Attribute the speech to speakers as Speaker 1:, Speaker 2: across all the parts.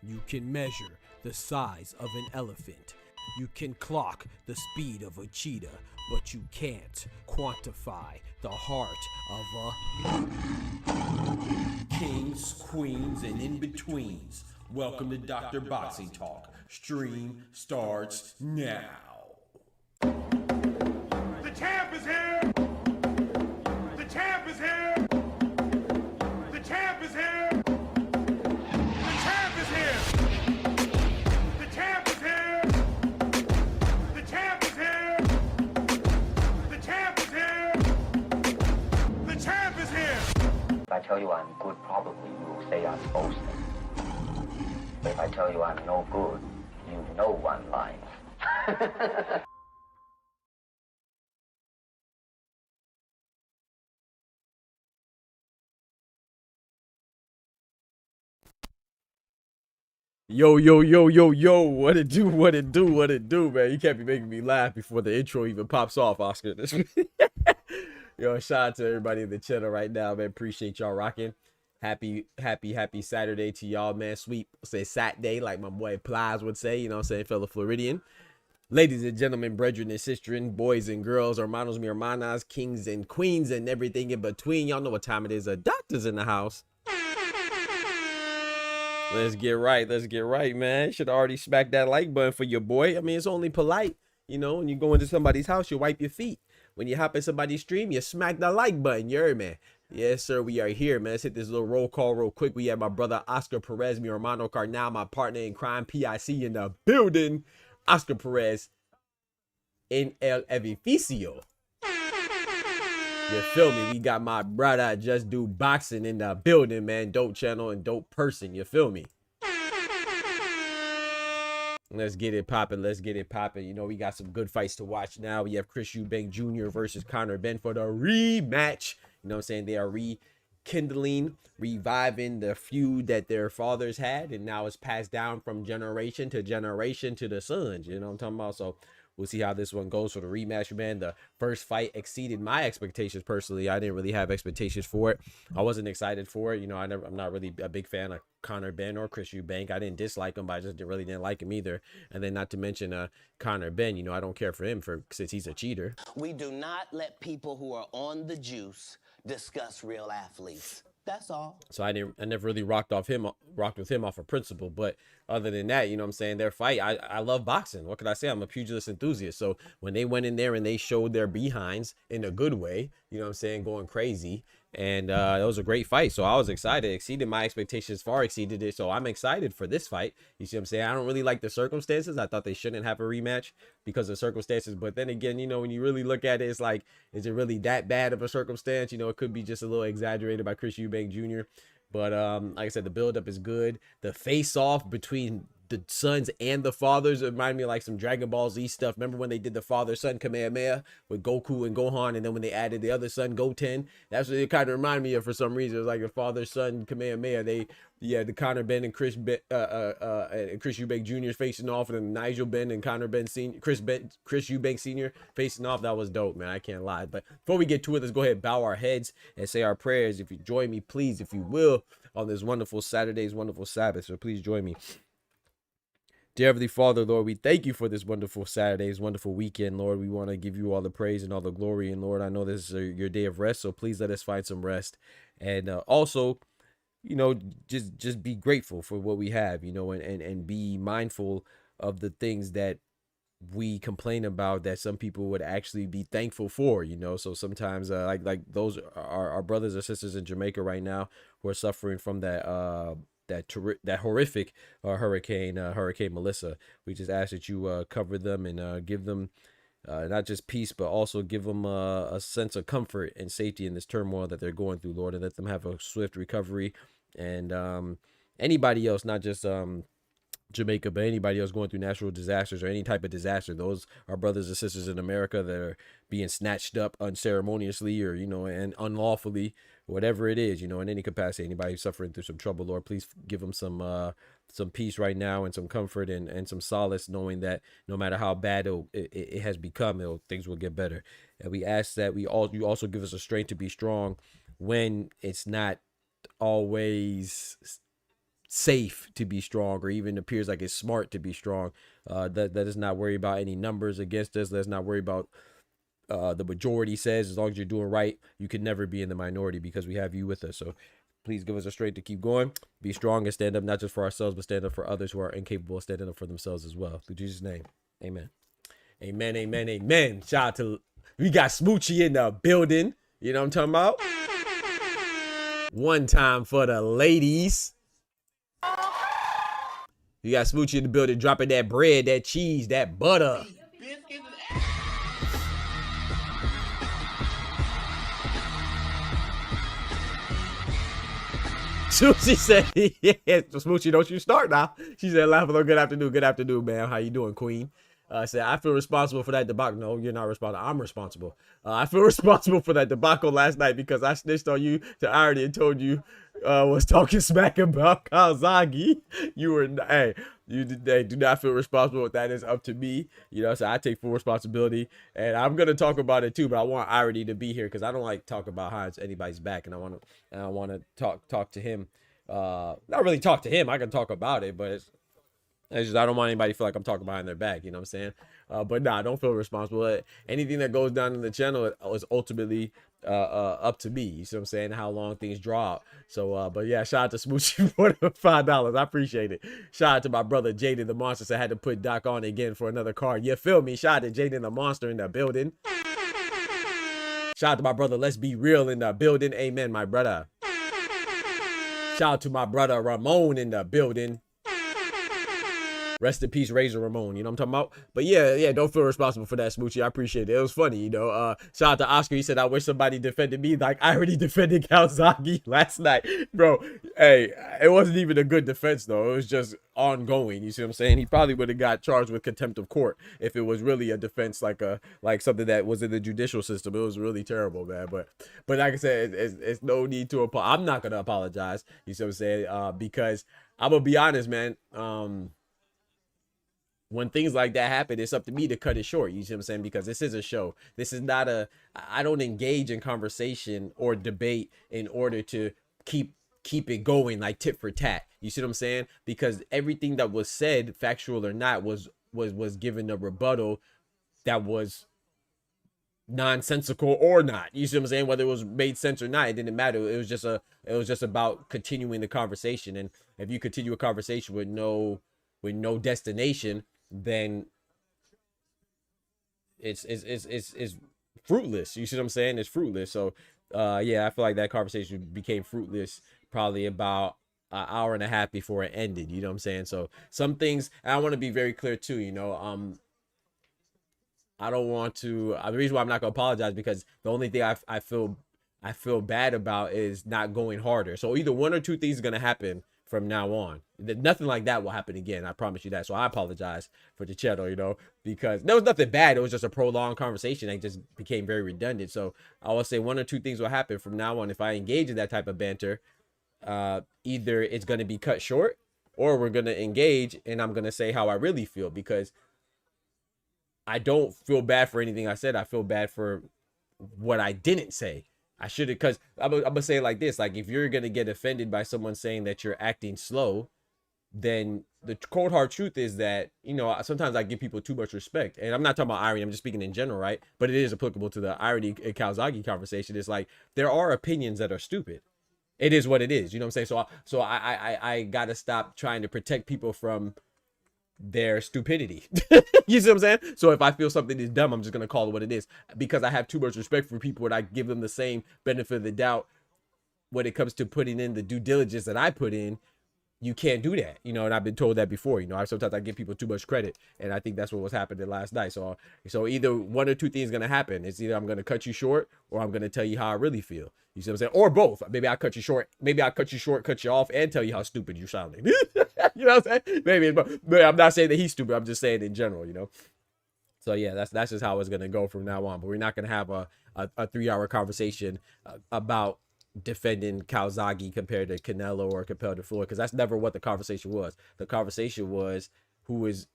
Speaker 1: You can measure the size of an elephant. You can clock the speed of a cheetah, but you can't quantify the heart of a kings, queens, and in-betweens. Welcome to Dr. Boxing Talk. Stream starts now.
Speaker 2: The champ is here! The champ is here! The champ is here! The champ is here! The champ is here! The champ is here! The champ is here! The champ is here!
Speaker 3: If I tell you I'm good, probably you will say I'm boasting. But if I tell you I'm no good, you know one line.
Speaker 1: Yo, yo, yo, yo, yo, what it do, what it do, what it do, man. You can't be making me laugh before the intro even pops off, Oscar. Yo, shout out to everybody in the channel right now, man. Appreciate y'all rocking. Happy Saturday to y'all, man. Sweet, say Saturday, like my boy Plies would say, you know what I'm saying, fellow Floridian. Ladies and gentlemen, brethren and sistren, boys and girls, hermanos, mi hermanas, kings and queens, and everything in between. Y'all know what time it is. A doctor's in the house. Let's get right, man. Should already smack that like button for your boy. I mean, it's only polite, you know, when you go into somebody's house, you wipe your feet. When you hop in somebody's stream, you smack the like button. You heard, man? Yes, sir, we are here, man. Let's hit this little roll call real quick. We have my brother Oscar Perez, mi hermano carnal, my partner in crime, PIC, in the building. Oscar Perez in el edificio. You feel me? We got my brother Just Do Boxing in the building, man. Dope channel and dope person. You feel me? Let's get it popping. Let's get it popping. You know, we got some good fights to watch now. We have Chris EUBANK Jr. versus CONOR BENN for the rematch. You know what I'm saying? They are rekindling, reviving the feud that their fathers had, and now it's passed down from generation to generation to the sons. You know what I'm talking about? So we'll see how this one goes for the rematch, man. The first fight exceeded my expectations personally. I didn't really have expectations for it. I wasn't excited for it. You know, I'm not really a big fan of CONOR BENN or Chris EUBANK. I didn't dislike him, but I just didn't like him either. And then not to mention CONOR BENN, you know, I don't care for him since he's a cheater.
Speaker 4: We do not let people who are on the juice discuss real athletes. That's all. So I never really rocked with him off of principle. But other than that, you know what I'm saying, their fight, I love boxing. What could I say? I'm a pugilist enthusiast. So when they went in there and they showed their behinds in a good way, you know what I'm saying, going crazy. And it was a great fight. So I was excited, exceeded my expectations, far exceeded it. So I'm excited for this fight. You see what I'm saying? I don't really like the circumstances. I thought they shouldn't have a rematch because of circumstances. But then again, you know, when you really look at it, it's like, is it really that bad of a circumstance? You know, it could be just a little exaggerated by Chris EUBANK Jr.
Speaker 1: But like I said, the build up is good. The face off between the sons and the fathers remind me of like some Dragon Ball Z stuff. Remember when they did the father son Kamehameha with Goku and Gohan, and then when they added the other son Goten? That's what it kind of reminded me of for some reason. It was like a father son Kamehameha. The Conor Benn and Chris Eubank Jr. facing off, and then Nigel Benn and Conor Benn Senior, Chris Eubank Senior facing off. That was dope, man. I can't lie. But before we get to it, let's go ahead and bow our heads and say our prayers. If you join me, please, if you will, on this wonderful Saturday's wonderful Sabbath. So please join me. Dear Heavenly Father, Lord, we thank you for this wonderful Saturday's wonderful weekend, Lord. We want to give you all the praise and all the glory. And Lord, I know this is your day of rest, so please let us find some rest. And also, you know, just be grateful for what we have, you know, and be mindful of the things that we complain about that some people would actually be thankful for, you know. So sometimes like those are our brothers or sisters in Jamaica right now who are suffering from that horrific hurricane Melissa. We just ask that you cover them and give them not just peace, but also give them a sense of comfort and safety in this turmoil that they're going through, Lord, and let them have a swift recovery. And anybody else, not just Jamaica, but anybody else going through natural disasters or any type of disaster, those are brothers and sisters in America that are being snatched up unceremoniously or, you know, and unlawfully, whatever it is, you know, in any capacity. Anybody suffering through some trouble, Lord, please give them some peace right now and some comfort and some solace, knowing that no matter how bad it has become, things will get better. And we ask that you also give us the strength to be strong when it's not always safe to be strong, or even appears like it's smart to be strong. Let us not worry about any numbers against us. Let's not worry about the majority says. As long as you're doing right, you can never be in the minority because we have you with us. So please give us a strength to keep going, be strong, and stand up not just for ourselves, but stand up for others who are incapable of standing up for themselves as well. Through Jesus' name, amen. Amen, amen, amen. Shout out to, we got Smoochie in the building. You know what I'm talking about? One time for the ladies. You got Smoochie in the building, dropping that bread, that cheese, that butter. She said, yeah, Smoochie, don't you start now. She said, laughing, good afternoon, man. How you doing, queen? I said, I feel responsible for that debacle. No, you're not responsible. I'm responsible. I feel responsible for that debacle last night because I snitched on you to Irony and told you was talking smack about Kawasaki. You were, hey, do not feel responsible. If that is up to me. You know, so I take full responsibility, and I'm gonna talk about it too. But I want Irony to be here because I don't like talk about how it's anybody's back, and I want to talk to him. Not really talk to him. I can talk about it, but it's just I don't want anybody to feel like I'm talking behind their back. You know what I'm saying? But nah, don't feel responsible. Anything that goes down in the channel is ultimately up to me. You see what I'm saying? How long things draw out. So, but yeah, shout out to Smoochie for the $5. I appreciate it. Shout out to my brother Jaden the Monster. So I had to put Doc on again for another card. You feel me? Shout out to Jaden the Monster in the building. Shout out to my brother Let's Be Real in the building. Amen, my brother. Shout out to my brother Ramon in the building. Rest in peace, Razor Ramon. You know what I'm talking about? But yeah, don't feel responsible for that, Smoochie. I appreciate it. It was funny, you know. Shout out to Oscar. He said, I wish somebody defended me like I already defended Kawasaki last night. Bro, hey, it wasn't even a good defense, though. It was just ongoing. You see what I'm saying? He probably would have got charged with contempt of court if it was really a defense like something that was in the judicial system. It was really terrible, man. But like I said, it's no need to apologize. I'm not going to apologize. You see what I'm saying? Because I'm going to be honest, man. When things like that happen, it's up to me to cut it short. You see what I'm saying? Because this is a show. This is not I don't engage in conversation or debate in order to keep it going like tit for tat. You see what I'm saying? Because everything that was said, factual or not, was given a rebuttal that was nonsensical or not. You see what I'm saying? Whether it was made sense or not, it didn't matter. It was just about continuing the conversation. And if you continue a conversation with no destination, then it's fruitless. You see what I'm saying? It's fruitless. So yeah, I feel like that conversation became fruitless probably about an hour and a half before it ended. You know what I'm saying? So some things, and I want to be very clear too, you know, I don't want to, the reason why I'm not gonna apologize, because the only thing I feel I feel bad about is not going harder. So either one or two things is going to happen from now on. Nothing like that will happen again. I promise you that. So I apologize for the channel, you know, because there was nothing bad. It was just a prolonged conversation that just became very redundant. So I will say one or two things will happen from now on. If I engage in that type of banter, either it's going to be cut short, or we're going to engage and I'm going to say how I really feel, because I don't feel bad for anything I said. I feel bad for what I didn't say. I should have, because I'm gonna say it like this. Like, if you're going to get offended by someone saying that you're acting slow, then the cold hard truth is that, you know, sometimes I give people too much respect. And I'm not talking about irony. I'm just speaking in general, right? But it is applicable to the irony and Calzaghe conversation. It's like, there are opinions that are stupid. It is what it is. You know what I'm saying? So I got to stop trying to protect people from their stupidity. You see what I'm saying? So if I feel something is dumb, I'm just going to call it what it is, because I have too much respect for people and I give them the same benefit of the doubt when it comes to putting in the due diligence that I put in. You can't do that, you know, and I've been told that before. You know, sometimes I give people too much credit, and I think that's what was happening last night. So either one or two things going to happen. It's either I'm going to cut you short, or I'm going to tell you how I really feel. You see what I'm saying? Or both. Maybe I cut you short. Maybe I cut you short, cut you off, and tell you how stupid you're sounding. You know what I'm saying? Maybe, but I'm not saying that he's stupid. I'm just saying in general, you know. So yeah, that's just how it's going to go from now on. But we're not going to have a 3-hour conversation about defending Calzaghe compared to Canelo or compared to Floyd, because that's never what the conversation was. The conversation was who is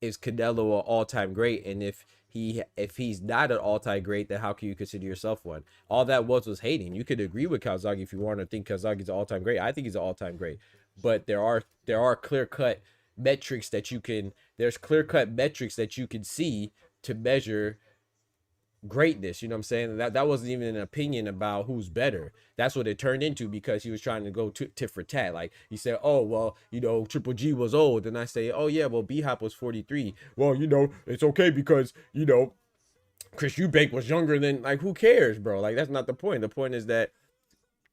Speaker 1: Canelo an all-time great, and if he's not an all-time great, then how can you consider yourself one? All that was hating. You could agree with Calzaghe if you want to think Calzaghe's an all-time great. I think he's an all-time great, but there are clear-cut metrics that you can see to measure greatness. You know what I'm saying? That wasn't even an opinion about who's better. That's what it turned into, because he was trying to go tit for tat. Like, he said, oh, well, you know, Triple G was old, and I say, oh yeah, well, B-Hop was 43. Well, you know, it's okay because, you know, Chris Eubank was younger than, like, who cares, bro? Like, that's not the point. The point is that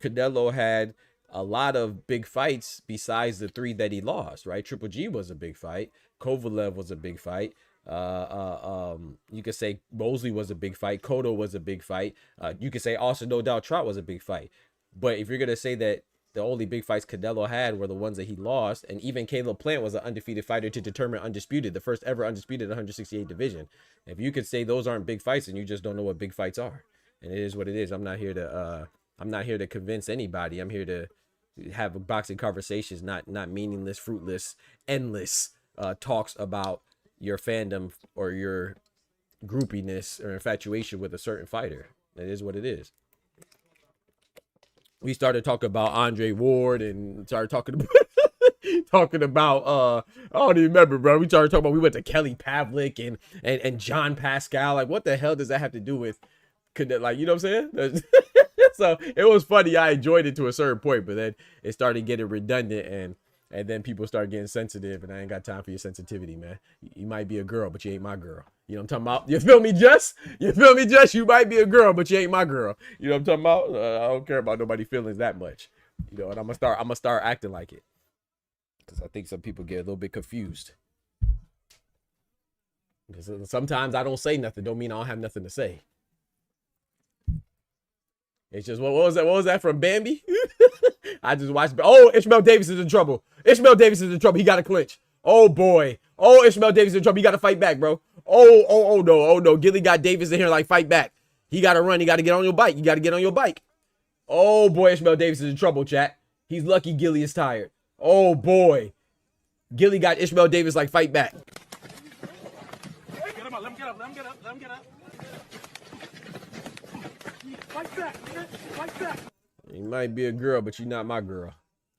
Speaker 1: Canelo had a lot of big fights besides the 3 that he lost, right? Triple G was a big fight. Kovalev was a big fight. You could say Mosley was a big fight. Cotto was a big fight. You could say also No Doubt Trout was a big fight. But if you're gonna say that the only big fights Canelo had were the ones that he lost, and even Caleb Plant was an undefeated fighter to determine undisputed, the first ever undisputed 168 division. If you could say those aren't big fights, then you just don't know what big fights are. And it is what it is. I'm not here to convince anybody. I'm here to have boxing conversations, not meaningless, fruitless, endless talks about your fandom or your groupiness or infatuation with a certain fighter. It is what it is. We started talking about Andre Ward and started talking about I don't even remember, bro. We started talking about, we went to Kelly Pavlik and John Pascal. Like, what the hell does that have to do with, like, you know what I'm saying? So it was funny. I enjoyed it to a certain point, but then it started getting redundant, and then people start getting sensitive, and I ain't got time for your sensitivity, man. You might be a girl, but you ain't my girl. You know what I'm talking about? You feel me, Jess? You feel me, Jess? You might be a girl, but you ain't my girl. You know what I'm talking about? I don't care about nobody's feelings that much. You know, and I'm gonna start acting like it, because I think some people get a little bit confused. Because sometimes I don't say nothing, don't mean I don't have nothing to say. It's just, what was that? What was that from Bambi? I just watched. Oh, Ishmael Davis is in trouble. Ishmael Davis is in trouble. He got to clinch. Oh boy. Oh, Ishmael Davis is in trouble. He got to fight back, bro. Oh no. Gilly got Davis in here like, fight back. He got to run. He got to get on your bike. You got to get on your bike. Oh boy, Ishmael Davis is in trouble, chat. He's lucky Gilly is tired. Oh boy. Gilly got Ishmael Davis like, fight back.
Speaker 2: Get him up. Let him get up. Let him get up. Let him get up. Fight back. Fight back.
Speaker 1: You might be a girl, but you're not my girl.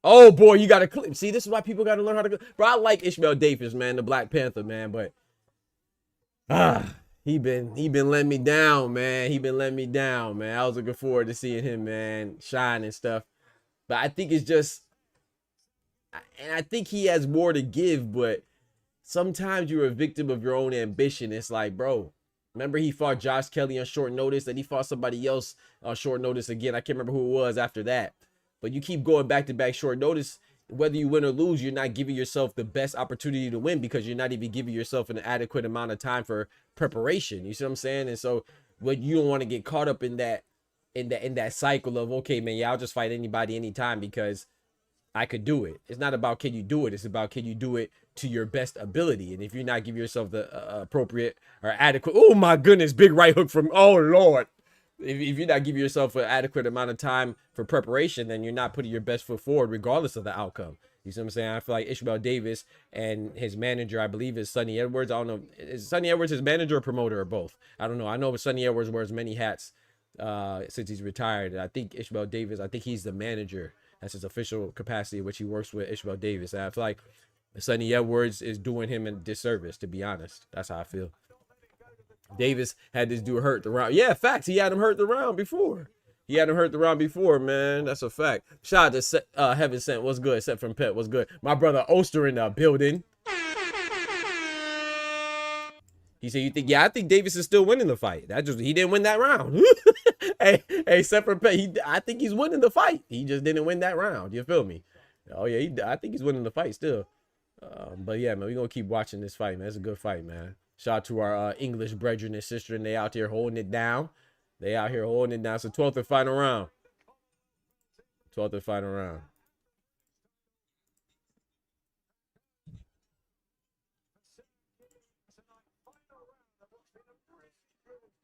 Speaker 1: Oh boy, you got to clip. See, this is why people got to learn how to. Bro, I like Ishmael Davis, man, the Black Panther, man, but he been letting me down, man. He been letting me down, man. I was looking forward to seeing him, man, shine and stuff. But I think it's just, and I think he has more to give, but sometimes you're a victim of your own ambition. It's like, bro, remember he fought Josh Kelly on short notice, and he fought somebody else on short notice again. I can't remember who it was after that. But you keep going back to back short notice. Whether you win or lose, you're not giving yourself the best opportunity to win, because you're not even giving yourself an adequate amount of time for preparation. You see what I'm saying? And so, what you don't want to get caught up in that in that cycle of, okay, man, yeah, I'll just fight anybody anytime because I could do it. It's not about can you do it. It's about can you do it to your best ability. And if you're not giving yourself the appropriate or adequate, oh my goodness, big right hook from, oh Lord. If you're not giving yourself an adequate amount of time for preparation, then you're not putting your best foot forward regardless of the outcome. You see what I'm saying? I feel like Ishmael Davis and his manager, I believe, is Sonny Edwards. I don't know. Is Sonny Edwards his manager or promoter or both? I don't know. I know Sonny Edwards wears many hats since he's retired. I think Ishmael Davis, I think he's the manager. That's his official capacity, which he works with Ishmael Davis. And I feel like Sonny Edwards is doing him a disservice, to be honest. That's how I feel. Davis had this dude hurt the round. Yeah, facts. He had him hurt the round before. He had him hurt the round before, man. That's a fact. Shout out to Heaven Sent. What's good? Sent from Pet. What's good? My brother Oster in the building. He said, you think, yeah, I think Davis is still winning the fight. He didn't win that round. hey, Sent from Pet, I think he's winning the fight. He just didn't win that round. You feel me? Oh, yeah, I think he's winning the fight still. But yeah, man, we're going to keep watching this fight, man. It's a good fight, man. Shout out to our English brethren and sister, and they out here holding it down. They out here holding it down. So 12th and final round. 12th and final round.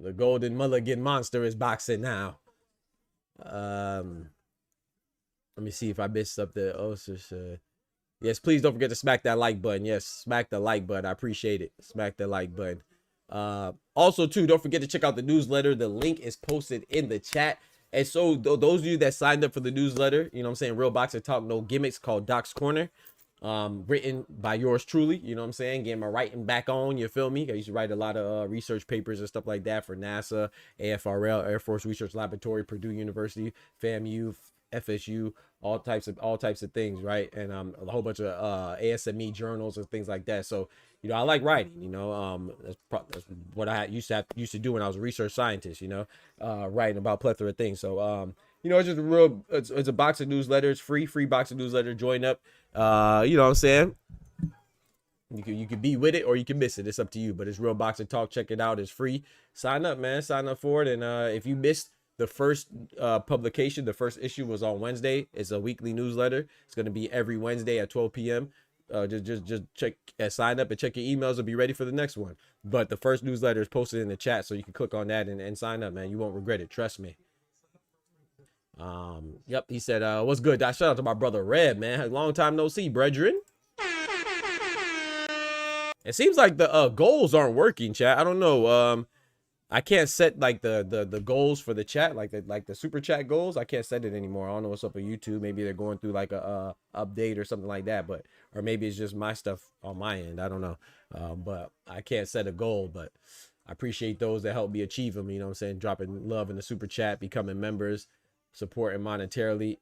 Speaker 1: The Golden Mulligan Monster is boxing now. Let me see if I missed something else. Yes, please don't forget to smack that like button. Yes, smack the like button. I appreciate it. Smack the like button. Also, too, don't forget to check out the newsletter. The link is posted in the chat. And so those of you that signed up for the newsletter, you know what I'm saying, Real Boxer Talk, No Gimmicks, called Doc's Corner, written by yours truly, you know what I'm saying, getting my writing back on, you feel me? I used to write a lot of research papers and stuff like that for NASA, AFRL, Air Force Research Laboratory, Purdue University, FAMU, FSU, all types of things, right? And a whole bunch of ASME journals and things like that. So, you know, I like writing, you know, that's what I used to do when I was a research scientist, you know, writing about plethora of things. So, you know, it's just it's a boxing newsletter. It's free boxing newsletter. Join up. You know what I'm saying? You can be with it or you can miss it. It's up to you, but it's Real Boxing Talk. Check it out. It's free. Sign up, man. Sign up for it. And if you missed the first publication, the first issue was on Wednesday. It's a weekly newsletter. It's going to be every Wednesday at 12 p.m. Just check, sign up and check your emails and be ready for the next one. But the first newsletter is posted in the chat, so you can click on that and sign up, man. You won't regret it. Trust me. Yep, he said, what's good? Shout out to my brother Red, man. Long time no see, brethren. It seems like the goals aren't working, chat. I don't know. I can't set like the goals for the chat, like the super chat goals. I can't set it anymore. I don't know what's up with YouTube. Maybe they're going through like a update or something like that, or maybe it's just my stuff on my end. I don't know. But I can't set a goal, but I appreciate those that help me achieve them. You know what I'm saying? Dropping love in the super chat, becoming members, supporting monetarily,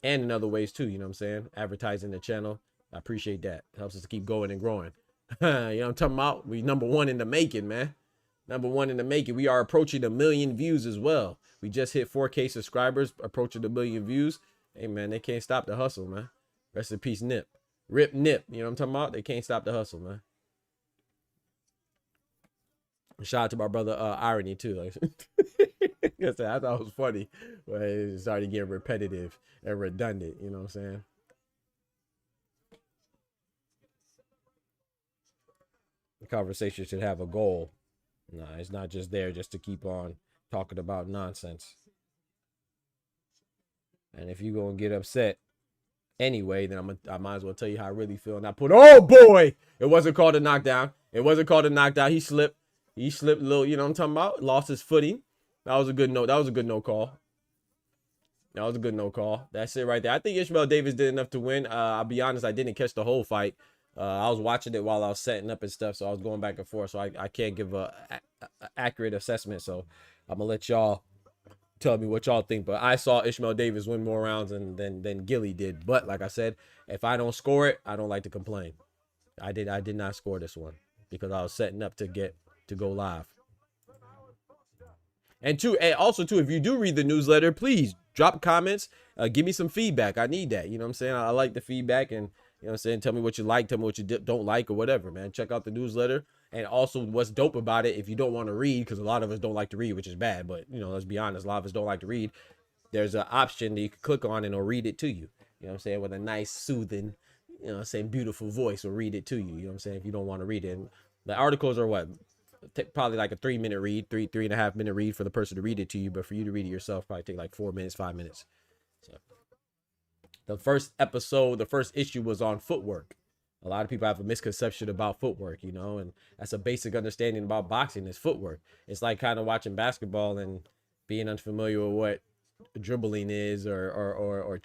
Speaker 1: and in other ways too. You know what I'm saying? Advertising the channel. I appreciate that. It helps us to keep going and growing. You know what I'm talking about? We #1 in the making, man. #1 in the making. We are approaching 1 million views as well. We just hit 4K subscribers, approaching 1 million views. Hey, man, they can't stop the hustle, man. Rest in peace, Nip. Rip Nip. You know what I'm talking about? They can't stop the hustle, man. Shout out to my brother Irony, too. Like, I thought it was funny, but it started getting repetitive and redundant. You know what I'm saying? The conversation should have a goal. No, it's not just there just to keep on talking about nonsense. And if you're going to get upset anyway, then I might as well tell you how I really feel. And I put, oh boy, it wasn't called a knockdown. It wasn't called a knockdown. He slipped a little, you know what I'm talking about? Lost his footing. That was a good no. That was a good no call. That was a good no call. That's it right there. I think Ishmael Davis did enough to win. I'll be honest, I didn't catch the whole fight. I was watching it while I was setting up and stuff, so I was going back and forth, so I can't give a accurate assessment. So I'm gonna let y'all tell me what y'all think. But I saw Ishmael Davis win more rounds than Gilly did. But like I said, if I don't score it, I don't like to complain. I did not score this one because I was setting up to go live. And also if you do read the newsletter, please drop comments, give me some feedback. I need that. You know what I'm saying? I like the feedback, and You know what I'm saying? Tell me what you like. Tell me what you don't like or whatever, man. Check out the newsletter. And also what's dope about it, if you don't want to read, because a lot of us don't like to read, which is bad, but, you know, let's be honest, a lot of us don't like to read. There's an option that you can click on and it'll read it to you. You know what I'm saying? With a nice, soothing, you know what I'm saying, beautiful voice will read it to you. You know what I'm saying? If you don't want to read it. And the articles are what? Probably like a 3-minute read, 3.5 minute read for the person to read it to you. But for you to read it yourself, probably take like 4 minutes, 5 minutes. So the first issue was on footwork. A lot of people have a misconception about footwork, you know, and that's a basic understanding about boxing is footwork. It's like kind of watching basketball and being unfamiliar with what dribbling is or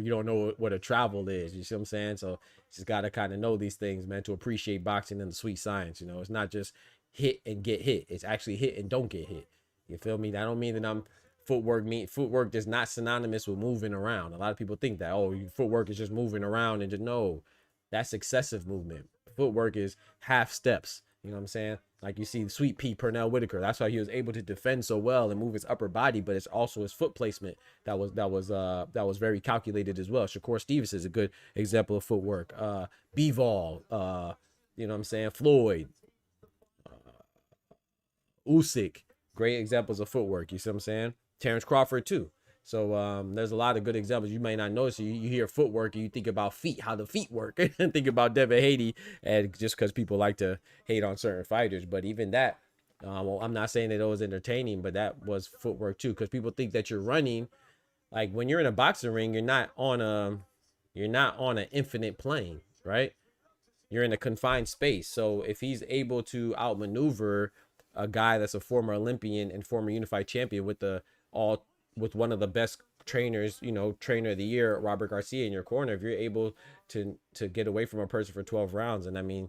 Speaker 1: you don't know what a travel is. You see what I'm saying? So just got to kind of know these things, man, to appreciate boxing and the sweet science. You know, it's not just hit and get hit. It's actually hit and don't get hit. You feel me? I don't mean that I'm footwork is not synonymous with moving around. A lot of people think that, oh, footwork is just moving around, and just no. That's excessive movement. Footwork is half steps. You know what I'm saying? Like you see Sweet Pea Pernell Whitaker. That's why he was able to defend so well and move his upper body, but it's also his foot placement that was very calculated as well. Shakur Stevens is a good example of footwork. Bivol, you know what I'm saying? Floyd, Usyk, great examples of footwork. You see what I'm saying? Terrence Crawford too. So there's a lot of good examples. You may not notice. You hear footwork and you think about feet, how the feet work, and think about Devin Haney, and just because people like to hate on certain fighters. But even that, well, I'm not saying that it was entertaining, but that was footwork too, because people think that you're running. Like when you're in a boxing ring, you're not on an infinite plane, right? You're in a confined space. So if he's able to outmaneuver a guy that's a former Olympian and former unified champion with one of the best trainers, you know, trainer of the year, Robert Garcia, in your corner, if you're able to get away from a person for 12 rounds, and I mean,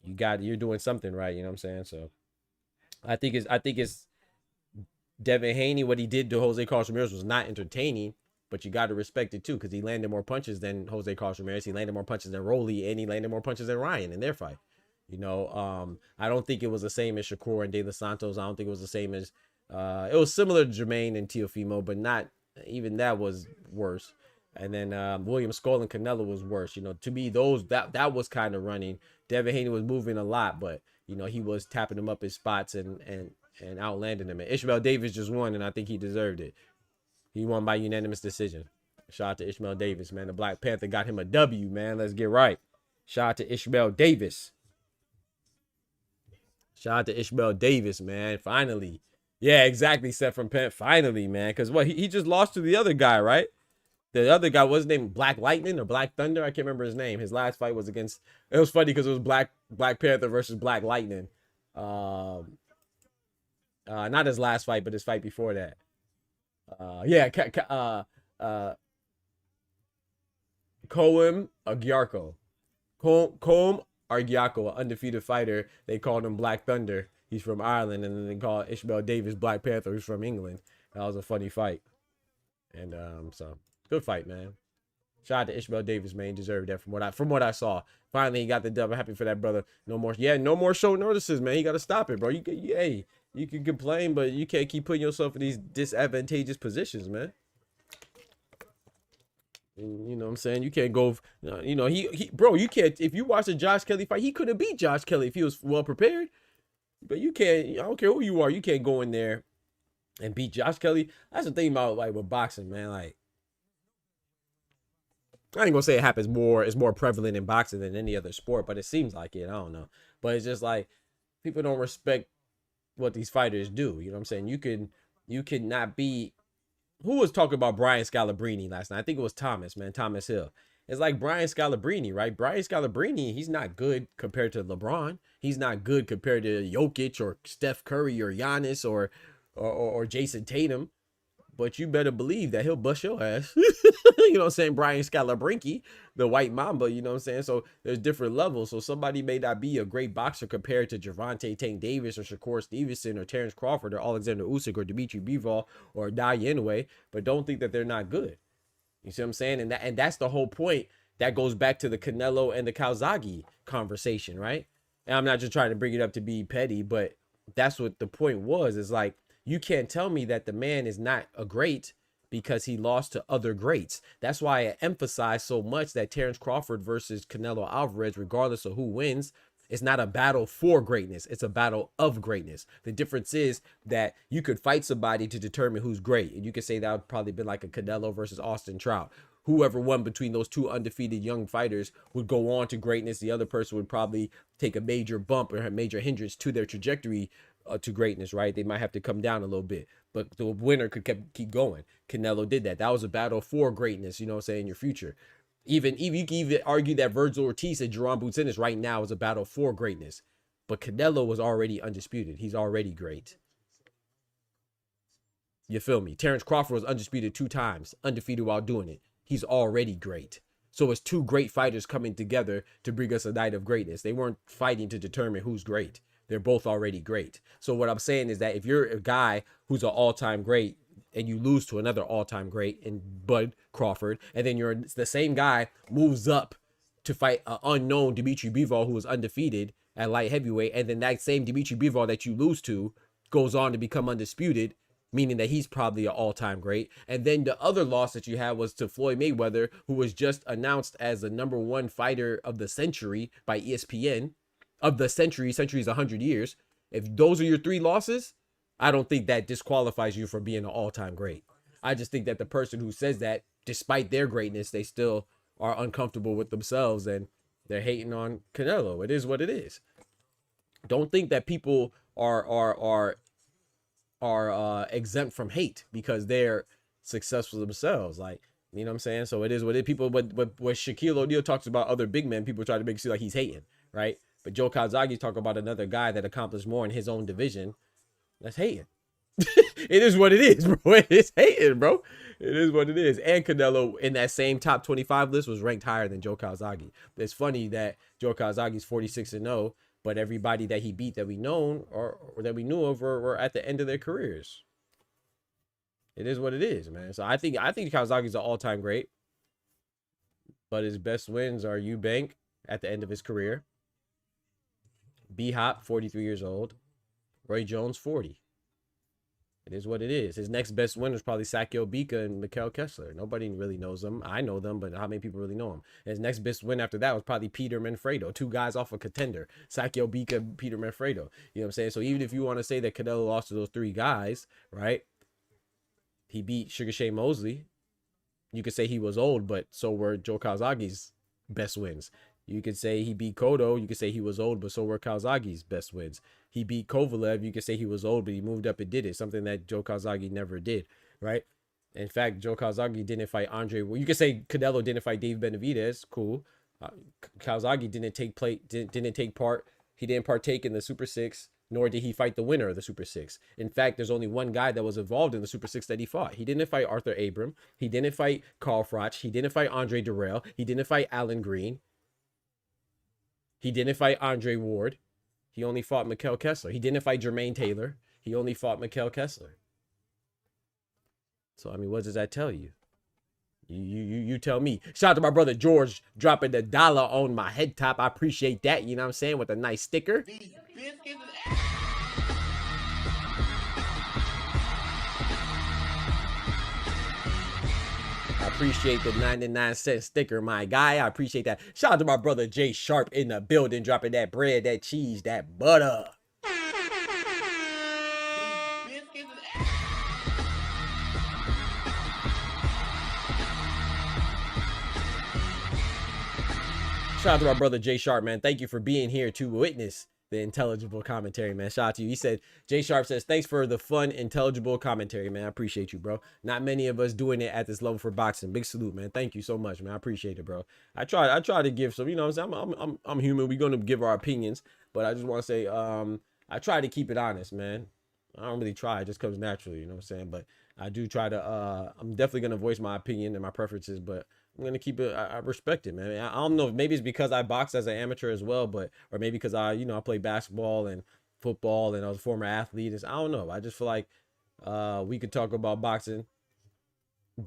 Speaker 1: you're doing something right, you know what I'm saying? So I think it's Devin Haney, what he did to Jose Carlos Ramirez was not entertaining, but you got to respect it too, because he landed more punches than Jose Carlos Ramirez. He landed more punches than Rolly, and he landed more punches than Ryan in their fight. You know, I don't think it was the same as Shakur and De Los Santos. I don't think it was the same as it was similar to Jermaine and Teofimo, but not even that was worse. And then William Skull and Canelo was worse. You know, to me, that was kind of running. Devin Haney was moving a lot, but you know, he was tapping him up his spots and outlanding him. And Ishmael Davis just won, and I think he deserved it. He won by unanimous decision. Shout out to Ishmael Davis, man. The Black Panther got him a W, man. Let's get right. Shout out to Ishmael Davis. Shout out to Ishmael Davis, man. Finally. Yeah, exactly, Seth from Penn. Finally, man. Because what, he just lost to the other guy, right? The other guy was named Black Lightning or Black Thunder. I can't remember his name. His last fight was against, it was funny because it was Black Panther versus Black Lightning. Not his last fight, but his fight before that. Koem Agyarko. Koem Agyarko, an undefeated fighter. They called him Black Thunder. He's from Ireland, and then they called Ishmael Davis Black Panther, who's from England. That was a funny fight. And so good fight, man. Shout out to Ishmael Davis, man. He deserved that from what I saw. Finally, he got the dub. I'm happy for that brother. No more show notices, man. You got to stop it, bro. You can complain, but you can't keep putting yourself in these disadvantageous positions, man. You know what I'm saying? You can't go, you know, bro, you can't, if you watch the Josh Kelly fight, he couldn't beat Josh Kelly if he was well prepared. But you can't, I don't care who you are, you can't go in there and beat Josh Kelly. That's the thing about, like, with boxing, man. Like, I ain't gonna say it happens more, it's more prevalent in boxing than any other sport, but it seems like it. I don't know. But it's just like, people don't respect what these fighters do. You know what I'm saying? You could not be, who was talking about Brian Scalabrine last night? I think it was Thomas Hill. It's like Brian Scalabrine, right? Brian Scalabrine, he's not good compared to LeBron. He's not good compared to Jokic or Steph Curry or Giannis or Jason Tatum. But you better believe that he'll bust your ass. You know what I'm saying? Brian Scalabrine, the white mamba, you know what I'm saying? So there's different levels. So somebody may not be a great boxer compared to Gervonta Tank Davis or Shakur Stevenson or Terrence Crawford or Alexander Usyk or Dimitri Bivol or Dai Inoue, but don't think that they're not good. You see what I'm saying? And that's the whole point. That goes back to the Canelo and the Calzaghe conversation, right? And I'm not just trying to bring it up to be petty, but that's what the point was. Is like, you can't tell me that the man is not a great because he lost to other greats. That's why I emphasize so much that Terrence Crawford versus Canelo Alvarez, regardless of who wins, it's not a battle for greatness. It's a battle of greatness. The difference is that you could fight somebody to determine who's great. And you could say that would probably been like a Canelo versus Austin Trout. Whoever won between those two undefeated young fighters would go on to greatness. The other person would probably take a major bump or a major hindrance to their trajectory to greatness, right? They might have to come down a little bit, but the winner could keep going. Canelo did that. That was a battle for greatness, you know what I'm saying, in your future. Even you can even argue that Virgil Ortiz and Jerome Butenis right now is a battle for greatness. But Canelo was already undisputed. He's already great. You feel me? Terrence Crawford was undisputed 2 times, undefeated while doing it. He's already great. So it's 2 great fighters coming together to bring us a night of greatness. They weren't fighting to determine who's great. They're both already great. So what I'm saying is that if you're a guy who's an all-time great, and you lose to another all-time great in Bud Crawford, and then you're the same guy moves up to fight an unknown Dimitri Bivol who was undefeated at light heavyweight, and then that same Dimitri Bivol that you lose to goes on to become undisputed, meaning that he's probably an all-time great. And then the other loss that you had was to Floyd Mayweather, who was just announced as the #1 fighter of the century by ESPN. Of the century is 100 years. If those are your 3 losses, I don't think that disqualifies you from being an all-time great. I just think that the person who says that, despite their greatness, they still are uncomfortable with themselves and they're hating on Canelo. It is what it is. Don't think that people are exempt from hate because they're successful themselves. Like, you know what I'm saying? So it is what it people. But when Shaquille O'Neal talks about other big men, people try to make it seem like he's hating, right? But Joe Calzaghe talk about another guy that accomplished more in his own division. That's hating. It is what it is, bro. It's hating, bro. It is what it is. And Canelo in that same top 25 list was ranked higher than Joe Calzaghe. It's funny that Joe Calzaghe's 46-0, but everybody that he beat that we known or that we knew of were at the end of their careers. It is what it is, man. So I think Calzaghe's an all-time great, but his best wins are EUBANK at the end of his career, B-Hop, 43 years old, Roy Jones, 40. It is what it is. His next best win was probably Sakio Bika and Mikhail Kessler. Nobody really knows them. I know them, but how many people really know him? His next best win after that was probably Peter Manfredo. 2 guys off a Contender. Sakio Bika and Peter Manfredo. You know what I'm saying? So even if you want to say that Canelo lost to those 3 guys, right? He beat Sugar Shane Mosley. You could say he was old, but so were Joe Calzaghe's best wins. You could say he beat Cotto. You could say he was old, but so were Calzaghe's best wins. He beat Kovalev. You could say he was old, but he moved up and did it. Something that Joe Calzaghe never did, right? In fact, Joe Calzaghe didn't fight Andre. Well, you could say Canelo didn't fight Dave Benavidez. Cool. Calzaghe didn't take part. He didn't partake in the Super 6, nor did he fight the winner of the Super 6. In fact, there's only one guy that was involved in the Super 6 that he fought. He didn't fight Arthur Abram. He didn't fight Carl Froch. He didn't fight Andre Durrell. He didn't fight Alan Green. He didn't fight Andre Ward. He only fought Mikhail Kessler. He didn't fight Jermaine Taylor. He only fought Mikhail Kessler. So, I mean, what does that tell you? You tell me. Shout out to my brother George dropping the $1 on my head top. I appreciate that. You know what I'm saying? With a nice sticker. I appreciate the 99-cent sticker, my guy. I appreciate that. Shout out to my brother Jay Sharp in the building, dropping that bread, that cheese, that butter. Shout out to my brother Jay Sharp, man. Thank you for being here to witness the intelligible commentary, man. Shout out to you. He said, Jay Sharp says, thanks for the fun, intelligible commentary, man. I appreciate you, bro. Not many of us doing it at this level for boxing. Big salute, man. Thank you so much, man. I appreciate it, bro. I try to give some, you know what I'm saying? I'm human. We're going to give our opinions, but I just want to say, I try to keep it honest, man. I don't really try. It just comes naturally, you know what I'm saying? But I do try to, I'm definitely going to voice my opinion and my preferences, but I'm going to keep it. I respect it, man. I don't know. Maybe it's because I boxed as an amateur as well, or maybe because I play basketball and football and I was a former athlete. I don't know. I just feel like we could talk about boxing,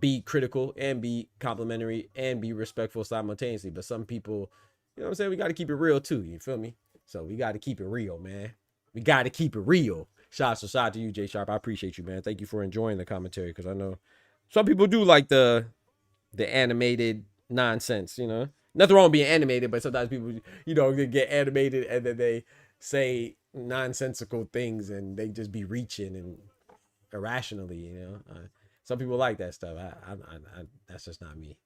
Speaker 1: be critical and be complimentary and be respectful simultaneously. But some people, you know what I'm saying? We got to keep it real too. You feel me? So we got to keep it real, man. We got to keep it real. Shout out to you, Jay Sharp. I appreciate you, man. Thank you for enjoying the commentary because I know Some people do like the animated nonsense, you know. Nothing wrong with being animated, but sometimes people, you know, get animated and then they say nonsensical things and they just be reaching and irrationally, you know. Some people like that stuff. That's just not me.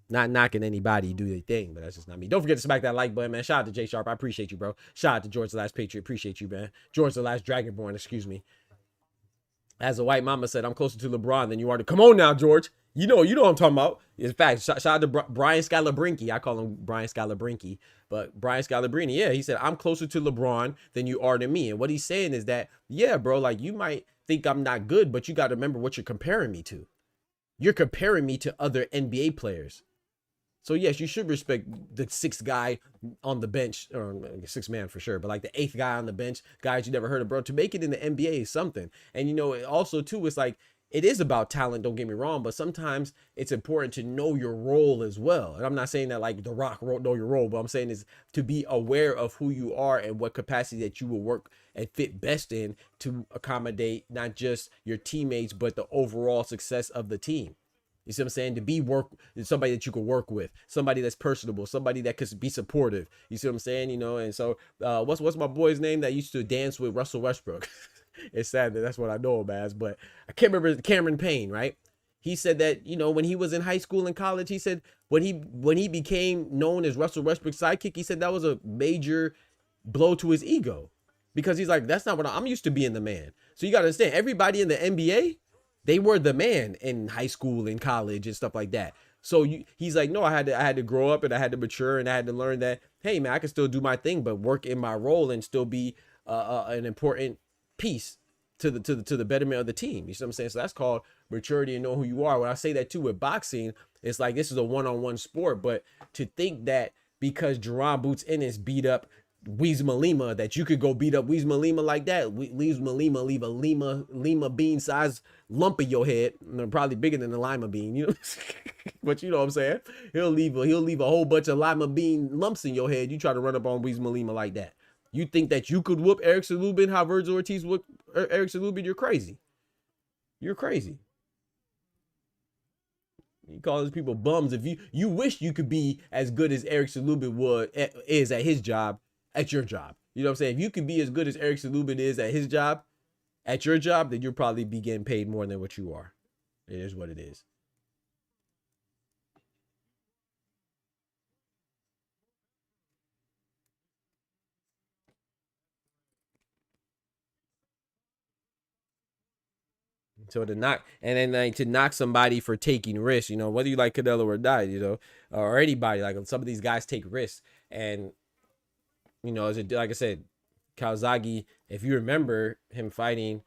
Speaker 1: Not knocking anybody do their thing, but that's just not me. Don't forget to smack that like button, man. Shout out to J Sharp. I appreciate you, bro. Shout out to George the Last Patriot. Appreciate you, man. George the Last Dragonborn, excuse me. As a white mama said, I'm closer to LeBron than you are to. Come on now, George. You know what I'm talking about. In fact, shout out to Brian Scalabrine. I call him Brian Scalabrine, but Brian Scalabrine, yeah, he said, I'm closer to LeBron than you are to me. And what he's saying is that, yeah, bro, like you might think I'm not good, but you got to remember what you're comparing me to. You're comparing me to other NBA players. So yes, you should respect the sixth guy on the bench, or sixth man for sure, but like the eighth guy on the bench, guys you never heard of, bro. To make it in the NBA is something. And you know, also too, it's like, it is about talent, don't get me wrong, but sometimes it's important to know your role as well. And I'm not saying that like The Rock know your role, but I'm saying is to be aware of who you are and what capacity that you will work and fit best in to accommodate not just your teammates, but the overall success of the team. You see what I'm saying? To be somebody that you can work with, somebody that's personable, somebody that could be supportive. You see what I'm saying? You know, and so what's my boy's name that used to dance with Russell Westbrook? It's sad that that's what I know him as, but I can't remember. Cameron Payne, right? He said that, you know, when he was in high school and college, he said when he became known as Russell Westbrook's sidekick, he said that was a major blow to his ego, because he's like, that's not what I'm used to being the man. So you got to understand, everybody in the NBA, they were the man in high school and college and stuff like that. So he's like, no, I had to grow up and I had to mature and I had to learn that, hey man, I can still do my thing, but work in my role and still be an important piece to the betterment of the team. You see what I'm saying? So that's called maturity and know who you are. When I say that too with boxing, it's like this is a one-on-one sport, but to think that because Jerron Boots Ennis beat up Weezma Lima, that you could go beat up Weezma Lima like that. Weezma Lima leave a lima bean size lump in your head, probably bigger than the lima bean, you know. But you know what I'm saying? He'll leave a whole bunch of lima bean lumps in your head. You try to run up on Weezma Lima like that. You think that you could whoop Erickson Lubin how Virgil Ortiz whooped Erickson Lubin? You're crazy. You're crazy. You call these people bums. If you wish you could be as good as Erickson Lubin is at his job, at your job. You know what I'm saying? If you could be as good as Erickson Lubin is at his job, at your job, then you'll probably be getting paid more than what you are. It is what it is. So to knock, and then like to knock somebody for taking risks, you know, whether you like Canelo or not, you know, or anybody, like some of these guys take risks. And, you know, like I said, Calzaghe, if you remember him fighting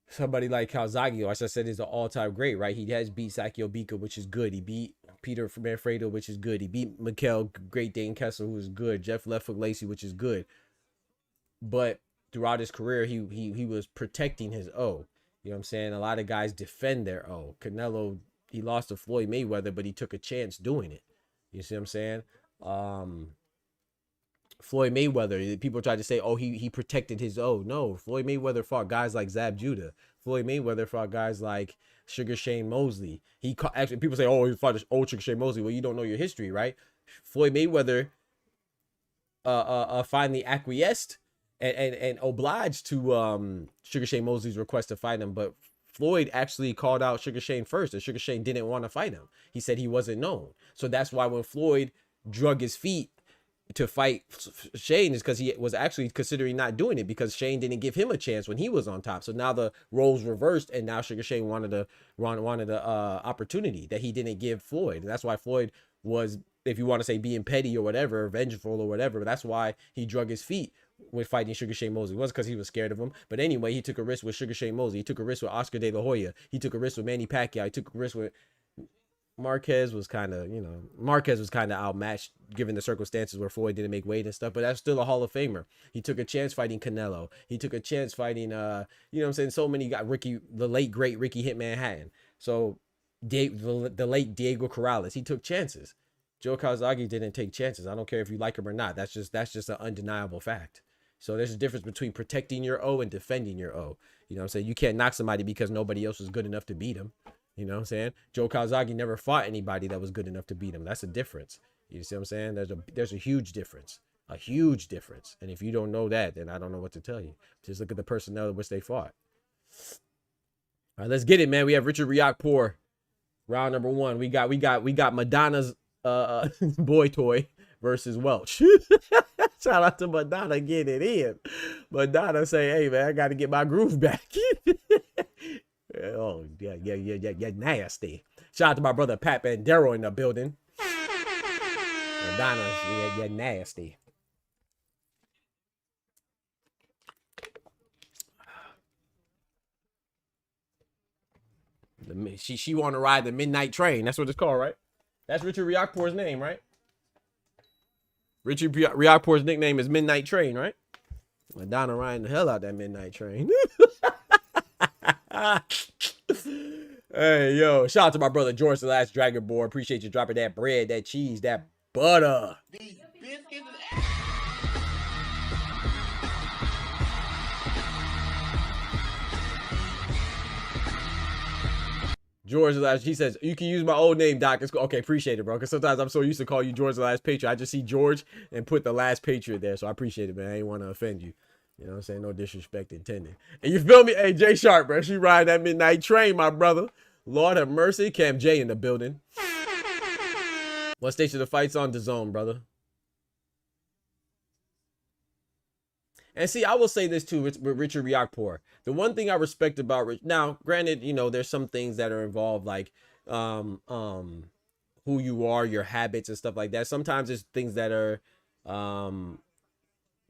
Speaker 1: somebody like Calzaghe, as I said, is an all-time great, right? He has beat Sakio Bika, which is good. He beat Peter Manfredo, which is good. He beat Mikhail Great Dane Kessler, who is good. Jeff Left Hook Lacey, which is good. But throughout his career, he was protecting his O. You know what I'm saying? A lot of guys defend their O. Canelo, he lost to Floyd Mayweather, but he took a chance doing it. You see what I'm saying? Floyd Mayweather, people try to say, oh, he protected his O. No, Floyd Mayweather fought guys like Zab Judah. Floyd Mayweather fought guys like Sugar Shane Mosley. Actually, people say, oh, he fought old Sugar Shane Mosley. Well, you don't know your history, right? Floyd Mayweather finally acquiesced and obliged to Sugar Shane Mosley's request to fight him, but Floyd actually called out Sugar Shane first, and Sugar Shane didn't want to fight him. He said he wasn't known. So that's why when Floyd drug his feet to fight Shane, is because he was actually considering not doing it because Shane didn't give him a chance when he was on top. So now the roles reversed, and now Sugar Shane wanted a opportunity that he didn't give Floyd. And that's why Floyd was, if you want to say being petty or whatever, vengeful or whatever, that's why he drug his feet with fighting Sugar Shane Mosley. It wasn't because he was scared of him, but anyway, he took a risk with Sugar Shane Mosley. He took a risk with Oscar De La Hoya. He took a risk with Manny Pacquiao. He took a risk with Marquez. Was kind of outmatched given the circumstances where Floyd didn't make weight and stuff, but that's still a Hall of Famer. He took a chance fighting Canelo. He took a chance fighting, you know what I'm saying? So many got the late great Ricky Hit Manhattan. So the late Diego Corrales, he took chances. Joe Calzaghe didn't take chances. I don't care if you like him or not. That's just an undeniable fact. So there's a difference between protecting your O and defending your O. You know what I'm saying? You can't knock somebody because nobody else was good enough to beat him. You know what I'm saying? Joe Calzaghe never fought anybody that was good enough to beat him. That's a difference. You see what I'm saying? There's a huge difference. A huge difference. And if you don't know that, then I don't know what to tell you. Just look at the personnel in which they fought. All right, let's get it, man. We have Richard Riakporhe. Round number 1. We got Madonna's boy toy versus Welch. Shout out to Madonna getting it in. Madonna say, hey man, I gotta get my groove back. Oh, yeah, nasty. Shout out to my brother Pat Bandero in the building. Madonna, yeah, nasty. She want to ride the midnight train. That's what it's called, right? That's Richard Riakporhe's name, right? Richard Riakporhe's nickname is Midnight Train, right? Madonna riding the hell out that midnight train. Hey, yo, shout out to my brother George, the last Dragon Board. Appreciate you dropping that bread, that cheese, that butter. George the last, he says, you can use my old name, Doc. It's okay, appreciate it, bro. Because sometimes I'm so used to call you George the last Patriot. I just see George and put the last Patriot there. So I appreciate it, man. I ain't want to offend you. You know what I'm saying? No disrespect intended. And you feel me? Hey, Jay Sharp, bro. She ride that midnight train, my brother. Lord have mercy. Cam J in the building. What station the fight's on? DAZN, brother. And see, I will say this too with Richard Riakporhe. The one thing I respect about now, granted, you know, there's some things that are involved, like who you are, your habits and stuff like that. Sometimes it's things that are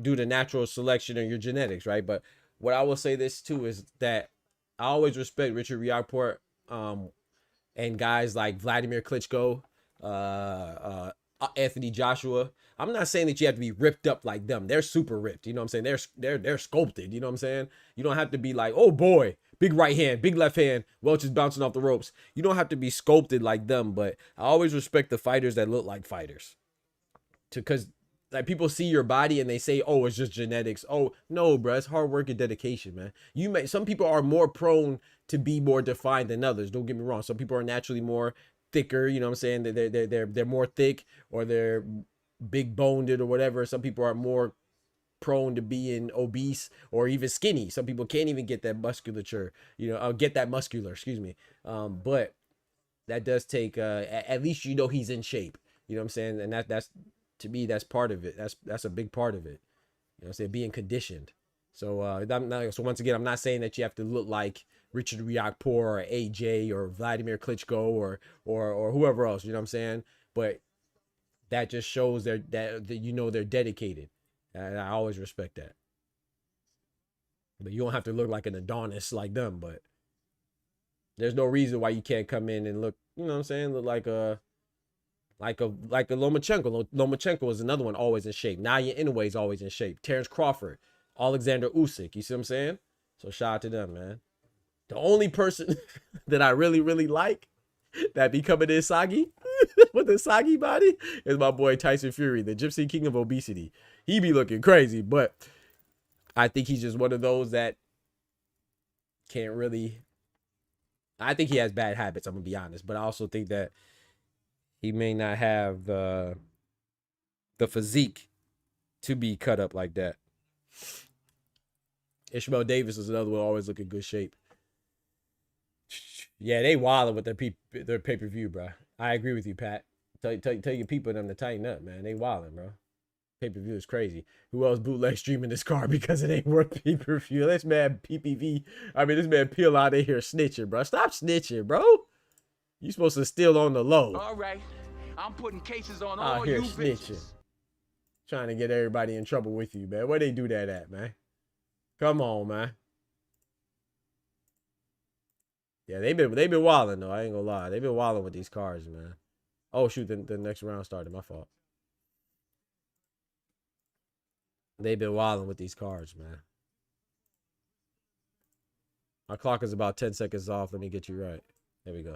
Speaker 1: due to natural selection or your genetics, right? But what I will say this too is that I always respect Richard Riakporhe and guys like Vladimir Klitschko, Anthony Joshua. I'm not saying that you have to be ripped up like them. They're super ripped. You know what I'm saying? They're sculpted. You know what I'm saying? You don't have to be like, oh boy, big right hand, big left hand, Welch is bouncing off the ropes. You don't have to be sculpted like them, but I always respect the fighters that look like fighters. Because like people see your body and they say, oh, it's just genetics. Oh, no, bro, it's hard work and dedication, man. Some people are more prone to be more defined than others. Don't get me wrong. Some people are naturally more thicker, you know what I'm saying? They're more thick, or they're big boned or whatever. Some people are more prone to being obese or even skinny. Some people can't even get that musculature, you know, excuse me. But that does take at least, you know, he's in shape, you know what I'm saying? And that's to me, that's part of it. That's a big part of it, you know what I'm saying, being conditioned. So so once again, I'm not saying that you have to look like Richard Riakporhe or AJ or Vladimir Klitschko or whoever else, you know what I'm saying? But that just shows that you know they're dedicated. And I always respect that. But you don't have to look like an Adonis like them, but there's no reason why you can't come in and look, you know what I'm saying, look like a Lomachenko. Lomachenko is another one always in shape. Nadia Inoue is always in shape. Terrence Crawford, Alexander Usyk, you see what I'm saying? So shout out to them, man. The only person that I really, really like that be coming in soggy with the soggy body is my boy Tyson Fury, the Gypsy King of obesity. He be looking crazy, but I think he's just one of those that can't really. I think he has bad habits, I'm gonna be honest, but I also think that he may not have the physique to be cut up like that. Ishmael Davis is another one, always look in good shape. Yeah, they wilding with their pay-per-view, bro. I agree with you, Pat. Tell your people them to tighten up, man. They wilding, bro. Pay-per-view is crazy. Who else bootleg streaming this car because it ain't worth pay-per-view? This man PPV. This man Peel out of here snitching, bro. Stop snitching, bro. You supposed to steal on the low.
Speaker 5: All right. I'm putting cases on
Speaker 1: all
Speaker 5: you
Speaker 1: snitching.
Speaker 5: bitches.
Speaker 1: Trying to get everybody in trouble with you, man. Where they do that at, man? Come on, man. Yeah, they've been wilding though. I ain't gonna lie. They've been wilding with these cars, man. Oh shoot, the next round started. My fault. They've been wilding with these cars, man. My clock is about 10 seconds off. Let me get you right. There we go.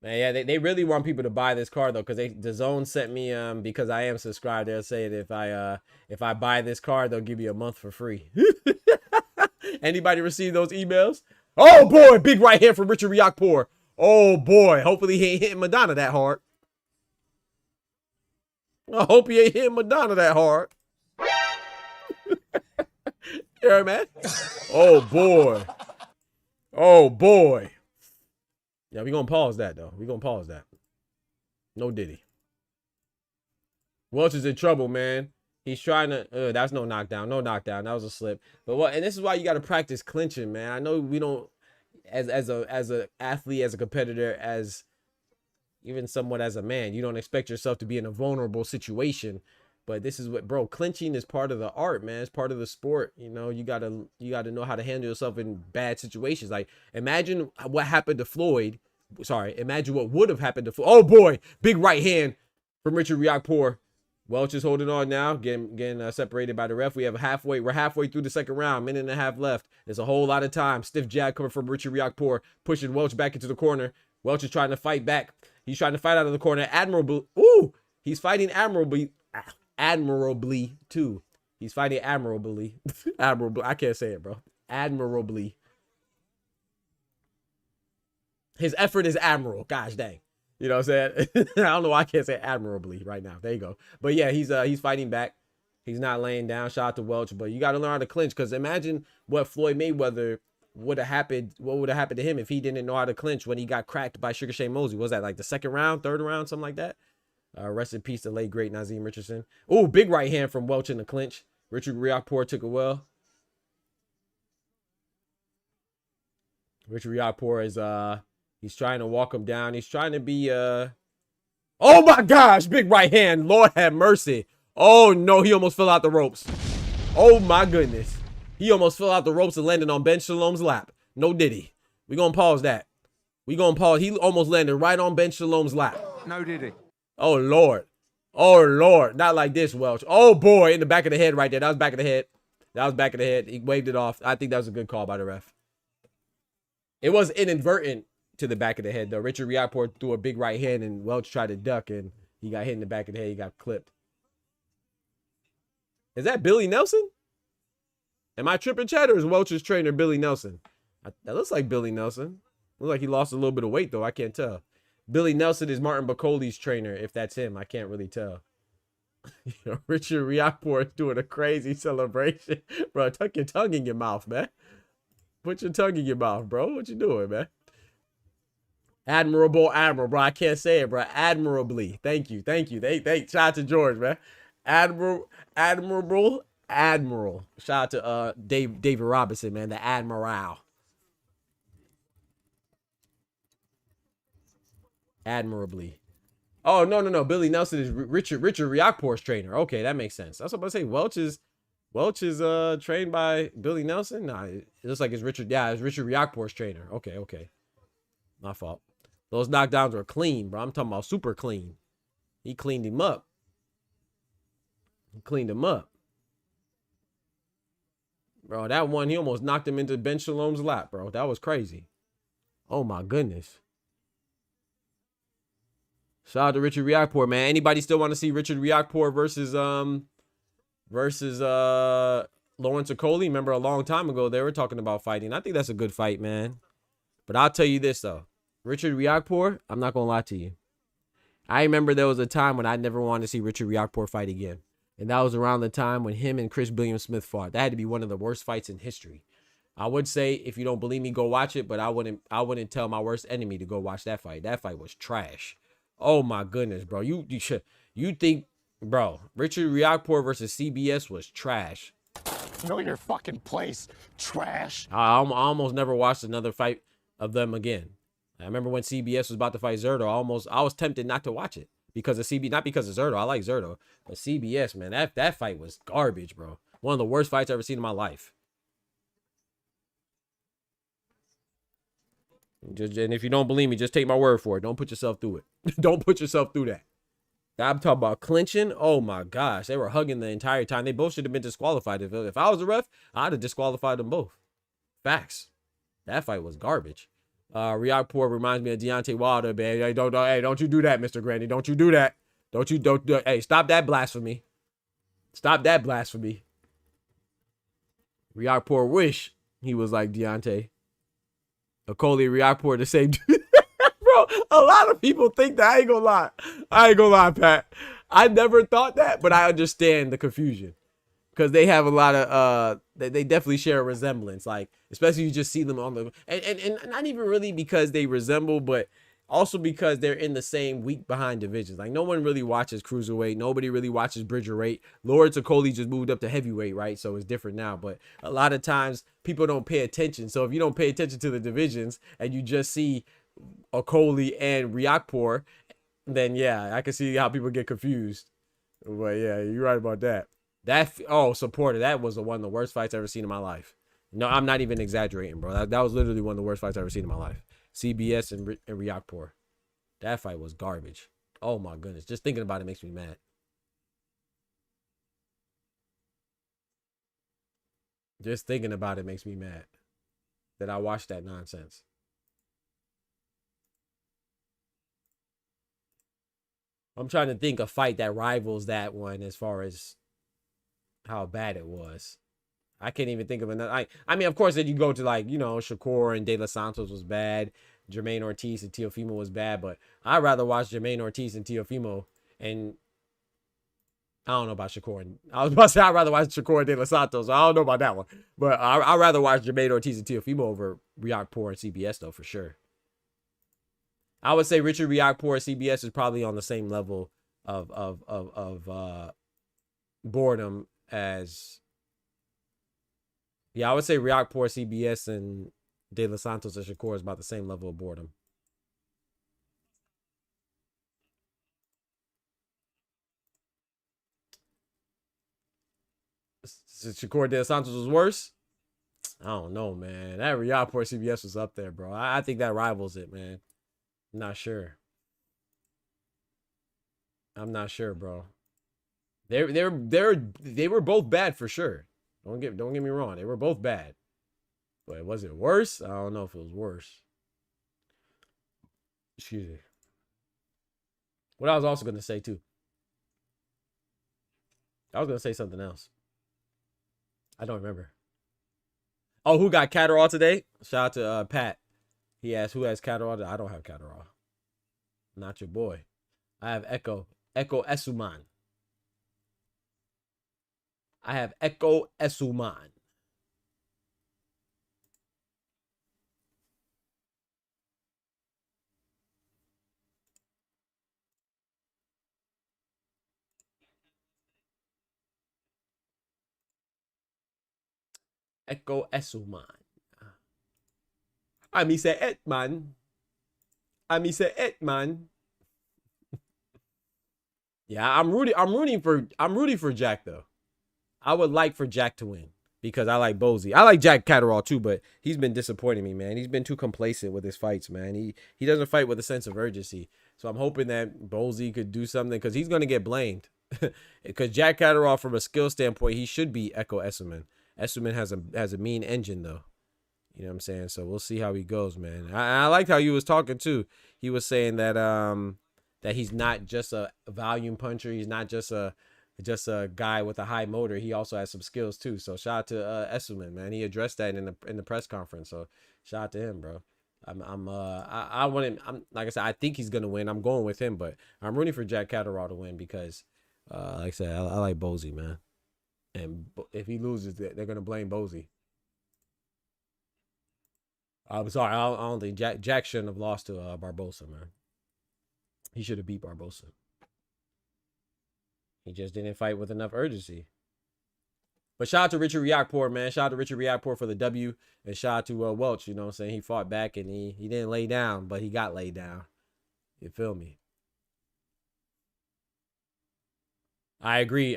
Speaker 1: Man, yeah, they really want people to buy this card though, because the zone sent me because I am subscribed. They'll say that if I buy this card, they'll give you a month for free. Anybody receive those emails? Oh boy, big right hand from Richard Riakporhe. Oh boy, hopefully he ain't hitting Madonna that hard. I hope he ain't hitting Madonna that hard. Yeah, man. Oh boy. Oh boy. Yeah, we gonna pause that though. We gonna pause that. No Diddy. Welch is in trouble, man. He's trying to. That's no knockdown. No knockdown. That was a slip. But what? And this is why you got to practice clinching, man. I know we don't, as a athlete, as a competitor, as even somewhat as a man, you don't expect yourself to be in a vulnerable situation. But this is what, bro. Clinching is part of the art, man. It's part of the sport. You know, you gotta know how to handle yourself in bad situations. Like, imagine what happened to Floyd. Sorry, imagine what would have happened to Floyd. Oh boy, big right hand from Richard Riakporhe. Welch is holding on now, getting separated by the ref. We're halfway through the second round, minute and a half left. There's a whole lot of time. Stiff jab coming from Richard Riakporhe, pushing Welch back into the corner. Welch is trying to fight back. He's trying to fight out of the corner. He's fighting admirably too. He's fighting admirably. Admirably. I can't say it, bro. Admirably. His effort is admirable. Gosh dang. You know what I'm saying? I don't know why I can't say admirably right now. There you go. But yeah, he's fighting back. He's not laying down. Shout out to Welch. But you got to learn how to clinch, because imagine what Floyd Mayweather would have happened. What would have happened to him if he didn't know how to clinch when he got cracked by Sugar Shane Mosley? Was that like the second round, third round, something like that? Rest in peace to late great Nazeem Richardson. Oh, big right hand from Welch in the clinch. Richard Riakporhe took it well. Richard Riakporhe is he's trying to walk him down. He's trying to be oh my gosh, big right hand. Lord have mercy. Oh no, he almost fell out the ropes. Oh my goodness. He almost fell out the ropes and landed on Ben Shalom's lap. No Diddy. We gonna pause that. We gonna pause. He almost landed right on Ben Shalom's lap.
Speaker 5: No Diddy.
Speaker 1: Oh Lord. Oh Lord. Not like this, Welch. Oh boy, in the back of the head right there. That was back of the head. That was back of the head. He waved it off. I think that was a good call by the ref. It was inadvertent to the back of the head though. Richard Riakporhe threw a big right hand and Welch tried to duck and he got hit in the back of the head. He got clipped. Is that Billy Nelson? Am I tripping, chat, or is Welch's trainer Billy Nelson? That looks like Billy Nelson. Looks like he lost a little bit of weight though. I can't tell. Billy Nelson is Martin Bacoli's trainer. If that's him, I can't really tell. You know, Richard Riakporhe is doing a crazy celebration. Bro, tuck your tongue in your mouth, man. Put your tongue in your mouth, bro. What you doing, man? Admirable. I can't say it, bro. Admirably. Thank you. Shout out to George, man. Admiral. Shout out to David Robinson, man. The Admiral. Admirably. Oh no. Billy Nelson is Richard Riakporhe's trainer. Okay, that makes sense. That's what I'm about to say. Welch is trained by Billy Nelson. Nah, it looks like it's Richard. Yeah, it's Richard Riakporhe's trainer. Okay. My fault. Those knockdowns were clean, bro. I'm talking about super clean. He cleaned him up. Bro, that one, he almost knocked him into Ben Shalom's lap, bro. That was crazy. Oh, my goodness. Shout out to Richard Riakporhe, man. Anybody still want to see Richard Riakporhe versus Lawrence Okoli? Remember a long time ago, they were talking about fighting. I think that's a good fight, man. But I'll tell you this, though. Richard Riakporhe, I'm not going to lie to you. I remember there was a time when I never wanted to see Richard Riakporhe fight again. And that was around the time when him and Chris Billiam Smith fought. That had to be one of the worst fights in history. I would say, if you don't believe me, go watch it. But I wouldn't tell my worst enemy to go watch that fight. That fight was trash. Oh, my goodness, bro. You think, bro, Richard Riakporhe versus CBS was trash.
Speaker 6: Know your fucking place, trash.
Speaker 1: I almost never watched another fight of them again. I remember when CBS was about to fight Zerto, I was tempted not to watch it because of CB, not because of Zerto. I like Zerto, but CBS, man, that fight was garbage, bro. One of the worst fights I've ever seen in my life. And if you don't believe me, just take my word for it. Don't put yourself through it. Don't put yourself through that. I'm talking about clinching. Oh my gosh, they were hugging the entire time. They both should have been disqualified. If I was a ref, I'd have disqualified them both. Facts. That fight was garbage. Riakpor reminds me of Deontay Wilder, man. Hey, don't you do that, Mr. Grandy. Don't you do that. Hey, stop that blasphemy. Stop that blasphemy. Riakpor wish he was like Deontay. Okolie, Riakpor, the same dude. Bro, a lot of people think that. I ain't gonna lie, Pat. I never thought that, but I understand the confusion. Because they have a lot of they definitely share a resemblance, like especially you just see them on the and not even really because they resemble, but also because they're in the same week behind divisions. Like no one really watches cruiserweight, nobody really watches bridgerweight. Lawrence Okolie just moved up to heavyweight, right? So it's different now, but a lot of times people don't pay attention. So if you don't pay attention to the divisions and you just see Okolie and Riakpor, then yeah, I can see how people get confused. But yeah, you're right about that. Supporter, that was one of the worst fights I've ever seen in my life. No, I'm not even exaggerating, bro. That was literally one of the worst fights I've ever seen in my life. CBS and Riakpor. That fight was garbage. Oh my goodness. Just thinking about it makes me mad. Just thinking about it makes me mad that I watched that nonsense. I'm trying to think a fight that rivals that one as far as how bad it was. I can't even think of another. I mean, of course, then you go to like, Shakur and De Los Santos was bad. Jermaine Ortiz and Teofimo was bad, but I'd rather watch Jermaine Ortiz and Teofimo. And I don't know about Shakur. I was about to say I'd rather watch Shakur and De Los Santos. I don't know about that one. But I'd rather watch Jermaine Ortiz and Teofimo over Riakpor and CBS, though, for sure. I would say Richard Riakpor and CBS is probably on the same level of boredom as... Yeah, I would say Riakpor, CBS, and De Los Santos and Shakur is about the same level of boredom. Shakur De Los Santos was worse? I don't know, man. That Riakpor CBS was up there, bro. I think that rivals it, man. I'm not sure. I'm not sure, bro. They were both bad for sure. Don't get me wrong. They were both bad. But was it worse? I don't know if it was worse. Excuse me. What I was also going to say, too. I was going to say something else. I don't remember. Oh, who got Catterall today? Shout out to Pat. He asked, who has Catterall? I don't have Catterall. Not your boy. I have Echo Esuman. I have Echo Esuman. Echo Esuman. I say it, man. Say it, man. Yeah, I'm rooting for Jack though. I would like for Jack to win because I like Bozy. I like Jack Catterall too, but he's been disappointing me, man. He's been too complacent with his fights, man. He doesn't fight with a sense of urgency. So I'm hoping that Bozy could do something because he's going to get blamed. Because Jack Catterall, from a skill standpoint, he should be Echo Esuman. Esuman has a mean engine though. You know what I'm saying? So we'll see how he goes, man. I liked how you was talking too. He was saying that that he's not just a volume puncher. He's not just a guy with a high motor. He also has some skills too. So shout out to Esuman, man. He addressed that in the press conference. So shout out to him, bro. I want him. I'm like I said, I think he's gonna win. I'm going with him, but I'm rooting for Jack Catterall to win because, like I said, I like Bozy, man. And if he loses, they're gonna blame Bozy. I'm sorry. I don't think Jack shouldn't have lost to Barbosa, man. He should have beat Barbosa. He just didn't fight with enough urgency. But shout out to Richard Riakpor, man. Shout out to Richard Riakpor for the W. And shout out to Welch, you know what I'm saying? He fought back and he didn't lay down, but he got laid down. You feel me? I agree,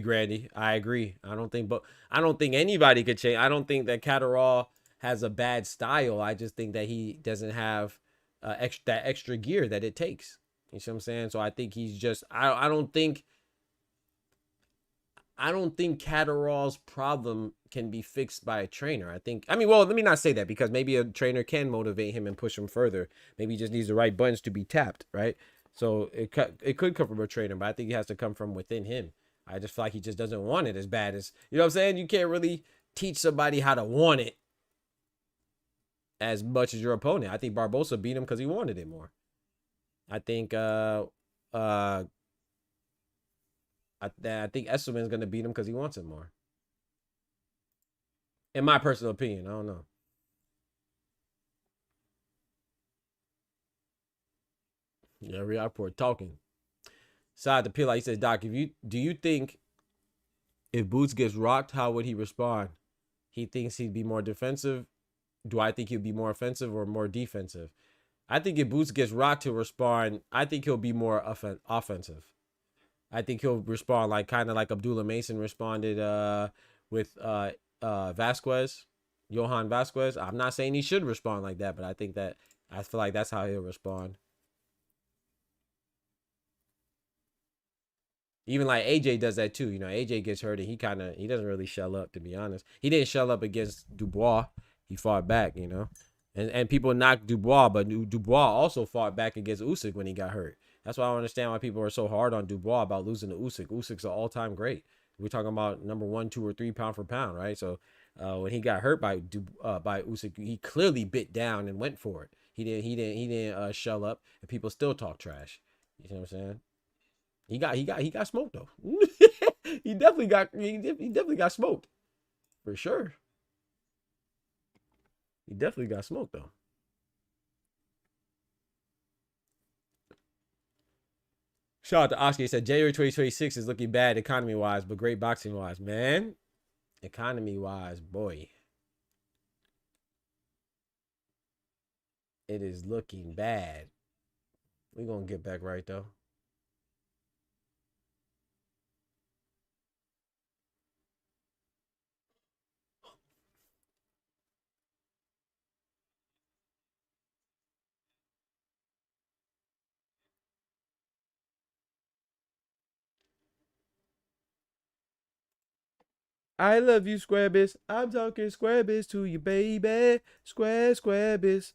Speaker 1: Grandy. I agree. I don't think anybody could change. I don't think that Catterall has a bad style. I just think that he doesn't have that extra gear that it takes. You see what I'm saying? So I think he's just, I don't think I don't think Catterall's problem can be fixed by a trainer. I mean, well, let me not say that, because maybe a trainer can motivate him and push him further. Maybe he just needs the right buttons to be tapped, right? So it could come from a trainer, but I think it has to come from within him. I just feel like he just doesn't want it as bad as, you know what I'm saying? You can't really teach somebody how to want it as much as your opponent. I think Barbosa beat him because he wanted it more. I think I think Esselman's gonna beat him because he wants it more. In my personal opinion, I don't know. Yeah, report talking. Side the pillar, he says, Doc, do you think if Boots gets rocked, how would he respond? He thinks he'd be more defensive. Do I think he'll be more offensive or more defensive? I think if Boots gets rocked, he'll respond. I think he'll be more offensive. I think he'll respond like kind of like Abdullah Mason responded with Vasquez, Johan Vasquez. I'm not saying he should respond like that, but I feel like that's how he'll respond. Even like AJ does that too. You know, AJ gets hurt and he doesn't really shell up, to be honest. He didn't shell up against Dubois. He fought back, you know. And people knocked Dubois, but Dubois also fought back against Usyk when he got hurt. That's why I don't understand why people are so hard on Dubois about losing to Usyk. Usyk's an all-time great. We're talking about number 1, 2, or 3 pound for pound, right? So when he got hurt by Usyk, he clearly bit down and went for it. He didn't shell up, and people still talk trash. You know what I'm saying? He got smoked though. he definitely got smoked, for sure. He definitely got smoked though. Shout out to Oscar. He said January 2026 is looking bad economy wise, but great boxing wise, man. Economy wise, boy, it is looking bad. We're gonna get back right though. I love you, Square Biz. I'm talking Square Biz to you, baby. Square Biz.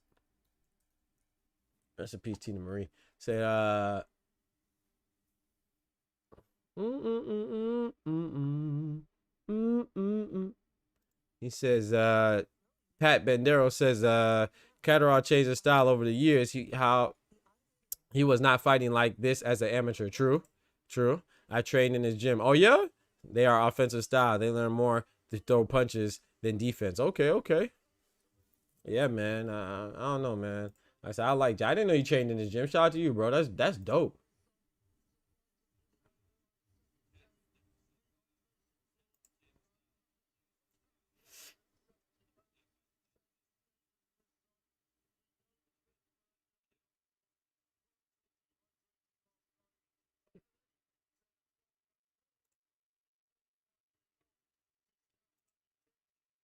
Speaker 1: Rest in peace, Tina Marie. Said, He says, Pat Bandero says, Catterall changed his style over the years. He was not fighting like this as an amateur. True. I trained in his gym. Oh, yeah? They are offensive style. They learn more to throw punches than defense. Okay. Yeah, man. I don't know, man. I said, I didn't know you trained in his gym. Shout out to you, bro. That's dope.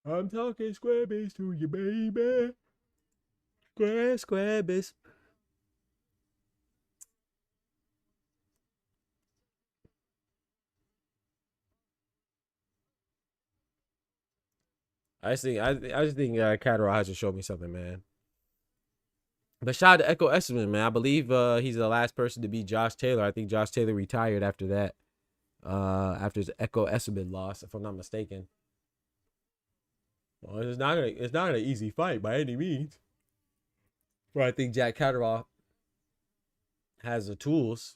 Speaker 1: I'm talking Square Biz to you, baby. Square Biz. I just think Catterall has to show me something, man. But shout out to Echo Esserman, man. I believe he's the last person to beat Josh Taylor. I think Josh Taylor retired after that. After his Echo Esserman loss, if I'm not mistaken. Well, it's not an easy fight by any means. But I think Jack Catterall has the tools.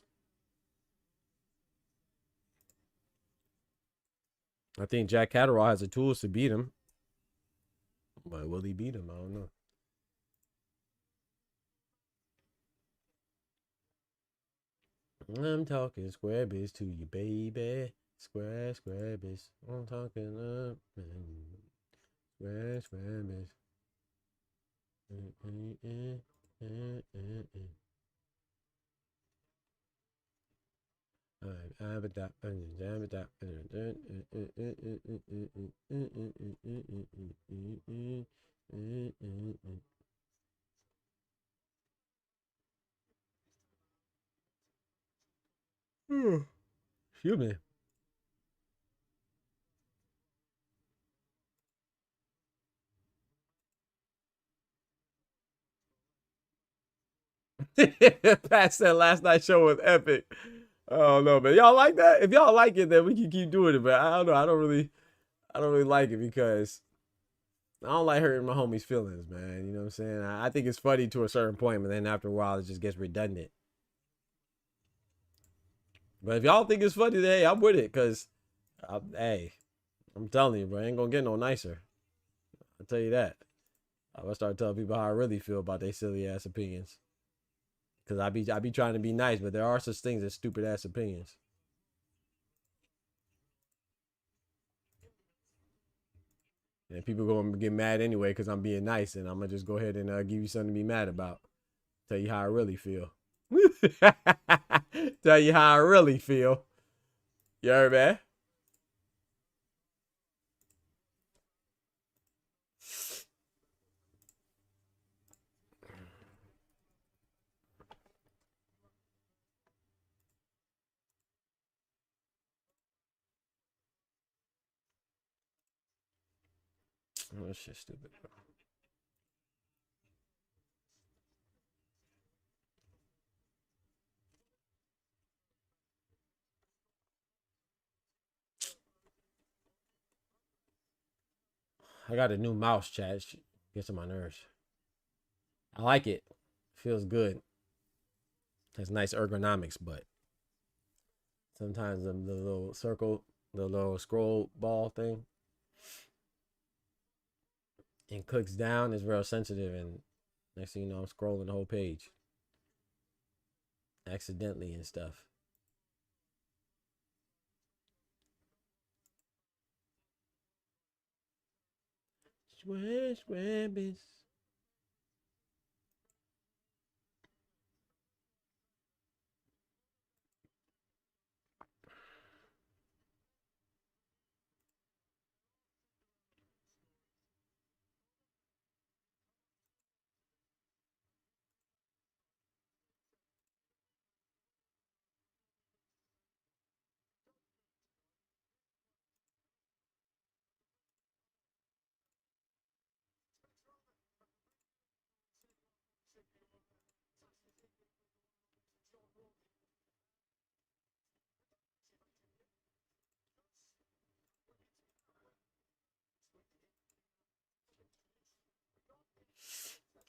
Speaker 1: I think Jack Catterall has the tools to beat him. But will he beat him? I don't know. I'm talking Square Biz to you, baby. Square Biz. I'm talking up. Square Biz. Excuse me. Pat said last night's show was epic. Oh no, man. Y'all like that? If y'all like it, then we can keep doing it. But I don't know. I don't really like it because I don't like hurting my homies' feelings, man. You know what I'm saying? I think it's funny to a certain point, but then after a while, it just gets redundant. But if y'all think it's funny, then hey, I'm with it. Cause, hey, I'm telling you, bro, I ain't gonna get no nicer. I'll tell you that. I'm gonna start telling people how I really feel about their silly ass opinions. Cause I be trying to be nice, but there are such things as stupid ass opinions. And people gonna get mad anyway because I'm being nice, and I'm gonna just go ahead and give you something to be mad about. Tell you how I really feel. Tell you how I really feel. You heard, man? Oh, that shit's stupid, bro. I got a new mouse, chat. It gets on my nerves. I like it. Feels good. Has nice ergonomics, but sometimes the little circle, the little scroll ball thing, and clicks down is real sensitive, and next thing you know, I'm scrolling the whole page accidentally and stuff. Squabbis.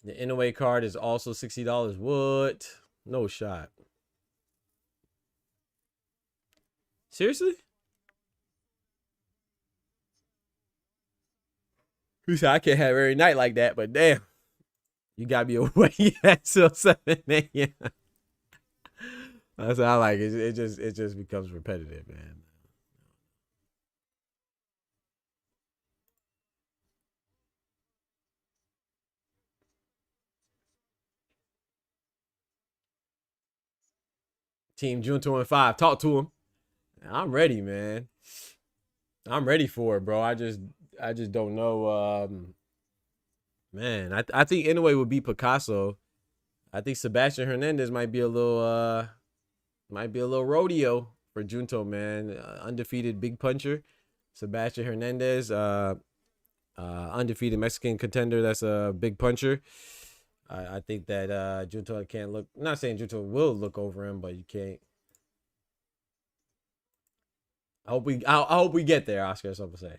Speaker 1: The Inouye card is also $60. What? No shot. Seriously? Who said I can't have every night like that? But damn, you got me awake until 7 a.m. That's how I like it. It just becomes repetitive, man. Team Junto and 5. Talk to him. I'm ready, man. I'm ready for it, bro. I just don't know. Man, I think Inouye would be Picasso. I think Sebastian Hernandez might be a little rodeo for Junto, man. Undefeated big puncher. Sebastian Hernandez, undefeated Mexican contender. That's a big puncher. I think that Junto can't look. I'm not saying Junto will look over him, but you can't. I hope we get there, Oscar. That's what I'm saying.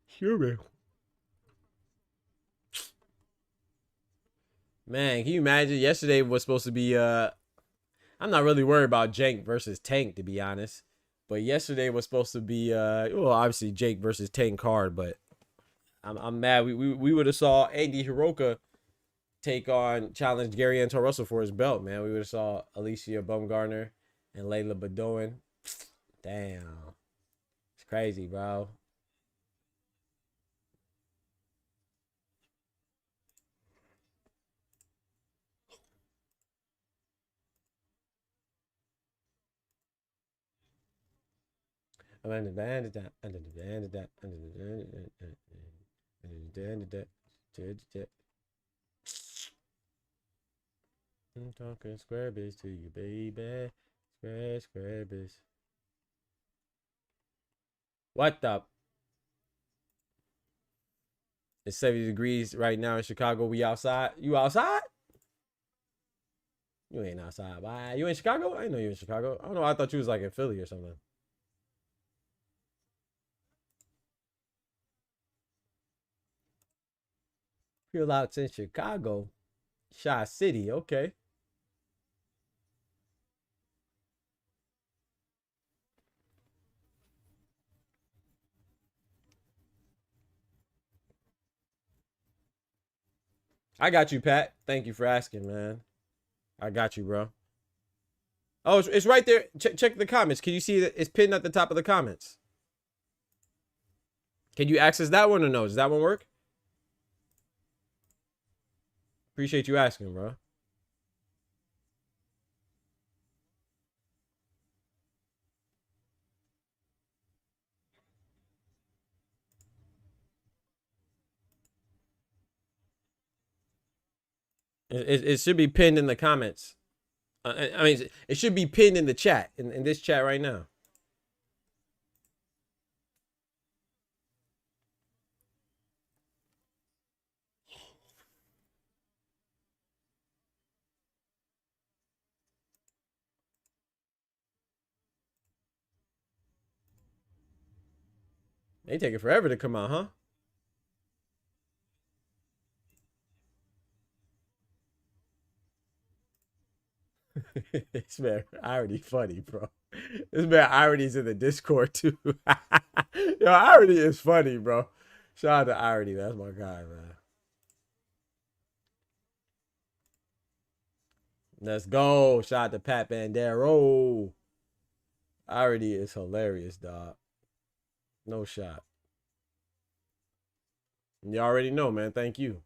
Speaker 1: Sure, man. Man, can you imagine? Yesterday was supposed to be I'm not really worried about Jake versus Tank, to be honest. But yesterday was supposed to be well, obviously Jake versus Tank card, but I'm mad. We would have saw Andy Hiroka take on challenge Gary Anton Russell for his belt, man. We would have saw Alicia Baumgartner and Layla Badoin. Damn. It's crazy, bro. I'm talking square biz to you, baby. Square biz. What the? It's 70 degrees right now in Chicago. We outside. You outside? You ain't outside. Why? You in Chicago? I didn't know you in Chicago. I don't know. I thought you was like in Philly or something. Real outs in Chicago. Shaw City. Okay. I got you, Pat. Thank you for asking, man. I got you, bro. Oh, it's right there. Check the comments. Can you see that it's pinned at the top of the comments? Can you access that one or no? Does that one work? Appreciate you asking, bro. It should be pinned in the comments. I mean, it should be pinned in the chat, in this chat right now. They take it forever to come out, huh? This man already funny, bro. This man Irony's in the Discord too. Yo, Irony is funny, bro. Shout out to Irony, man. That's my guy, man. Let's go. Shout out to Pat Bandero. Irony is hilarious, dog. No shot. You already know, man. Thank you.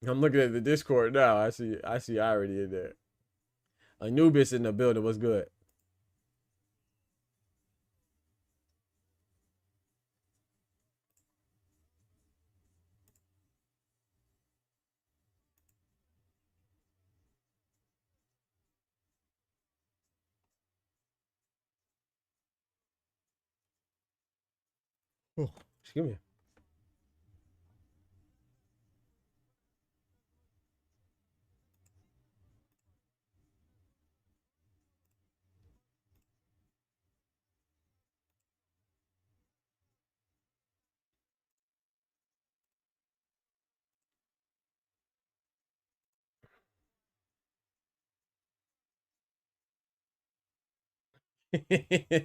Speaker 1: I'm looking at the Discord now. I see Irony in there. Anubis in the building. What's good? Oh, excuse me.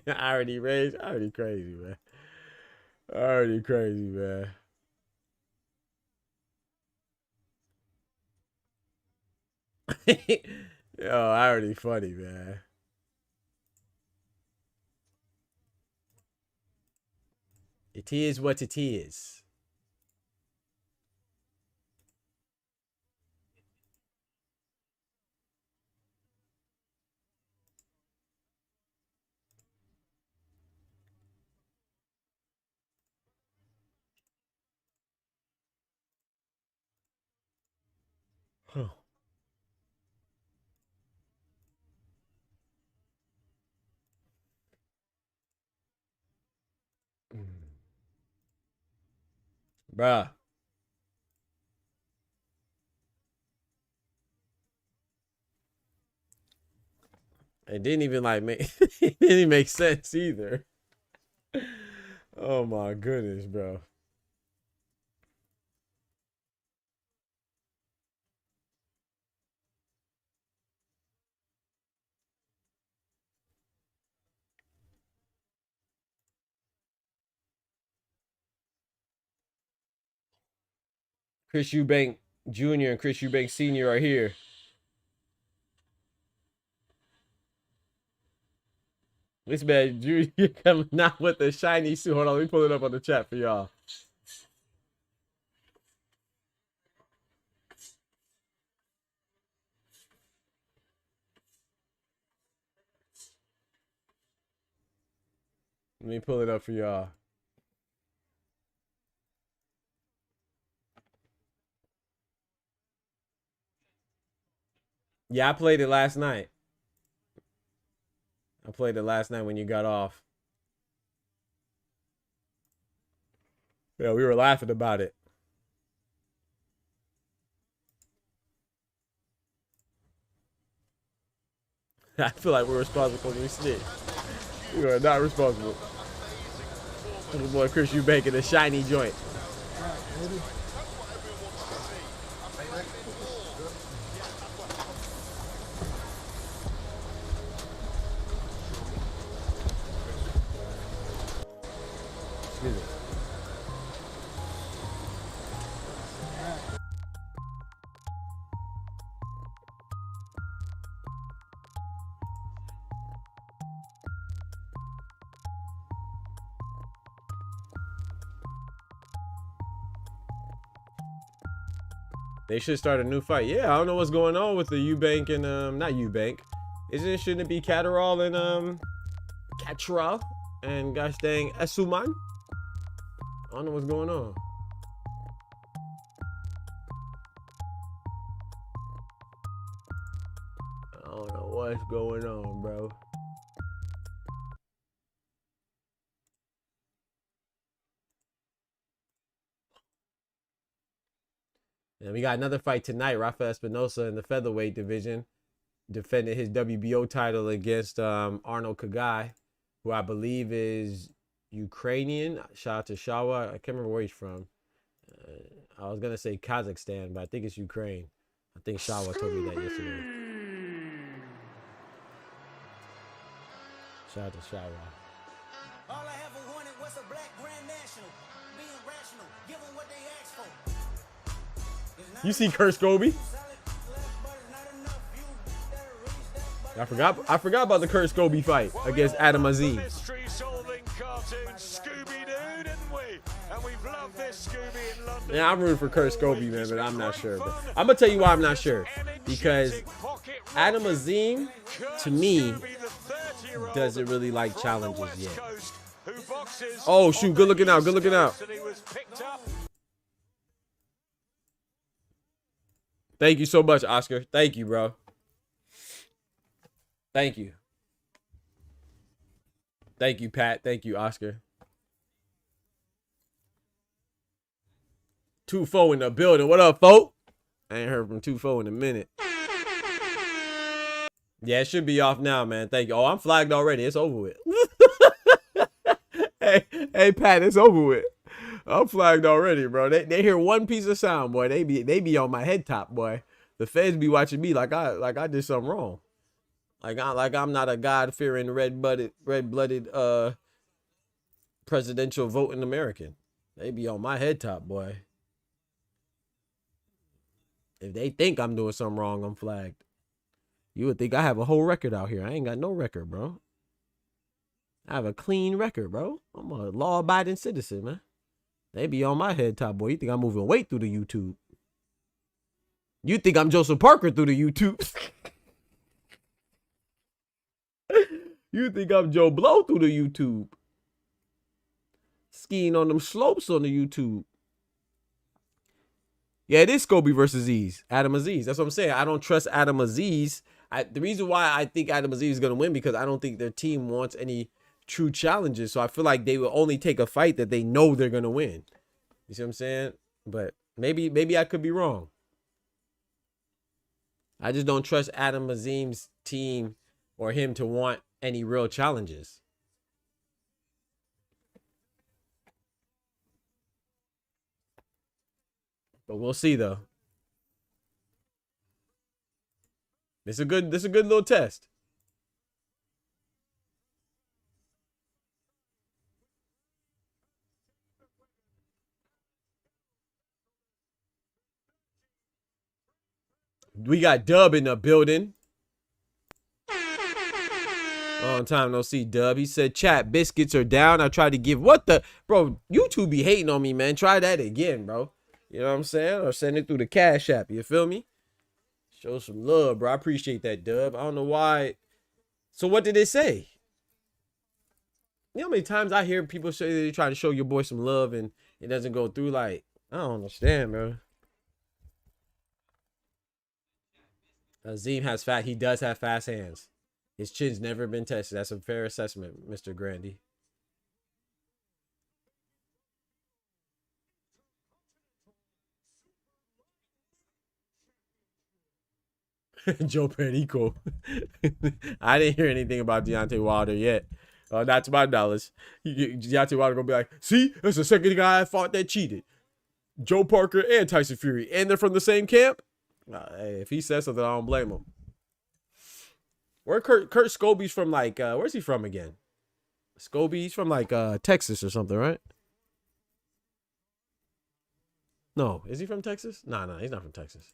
Speaker 1: Already raised. Already crazy, man. Already crazy, man. Yo, already funny, man. It is what it is. Huh. Bruh. It didn't even like make it didn't even make sense either. Oh my goodness, bro. Chris Eubank Jr. and Chris Eubank Sr. are here. This man Jr. coming out with a shiny suit. Hold on, let me pull it up on the chat for y'all. Let me pull it up for y'all. Yeah, I played it last night. I played it last night when you got off. Yeah, we were laughing about it. I feel like we're responsible for this shit. We are not responsible. This boy Chris Eubank in a shiny joint. Excuse me. They should start a new fight. Yeah, I don't know what's going on with the Eubank and not Eubank. Shouldn't it be Catterall and Catterall and gosh dang Esuman? I don't know what's going on. I don't know what's going on, bro. And we got another fight tonight. Rafael Espinosa in the featherweight division defended his WBO title against Arnold Kagai, who I believe is Ukrainian. Shout out to Shawa. I can't remember where he's from. I was gonna say Kazakhstan, but I think it's Ukraine. I think Shawa told me that yesterday. Shout out to Shawa.
Speaker 7: All I ever wanted was a black grand national. Being rational, give them what they asked for.
Speaker 1: You see Kurt Scobie? I forgot about the Kurt Scobie fight against Adam Azim. Yeah, I'm rooting for Kurt Scobie, man, but I'm not sure. But I'm gonna tell you why I'm not sure. Because Adam Azim, to me, doesn't really like challenges yet. Oh shoot, good looking out, good looking out. Thank you so much, Oscar. Thank you, bro. Thank you. Thank you, Pat. Thank you, Oscar. 2-4 in the building. What up, folk? I ain't heard from 2-4 in a minute. Yeah, it should be off now, man. Thank you. Oh, I'm flagged already. It's over with. hey, Pat, it's over with. I'm flagged already, bro. They hear one piece of sound, boy. They be on my head top, boy. The feds be watching me like I did something wrong. Like I'm not a God-fearing red-blooded presidential voting American. They be on my head top, boy. If they think I'm doing something wrong, I'm flagged. You would think I have a whole record out here. I ain't got no record, bro. I have a clean record, bro. I'm a law-abiding citizen, man. They be on my head top, boy. You think I'm moving weight through the YouTube? You think I'm Joseph Parker through the YouTube? You think I'm Joe Blow through the YouTube? Skiing on them slopes on the YouTube. Yeah, it is Scobie versus Adam Aziz. That's what I'm saying. I don't trust Adam Aziz. The reason why I think Adam Aziz is going to win because I don't think their team wants any true challenges. So I feel like they will only take a fight that they know they're going to win. You see what I'm saying? But maybe I could be wrong. I just don't trust Adam Azim's team or him to want any real challenges. But we'll see though. This is a good little test. We got Dub in the building. Long time no see, Dub. He said, chat, biscuits are down. I tried to give, what the, bro, YouTube be hating on me, man. Try that again, bro. You know what I'm saying? Or send it through the Cash App. You feel me? Show some love, bro. I appreciate that, Dub. I don't know why. So what did it say? You know how many times I hear people say they're trying to show your boy some love and it doesn't go through? Like, I don't understand, bro. Azim has he does have fast hands. His chin's never been tested. That's a fair assessment, Mr. Grandy. Joe Perico. I didn't hear anything about Deontay Wilder yet. Not to my knowledge. Deontay Wilder gonna be like, see, that's the second guy I fought that cheated. Joe Parker and Tyson Fury. And they're from the same camp? Hey, if he says something, I don't blame him. Where Kurt Scobie's from, like, where's he from again? Scobie, he's from, like, Texas or something, right? No, is he from Texas? No, he's not from Texas.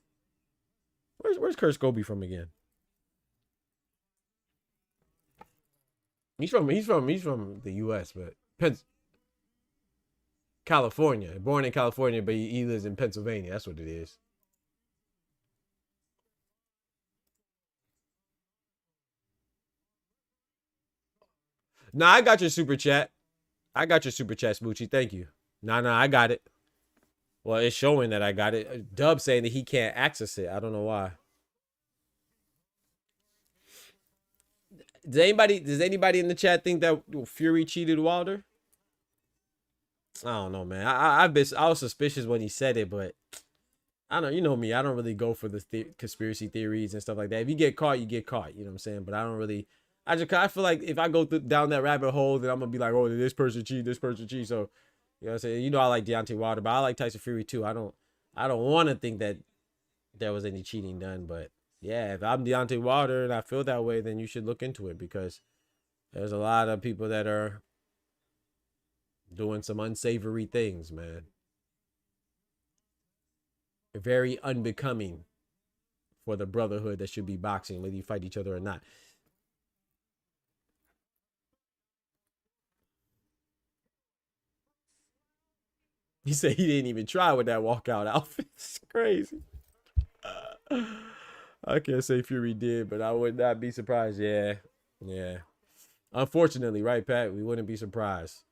Speaker 1: Where's Kurt Scobie from again? He's from the U.S., but California. Born in California, but he lives in Pennsylvania. That's what it is. Nah, I got your super chat. I got your super chat, Smoochie. Thank you. Nah, I got it. Well, it's showing that I got it. Dub saying that he can't access it. I don't know why. Does anybody in the chat think that Fury cheated Wilder? I don't know, man. I was suspicious when he said it, but I don't. You know me. I don't really go for the conspiracy theories and stuff like that. If you get caught, you get caught. You know what I'm saying? But I don't really. I feel like if I go down that rabbit hole, then I'm gonna be like, oh, this person cheat, this person cheat. So, you know what I'm saying? You know, I like Deontay Wilder, but I like Tyson Fury too. I don't want to think that there was any cheating done, but yeah, if I'm Deontay Wilder and I feel that way, then you should look into it because there's a lot of people that are doing some unsavory things, man. Very unbecoming for the brotherhood that should be boxing, whether you fight each other or not. He said he didn't even try with that walkout outfit. It's crazy. I can't say Fury did, but I would not be surprised. Yeah. Unfortunately, right, Pat? We wouldn't be surprised.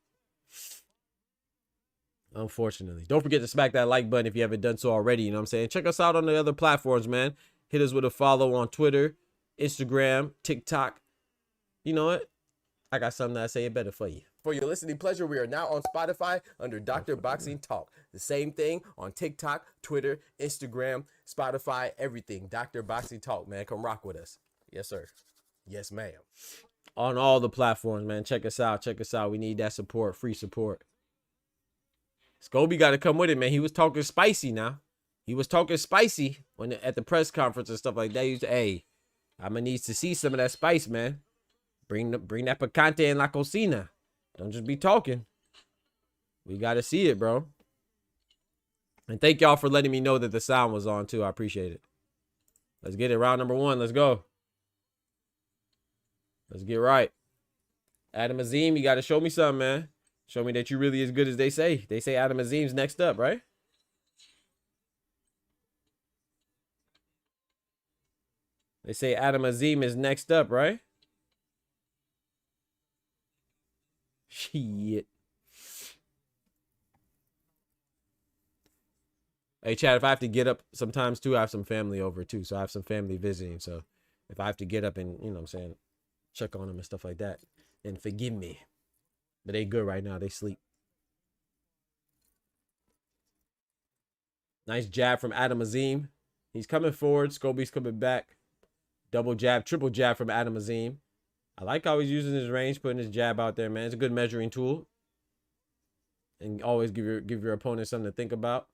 Speaker 1: Unfortunately. Don't forget to smack that like button if you haven't done so already. You know what I'm saying? Check us out on the other platforms, man. Hit us with a follow on Twitter, Instagram, TikTok. You know what? I got something that I say it better for you. For your listening pleasure, we are now on Spotify under Dr. Boxing Talk. The same thing on TikTok, Twitter, Instagram, Spotify, everything. Dr. Boxing Talk, man. Come rock with us. Yes, sir. Yes, ma'am. On all the platforms, man. Check us out. Check us out. We need that support, free support. Scobie got to come with it, man. He was talking spicy now. He was talking spicy at the press conference and stuff like that. He was, hey, I'm going to need to see some of that spice, man. Bring that picante in la cocina. Don't just be talking. We got to see it, bro. And thank y'all for letting me know that the sound was on, too. I appreciate it. Let's get it. Round number 1. Let's go. Let's get right. Adam Azim, you got to show me something, man. Show me that you really as good as they say. They say Adam Azim's next up, right? They say Adam Azim is next up, right? Shit. Hey, Chad, if I have to get up sometimes too, I have some family over too. So I have some family visiting. So if I have to get up and, you know what I'm saying, check on them and stuff like that, then forgive me. But they good right now. They sleep. Nice jab from Adam Azim. He's coming forward. Scobie's coming back. Double jab, triple jab from Adam Azim. I like how he's using his range, putting his jab out there, man. It's a good measuring tool. And always give your opponent something to think about.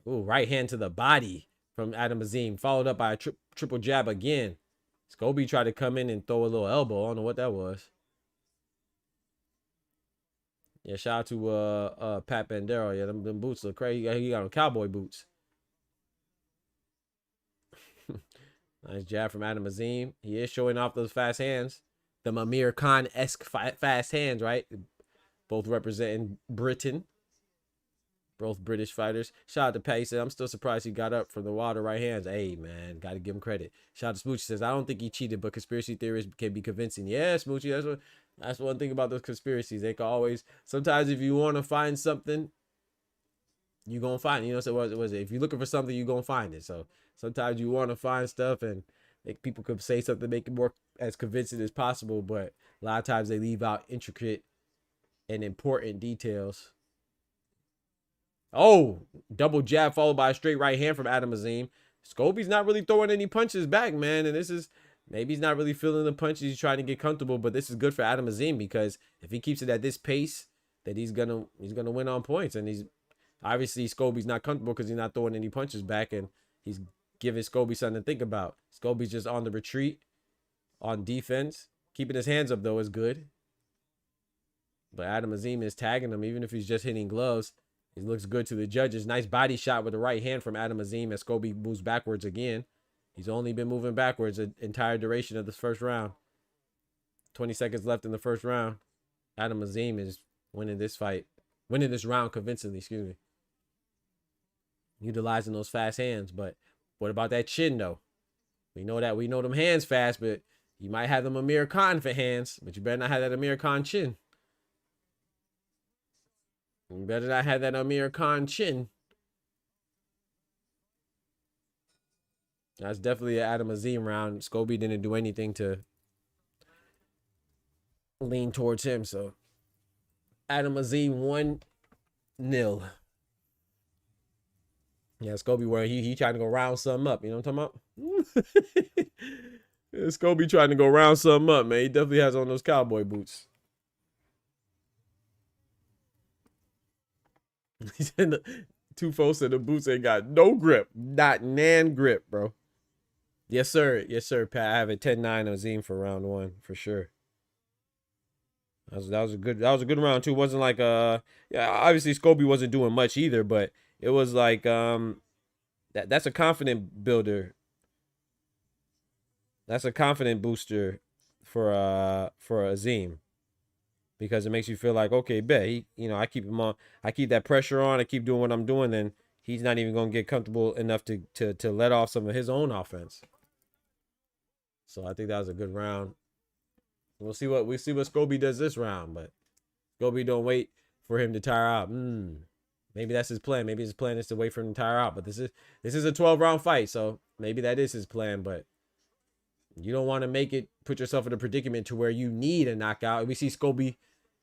Speaker 1: Ooh, right hand to the body from Adam Azim. Followed up by a triple jab again. Scobie tried to come in and throw a little elbow. I don't know what that was. Yeah, shout out to Pat Bandero. Yeah, them boots look crazy. He got on cowboy boots. Nice jab from Adam Azim. He is showing off those fast hands. The Amir Khan-esque fast hands, right? Both representing Britain. Both British fighters. Shout out to Pat. He said, I'm still surprised he got up from the water right hands. Hey, man, got to give him credit. Shout out to Smoochie. Says, I don't think he cheated, but conspiracy theories can be convincing. Yeah, Smoochie, that's one thing about those conspiracies. They can always, sometimes if you want to find something, you're going to find it. You know, so what was it? If you're looking for something, you're going to find it. So sometimes you want to find stuff and people could say something, make it more as convincing as possible. But a lot of times they leave out intricate and important details. Oh, double jab followed by a straight right hand from Adam Azim. Scobie's not really throwing any punches back, man. And this is, maybe he's not really feeling the punches. He's trying to get comfortable, but this is good for Adam Azim because if he keeps it at this pace, that he's gonna win on points. And he's obviously, Scobie's not comfortable because he's not throwing any punches back, and he's giving Scobie something to think about. Scobie's just on the retreat, on defense. Keeping his hands up though is good. But Adam Azim is tagging him, even if he's just hitting gloves. He looks good to the judges. Nice body shot with the right hand from Adam Azim as Scobie moves backwards again. He's only been moving backwards the entire duration of this first round. 20 seconds left in the first round. Adam Azim is winning this fight. Winning this round convincingly, excuse me. Utilizing those fast hands. But what about that chin, though? We know them hands fast, but you might have them Amir Khan for hands, but you better not have that Amir Khan chin. You better not have that Amir Khan chin. That's definitely an Adam Azim round. Scobie didn't do anything to lean towards him. So Adam Azim 1-0. Yeah, Scobie where he trying to go round something up. You know what I'm talking about? Yeah, Scobie trying to go round something up, man. He definitely has on those cowboy boots. He said the two folks said the boots ain't got no grip. Not nan grip, bro. Yes, sir. Yes, sir, Pat. I have a 10-9 Azim for round one for sure. That was a good round too. Wasn't like yeah, obviously Scobie wasn't doing much either, but it was like that's a confident builder. That's a confident booster for Azim. Because it makes you feel like, okay, bet I keep him on, I keep that pressure on, I keep doing what I'm doing, then he's not even gonna get comfortable enough to let off some of his own offense. So I think that was a good round. We'll see what Scobie does this round, but Scobie don't wait for him to tire out. Maybe that's his plan. Maybe his plan is to wait for him to tire out. But this is a 12-round fight, so maybe that is his plan. But you don't want to put yourself in a predicament to where you need a knockout. We see Scobie,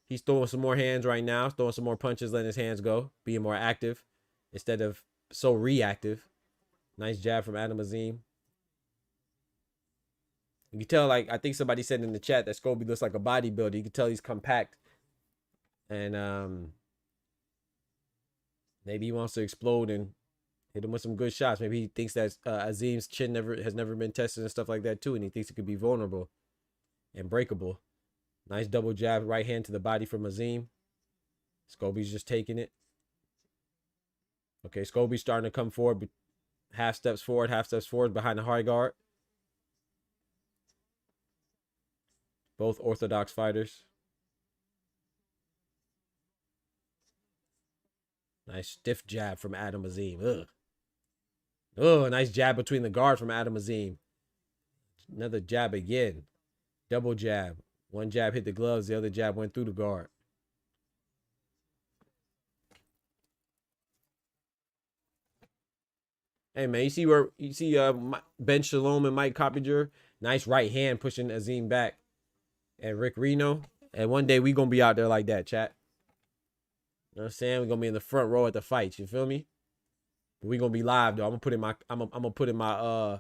Speaker 1: he's throwing some more hands right now, throwing some more punches, letting his hands go, being more active instead of so reactive. Nice jab from Adam Azim. You can tell, like, I think somebody said in the chat that Scobie looks like a bodybuilder. You can tell he's compact. And maybe he wants to explode and hit him with some good shots. Maybe he thinks that Azim's chin has never been tested and stuff like that too. And he thinks it could be vulnerable and breakable. Nice double jab, right hand to the body from Azim. Scobie's just taking it. Okay, Scobie's starting to come forward. Half steps forward behind the high guard. Both orthodox fighters. Nice stiff jab from Adam Azim. Ugh. Oh, a nice jab between the guard from Adam Azim. Another jab again. Double jab. One jab hit the gloves. The other jab went through the guard. Hey, man, you see Ben Shalom and Mike Coppinger? Nice right hand pushing Azim back. And Rick Reno. And one day we going to be out there like that, chat. You know what I'm saying? We're going to be in the front row at the fights. You feel me? But we going to be live, though. I'm going to put in my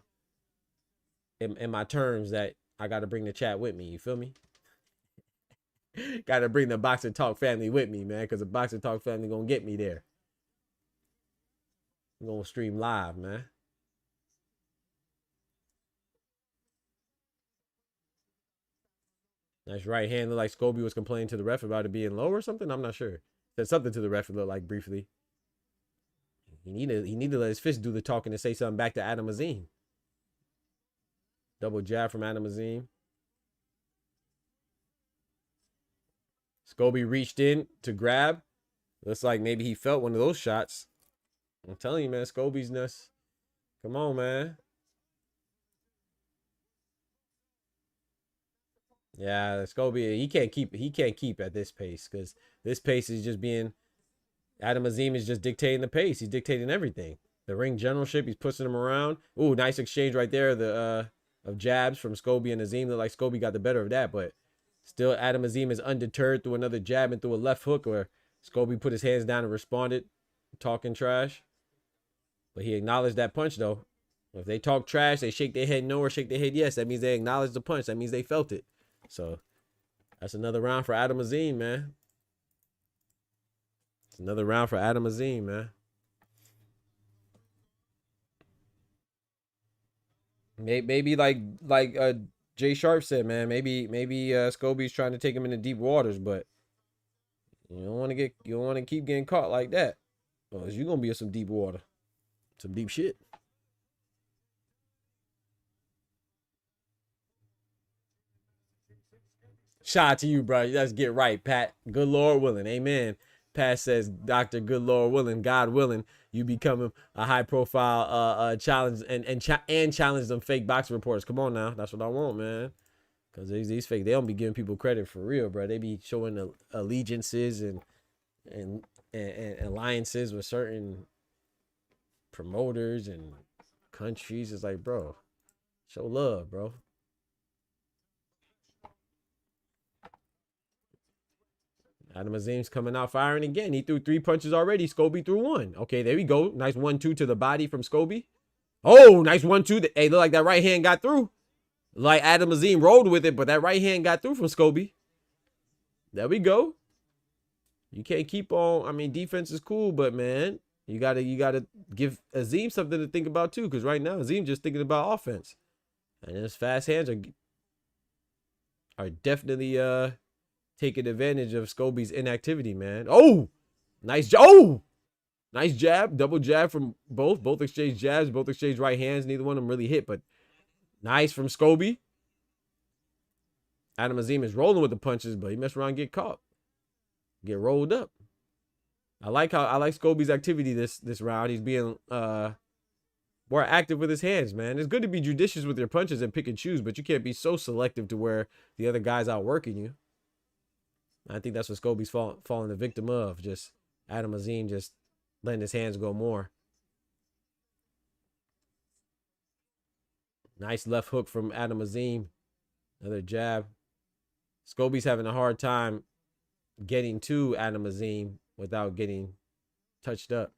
Speaker 1: in my terms that I got to bring the chat with me. You feel me? Got to bring the Boxing Talk family with me, man, because the Boxing Talk family going to get me there. I'm going to stream live, man. Nice right hand. Looked like Scobie was complaining to the ref about it being low or something. I'm not sure. Said something to the ref, it looked like, briefly. He needed to let his fist do the talking and say something back to Adam Azim. Double jab from Adam Azim. Scobie reached in to grab. Looks like maybe he felt one of those shots. I'm telling you, man, Scobie's nuts. Come on, man. Yeah, Scobie, he can't keep at this pace, because this pace is just being, Adam Azim is just dictating the pace. He's dictating everything. The ring generalship, he's pushing him around. Ooh, nice exchange right there. Of jabs from Scobie and Azim. Look like Scobie got the better of that, but still Adam Azim is undeterred through another jab and through a left hook, where Scobie put his hands down and responded, talking trash. But he acknowledged that punch, though. If they talk trash, they shake their head no or shake their head yes. That means they acknowledged the punch. That means they felt it. So that's another round for Adam Azim, man. It's another round for Adam Azim, man. Maybe like Jay Sharp said, man. Maybe Scobie's trying to take him into deep waters, but you don't want to keep getting caught like that, or you're gonna be in some deep water, some deep shit. Shout out to you, bro. Let's get right, Pat. Good Lord willing, amen. Pat says, Dr. Good Lord willing, God willing, you become a high profile challenge and challenge them fake boxing reporters. Come on now, that's what I want, man. Because these fake, they don't be giving people credit for real, bro. They be showing the allegiances and alliances with certain promoters and countries. It's like, bro, show love, bro. Adam Azim's coming out firing again. He threw 3 punches already. Scobie threw 1. Okay, there we go. Nice 1-2 to the body from Scobie. Oh, nice 1-2. Hey, look like that right hand got through. Like Adam Azim rolled with it, but that right hand got through from Scobie. There we go. You can't keep on. I mean, defense is cool, but man, you gotta give Azim something to think about too, because right now Azim just thinking about offense, and his fast hands are definitely taking advantage of Scobie's inactivity, man. Oh, nice jab, double jab from both exchange jabs, both exchange right hands. Neither one of them really hit, but nice from Scobie. Adam Azim is rolling with the punches, but he messed around and get caught, get rolled up. I like Scobie's activity this round. He's being more active with his hands, man. It's good to be judicious with your punches and pick and choose, but you can't be so selective to where the other guy's outworking you. I think that's what Scobie's falling the victim of. Just Adam Azim just letting his hands go more. Nice left hook from Adam Azim. Another jab. Scobie's having a hard time getting to Adam Azim without getting touched up.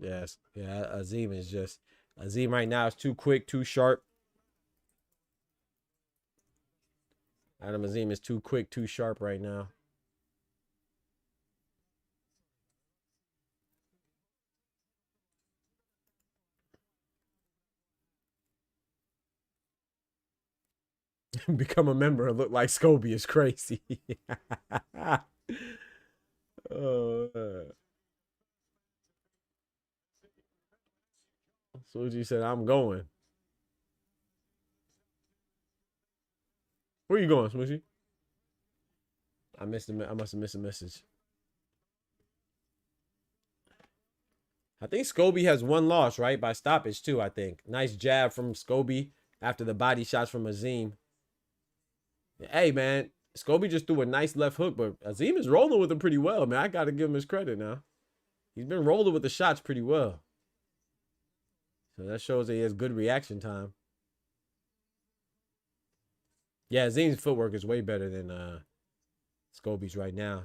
Speaker 1: Yes. Yeah, Azim right now is too quick, too sharp. Adam Azim is too quick, too sharp right now. Become a member and look like Scobie is crazy. Suji said, I'm going. Where you going, Smooshy? I must have missed a message. I think Scobie has 1 loss, right? By stoppage, too, I think. Nice jab from Scobie after the body shots from Azim. Hey, man, Scobie just threw a nice left hook, but Azim is rolling with him pretty well, man. I got to give him his credit now. He's been rolling with the shots pretty well. So that shows that he has good reaction time. Yeah, Azim's footwork is way better than Scobie's right now.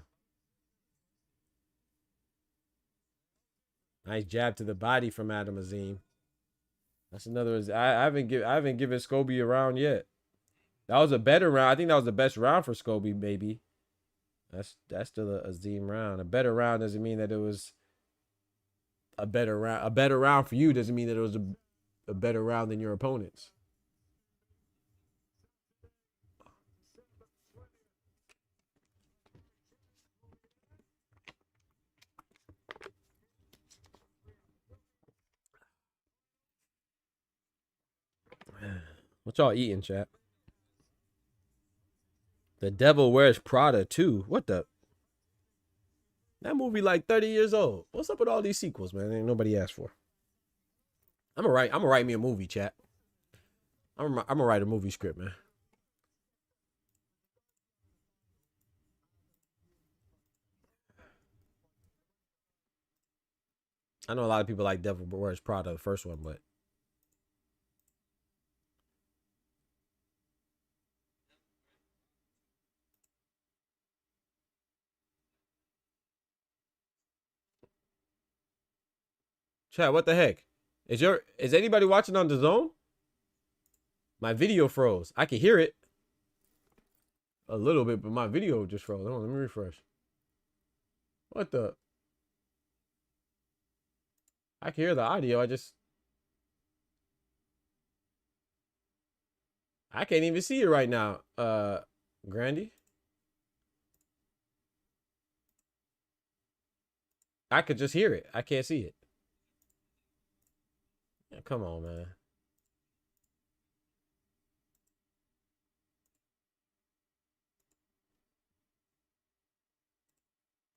Speaker 1: Nice jab to the body from Adam Azim. That's another. I haven't given Scobie a round yet. That was a better round. I think that was the best round for Scobie, maybe. That's still a Azim round. A better round doesn't mean that it was a better round. A better round for you doesn't mean that it was a better round than your opponents. What y'all eating, chat? The Devil Wears Prada 2. What the? That movie like 30 years old. What's up with all these sequels, man? Ain't nobody asked for. I'm gonna write me a movie, chat. I'm gonna write a movie script, man. I know a lot of people like Devil Wears Prada, the first one, but chat, what the heck? Is anybody watching on the zone? My video froze. I can hear it a little bit, but my video just froze. Hold on, let me refresh. What the? I can hear the audio. I can't even see it right now. Grandy. I could just hear it. I can't see it. Yeah, come on, man.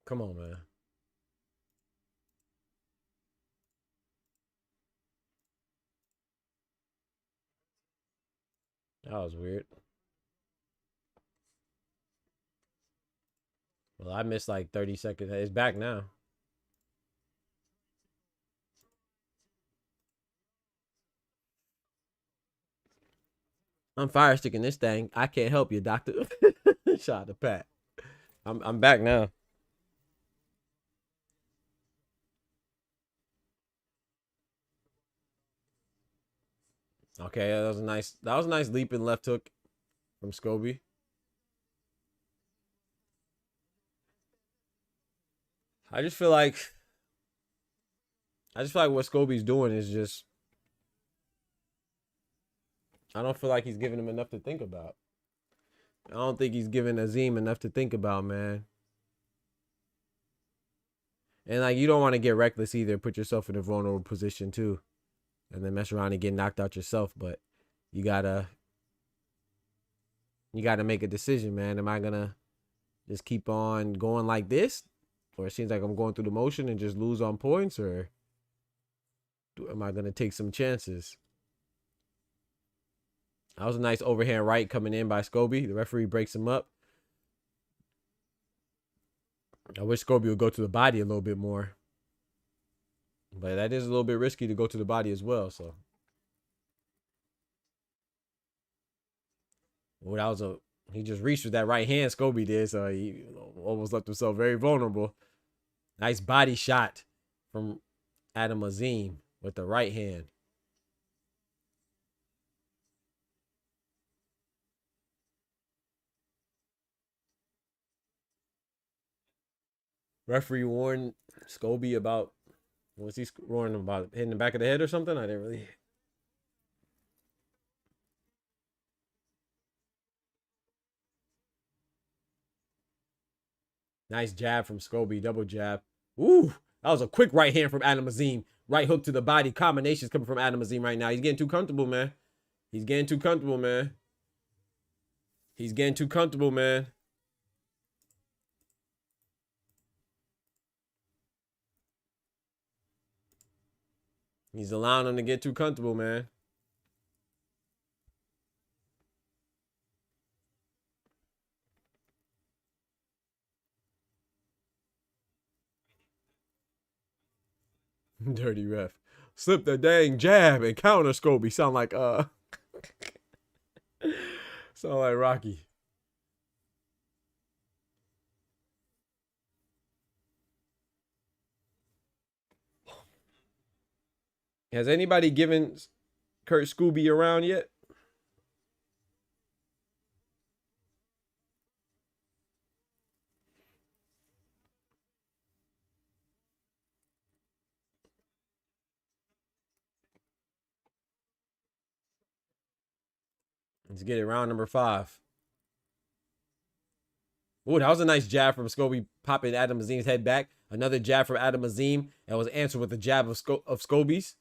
Speaker 1: Come on, man. That was weird. Well, I missed like 30 seconds. It's back now. I'm fire sticking this thing. I can't help you, doctor. Shout out to Pat. I'm back now. Okay, that was a nice leaping left hook from Scobie. I just feel like what Scobie's doing is just, I don't feel like he's giving him enough to think about. I don't think he's giving Azim enough to think about, man. And like, you don't want to get reckless either. Put yourself in a vulnerable position too, and then mess around and get knocked out yourself. But you gotta make a decision, man. Am I gonna just keep on going like this, or it seems like I'm going through the motion and just lose on points, or am I gonna take some chances? That was a nice overhand right coming in by Scobie. The referee breaks him up. I wish Scobie would go to the body a little bit more. But that is a little bit risky to go to the body as well. So, well, he just reached with that right hand, Scobie did. So he almost left himself very vulnerable. Nice body shot from Adam Azim with the right hand. Referee warned Scobie about, was he warning about hitting the back of the head or something? I didn't really. Nice jab from Scobie, double jab. Ooh, that was a quick right hand from Adam Azim. Right hook to the body. Combinations coming from Adam Azim right now. He's getting too comfortable, man. He's getting too comfortable, man. He's getting too comfortable, man. He's allowing him to get too comfortable, man. Dirty ref. Slip the dang jab and counter Scobie. Sound like sound like Rocky. Has anybody given Kurt Scobie a round yet? Let's get it. Round number 5. Ooh, that was a nice jab from Scobie, popping Adam Azim's head back. Another jab from Adam Azim. And was answered with a jab of Scobie's.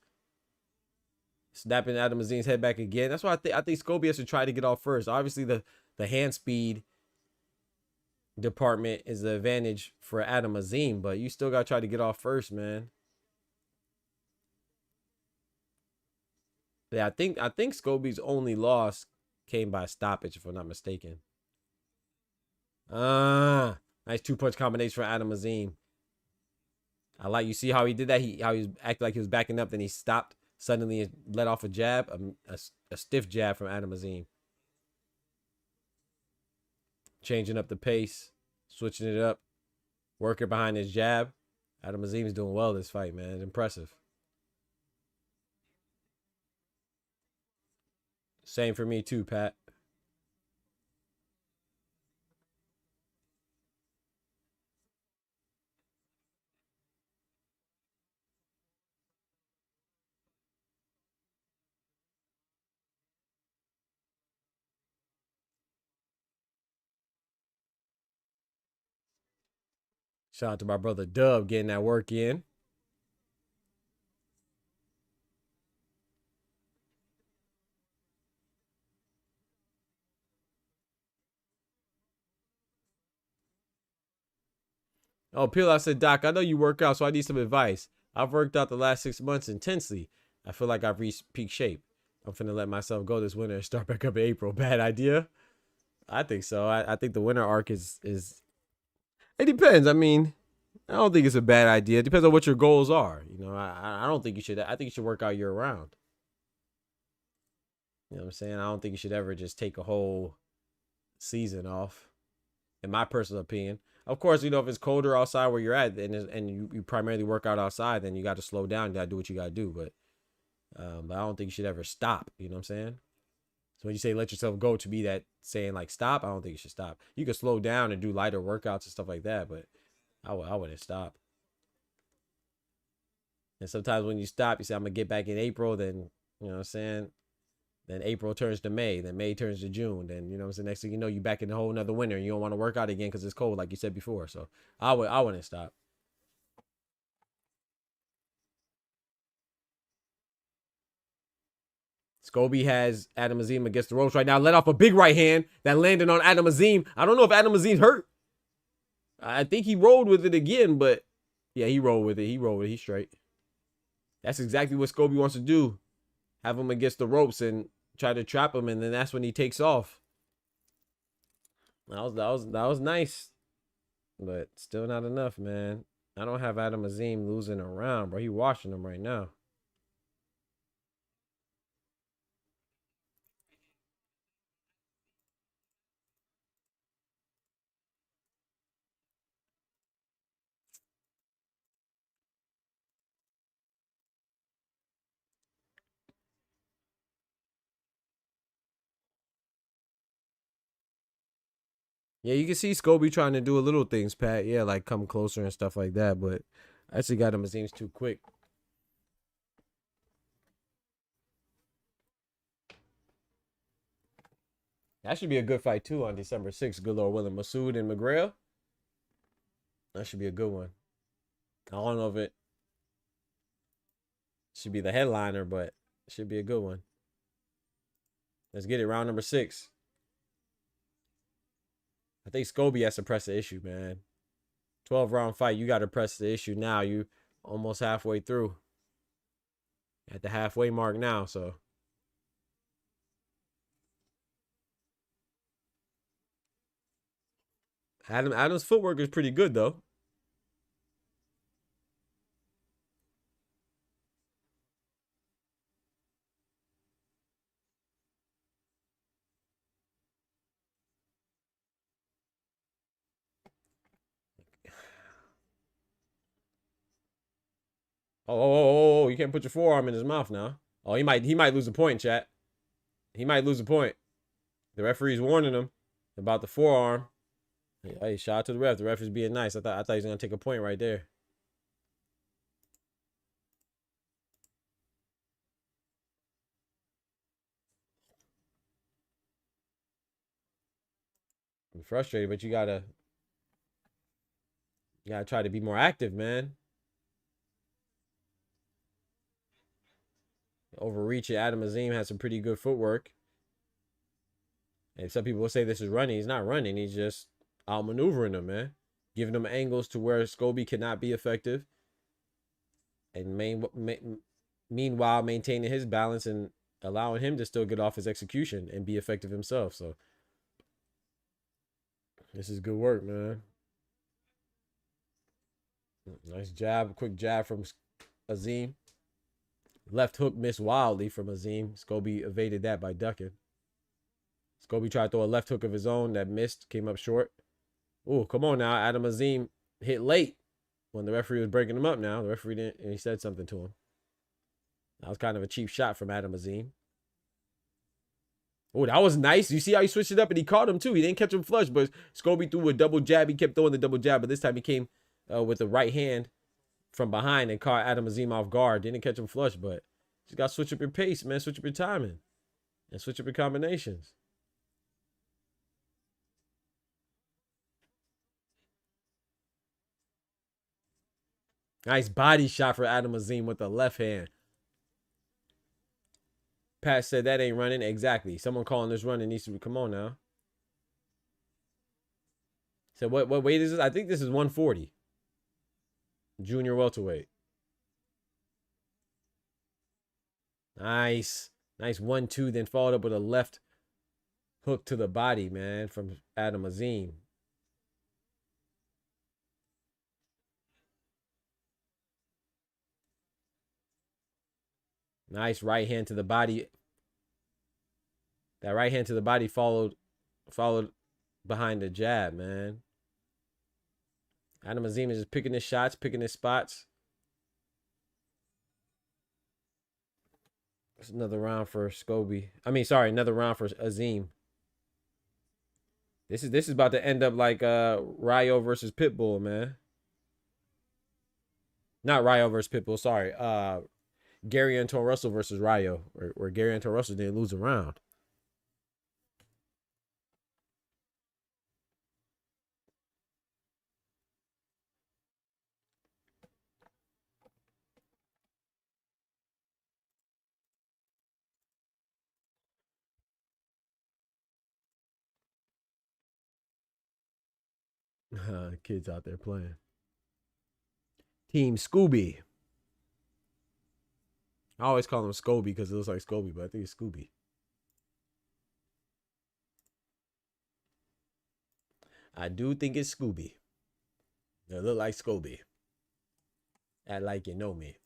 Speaker 1: Snapping Adam Azim's head back again. That's why I think Scobie has to try to get off first. Obviously, the hand speed department is the advantage for Adam Azim, but you still got to try to get off first, man. Yeah, I think Scobie's only loss came by stoppage, if I'm not mistaken. Nice 2-punch combination for Adam Azim. I like, you see how he did that? How he was acting like he was backing up, then he stopped suddenly and let off a jab, a stiff jab from Adam Azim. Changing up the pace, switching it up, working behind his jab. Adam Azim's doing well this fight, man. It's impressive. Same for me too, Pat. Shout out to my brother Dub getting that work in. Oh, Peel, I said, Doc, I know you work out, so I need some advice. I've worked out the last 6 months intensely. I feel like I've reached peak shape. I'm finna let myself go this winter and start back up in April. Bad idea? I think so. I think the winter arc is it depends. I mean, I don't think it's a bad idea. It depends on what your goals are. You know, I don't think you should. I think you should work out year round. You know what I'm saying? I don't think you should ever just take a whole season off, in my personal opinion. Of course, you know, if it's colder outside where you're at and you primarily work out outside, then you got to slow down. You got to do what you got to do. But I don't think you should ever stop. You know what I'm saying? So when you say let yourself go, to be that saying like stop, I don't think you should stop. You can slow down and do lighter workouts and stuff like that, but I wouldn't stop. And sometimes when you stop, you say, I'm going to get back in April. Then, you know what I'm saying? Then April turns to May. Then May turns to June. Then, you know what I'm saying? Next thing you know, you back in the whole another winter. And you don't want to work out again because it's cold, like you said before. So I wouldn't stop. Scobie has Adam Azim against the ropes right now. Let off a big right hand that landed on Adam Azim. I don't know if Adam Azim's hurt. I think he rolled with it again, but yeah, he rolled with it. He's straight. That's exactly what Scobie wants to do. Have him against the ropes and try to trap him, and then that's when he takes off. That was nice, but still not enough, man. I don't have Adam Azim losing a round, bro. He washing him right now. Yeah, you can see Scobie trying to do a little things, Pat. Yeah, like come closer and stuff like that. But I actually got him Azim's too quick. That should be a good fight too on December 6th. Good Lord willing, Masood and McGrail. That should be a good one. I don't know if it should be the headliner, but it should be a good one. Let's get it. Round number 6. I think Scobie has to press the issue, man. 12-round fight. You got to press the issue now. You almost halfway through. At the halfway mark now, so. Adam's footwork is pretty good, though. Oh, you can't put your forearm in his mouth now. Oh, he might lose a point, chat. He might lose a point. The referee's warning him about the forearm. Hey, shout out to the ref. The ref is being nice. I thought he was gonna take a point right there. frustrated, but you gotta try to be more active, man. Overreaching. Adam Azim has some pretty good footwork. And some people will say this is running. He's not running. He's just outmaneuvering them, man. Giving them angles to where Scobie cannot be effective. And meanwhile, maintaining his balance and allowing him to still get off his execution and be effective himself. So this is good work, man. Nice jab. Quick jab from Azim. Left hook missed wildly from Azim. Scobie evaded that by ducking. Scobie tried to throw a left hook of his own that missed, came up short. Oh, come on now. Adam Azim hit late when the referee was breaking him up now. The referee didn't, and he said something to him. That was kind of a cheap shot from Adam Azim. Oh, that was nice. You see how he switched it up and he caught him too. He didn't catch him flush, but Scobie threw a double jab. He kept throwing the double jab, but this time he came with the right hand from behind and caught Adam Azim off guard. Didn't catch him flush, but just got to switch up your pace, man. Switch up your timing and switch up your combinations. Nice body shot for Adam Azim with the left hand. Pat said that ain't running. Exactly. Someone calling this running needs to be, come on now. So what weight is this? I think this is 140. Junior welterweight. Nice. Nice 1-2, then followed up with a left hook to the body, man, from Adam Azim. Nice right hand to the body. That right hand to the body followed behind the jab, man. Adam Azim is just picking his shots, picking his spots. That's another round for Scobie. I mean, sorry, another round for Azim. This is about to end up like Rayo versus Pitbull, man. Not Rayo versus Pitbull, sorry. Gary Anton Russell versus Rayo, where Gary Anton Russell didn't lose a round. Kids out there playing. Team Scooby. I always call him Scobie because it looks like Scobie, but I think it's Scooby. I do think it's Scooby. It look like Scobie. Act like you know me.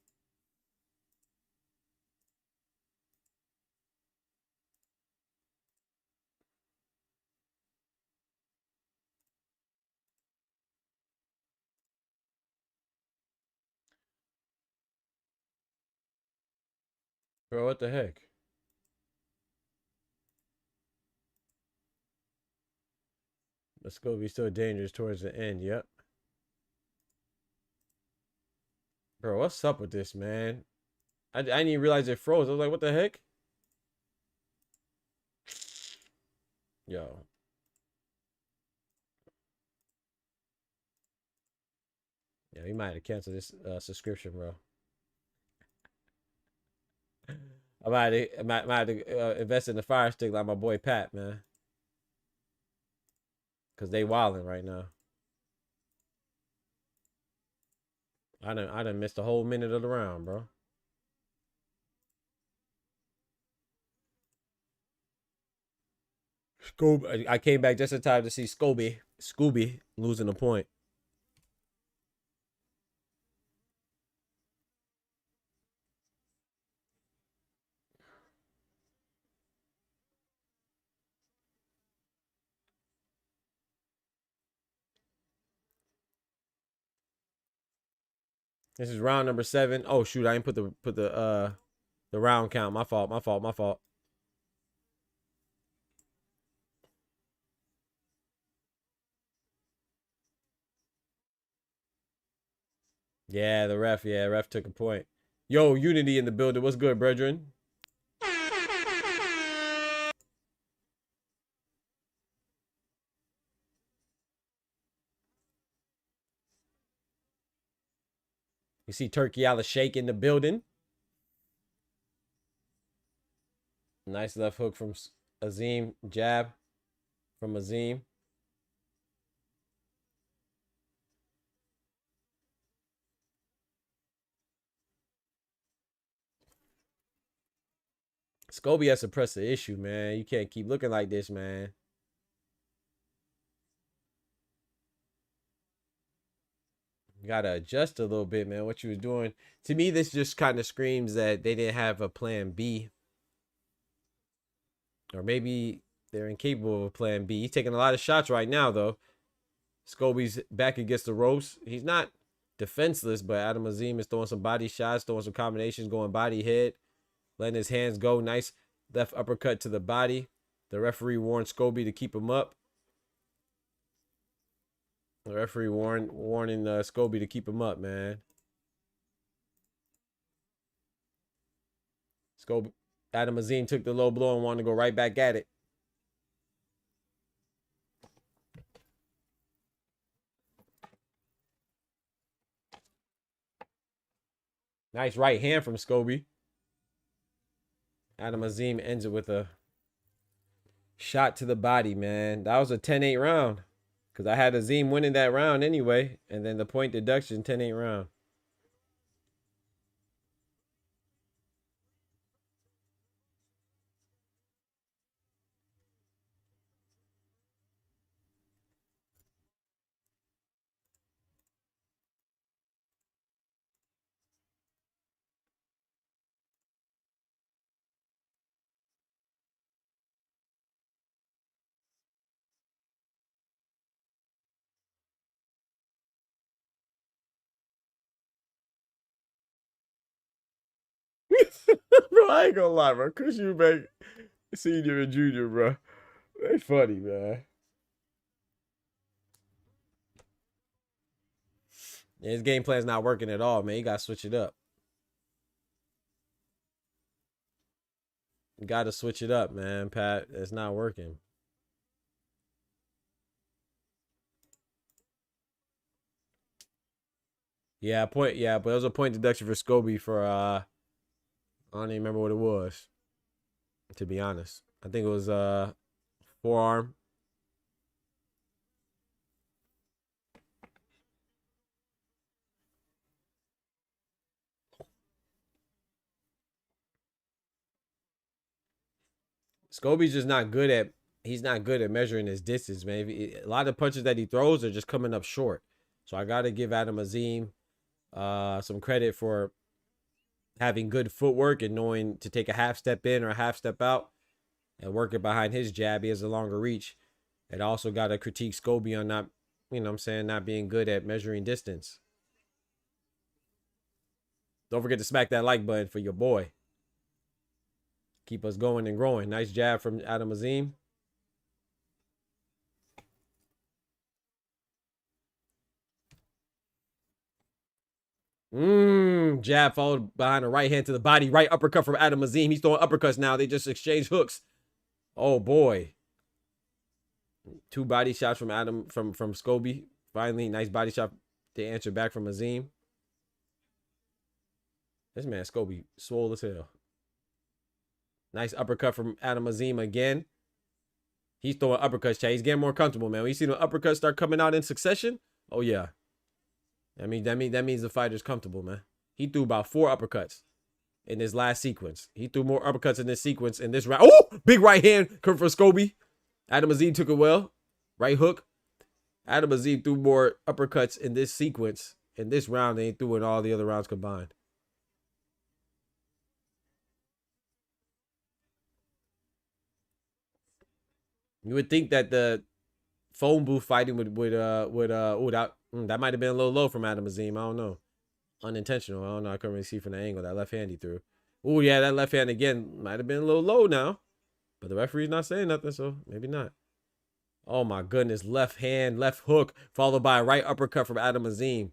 Speaker 1: Bro, what the heck? But Scobie's still dangerous towards the end, yep. Bro, what's up with this, man? I didn't even realize it froze. I was like, what the heck? Yo. Yeah, we might have canceled this subscription, bro. I might have to invest in the Fire Stick like my boy Pat, man. Because they wilding right now. I done missed a whole minute of the round, bro. Scooby, I came back just in time to see Scooby losing a point. This is round number 7. Oh shoot, I didn't put the round count. My fault. Yeah, the ref took a point. Yo, Unity in the building. What's good, brethren? You see Turkey Al Sheikh in the building. Nice left hook from Azim. Jab from Azim. Scobie has suppressed the issue, man. You can't keep looking like this, man. You gotta adjust a little bit, man. What you was doing. To me, this just kind of screams that they didn't have a plan B. Or maybe they're incapable of a plan B. He's taking a lot of shots right now, though. Scobie's back against the ropes. He's not defenseless, but Adam Azim is throwing some body shots, throwing some combinations, going body head, letting his hands go. Nice left uppercut to the body. The referee warned Scobie to keep him up. The referee warning Scobie to keep him up, man. Adam Azim took the low blow and wanted to go right back at it. Nice right hand from Scobie. Adam Azim ends it with a shot to the body, man. That was a 10-8 round. Because I had Azim winning that round anyway. And then the point deduction, 10-8 round. Bro, I ain't gonna lie, bro. Chris Eubank Sr. and Jr., bro. They funny, man. Yeah, his game plan's not working at all, man. You gotta switch it up. You gotta switch it up, man, Pat. It's not working. Yeah, but it was a point deduction for Scobie for I don't even remember what it was, to be honest. I think it was forearm. Scobie's just not good at measuring his distance, man. A lot of punches that he throws are just coming up short. So I gotta give Adam Azim some credit for having good footwork and knowing to take a half step in or a half step out and working behind his jab. He has a longer reach. And also got to critique Scobie on not, not being good at measuring distance. Don't forget to smack that like button for your boy. Keep us going and growing. Nice jab from Adam Azim. Jab followed behind a right hand to the body. Right uppercut from Adam Azim. He's throwing uppercuts now. They just exchanged hooks. Oh, boy. 2 body shots from from Scobie. Finally, nice body shot to answer back from Azim. This man, Scobie, swole as hell. Nice uppercut from Adam Azim again. He's throwing uppercuts, Chad. He's getting more comfortable, man. When you see the uppercuts start coming out in succession, oh, yeah. That means the fighter's comfortable, man. He threw about 4 uppercuts in this last sequence. He threw more uppercuts in this sequence in this round. Oh, big right hand for Scobie. Adam Azim took it well. Right hook. Adam Azim threw more uppercuts in this sequence in this round than he threw in all the other rounds combined. You would think that the phone booth fighting that might have been a little low from Adam Azim. I don't know. Unintentional. I don't know. I couldn't really see from the angle. That left hand he threw. Oh, yeah, that left hand again might have been a little low now. But the referee's not saying nothing, so maybe not. Oh, my goodness. Left hand, left hook, followed by a right uppercut from Adam Azim.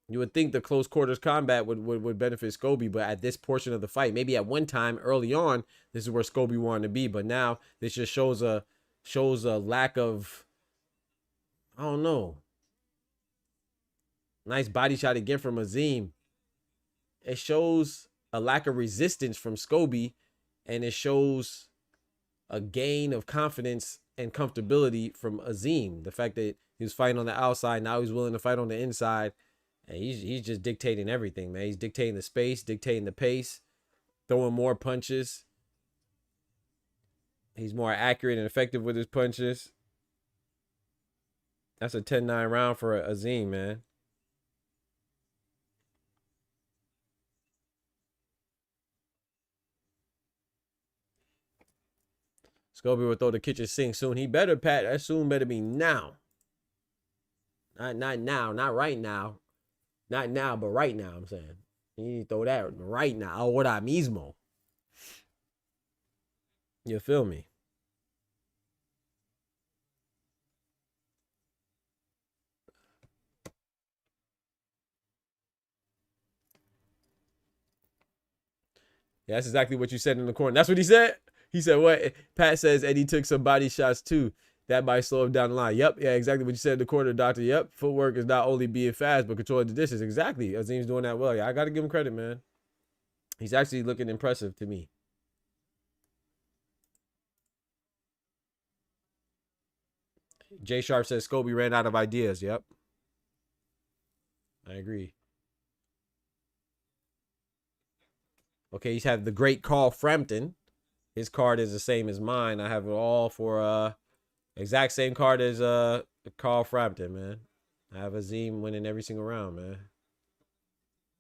Speaker 1: You would think the close quarters combat would benefit Scobie, but at this portion of the fight, maybe at one time early on, this is where Scobie wanted to be. But now this just shows a lack of, I don't know. Nice body shot again from Azim. It shows a lack of resistance from Scobie, and it shows a gain of confidence and comfortability from Azim. The fact that he was fighting on the outside, now he's willing to fight on the inside, and he's just dictating everything, man. He's dictating the space, dictating the pace, throwing more punches. He's more accurate and effective with his punches. That's a 10-9 round for Azim, man. Scobie will throw the kitchen sink soon. He better, Pat. That soon better be now. Not now. Not right now. Not now, but right now, I'm saying. You need to throw that right now. Ahora mismo. You feel me? Yeah, that's exactly what you said in the corner. That's what he said? He said what? Pat says Eddie took some body shots too. That might slow him down the line. Yep, yeah, exactly what you said in the corner, doctor. Yep, footwork is not only being fast, but controlling the distance. Exactly. Azim's doing that well. Yeah, I got to give him credit, man. He's actually looking impressive to me. Jay Sharp says Scobie ran out of ideas. Yep. I agree. Okay, he's had the great Carl Frampton. His card is the same as mine. I have it all for exact same card as Carl Frampton, man. I have Azim winning every single round, man.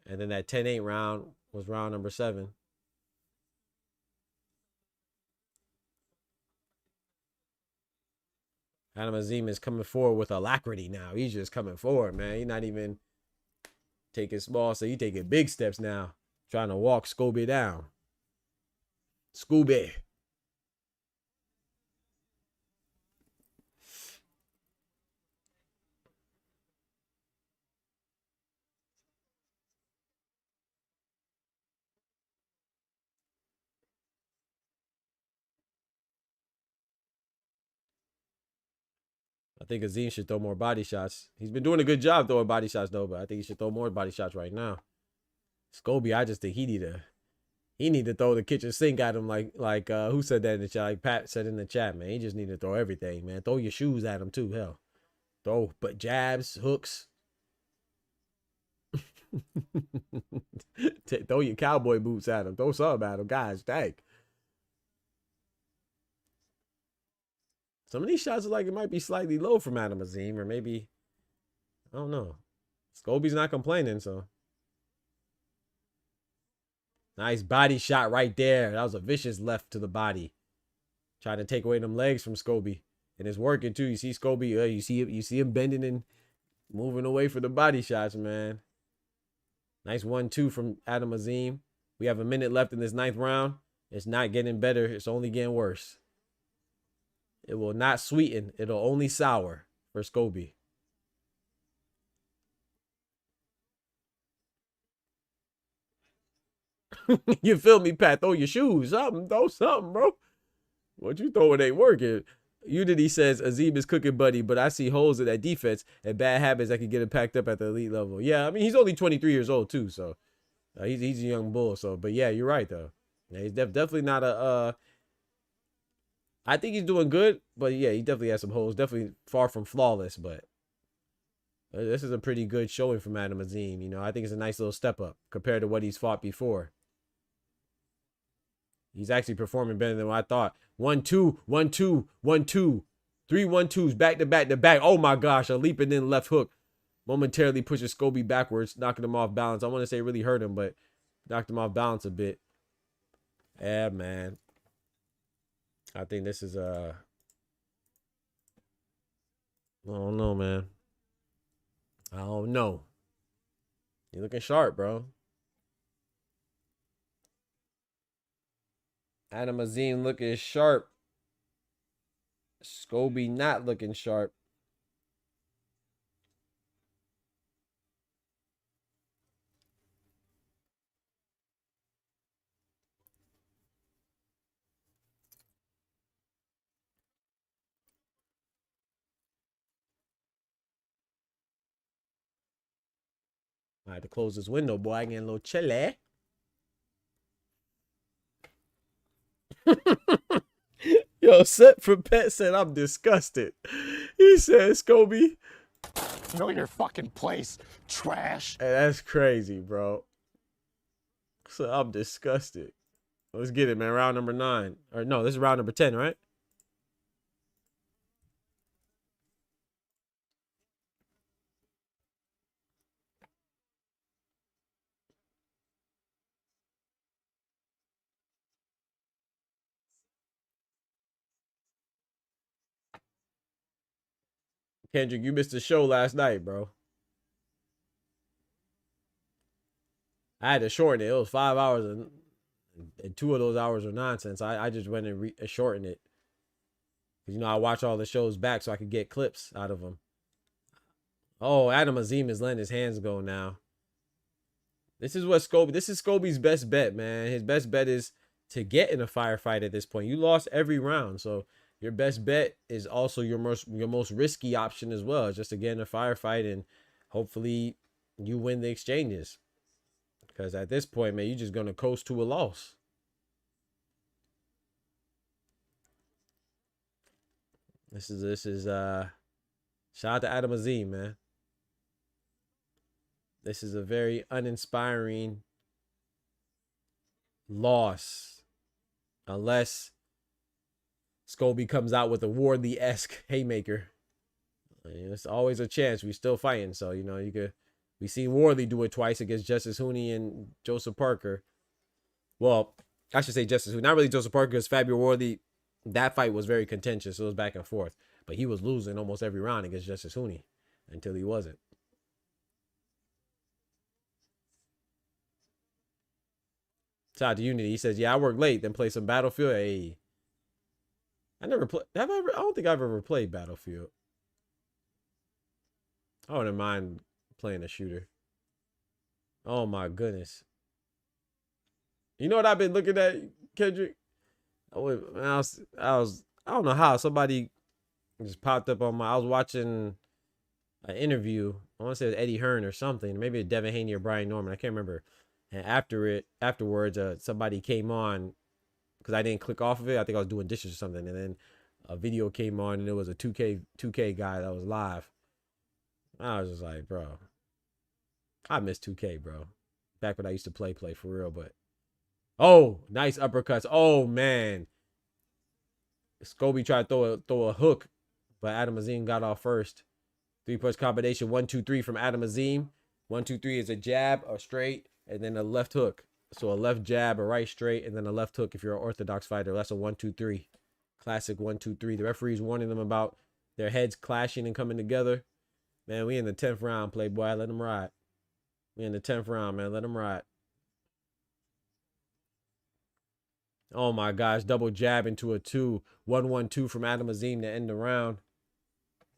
Speaker 1: And then that 10-8 round was round number 7. Adam Azim is coming forward with alacrity now. He's just coming forward, man. He's not even taking small, so he's taking big steps now. Trying to walk Scobie down. Scooby. I think Azim should throw more body shots. He's been doing a good job throwing body shots, though, but I think he should throw more body shots right now. Scobie, I just think he need to throw the kitchen sink at him like who said that in the chat? Like Pat said in the chat, man. He just need to throw everything, man. Throw your shoes at him too, hell. Throw but jabs, hooks. Throw your cowboy boots at him. Throw something at him, guys. Dang. Some of these shots are like it might be slightly low from Adam Azim, or maybe I don't know. Scobie's not complaining, so. Nice body shot right there. That was a vicious left to the body. Trying to take away them legs from Scobie. And it's working too. You see Scobie, you see him bending and moving away for the body shots, man. Nice 1-2 from Adam Azim. We have a minute left in this 9th round. It's not getting better. It's only getting worse. It will not sweeten. It'll only sour for Scobie. You feel me, Pat? Throw your shoes. Throw something, bro. What you throwing ain't working. Unity says Azim is cooking buddy, but I see holes in that defense and bad habits that can get him packed up at the elite level. Yeah, I mean, he's only 23 years old, too, so he's a young bull. So, but yeah, you're right, though. Yeah, he's definitely not a I think he's doing good, but yeah, he definitely has some holes. Definitely far from flawless, but this is a pretty good showing from Adam Azim. You know, I think it's a nice little step up compared to what he's fought before. He's actually performing better than what I thought. 1-2, 1-2, 1-2. 3 1-2s back to back to back. Oh my gosh, a leaping in left hook momentarily pushes Scobie backwards, knocking him off balance. I want to say it really hurt him, but knocked him off balance a bit. Yeah, man. I think this is I don't know, man. I don't know. You're looking sharp, bro. Adam Azim looking sharp. Scobie not looking sharp. I had to close this window, boy. I get a little chilly. Yo, Set from Pet said, I'm disgusted. He said, Scobie.
Speaker 6: Know your fucking place, trash.
Speaker 1: Hey, that's crazy, bro. So I'm disgusted. Let's get it, man. Round number 9. Or no, this is round number 10, right? Kendrick, you missed the show last night, bro. I had to shorten it. It was 5 hours, and 2 of those hours were nonsense. I just went and shortened it. Because, you know, I watch all the shows back so I could get clips out of them. Oh, Adam Azim is letting his hands go now. This is Scobie's best bet, man. His best bet is to get in a firefight at this point. You lost every round, so your best bet is also your most risky option as well, just to get in a firefight and hopefully you win the exchanges. Because at this point, man, you're just gonna coast to a loss. This is shout out to Adam Azim, man. This is a very uninspiring loss. Unless Scobie comes out with a Wardley-esque haymaker. It's always a chance. We're still fighting. So, you know, we seen Wardley do it twice against Justice Hooney and Joseph Parker. Well, I should say Justice Hooney. Not really Joseph Parker, because Fabio Wardley, that fight was very contentious. So it was back and forth. But he was losing almost every round against Justice Hooney until he wasn't. Shout out to Unity. He says, yeah, I work late, then play some Battlefield. Hey. I never played. I don't think I've ever played Battlefield. I wouldn't mind playing a shooter. Oh my goodness. You know what I've been looking at, Kendrick? I don't know how somebody just popped up on I was watching an interview. I want to say it was Eddie Hearn or something. Maybe it was Devin Haney or Brian Norman. I can't remember. And afterwards, somebody came on because I didn't click off of it. I think I was doing dishes or something. And then a video came on and it was a 2K guy that was live. I was just like, bro, I miss 2K, bro. Back when I used to play for real. But, oh, nice uppercuts. Oh, man. Scobie tried to throw a hook, but Adam Azim got off first. 3-punch combination, 1, 2, 3 from Adam Azim. 1, 2, 3 is a jab, a straight, and then a left hook. So a left jab, a right straight, and then a left hook if you're an orthodox fighter. That's a 1, 2, 3. Classic 1, 2, 3. The referee's warning them about their heads clashing and coming together. Man, we in the 10th round, Playboy. Let them ride. We in the 10th round, man. Let them ride. Oh, my gosh. Double jab into a 2. 1, 1, 2 from Adam Azim to end the round.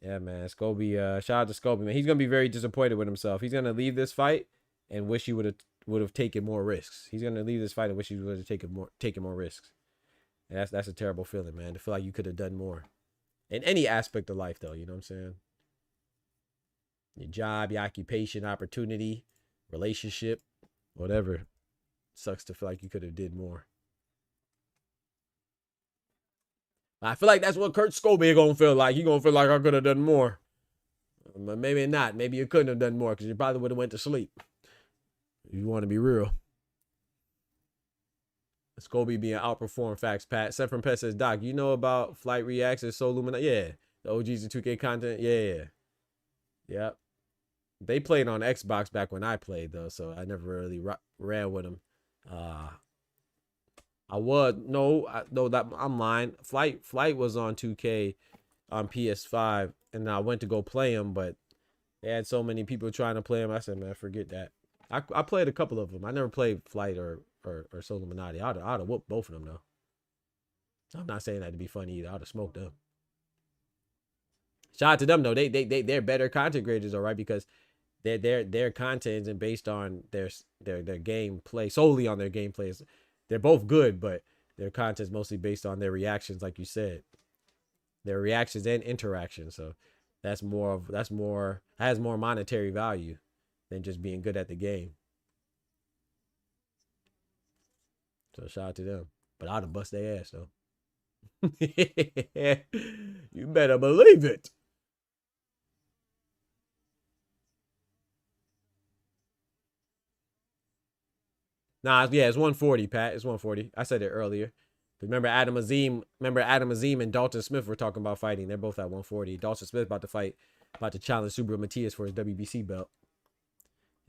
Speaker 1: Yeah, man. Scobie, shout out to Scobie, man. He's going to be very disappointed with himself. He's going to leave this fight and wish he would have taken more risks. He's going to leave this fight and wish he would have taken more risks. And that's a terrible feeling, man. To feel like you could have done more. In any aspect of life, though. You know what I'm saying? Your job, your occupation, opportunity, relationship, whatever. Sucks to feel like you could have did more. I feel like that's what Kurt Scobie gonna feel like. He gonna feel like I could have done more. But maybe not. Maybe you couldn't have done more because you probably would have went to sleep. If you want to be real. Scobie being outperformed. Facts, Pat. Seth from Pet says, Doc, you know about Flight Reacts and Soul Lumina? Yeah. The OGs and 2K content? Yeah. Yep. They played on Xbox back when I played, though, so I never really ran with them. I'm lying. Flight was on 2K on PS5, and I went to go play them, but they had so many people trying to play them. I said, man, forget that. I played a couple of them. I never played Flight or Soul Illuminati. I'd have whooped both of them, though. I'm not saying that to be funny either. I'd have smoked them. Shout out to them, though. They're better content creators, all right, because their content isn't based on their gameplay, solely on their gameplays. They're both good, but their content's mostly based on their reactions, like you said. Their reactions and interactions. So has more monetary value. than just being good at the game. So shout out to them. But I'd have bust their ass though. You better believe it. Nah, yeah, it's 140, Pat. It's 140. I said it earlier. Remember Adam Azim and Dalton Smith were talking about fighting. They're both at 140. Dalton Smith about to challenge Subra Matias for his WBC belt.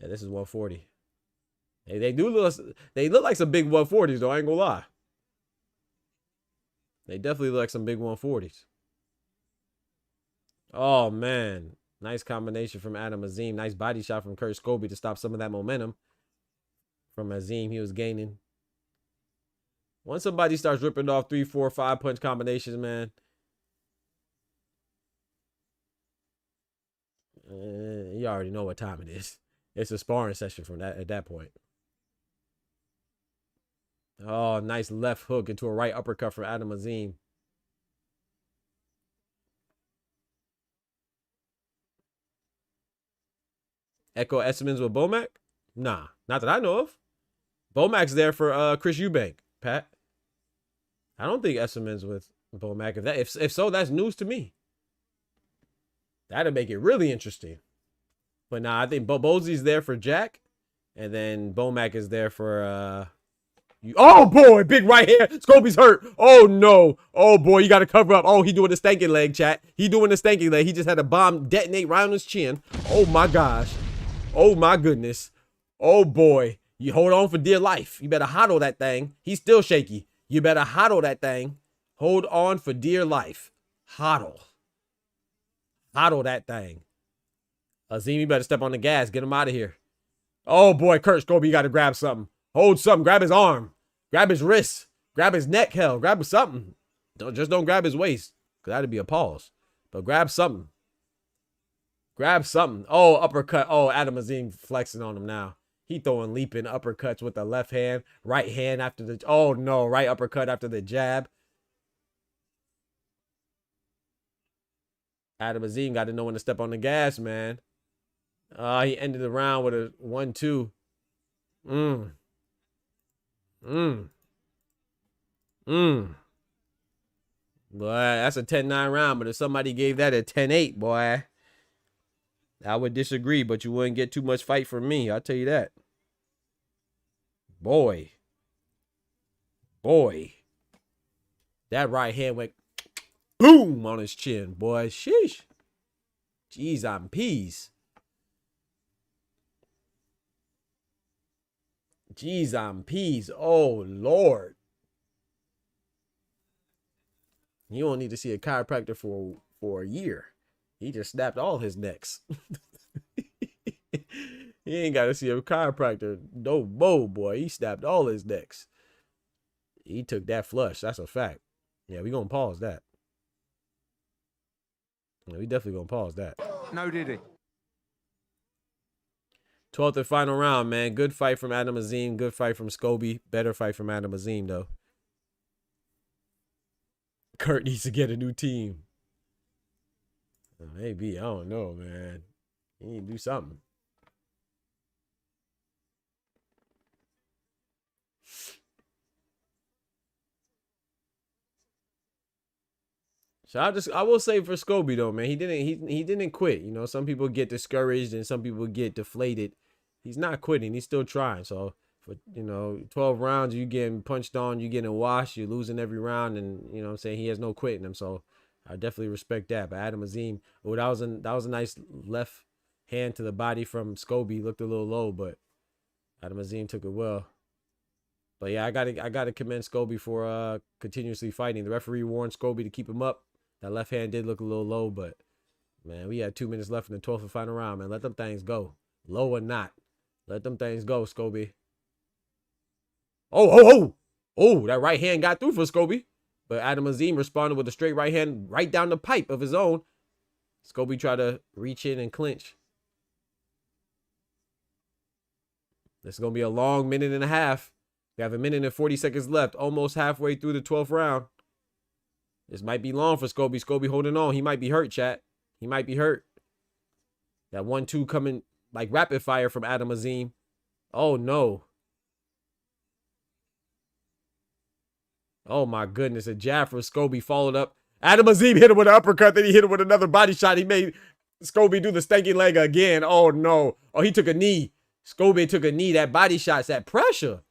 Speaker 1: Yeah, this is 140. They look like some big 140s though. I ain't gonna lie. They definitely look like some big 140s. Oh man, nice combination from Adam Azim. Nice body shot from Kurt Scobie to stop some of that momentum from Azim he was gaining. Once somebody starts ripping off 3, 4, 5 punch combinations, man, you already know what time it is. It's a sparring session from that at that point. Oh, nice left hook into a right uppercut from Adam Azim. Echo Essemens with Bomac? Nah, not that I know of. Bomac's there for Chris Eubank, Pat. I don't think Essemens with Bomac. If so, that's news to me. That'd make it really interesting. But nah, I think Bosey's there for Jack, and then Bomac is there for oh boy, big right hand. Scobie's hurt. Oh no. Oh boy, you got to cover up. Oh, he doing the stanking leg, chat. He doing the stanking leg. He just had a bomb detonate right on his chin. Oh my gosh. Oh my goodness. Oh boy. You hold on for dear life. You better hodl that thing. He's still shaky. You better hodl that thing. Hold on for dear life. Hodl. Hodl that thing. Azim, you better step on the gas. Get him out of here. Oh boy, Kurt Scobie, you got to grab something. Hold something. Grab his arm. Grab his wrist. Grab his neck. Hell, grab something. Don't grab his waist, because that'd be a pause. But grab something. Grab something. Oh, uppercut. Oh, Adam Azim flexing on him now. He throwing leaping uppercuts with the left hand. Right hand after the... Oh, no. Right uppercut after the jab. Adam Azim got to know when to step on the gas, man. He ended the round with a 1-2. Boy, that's a 10-9 round, but if somebody gave that a 10-8, boy, I would disagree, but you wouldn't get too much fight from me. I'll tell you that. Boy. That right hand went boom on his chin, boy. Sheesh. Jeez, I'm peas. Jeez, I'm peas. Oh, Lord. You don't need to see a chiropractor for a year. He just snapped all his necks. He ain't got to see a chiropractor. No more, boy. He snapped all his necks. He took that flush. That's a fact. Yeah, we going to pause that. Yeah, we definitely going to pause that.
Speaker 5: No, did he?
Speaker 1: 12th and final round, man. Good fight from Adam Azim. Good fight from Scobie. Better fight from Adam Azim, though. Kurt needs to get a new team. Maybe. I don't know, man. He need to do something. So I will say for Scobie though, man, he didn't quit. You know, some people get discouraged and some people get deflated. He's not quitting. He's still trying. So for 12 rounds, you getting punched on, you getting washed, you're losing every round, and you know what I'm saying, he has no quitting him. So I definitely respect that. But Adam Azim, oh, that was a nice left hand to the body from Scobie. Looked a little low, but Adam Azim took it well. But yeah, I gotta commend Scobie for continuously fighting. The referee warned Scobie to keep him up. That left hand did look a little low, but man, we had 2 minutes left in the 12th and final round, man. Let them things go. Low or not. Let them things go, Scobie. Oh, that right hand got through for Scobie. But Adam Azim responded with a straight right hand right down the pipe of his own. Scobie tried to reach in and clinch. This is going to be a long minute and a half. We have a minute and 40 seconds left, almost halfway through the 12th round. This might be long for Scobie. Scobie holding on. He might be hurt, chat. He might be hurt. That 1-2 coming like rapid fire from Adam Azim. Oh no. Oh my goodness. A jab from Scobie followed up. Adam Azim hit him with an uppercut, then he hit him with another body shot. He made Scobie do the stanky leg again. Oh no. Oh, he took a knee. Scobie took a knee. That body shot's that pressure.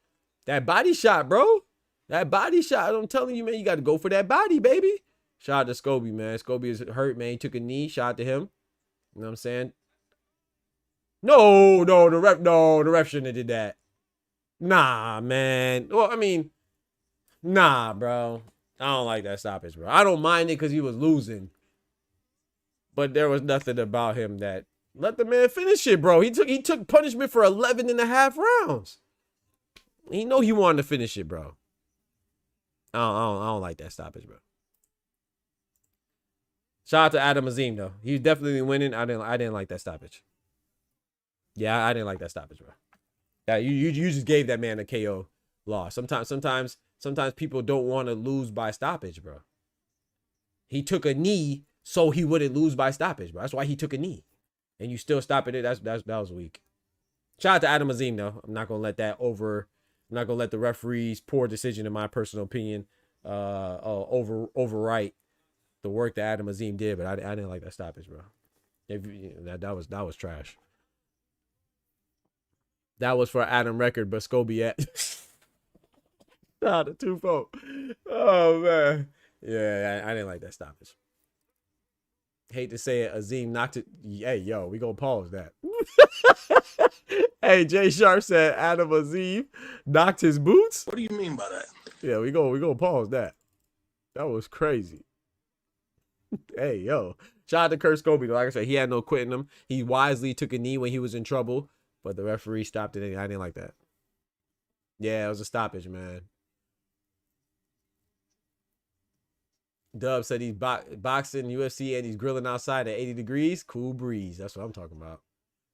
Speaker 1: That body shot, bro. That body shot. I'm telling you, man, you got to go for that body, baby. Shout out to Scobie, man. Scobie is hurt, man. He took a knee. Shout out to him. You know what I'm saying? No, the ref shouldn't have did that. Nah, man. Well, I mean, nah, bro. I don't like that stoppage, bro. I don't mind it because he was losing. But there was nothing about him that let the man finish it, bro. He took punishment for 11 and a half rounds. He know he wanted to finish it, bro. I don't like that stoppage, bro. Shout out to Adam Azim, though. He's definitely winning. I didn't like that stoppage. Yeah, I didn't like that stoppage, bro. Yeah, you just gave that man a KO loss. Sometimes people don't want to lose by stoppage, bro. He took a knee so he wouldn't lose by stoppage, bro. That's why he took a knee. And you still stopping it. That was weak. Shout out to Adam Azim, though. I'm not gonna let the referee's poor decision, in my personal opinion, overwrite the work that Adam Azim did. But I didn't like that stoppage, bro. That was trash. That was for Adam record, but Scobie at the 2-4. Oh man, yeah, I didn't like that stoppage. Hate to say it, Azim knocked it. Hey, yo, we gonna pause that. Hey, Jay Sharp said Adam Azim knocked his boots.
Speaker 6: What do you mean by that?
Speaker 1: Yeah, we gonna pause that. That was crazy. Hey, yo, shout out to Kurt Scobie. Like I said, he had no quitting him. He wisely took a knee when he was in trouble, but the referee stopped it. And I didn't like that. Yeah, it was a stoppage, man. Dub said he's boxing UFC and he's grilling outside at 80 degrees. Cool breeze. That's what I'm talking about.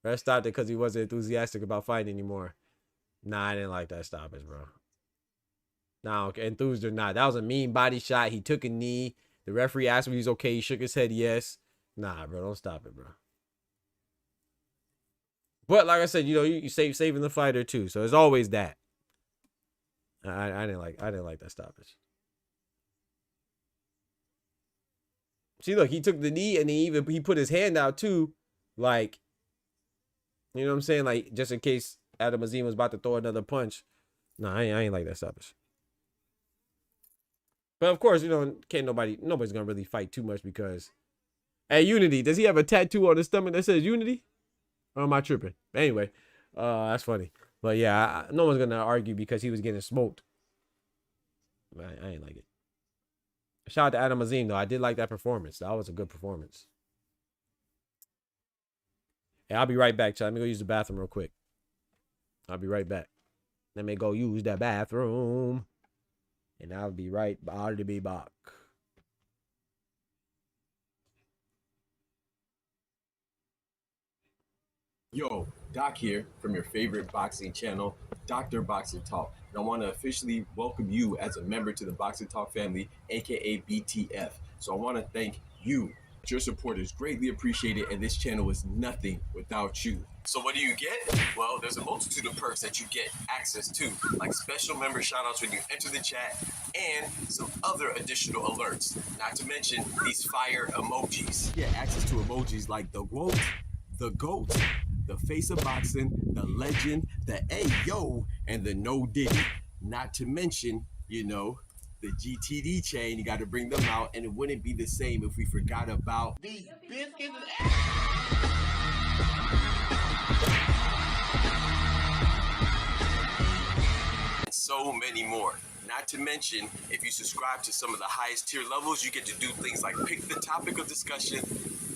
Speaker 1: Ref stopped it because he wasn't enthusiastic about fighting anymore. Nah, I didn't like that stoppage, bro. Nah, enthused or not. That was a mean body shot. He took a knee. The referee asked him if he's okay. He shook his head yes. Nah, bro, don't stop it, bro. But like I said, you know, you saving the fighter too. So there's always that. I didn't like that stoppage. See, look, he took the knee and he put his hand out too, like, you know what I'm saying, like just in case Adam Azim was about to throw another punch. Nah, I ain't like that stoppage. But of course, you know, nobody's gonna really fight too much because, hey, Unity, does he have a tattoo on his stomach that says Unity? Or am I tripping? Anyway, that's funny. But yeah, no one's gonna argue because he was getting smoked. I ain't like it. Shout out to Adam Azim, though. I did like that performance. That was a good performance. Hey, I'll be right back, child. Let me go use the bathroom real quick. I'll be right back. Let me go use the bathroom. And I'll be right back.
Speaker 8: Yo, Doc here from your favorite boxing channel, Dr. Boxing Talk. And I want to officially welcome you as a member to the Boxing Talk family, aka BTF. So I want to thank you. Your support is greatly appreciated, and this channel is nothing without you. So what do you get? Well, there's a multitude of perks that you get access to, like special member shoutouts when you enter the chat, and some other additional alerts. Not to mention these fire emojis. You get access to emojis like the WOAT, the GOAT, the face of boxing, the legend, the Ayo, and the no diddy. Not to mention, you know, the GTD chain. You got to bring them out, and it wouldn't be the same if we forgot about these biscuits. And so many more. Not to mention, if you subscribe to some of the highest tier levels, you get to do things like pick the topic of discussion,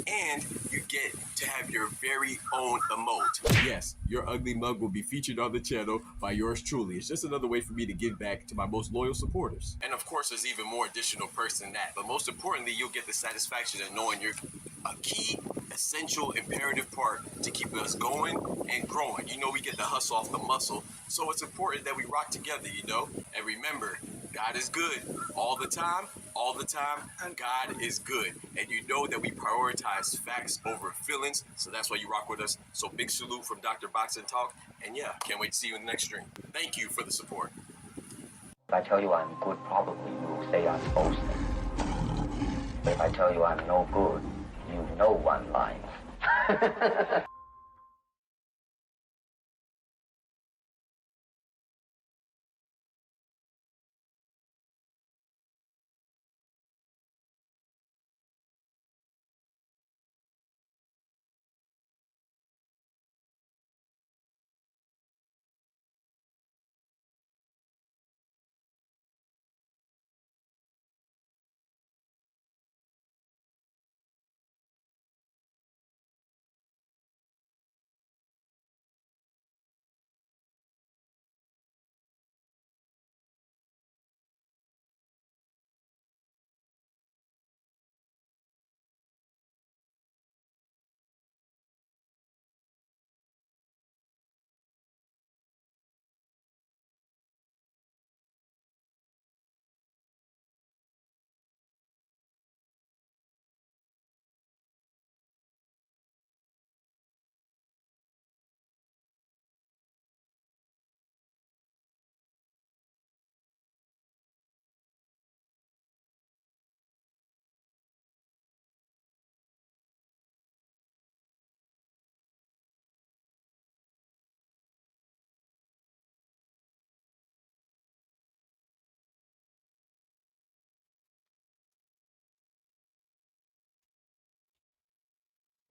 Speaker 8: and you get to have your very own emote. Yes, your ugly mug will be featured on the channel by yours truly. It's just another way for me to give back to my most loyal supporters. And of course, there's even more additional perks than that. But most importantly, you'll get the satisfaction of knowing you're a key, essential, imperative part to keep us going and growing. You know, we get the hustle off the muscle. So it's important that we rock together, you know? And remember, God is good all the time, all the time, God is good. And you know that we prioritize facts over feelings, so that's why you rock with us. So big salute from Dr. Boxing Talk. And yeah, can't wait to see you in the next stream. Thank you for the support.
Speaker 3: If I tell you I'm good, probably you will say I'm boasting. But if I tell you I'm no good, you know I'm lying.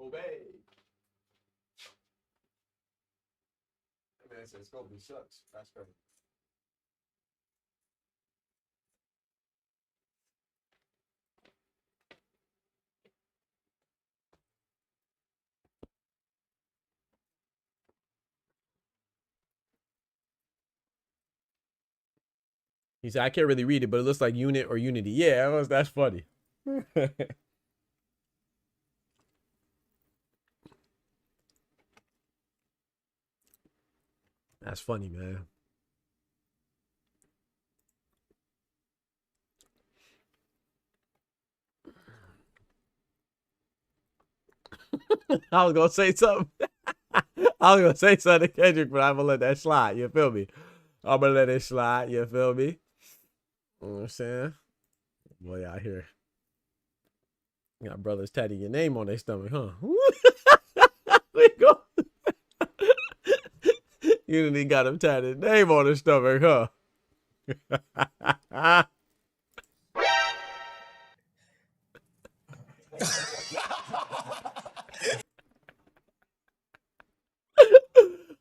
Speaker 1: Obey. That man says Scobie sucks. That's crazy. He said, I can't really read it, but it looks like unit or unity. Yeah, that's funny. That's funny, man. I was gonna say something. I was gonna say something to Kendrick, but I'm gonna let that slide. You feel me? I'm gonna let it slide. You feel me? You know what I'm saying? Boy, out here. You got brothers tatting your name on their stomach, huh? We go. Unity got him tatted name on his stomach, huh?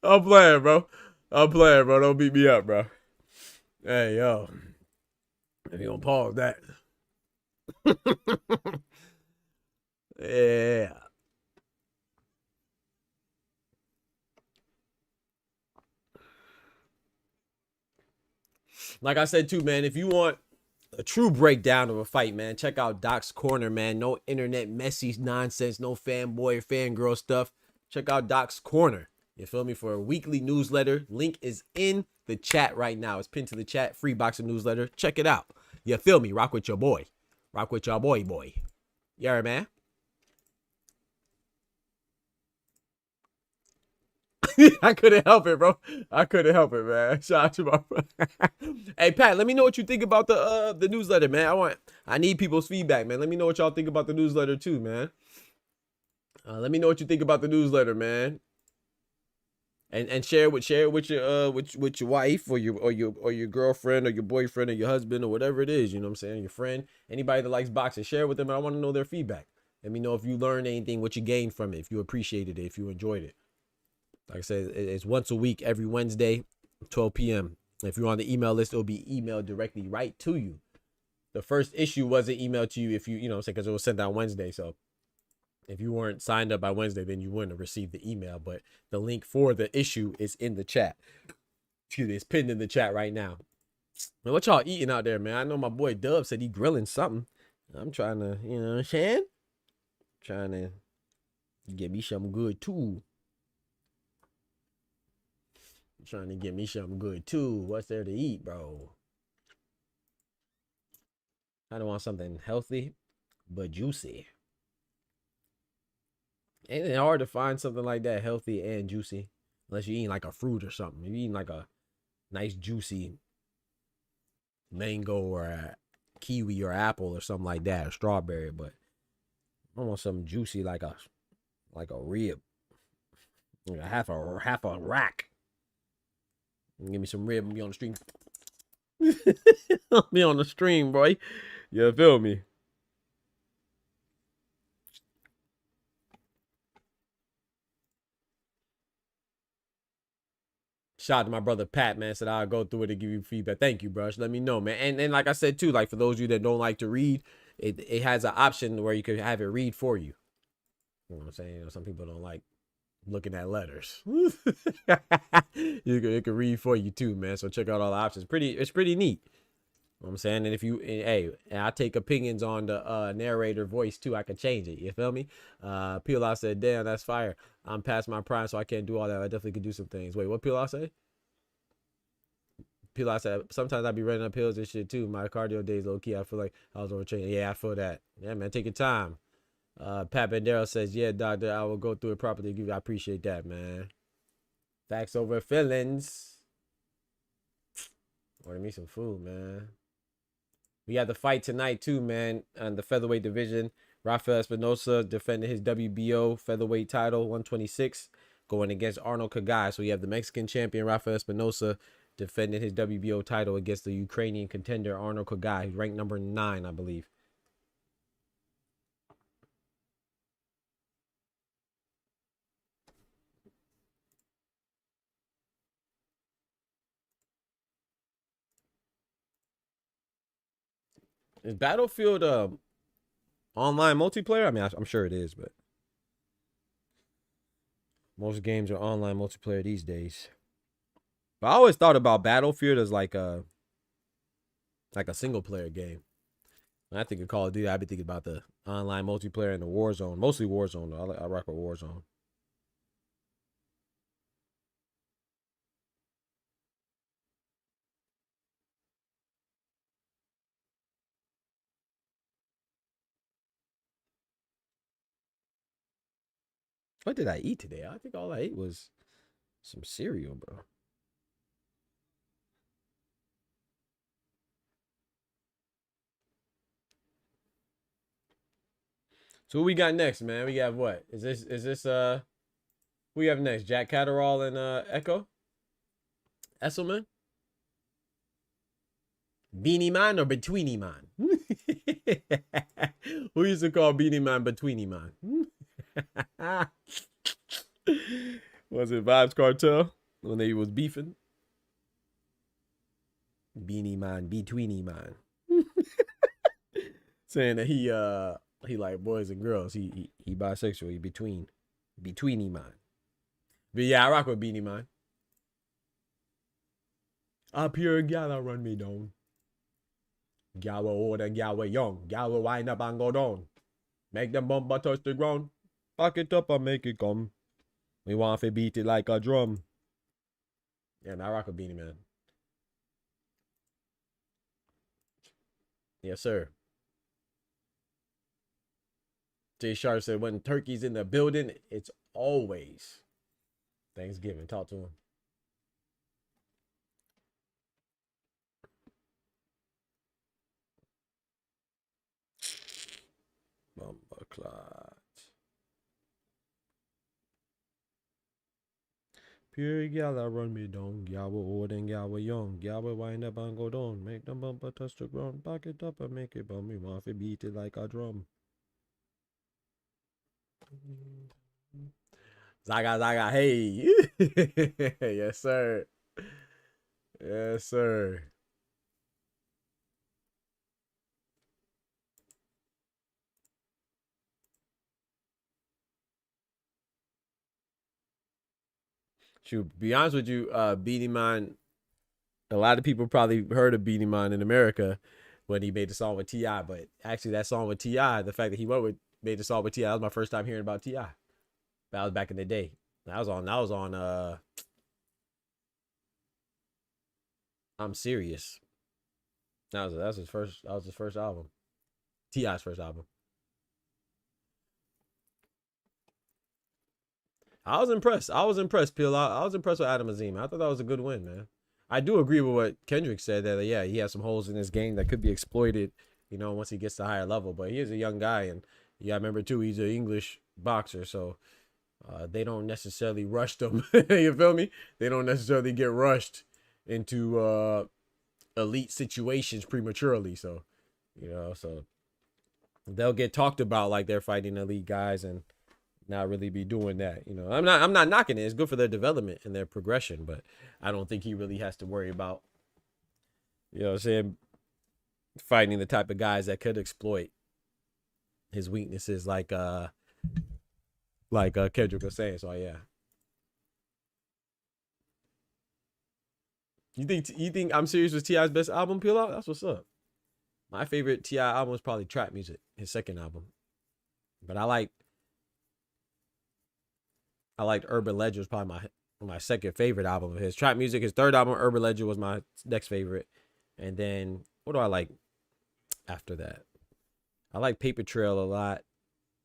Speaker 1: I'm playing, bro. I'm playing, bro. Don't beat me up, bro. Hey, yo. If you gonna pause that. Yeah. Like I said too, man, if you want a true breakdown of a fight, man, check out Doc's Corner, man. No internet messy nonsense, no fanboy or fangirl stuff. Check out Doc's Corner. You feel me? For a weekly newsletter. Link is in the chat right now. It's pinned to the chat. Free boxing newsletter. Check it out. You feel me? Rock with your boy. Rock with your boy. Yeah, man. I couldn't help it, bro. I couldn't help it, man. Shout out to my bro. Hey, Pat, let me know what you think about the newsletter, man. I need people's feedback, man. Let me know what y'all think about the newsletter too, man. Let me know what you think about the newsletter, man. And share it with your with your wife or your girlfriend or your boyfriend or your husband or whatever it is, you know what I'm saying? Your friend, anybody that likes boxing, share it with them. I want to know their feedback. Let me know if you learned anything, what you gained from it, if you appreciated it, if you enjoyed it. Like I said, it's once a week, every Wednesday, 12 p.m. If you're on the email list, it'll be emailed directly right to you. The first issue wasn't emailed to you if you know what I'm saying, because it was sent out Wednesday. So if you weren't signed up by Wednesday, then you wouldn't have received the email. But the link for the issue is in the chat. Excuse me, it's pinned in the chat right now. Man, what y'all eating out there, man? I know my boy Dub said he grilling something. I'm trying to, you know what I'm saying? Trying to get me something good too. Trying to get me something good too. What's there to eat, bro? I don't want something healthy but juicy. Ain't it hard to find something like that, healthy and juicy? Unless you're eating like a fruit or something. You're eating like a nice juicy mango or a kiwi or apple or something like that, or strawberry. But I want something juicy like a rib, like a half a rack. Give me some rib and be on the stream. Be on the stream, boy. You feel me? Shout out to my brother Pat, man. Said I'll go through it and give you feedback. Thank you, bro. Just let me know, man. And like I said too, like for those of you that don't like to read, it has an option where you could have it read for you. You know what I'm saying? You know, some people don't like looking at letters. It could read for you too, man. So check out all the options. It's pretty neat. You know what I'm saying? And if you, hey, and I take opinions on the narrator voice too. I can change it. You feel me? Peel said, damn, that's fire. I'm past my prime, so I can't do all that. I definitely could do some things. Wait, what Peel say? Peel said, sometimes I be running up hills and shit too. My cardio days low key. I feel like I was overtraining. Yeah, I feel that. Yeah, man, take your time. Pat Bandero says, yeah, doctor, I will go through it properly. I appreciate that, man. Facts over feelings. Order me some food, man. We got the fight tonight too, man, on the featherweight division. Rafael Espinosa defending his WBO featherweight title, 126, going against Arnold Kagai. So you have the Mexican champion, Rafael Espinosa, defending his WBO title against the Ukrainian contender, Arnold Kagai, who's ranked number 9, I believe. Is Battlefield online multiplayer? I mean, I'm sure it is, but most games are online multiplayer these days. But I always thought about Battlefield as like a single player game. When I think of Call of Duty, I'd be thinking about the online multiplayer and the Warzone. Mostly Warzone, though. I rock with Warzone. What did I eat today? I think all I ate was some cereal, bro. So what we got next, man? We got what? Is this who we have next? Jack Catterall and Echo? Esselman? Beanie Man or Betweenie Man? Who used to call Beanie Man Betweenie Man? Was it Vibes Cartel when they was beefing? Beanie Man, Betweenie Man. Saying that he like boys and girls. He bisexual. He betweeny man. But yeah, I rock with Beanie Man. Up here, gal run me down. Gal old and gal young. Gal wind up and go down. Make them bumper touch the ground. Pack it up and make it come. We want to beat it like a drum. Yeah, I rock with Beanie Man. Yes, sir. Jay Sharp said, when turkey's in the building, it's always Thanksgiving. Talk to him. Bumper clot. Pure gal run me down. Gal old and gal young. Gal wind up and go down. Make them bumper touch the ground. Back it up and make it bum. We want to beat it like a drum. Zaga, hey. Yes, sir. Yes, sir. Shoot, be honest with you, Beanie Man, a lot of people probably heard of Beanie Man in America when he made the song with T.I., but actually that song with T.I., the fact that he made the song with T.I., that was my first time hearing about T.I. That was back in the day. That was on I'm Serious. That was his first album. T.I.'s first album. I was impressed. I was impressed, Peel. I was impressed with Adam Azim. I thought that was a good win, man. I do agree with what Kendrick said that, yeah, he has some holes in his game that could be exploited, you know, once he gets to a higher level. But he is a young guy, and yeah, remember too, he's an English boxer, so they don't necessarily rush them. You feel me? They don't necessarily get rushed into elite situations prematurely. So, you know, so they'll get talked about like they're fighting elite guys and not really be doing that. You know, I'm not knocking it. It's good for their development and their progression, but I don't think he really has to worry about, you know what I'm saying, fighting the type of guys that could exploit his weaknesses like Kendrick was saying. So yeah. You think I'm Serious was T.I.'s best album, Peel Out? That's what's up. My favorite T.I. album was probably Trap Music, his second album. But I liked Urban Legend was probably my second favorite album of his. Trap Music, his third album, Urban Legend, was my next favorite. And then what do I like after that? I like Paper Trail a lot.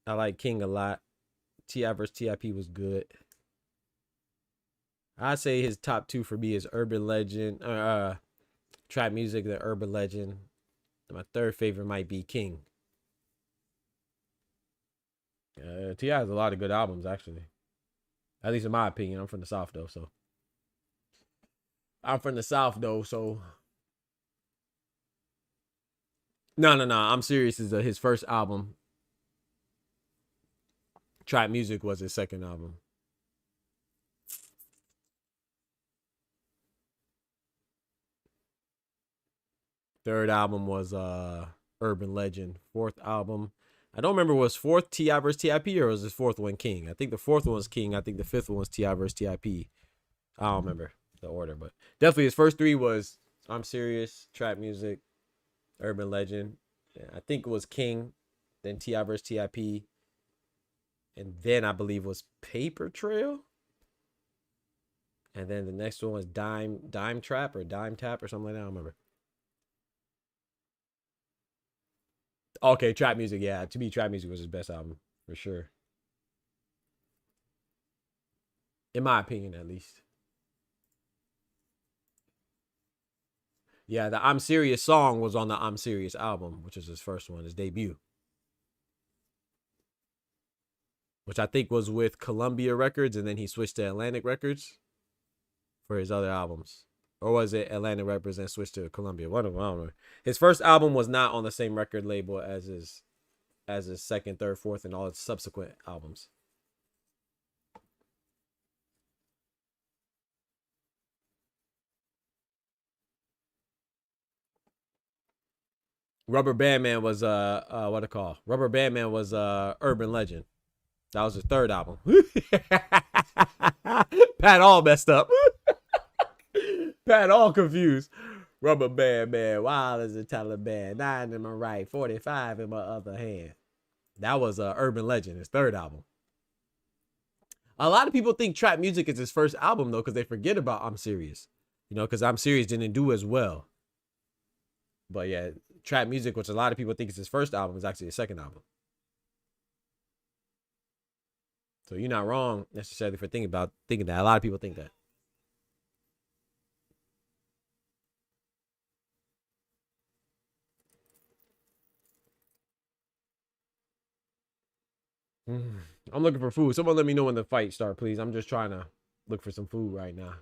Speaker 1: I like King a lot. T.I. vs. T.I.P. was good. I'd say his top two for me is Urban Legend, Trap Music, then Urban Legend. And my third favorite might be King. T.I. has a lot of good albums, actually. At least in my opinion. I'm from the South, though, so. No. I'm Serious is his first album. Trap Music was his second album. Third album was Urban Legend. Fourth album, I don't remember, was fourth T.I. vs. T.I.P. or was his fourth one King? I think the fourth one was King. I think the fifth one was T.I. vs. T.I.P. I don't remember the order, but definitely his first three was I'm Serious, Trap Music, Urban Legend. I think it was King, then T.I. vs. T.I.P. And then I believe was Paper Trail. And then the next one was Dime Trap or Dime Tap or something like that. I don't remember. Okay, Trap Music. Yeah, to me, Trap Music was his best album for sure. In my opinion, at least. Yeah, the I'm Serious song was on the I'm Serious album, which is his first one, his debut. Which I think was with Columbia Records, and then he switched to Atlantic Records for his other albums. Or was it Atlantic Records and switched to Columbia? One of them, I don't know. His first album was not on the same record label as his second, third, fourth, and all his subsequent albums. Rubber Band Man was what it called? Rubber Band Man was Urban Legend. That was his third album. Pat all messed up. Pat all confused. Rubber Band Man, wild as a Taliban, 9 in my right, 45 in my other hand. That was Urban Legend, his third album. A lot of people think Trap Music is his first album, though, because they forget about I'm Serious. You know, because I'm Serious didn't do as well. But yeah, Trap Music, which a lot of people think is his first album, is actually his second album. So you're not wrong necessarily for thinking that. A lot of people think that. I'm looking for food. Someone let me know when the fight start, please. I'm just trying to look for some food right now.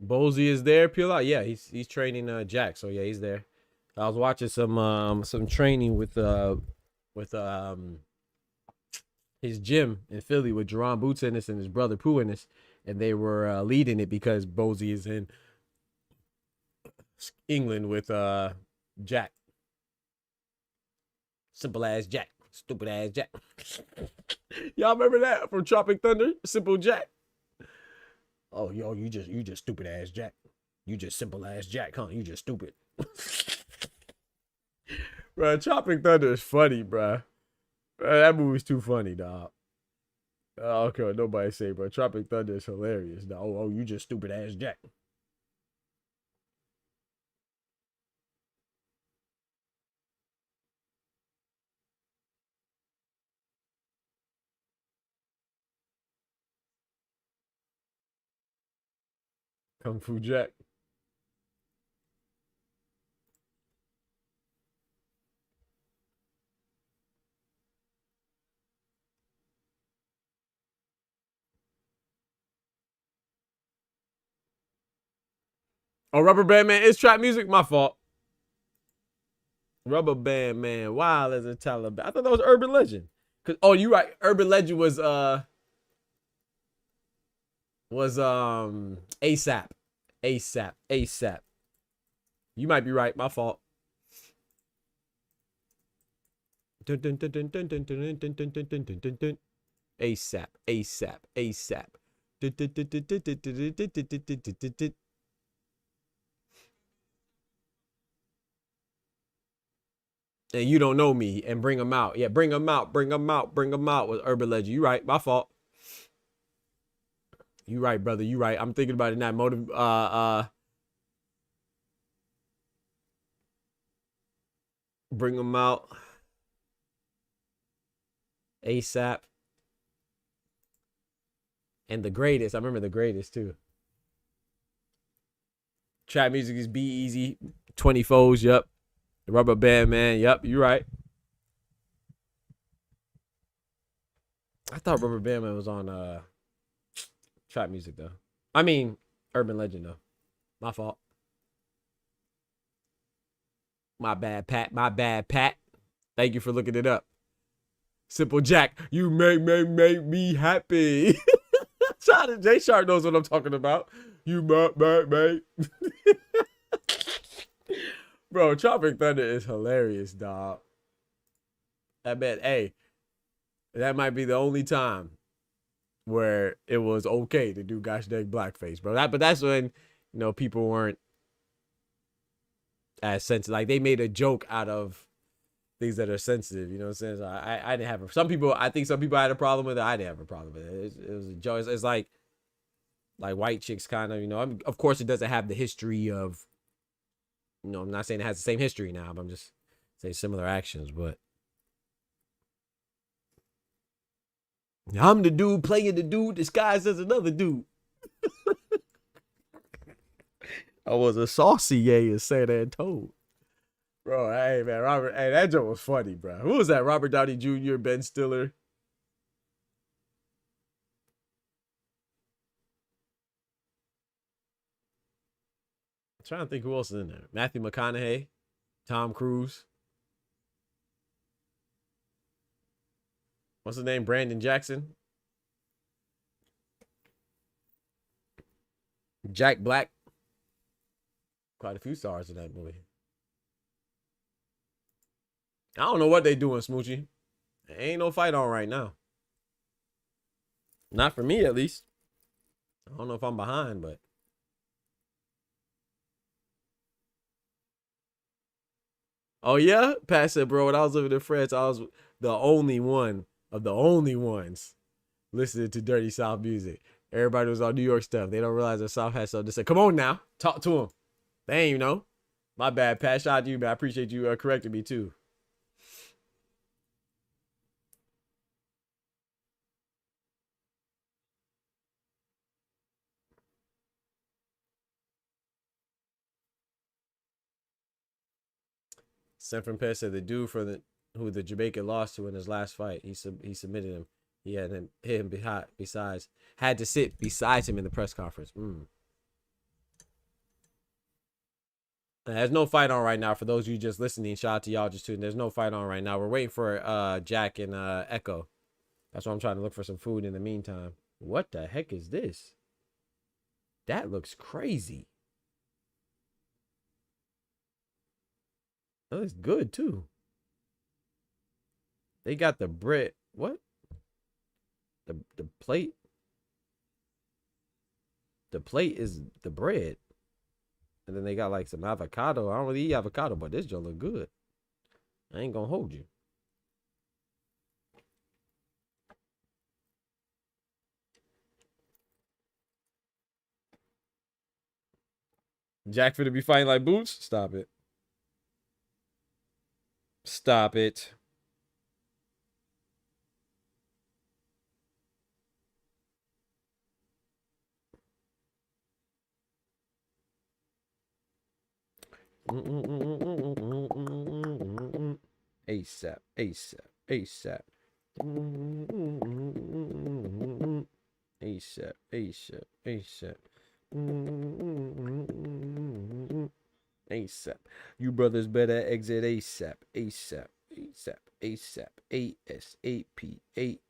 Speaker 1: Bozy is there, Peel Out. Yeah, he's training Jack. So yeah, he's there. I was watching some training with his gym in Philly with Jerron Boots Ennis and his brother Pooh Ennis, and they were leading it because Bozy is in England with Jack. Simple ass Jack. Stupid ass Jack. Y'all remember that from Tropic Thunder? Simple Jack. Oh, yo, you just stupid ass Jack. You just simple ass Jack, huh? You just stupid. Bro, Chopping Thunder is funny, bro. That movie's too funny, dog. I don't care what nobody say, bro. Tropic Thunder is hilarious. Dog. Oh, you just stupid ass Jack. Kung Fu Jack. Oh, Rubber Band Man is trap music. My fault. Rubber Band Man, wild as a Taliban. I thought that was Urban Legend. Cause oh, you right. Urban Legend was ASAP. ASAP. You might be right. My fault. ASAP. And you don't know me, and bring them out. Yeah, bring them out was Urban Legend. You right, my fault. You right, brother. You right. I'm thinking about it now. Bring them out. ASAP. And The Greatest. I remember The Greatest too. Trap music is Be Easy. 20 Foes, yep. The Rubber Band Man, yep, you right. I thought Rubber Band Man was on trap music though. I mean, Urban Legend though. My fault. My bad, Pat. Thank you for looking it up. Simple Jack, you make me happy. Jay Shark knows what I'm talking about. You make. Bro, Tropic Thunder is hilarious, dog. I bet, hey, that might be the only time where it was okay to do gosh dang blackface, bro. But that's when, you know, people weren't as sensitive. Like, they made a joke out of things that are sensitive, you know what I'm saying? So I didn't have I think some people had a problem with it. I didn't have a problem with it. It was a joke. It's like white chicks kind of, you know, of course it doesn't have the history of, you know, I'm not saying it has the same history now, but I'm just saying similar actions. But I'm the dude playing the dude disguised as another dude. I was a saucy in San Antonio. Bro, hey, man, Robert, hey, that joke was funny, bro. Who was that? Robert Downey Jr., Ben Stiller? I'm trying to think who else is in there. Matthew McConaughey, Tom Cruise. What's his name? Brandon Jackson. Jack Black. Quite a few stars in that movie. I don't know what they doing, Smoochie. There ain't no fight on right now. Not for me, at least. I don't know if I'm behind, but. Oh, yeah? Pat said, bro, when I was living in France, I was the only one of the only ones listening to Dirty South music. Everybody was on New York stuff. They don't realize the South has something to say. Come on now. Talk to them. They ain't, you know. My bad, Pat. Shout out to you, man. I appreciate you correcting me, too. Sanford Pest said the dude who the Jamaican lost to in his last fight, he submitted him. He had him hit him had to sit beside him in the press conference. There's no fight on right now. For those of you just listening, shout out to y'all just tuning. There's no fight on right now. We're waiting for Jack and Echo. That's why I'm trying to look for some food in the meantime. What the heck is this? That looks crazy. That looks good too. They got the bread. What? The plate. The plate is the bread. And then they got like some avocado. I don't really eat avocado, but this joint look good. I ain't gonna hold you. Jack finna be fighting like Boots? Stop it. Stop it. ASAP, ASAP, ASAP. ASAP, ASAP, ASAP. ASAP. You brothers better exit ASAP, ASAP, ASAP, ASAP, ASAP, 8.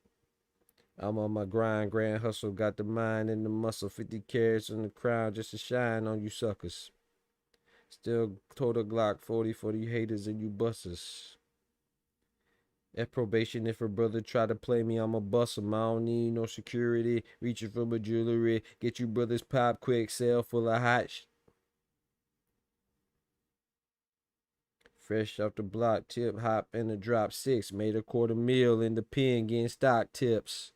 Speaker 1: I'm on my grind, grand hustle, got the mind and the muscle, 50 carats in the crown just to shine on you suckers. Still total Glock 40 for you haters and you busters. At probation, if a brother try to play me, I'ma bust him. I don't need no security. Reaching for my jewelry. Get you brothers pop quick. Sale full of hot fresh off the block. Tip hop and a drop 6. Made a $250,000 in the pen getting stock tips.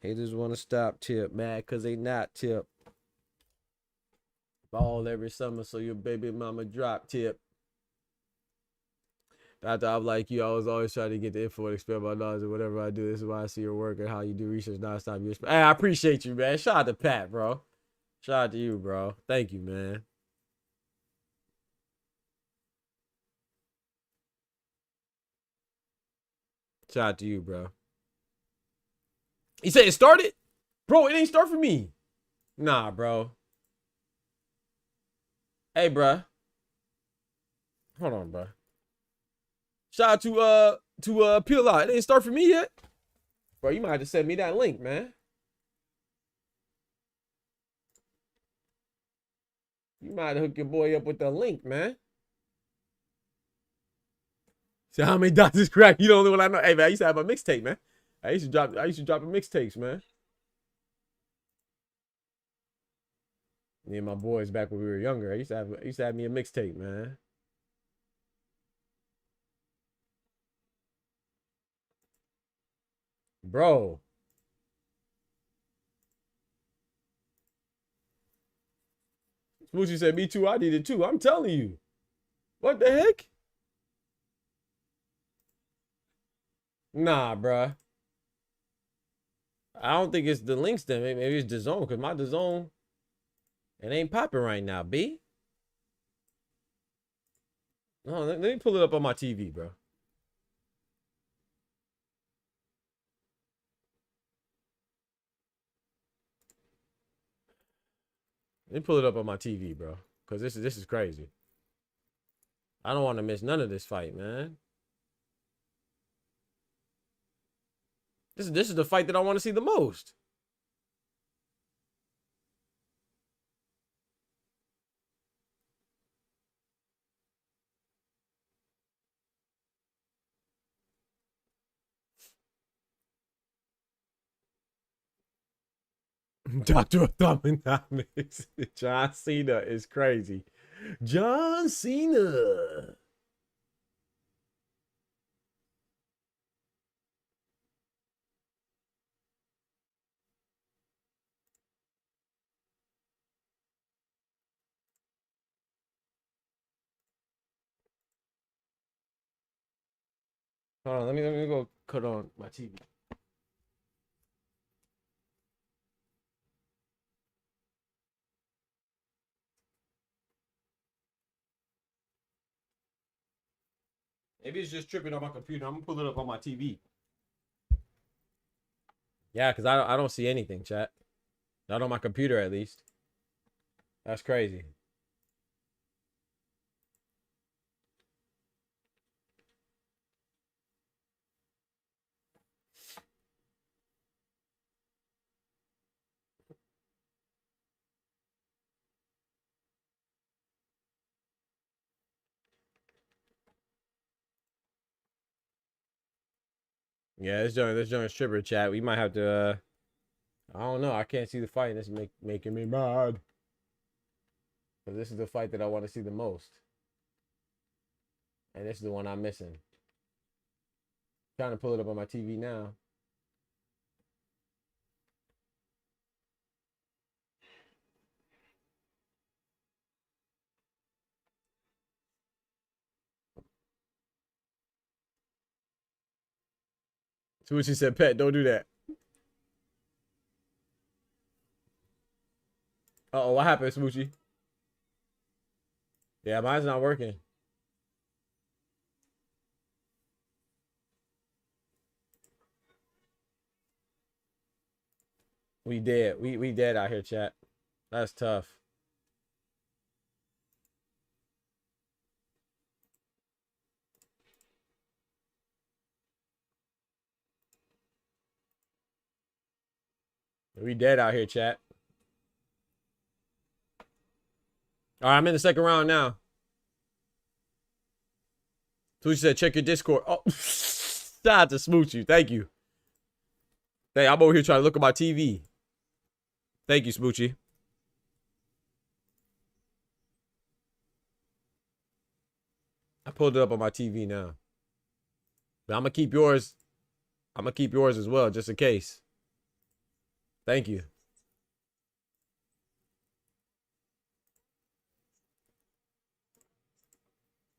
Speaker 1: Haters want to stop tip. Mad cause they not tip. Ball every summer so your baby mama drop tip. After I'm like you, I was always trying to get the info and expand my knowledge and whatever I do. This is why I see your work and how you do research nonstop. Hey, I appreciate you, man. Shout out to Pat, bro. Shout out to you, bro. Thank you, man. Shout out to you, bro. He said it started? Bro, it ain't start for me. Nah, bro. Hey, bro. Hold on, bro. Shout out to Peel Out. It didn't start for me yet. Bro, you might have to send me that link, man. You might have hooked your boy up with the link, man. See how many dots is crack? You the only one I know. Hey, man, I used to have a mixtape, man. I used to drop a mixtapes, man. Me and my boys back when we were younger. I used to have me a mixtape, man. Bro. Smoochie said, me too, I did it too. I'm telling you. What the heck? Nah, bruh. I don't think it's the links then. Maybe it's DAZN, because my DAZN, it ain't popping right now, B. No, let me pull it up on my TV, bro. Let me pull it up on my TV, bro. Because this is crazy. I don't want to miss none of this fight, man. This is the fight that I want to see the most. Dr. Thumbnomics. John Cena is crazy. John Cena. Hold on, let me go cut on my TV. Maybe it's just tripping on my computer. I'm gonna pull it up on my TV. Yeah, because I don't see anything, chat. Not on my computer, at least. That's crazy. Yeah, this joint stripper, chat. We might have to I don't know. I can't see the fight, and it's making me mad. But this is the fight that I want to see the most. And this is the one I'm missing. Trying to pull it up on my TV now. Smoochie said, "Pet, don't do that." Uh-oh, what happened, Smoochie? Yeah, mine's not working. We dead. We dead out here, chat. That's tough. We dead out here, chat. All right, I'm in the second round now. Smoochie said, check your Discord. Oh, shout out to Smoochie. Thank you. Hey, I'm over here trying to look at my TV. Thank you, Smoochie. I pulled it up on my TV now. But I'm going to keep yours. I'm going to keep yours as well, just in case. Thank you.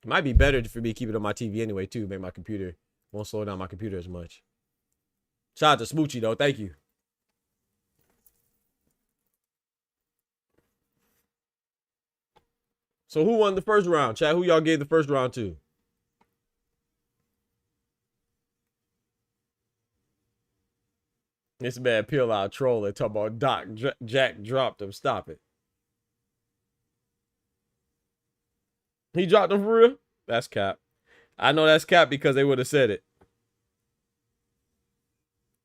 Speaker 1: It might be better for me to keep it on my TV anyway, too. Make my computer, won't slow down my computer as much. Shout out to Smoochie, though. Thank you. So who won the first round, chat? Who y'all gave the first round to? This man peel out trolling, talking about Doc Jack dropped him. Stop it. He dropped him for real? That's cap. I know that's cap because they would have said it.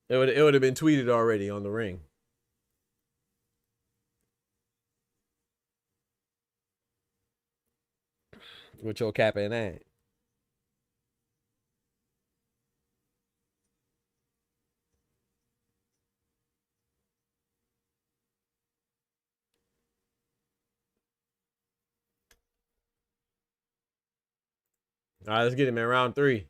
Speaker 1: It would have been tweeted already on the ring. With your cap and ass. All right, let's get him in round 3.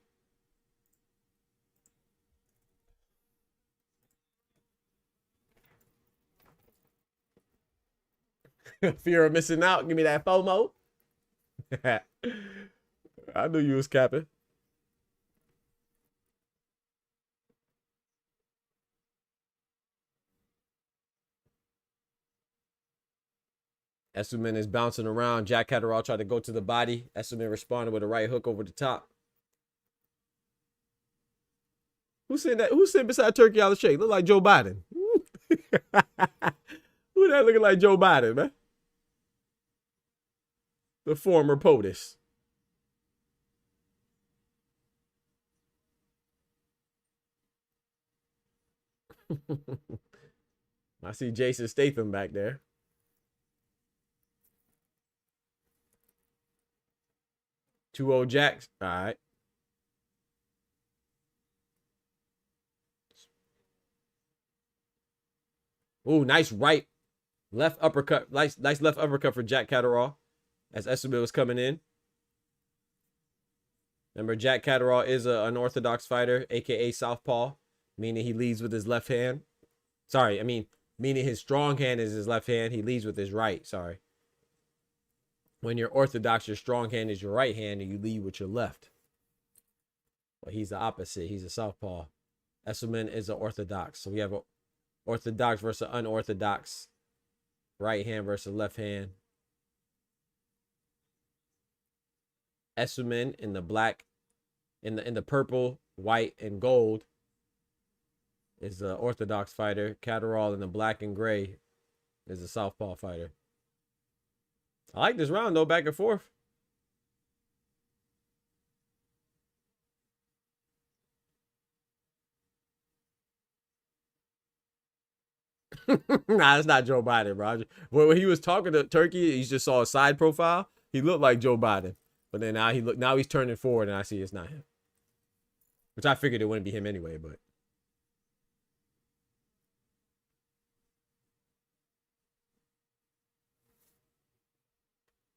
Speaker 1: Fear of missing out. Give me that FOMO. I knew you was capping. Essuman is bouncing around. Jack Catterall tried to go to the body. Essuman responded with a right hook over the top. Who's sitting beside Turkey on the shake? Look like Joe Biden. Who that looking like Joe Biden, man? The former POTUS. I see Jason Statham back there. Two old Jacks. All right. Ooh, nice right. Left uppercut. Nice left uppercut for Jack Catterall as Essuman was coming in. Remember, Jack Catterall is an unorthodox fighter, a.k.a. southpaw, meaning he leads with his left hand. Sorry, meaning his strong hand is his left hand. He leads with his right. Sorry. When you're orthodox, your strong hand is your right hand, and you lead with your left. Well, he's the opposite. He's a southpaw. Essuman is an orthodox. So we have a orthodox versus unorthodox. Right hand versus left hand. Essuman in the black, in the purple, white, and gold is the orthodox fighter. Catterall in the black and gray is a southpaw fighter. I like this round though, back and forth. Nah, it's not Joe Biden, bro. When he was talking to Turkey, you just saw a side profile. He looked like Joe Biden, but then now he's turning forward, and I see it's not him. Which I figured it wouldn't be him anyway, but.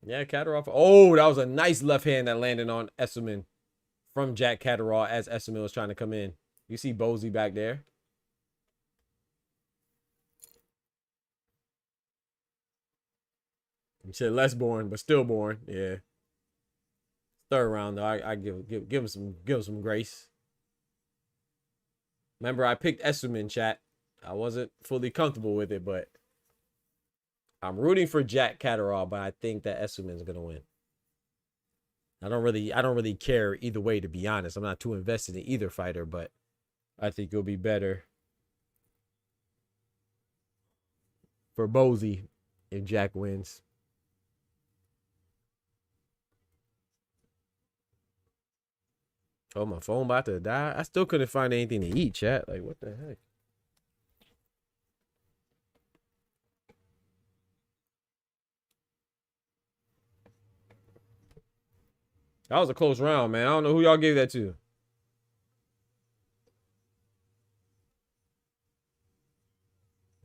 Speaker 1: Yeah, Catterall. Oh, that was a nice left hand that landed on Esselman from Jack Catterall as Esselman was trying to come in. You see Bosey back there. You said less boring, but still boring. Yeah. Third round though, I give him some grace. Remember, I picked Esselman, chat. I wasn't fully comfortable with it, but I'm rooting for Jack Catterall, but I think that Esselman's gonna win. I don't really care either way, to be honest. I'm not too invested in either fighter, but I think it'll be better for Bosey if Jack wins. Oh, my phone about to die. I still couldn't find anything to eat, chat. Like, what the heck? That was a close round, man. I don't know who y'all gave that to.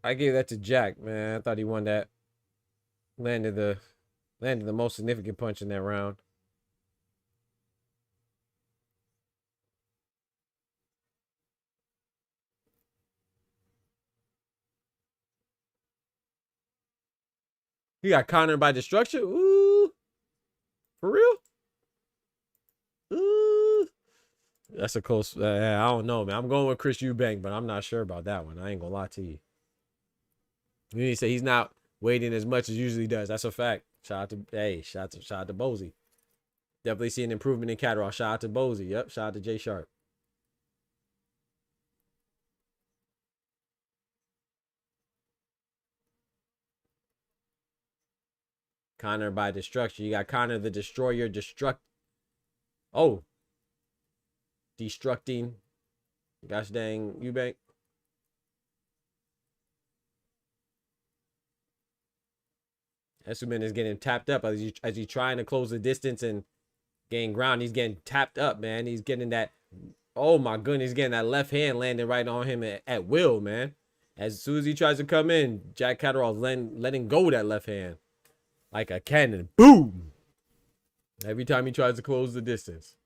Speaker 1: I gave that to Jack, man. I thought he won that. Landed the most significant punch in that round. He got cornered by destruction. Ooh. For real? Ooh. That's a close. I don't know, man. I'm going with Chris Eubank, but I'm not sure about that one. I ain't gonna lie to you. You need to say he's not waiting as much as usually does. That's a fact. Shout out to Bosey. Definitely see an improvement in Catterall. Shout out to Bosey. Yep. Shout out to Jay Sharp. Conor by destruction. You got Conor the Destroyer destructing. Gosh dang Eubank. Esselman is getting tapped up as he's trying to close the distance and gain ground. He's getting tapped up, man. He's getting that. Oh my goodness, he's getting that left hand landing right on him at will, man. As soon as he tries to come in, Jack Catterall's letting go that left hand like a cannon. Boom! Every time he tries to close the distance.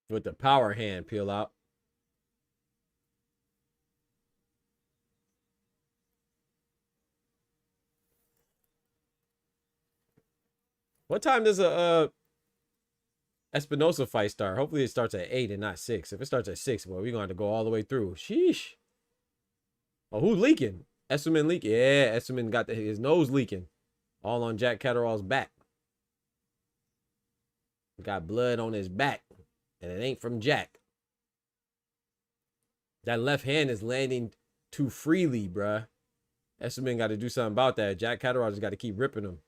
Speaker 1: With the power hand peel out. What time does a Espinosa fight start? Hopefully it starts at 8 and not 6. If it starts at 6, boy, we're going to go all the way through. Sheesh. Oh, who's leaking? Esselman leaking. Yeah, Esselman got his nose leaking. All on Jack Catterall's back. Got blood on his back. And it ain't from Jack. That left hand is landing too freely, bruh. Esselman got to do something about that. Jack Catterall just got to keep ripping him.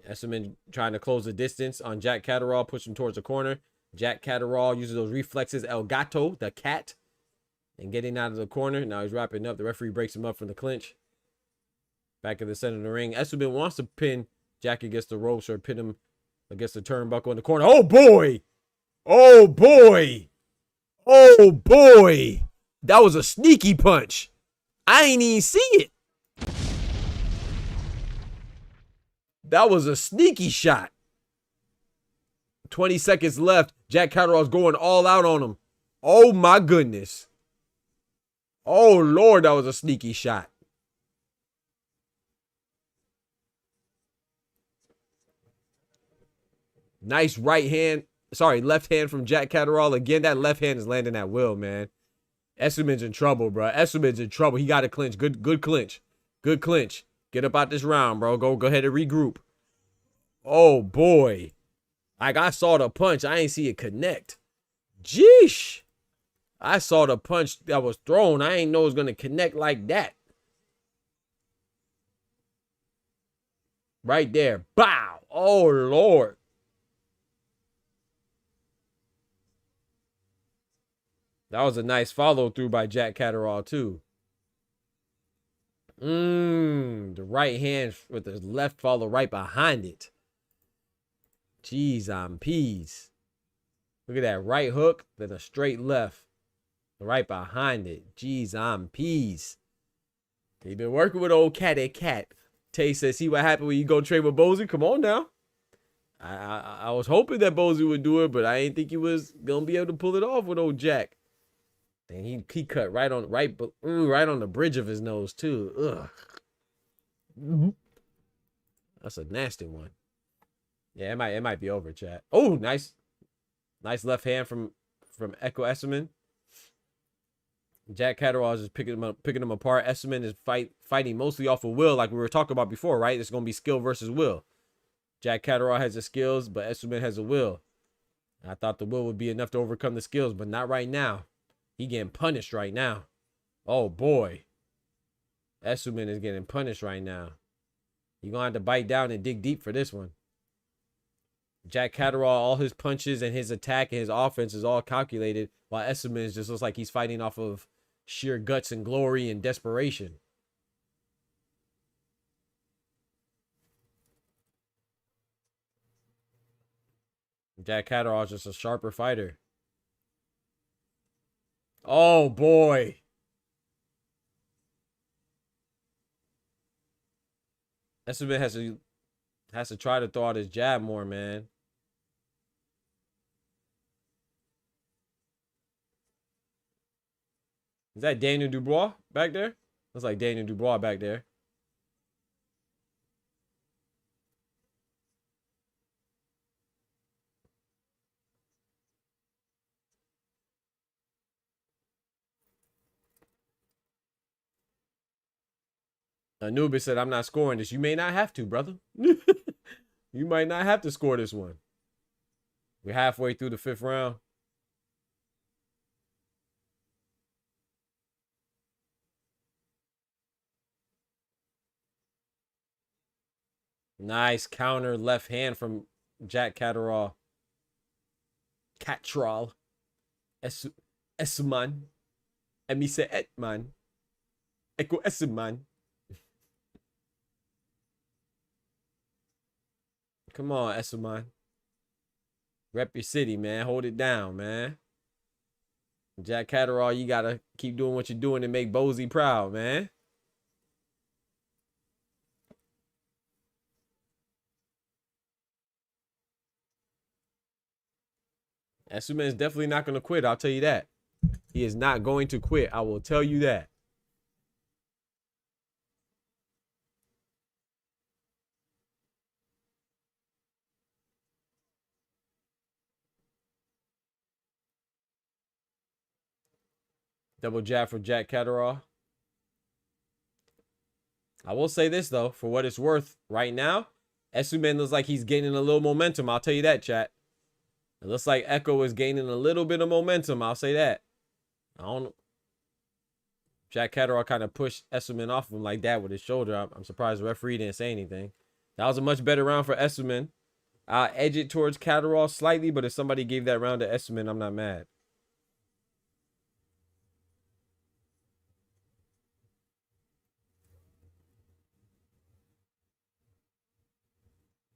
Speaker 1: Esselman trying to close the distance on Jack Catterall, push him towards the corner. Jack Catterall uses those reflexes, El Gato, the cat, and getting out of the corner. Now he's wrapping up. The referee breaks him up from the clinch. Back in the center of the ring. Esselman wants to pin Jack against the ropes or pin him against the turnbuckle in the corner. Oh, boy. Oh, boy. Oh, boy. That was a sneaky punch. I ain't even see it. That was a sneaky shot. 20 seconds left. Jack Catterall's going all out on him. Oh, my goodness. Oh, Lord, that was a sneaky shot. Nice left hand from Jack Catterall. Again, that left hand is landing at will, man. Esselman's in trouble, bro. Esselman's in trouble. He got to clinch. Good clinch. Good clinch. Get up out this round, bro. Go ahead and regroup. Oh, boy. Like, I saw the punch. I ain't see it connect. Jeesh. I saw the punch that was thrown. I ain't know it was going to connect like that. Right there. Bow. Oh, Lord. That was a nice follow through by Jack Catterall too. The right hand with the left follow right behind it. Jeez, I'm peas. Look at that right hook, then a straight left. Right behind it. Jeez, I'm peas. He been working with old Catty Cat. Tay says, see what happened when you go trade with Bozy? Come on now. I was hoping that Bozy would do it, but I didn't think he was gonna be able to pull it off with old Jack. And he cut right on the bridge of his nose too. Ugh. That's a nasty one. Yeah, it might be over, chat. Oh, nice left hand from Echo Esserman. Jack Catterall is just picking him apart. Esserman is fighting mostly off of will, like we were talking about before, right? It's gonna be skill versus will. Jack Catterall has the skills, but Esserman has a will. I thought the will would be enough to overcome the skills, but not right now. He getting punished right now. Oh boy. Esserman is getting punished right now. You're gonna have to bite down and dig deep for this one. Jack Catterall, all his punches and his attack and his offense is all calculated, while Esserman just looks like he's fighting off of sheer guts and glory and desperation. Jack Catterall is just a sharper fighter. Oh boy. Esserman has to try to throw out his jab more, man. Is that Daniel Dubois back there? Looks like Daniel Dubois back there. Anubis said, I'm not scoring this. You may not have to, brother. You might not have to score this one. We're halfway through the 5th round. Nice counter left hand from Jack Catterall. Catterall. Esman. Emise Etman. Eko Esman. Come on, Esman. Rep your city, man. Hold it down, man. Jack Catterall, you gotta keep doing what you're doing to make Bozy proud, man. Esman is definitely not going to quit. I'll tell you that. He is not going to quit. I will tell you that. Double jab for Jack Catterall. I will say this, though, for what it's worth right now, Esman looks like he's gaining a little momentum. I'll tell you that, chat. It looks like Echo is gaining a little bit of momentum. I'll say that. I don't know. Jack Catterall kind of pushed Esserman off of him like that with his shoulder. I'm surprised the referee didn't say anything. That was a much better round for Esserman. I'll edge it towards Catterall slightly, but if somebody gave that round to Esserman, I'm not mad.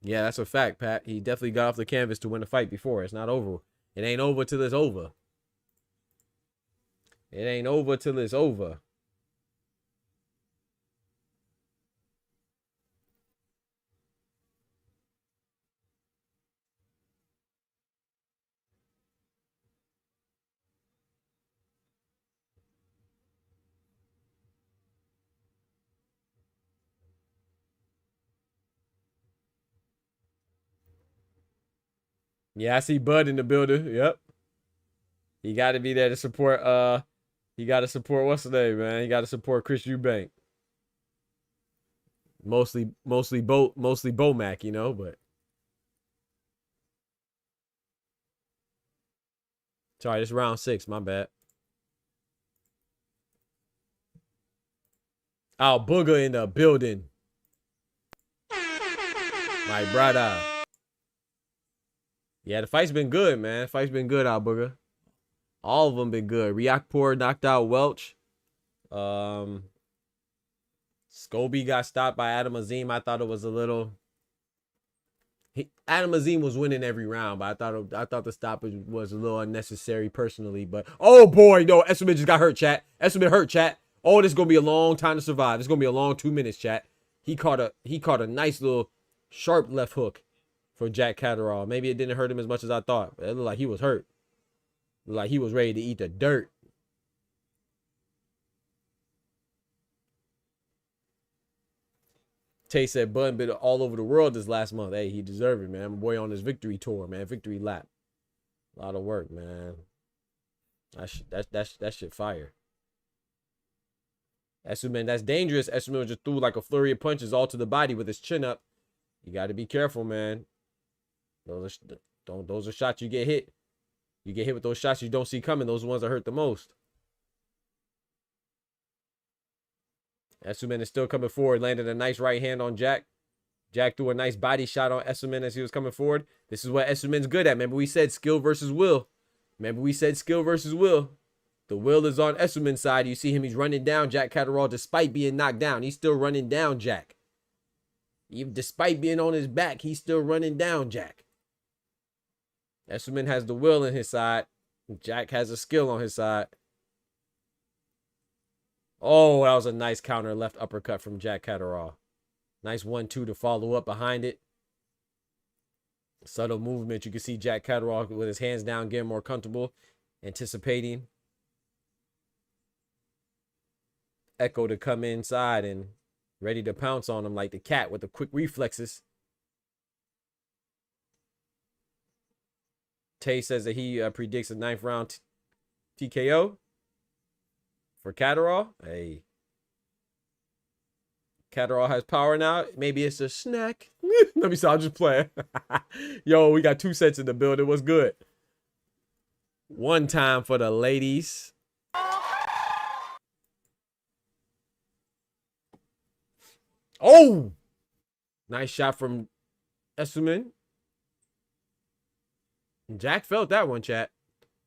Speaker 1: Yeah, that's a fact, Pat. He definitely got off the canvas to win the fight before. It's not over. It ain't over till it's over. It ain't over till it's over. Yeah, I see Bud in the building. Yep. He got to be there to support, he got to support, what's the name, man? He got to support Chris Eubank. Mostly Bomac, you know, but. Sorry, this is round 6, my bad. Oh, Booger in the building. My brother. Yeah, the fight's been good, man. The fight's been good, Al Booger. All of them been good. Riakpour knocked out Welch. Scobie got stopped by Adam Azim. I thought it was a little. Adam Azim was winning every round, but I thought the stoppage was a little unnecessary personally. But oh boy, no, Esselman just got hurt, chat. Esselman hurt, chat. Oh, this is gonna be a long time to survive. It's gonna be a long 2 minutes, chat. He caught a nice little sharp left hook for Jack Catterall. Maybe it didn't hurt him as much as I thought. But it looked like he was hurt. It looked like he was ready to eat the dirt. Tay said Bun been all over the world this last month. Hey, he deserved it, man. My boy on his victory tour, man. Victory lap. A lot of work, man. That shit fire. Essuman, that's dangerous. Essuman just threw like a flurry of punches all to the body with his chin up. You got to be careful, man. Those are shots you get hit. You get hit with those shots you don't see coming. Those are the ones that hurt the most. Essuman is still coming forward. Landed a nice right hand on Jack. Jack threw a nice body shot on Essuman as he was coming forward. This is what Essuman's good at. Remember we said skill versus will. The will is on Essuman's side. You see him, he's running down Jack Catterall despite being knocked down. He's still running down Jack. Even despite being on his back, he's still running down Jack. Essuman has the will on his side. Jack has a skill on his side. Oh, that was a nice counter left uppercut from Jack Catterall. Nice 1-2 to follow up behind it. Subtle movement. You can see Jack Catterall with his hands down, getting more comfortable, anticipating Echo to come inside and ready to pounce on him like the cat with the quick reflexes. Tay says that he predicts a 9th round TKO for Catterall. Hey. Catterall has power now. Maybe it's a snack. Let me see. I'll just play. Yo, we got 2 sets in the building. What's good? One time for the ladies. Oh! Nice shot from Essuman. Jack felt that one, chat.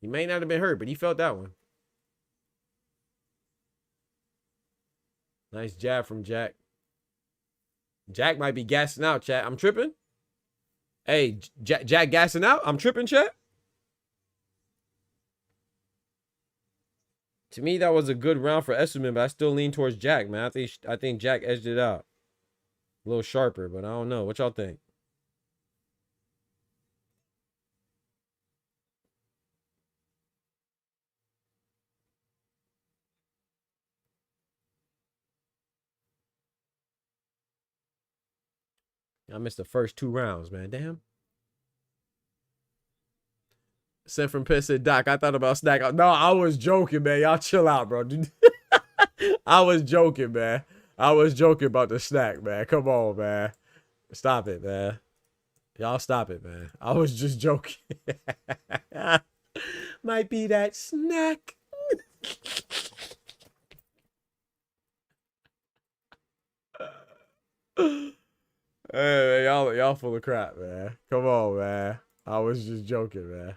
Speaker 1: He may not have been hurt, but he felt that one. Nice jab from Jack. Jack might be gassing out, chat. I'm tripping. Hey, Jack gassing out? I'm tripping, chat. To me, that was a good round for Essuman, but I still lean towards Jack, man. I think Jack edged it out. A little sharper, but I don't know. What y'all think? I missed the first 2 rounds, man. Damn. Sent from Pitt said, Doc, I thought about snack. No, I was joking, man. Y'all chill out, bro. I was joking, man. I was joking about the snack, man. Come on, man. Stop it, man. Y'all stop it, man. I was just joking. Might be that snack. Hey, man, y'all full of crap, man. Come on, man. I was just joking, man.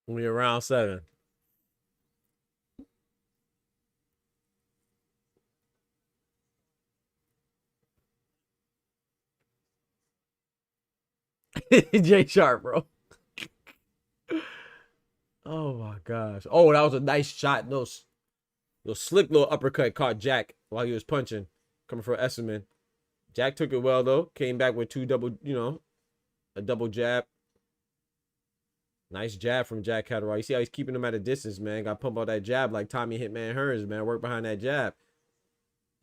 Speaker 1: We're around 7. Jay Sharp, bro. Oh my gosh. Oh, that was a nice shot. Those slick little uppercut caught Jack while he was punching. Coming from Essuman. Jack took it well though. Came back with 2 double, a double jab. Nice jab from Jack Catterall. You see how he's keeping him at a distance, man. Got to pump out that jab like Tommy Hitman Hearns, man. Work behind that jab.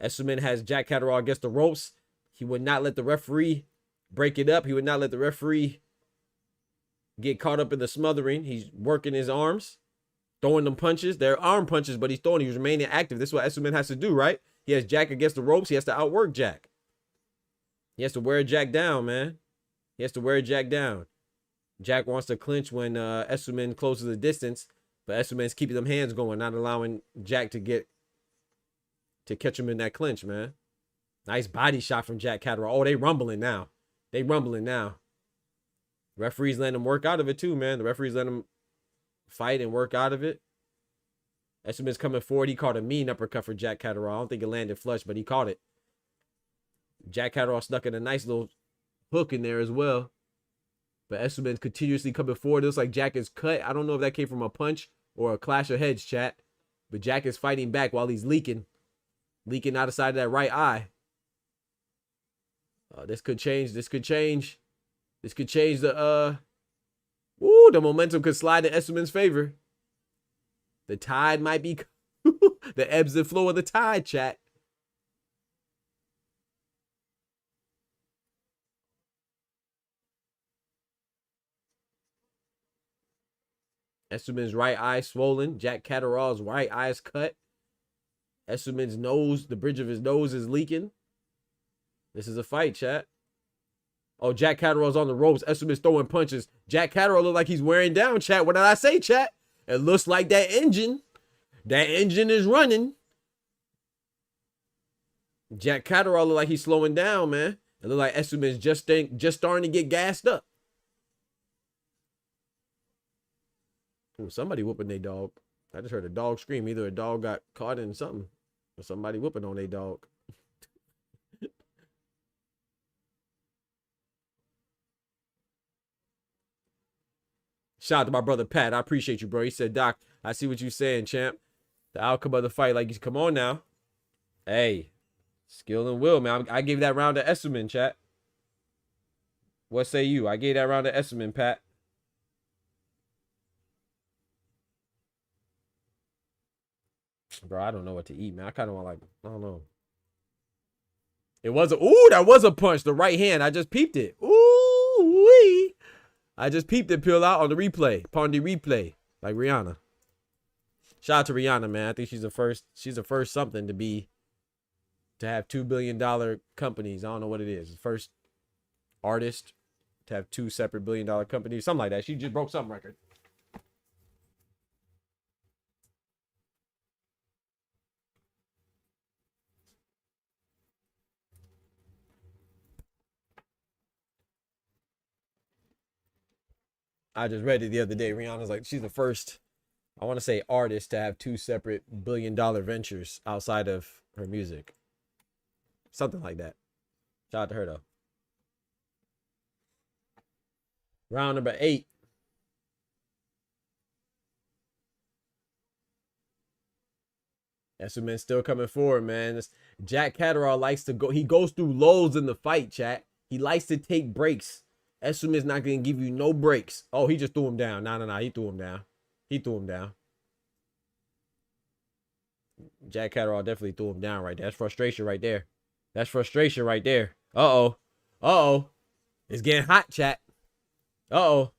Speaker 1: Essuman has Jack Catterall against the ropes. He would not let the referee break it up. He would not let the referee get caught up in the smothering. He's working his arms, throwing them punches. They're arm punches, but he's throwing. He's remaining active. This is what Essuman has to do, right? He has Jack against the ropes. He has to outwork Jack. He has to wear Jack down, man. He has to wear Jack down. Jack wants to clinch when Essuman closes the distance, but Essuman's keeping them hands going, not allowing Jack to get to catch him in that clinch, man. Nice body shot from Jack Catterall. Oh, they rumbling now. They rumbling now. Referees letting him work out of it too, man. The referees letting him fight and work out of it. Essuman's coming forward. He caught a mean uppercut for Jack Catterall. I don't think it landed flush, but he caught it. Jack Catterall snuck in a nice little hook in there as well. But Essuman's continuously coming forward. It looks like Jack is cut. I don't know if that came from a punch or a clash of heads, chat. But Jack is fighting back while he's leaking. Leaking out the side of that right eye. This could change. This could change. This could change the the momentum could slide in Essuman's favor. The tide might be the ebbs and flow of the tide, chat. Essuman's right eye swollen. Jack Catterall's right eye is cut. Essuman's nose, the bridge of his nose is leaking. This is a fight, chat. Oh, Jack Catterall's on the ropes. Essuman's throwing punches. Jack Catterall look like he's wearing down, chat. What did I say, chat? It looks like that engine. That engine is running. Jack Catterall look like he's slowing down, man. It look like Essuman's just starting to get gassed up. Ooh, somebody whooping their dog. I just heard a dog scream. Either a dog got caught in something or somebody whooping on their dog. Shout out to my brother Pat. I appreciate you, bro. He said, Doc, I see what you're saying, champ. The outcome of the fight, like, come on now. Hey, skill and will, man. I gave that round to Essuman, chat. What say you? I gave that round to Essuman, Pat. Bro, I don't know what to eat, man. I kind of want, like, I don't know. It was that was a punch. The right hand. I just peeped it. Ooh-wee. I just peeped it peel out on the replay. Upon the replay. Like Rihanna. Shout out to Rihanna, man. I think she's the first something to have $2 billion companies. I don't know what it is. The first artist to have 2 separate $1 billion companies. Something like that. She just broke some record. I just read it the other day. Rihanna's like, she's the first, I want to say, artist to have 2 separate $1 billion ventures outside of her music. Something like that. Shout out to her, though. Round number 8. Essuman still coming forward, man. Jack Catterall likes to go. He goes through lows in the fight, chat. He likes to take breaks. Essuman's not going to give you no breaks. Oh, he just threw him down. No. He threw him down. He threw him down. Jack Catterall definitely threw him down right there. That's frustration right there. That's frustration right there. Uh-oh. Uh-oh. It's getting hot, chat. Uh-oh.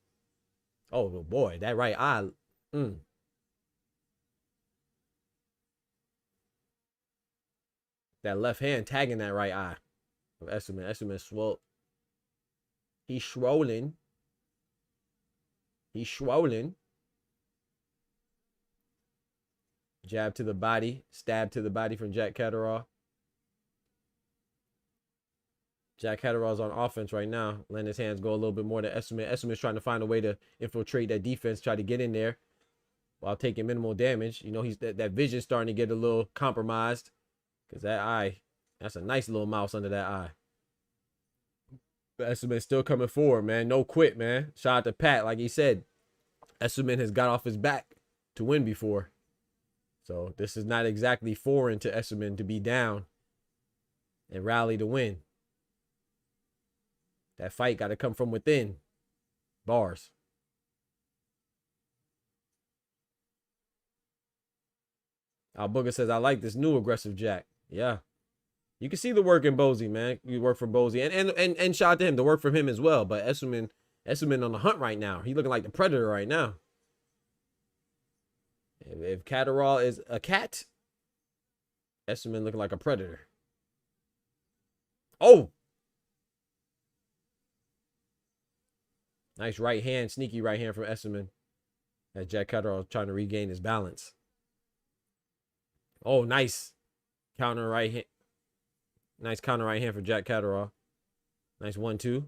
Speaker 1: Oh, boy. That right eye. That left hand tagging that right eye of Essuman. Essuman swole. He's swollen. He's swollen. Jab to the body. Stab to the body from Jack Catterall. Jack Catterall's on offense right now. Letting his hands go a little bit more to Essuman. Essuman's trying to find a way to infiltrate that defense. Try to get in there while taking minimal damage. You know, that vision's starting to get a little compromised. Because that eye, that's a nice little mouse under that eye. Essuman still coming forward, man. No quit, man. Shout out to Pat. Like he said, Essuman has got off his back to win before. So this is not exactly foreign to Essuman to be down and rally to win. That fight got to come from within. Bars. Al Booger says, I like this new aggressive Jack. Yeah. You can see the work in Bozy, man. You work for Bozy. And shout out to him. The work from him as well. But Essuman on the hunt right now. He looking like the predator right now. If Catterall is a cat, Essuman looking like a predator. Oh! Nice right hand. Sneaky right hand from Essuman. As Jack Catterall trying to regain his balance. Oh, nice. Counter right hand. Nice counter right hand for Jack Catterall. Nice 1-2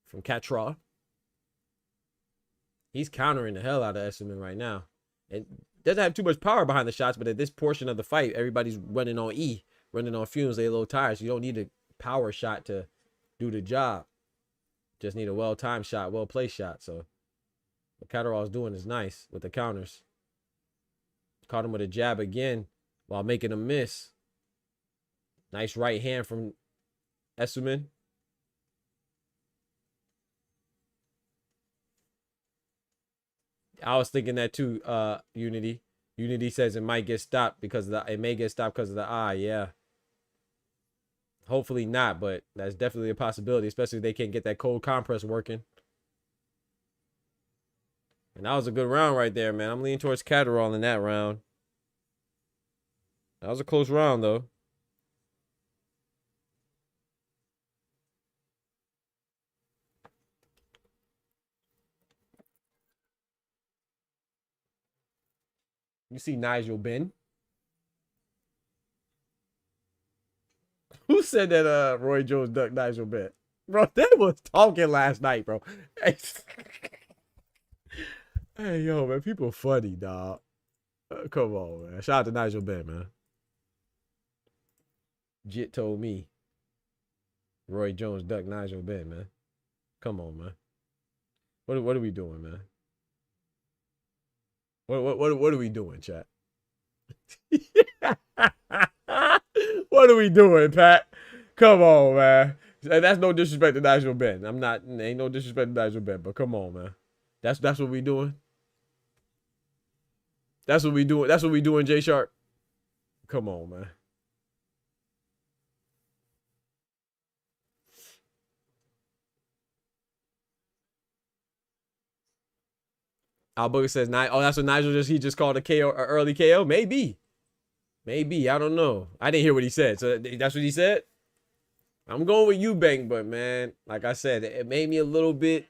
Speaker 1: from Catterall. He's countering the hell out of Esserman right now. It doesn't have too much power behind the shots, but at this portion of the fight, everybody's running on E, running on fumes. They're a little tired, so you don't need a power shot to do the job. Just need a well-timed shot, well-placed shot. So what Catterall's doing is nice with the counters. Caught him with a jab again while making a miss. Nice right hand from Esserman. I was thinking that too, Unity. Unity says it might get stopped because of the, it may get stopped because of the eye. Yeah. Hopefully not, but that's definitely a possibility, especially if they can't get that cold compress working. And that was a good round right there, man. I'm leaning towards Catterall in that round. That was a close round, though. You see Nigel Benn. Who said that Roy Jones ducked Nigel Benn? Bro, they was talking last night, bro. Hey, yo, man, people funny, dog. Come on, man. Shout out to Nigel Benn, man. Jit told me Roy Jones ducked Nigel Benn, man. Come on, man. What are we doing, man? What are we doing, chat? What are we doing, Pat? Come on, man. That's no disrespect to Nigel Benn. I'm not, ain't no disrespect to Nigel Benn, but come on, man. That's what we doing. That's what we doing. That's what we doing, J Shark. Come on, man. Alberga says, "Oh, that's what Nigel he just called a KO, or early KO. Maybe, I don't know. I didn't hear what he said. So that's what he said. I'm going with EUBANK, but man, like I said, it made me a little bit.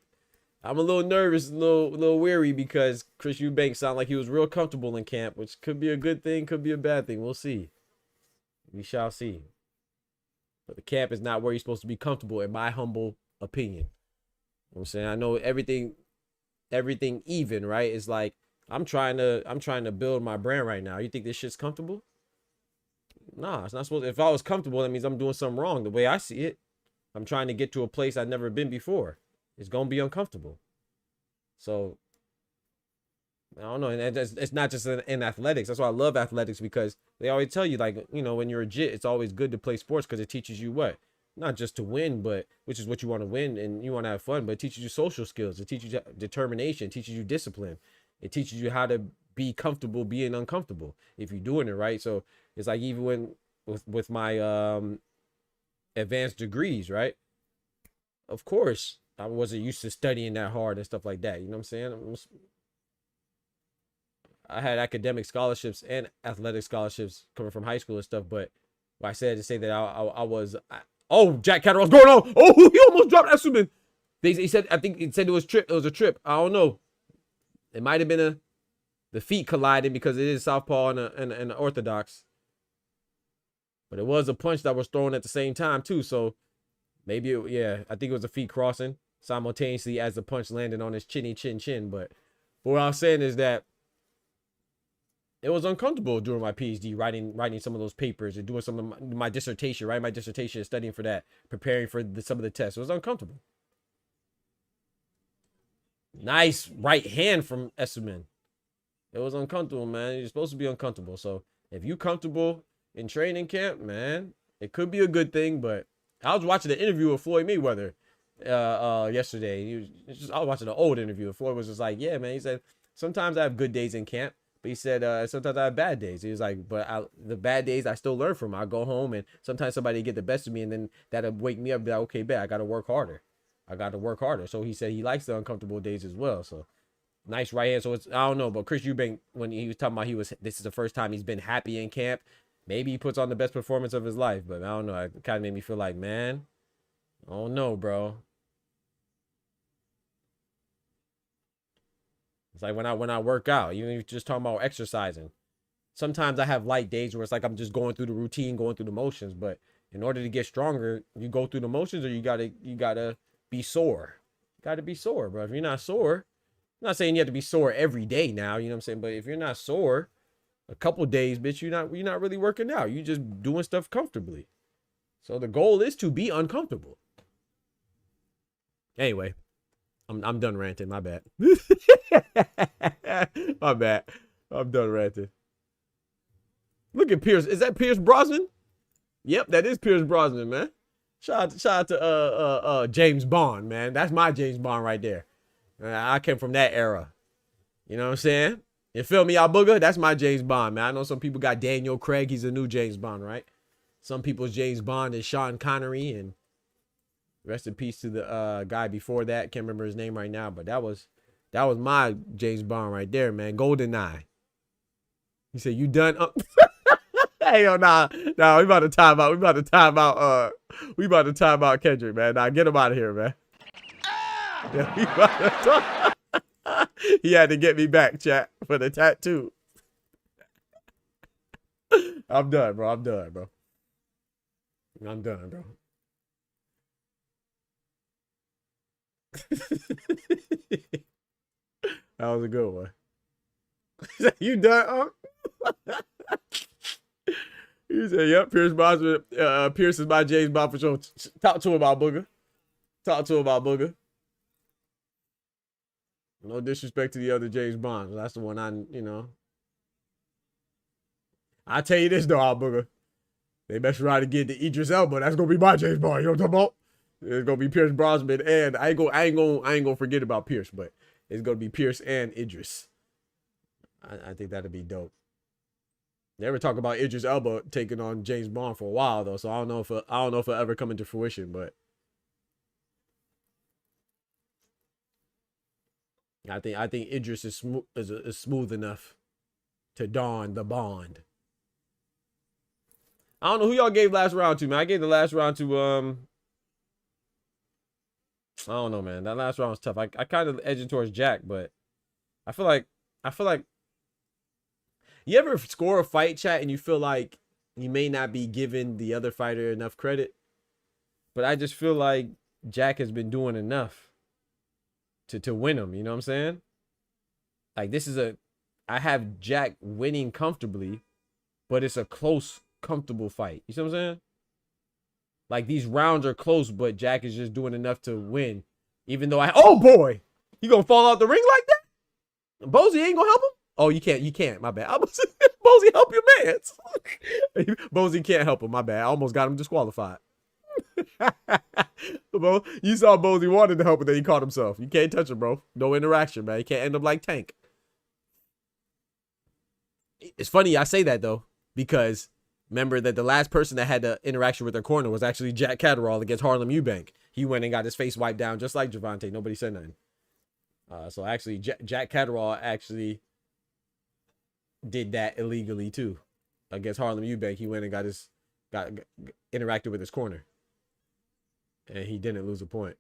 Speaker 1: I'm a little nervous, a little weary because Chris EUBANK sounded like he was real comfortable in camp, which could be a good thing, could be a bad thing. We'll see. We shall see. But the camp is not where you're supposed to be comfortable, in my humble opinion. You know what I'm saying? I know everything even, right? It's like I'm trying to build my brand right now. You think this shit's comfortable? Nah, it's not supposed to. If I was comfortable, that means I'm doing something wrong. The way I see it, I'm trying to get to a place I've never been before. It's gonna be uncomfortable. So I don't know, and it's not just in athletics. That's why I love athletics, because they always tell you, like, you know, when you're a JIT, it's always good to play sports because it teaches you what, not just to win, but which is what you want to win and you want to have fun, but it teaches you social skills. It teaches you determination. It teaches you discipline. It teaches you how to be comfortable being uncomfortable if you're doing it right. So it's like even when with my advanced degrees, right? Of course, I wasn't used to studying that hard and stuff like that. You know what I'm saying? I had academic scholarships and athletic scholarships coming from high school and stuff, but I said to say that I was. Oh, Jack Catterall's going on. Oh, he almost dropped Esserman. He said, I think he said it was a trip. I don't know. It might have been the feet colliding because it is southpaw and an orthodox. But it was a punch that was thrown at the same time too. So maybe, yeah, I think it was a feet crossing simultaneously as the punch landed on his chin. But what I'm saying is that it was uncomfortable during my PhD, writing some of those papers and doing some of my dissertation, writing my dissertation, studying for that, preparing for some of the tests. It was uncomfortable. Nice right hand from Esserman. It was uncomfortable, man. You're supposed to be uncomfortable. So if you're comfortable in training camp, man, it could be a good thing. But I was watching the interview with Floyd Mayweather yesterday. I was watching an old interview. Floyd was just like, yeah, man. He said, sometimes I have good days in camp. But he said, sometimes I have bad days. He was like, but the bad days I still learn from. I go home and sometimes somebody get the best of me, and then that'll wake me up and be like, okay, bet I got to work harder. So he said he likes the uncomfortable days as well. So nice right hand. So it's, I don't know, but Chris EUBANK, when he was talking about this is the first time he's been happy in camp, maybe he puts on the best performance of his life. But I don't know. It kind of made me feel like, man, I don't know, bro. It's like when I work out, even if you're just talking about exercising. sometimes I have light days where it's like I'm just going through the routine, going through the motions. But in order to get stronger, you go through the motions, or you gotta be sore. You gotta be sore, bro. If you're not sore, I'm not saying you have to be sore every day now, you know what I'm saying? But if you're not sore a couple days, bitch, you're not really working out. You're just doing stuff comfortably. So the goal is to be uncomfortable. Anyway, I'm done ranting. My bad. My bad. I'm done ranting. Look at Pierce. Is that Pierce Brosnan? Yep, that is Pierce Brosnan, man. Shout out to James Bond, man. That's my James Bond right there. I came from that era. You know what I'm saying? You feel me, y'all booger? That's my James Bond, man. I know some people got Daniel Craig. He's a new James Bond, right? Some people's James Bond is Sean Connery, and rest in peace to the guy before that. Can't remember his name right now, but that was my James Bond right there, man. GoldenEye. He said, "You done?" Hell nah. Nah, we about to time out. We about to time out Kendrick, man. Nah, get him out of here, man. Yeah, we about to talk. He had to get me back, chat, for the tattoo. I'm done, bro. I'm done, bro. That was a good one. You done, He said, "Yep, Pierce Brosnan. Pierce is my James Bond for sure." Talk to him about Booger. No disrespect to the other James Bonds. That's the one I tell you this though, Booger. They mess around to get the Idris Elba. That's gonna be my James Bond. You know what I'm talking about? It's gonna be Pierce Brosnan, and I ain't gonna forget about Pierce, but it's gonna be Pierce and Idris. I think that'd be dope. Never talk about Idris Elba taking on James Bond for a while though, so I don't know if it'll ever come into fruition, but I think Idris is smooth enough to don the Bond. I don't know who y'all gave last round to, man. I gave the last round to I don't know, man. That last round was tough. I kind of edged towards Jack, but I feel like you ever score a fight, chat, and you feel like you may not be giving the other fighter enough credit, but I just feel like Jack has been doing enough to win him. You know what I'm saying? Like I have Jack winning comfortably, but it's a close, comfortable fight. You see what I'm saying? Like these rounds are close, but Jack is just doing enough to win. Even though oh boy, he gonna fall out the ring like that? Bozy ain't gonna help him? Oh, you can't. My bad. Bozy, help your man. Bozy can't help him. My bad. I almost got him disqualified. You saw Bozy wanted to help, but then he caught himself. You can't touch him, bro. No interaction, man. You can't end up like Tank. It's funny I say that though, because remember that the last person that had the interaction with their corner was actually Jack Catterall against Harlem Eubank. He went and got his face wiped down just like Javante. Nobody said nothing. So actually, Jack Catterall actually did that illegally too against Harlem Eubank. He went and got interacted with his corner, and he didn't lose a point.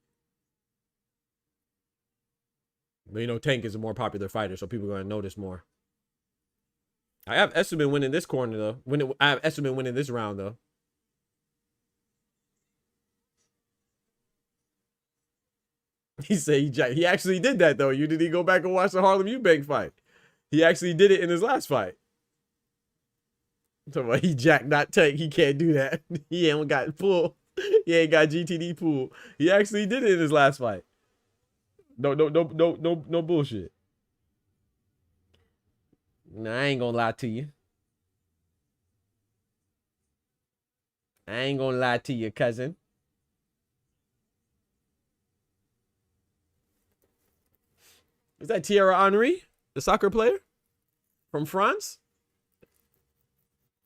Speaker 1: But you know, Tank is a more popular fighter, so people are going to notice more. I have Esserman winning this corner though. I have Esserman winning this round though. He said he actually did that though. You did he go back and watch the Harlem Eubank fight? He actually did it in his last fight. So he Jack not Tank. He can't do that. He ain't got pull. He ain't got GTD pull. He actually did it in his last fight. No bullshit. Nah, I ain't gonna lie to you. I ain't gonna lie to you, cousin. Is that Thierry Henry, the soccer player from France?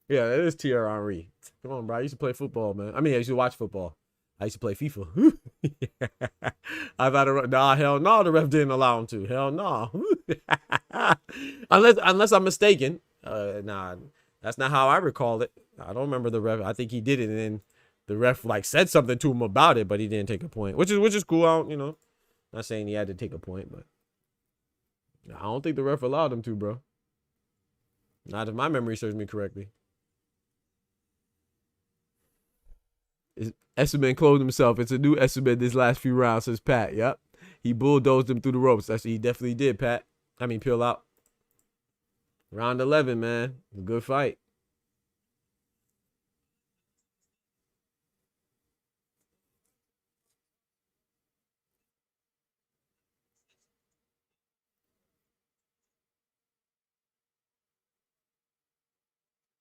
Speaker 1: Yeah, that is Thierry Henry. Come on, bro. I used to play football, man. I mean, I used to watch football. I used to play FIFA. I thought, nah, hell no, the ref didn't allow him to. Hell no. unless I'm mistaken. Nah, that's not how I recall it. I don't remember the ref. I think he did it, and then the ref like said something to him about it, but he didn't take a point, which is cool. I don't, not saying he had to take a point, but I don't think the ref allowed him to, bro. Not if my memory serves me correctly. Esserman closed himself. It's a new Esserman this last few rounds, says Pat. Yep. He bulldozed him through the ropes. That's what he definitely did, Pat. I mean, peel out. Round 11, man. Good fight.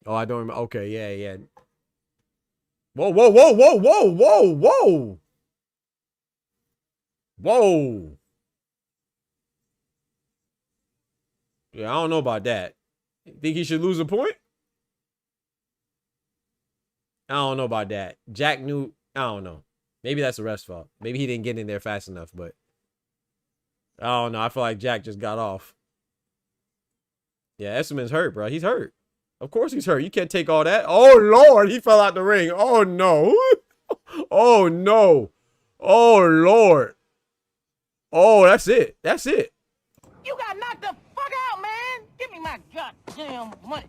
Speaker 1: Oh, I don't remember. Okay, yeah. Whoa. Whoa. Yeah, I don't know about that. Think he should lose a point? I don't know about that. Jack knew. I don't know. Maybe that's the ref's fault. Maybe he didn't get in there fast enough, but I don't know. I feel like Jack just got off. Yeah, Esserman's hurt, bro. He's hurt. Of course he's hurt. You can't take all that. Oh, Lord. He fell out the ring. Oh, no. Oh, no. Oh, Lord. Oh, that's it. That's it.
Speaker 7: You got knocked the fuck out, man. Give me my goddamn money.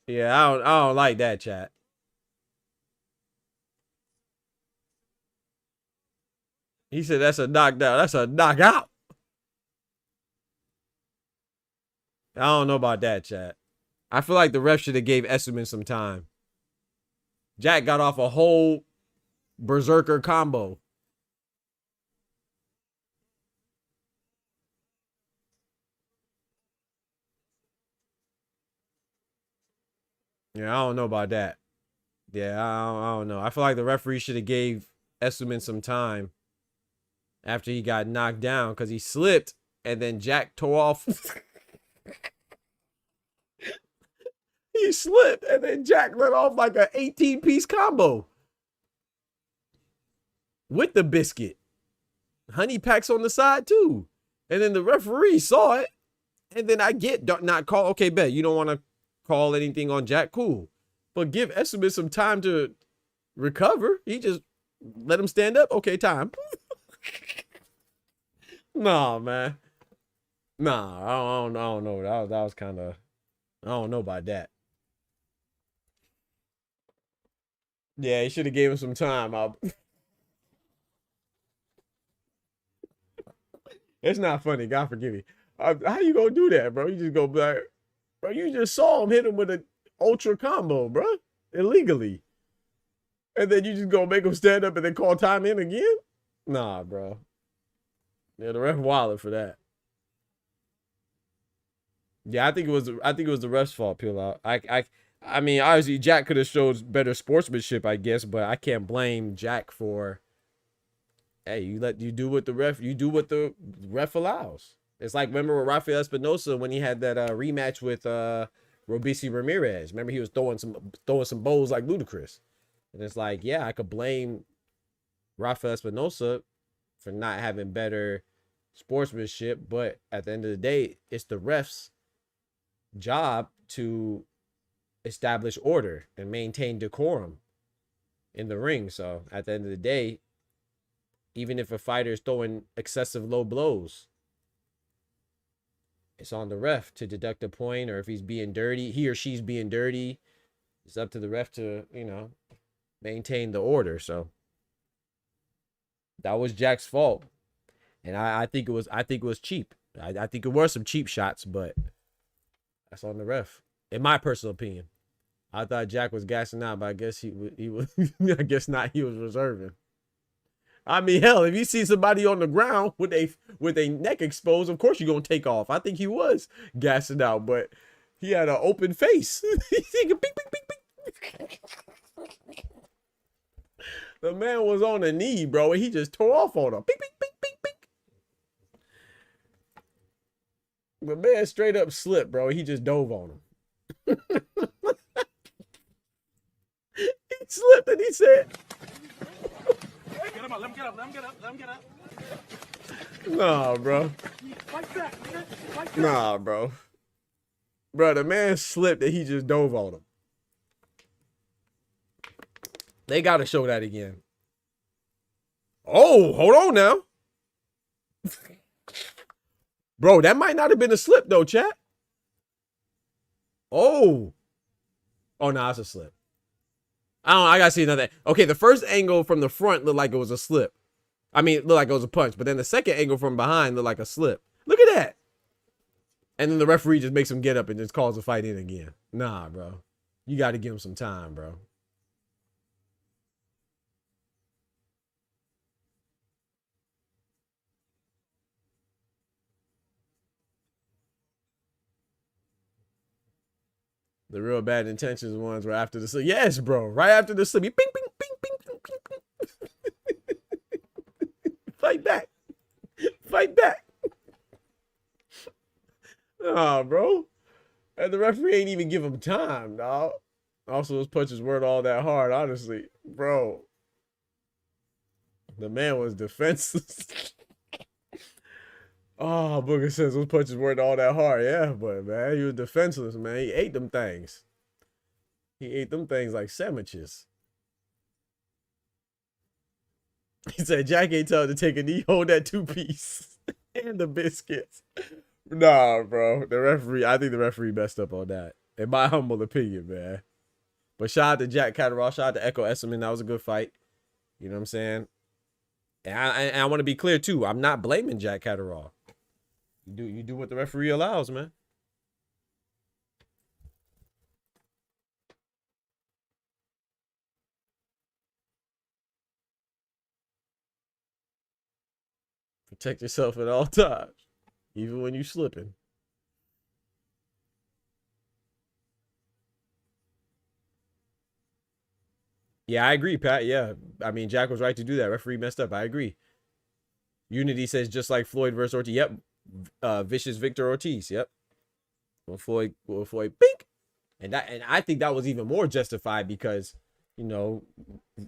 Speaker 1: Yeah, I don't like that, chat. He said that's a knockdown. That's a knockout. I don't know about that, chat. I feel like the ref should have gave Esserman some time. Jack got off a whole berserker combo. Yeah, I don't know about that. Yeah, I don't know. I feel like the referee should have gave Esserman some time after he got knocked down because he slipped and then Jack tore off. He slipped and then Jack let off like an 18-piece combo with the biscuit. Honey packs on the side too. And then the referee saw it. And then I get not call. Okay, bet you don't want to call anything on Jack. Cool. But give Esserman some time to recover. He just let him stand up. Okay, time. Nah, man. Nah, I don't know. That was kind of, I don't know about that. Yeah, he should have gave him some time. It's not funny. God forgive me. How you gonna do that, bro? You just go back. Bro, you just saw him hit him with an ultra combo, bro. Illegally. And then you just gonna make him stand up and then call time in again? Nah, bro. Yeah, the ref wilded for that. Yeah, I think it was the ref's fault, peel out. I mean, obviously Jack could have showed better sportsmanship, I guess, but I can't blame Jack for, hey, you do what the ref allows. It's like, remember with Rafael Espinosa when he had that rematch with Robeisy Ramirez. Remember he was throwing some bowls like Ludacris. And it's like, yeah, I could blame Rafael Espinosa for not having better sportsmanship, but at the end of the day, it's the ref's job to establish order and maintain decorum in the ring. So at the end of the day, even if a fighter is throwing excessive low blows, it's on the ref to deduct a point, or if he's being dirty, he or she's being dirty, it's up to the ref to, maintain the order. So that was Jack's fault. And I think it was cheap. I think it were some cheap shots, but that's on the ref. In my personal opinion. I thought Jack was gassing out, but I guess he was I guess not, he was reserving. I mean, hell, if you see somebody on the ground with a neck exposed, of course you're gonna take off. I think he was gassing out, but he had an open face. He's thinking, bing, bing, bing, bing. The man was on a knee, bro, and he just tore off on him. Bing, bing, bing, bing, bing. The man straight up slipped, bro. He just dove on him. He slipped and he said,
Speaker 2: Get him up, let him get up, let him get up.
Speaker 1: nah, bro. Nah, bro. Bro, the man slipped and he just dove on him. They got to show that again. Oh, hold on now. Bro, that might not have been a slip though, chat. Oh. Oh, no, it's a slip. I gotta see another. Okay, the first angle from the front looked like it was a slip. I mean, it looked like it was a punch. But then the second angle from behind looked like a slip. Look at that. And then the referee just makes him get up and just calls the fight in again. Nah, bro. You got to give him some time, bro. The real bad intentions ones were after the slip. Yes, bro. Right after the slip. Bing, bing, bing, bing, bing, bing. Fight back. Fight back. Nah, bro. And the referee ain't even give him time, dog. Also, those punches weren't all that hard, honestly. Bro. The man was defenseless. Oh, Booker says those punches weren't all that hard. Yeah, but, man, he was defenseless, man. He ate them things. He ate them things like sandwiches. He said, Jack ain't told to take a knee, hold that 2-piece. And the biscuits. Nah, bro. The referee, I think the referee messed up on that. In my humble opinion, man. But shout out to Jack Catterall. Shout out to Echo Esserman. That was a good fight. You know what I'm saying? And I want to be clear, too. I'm not blaming Jack Catterall. You do what the referee allows, man. Protect yourself at all times, even when you're slipping. Yeah, I agree, Pat. Yeah, I mean, Jack was right to do that. Referee messed up. I agree. Unity says just like Floyd versus Ortiz. Yep. Vicious Victor Ortiz. Yep. Well, Floyd, bink. And I think that was even more justified because, you know,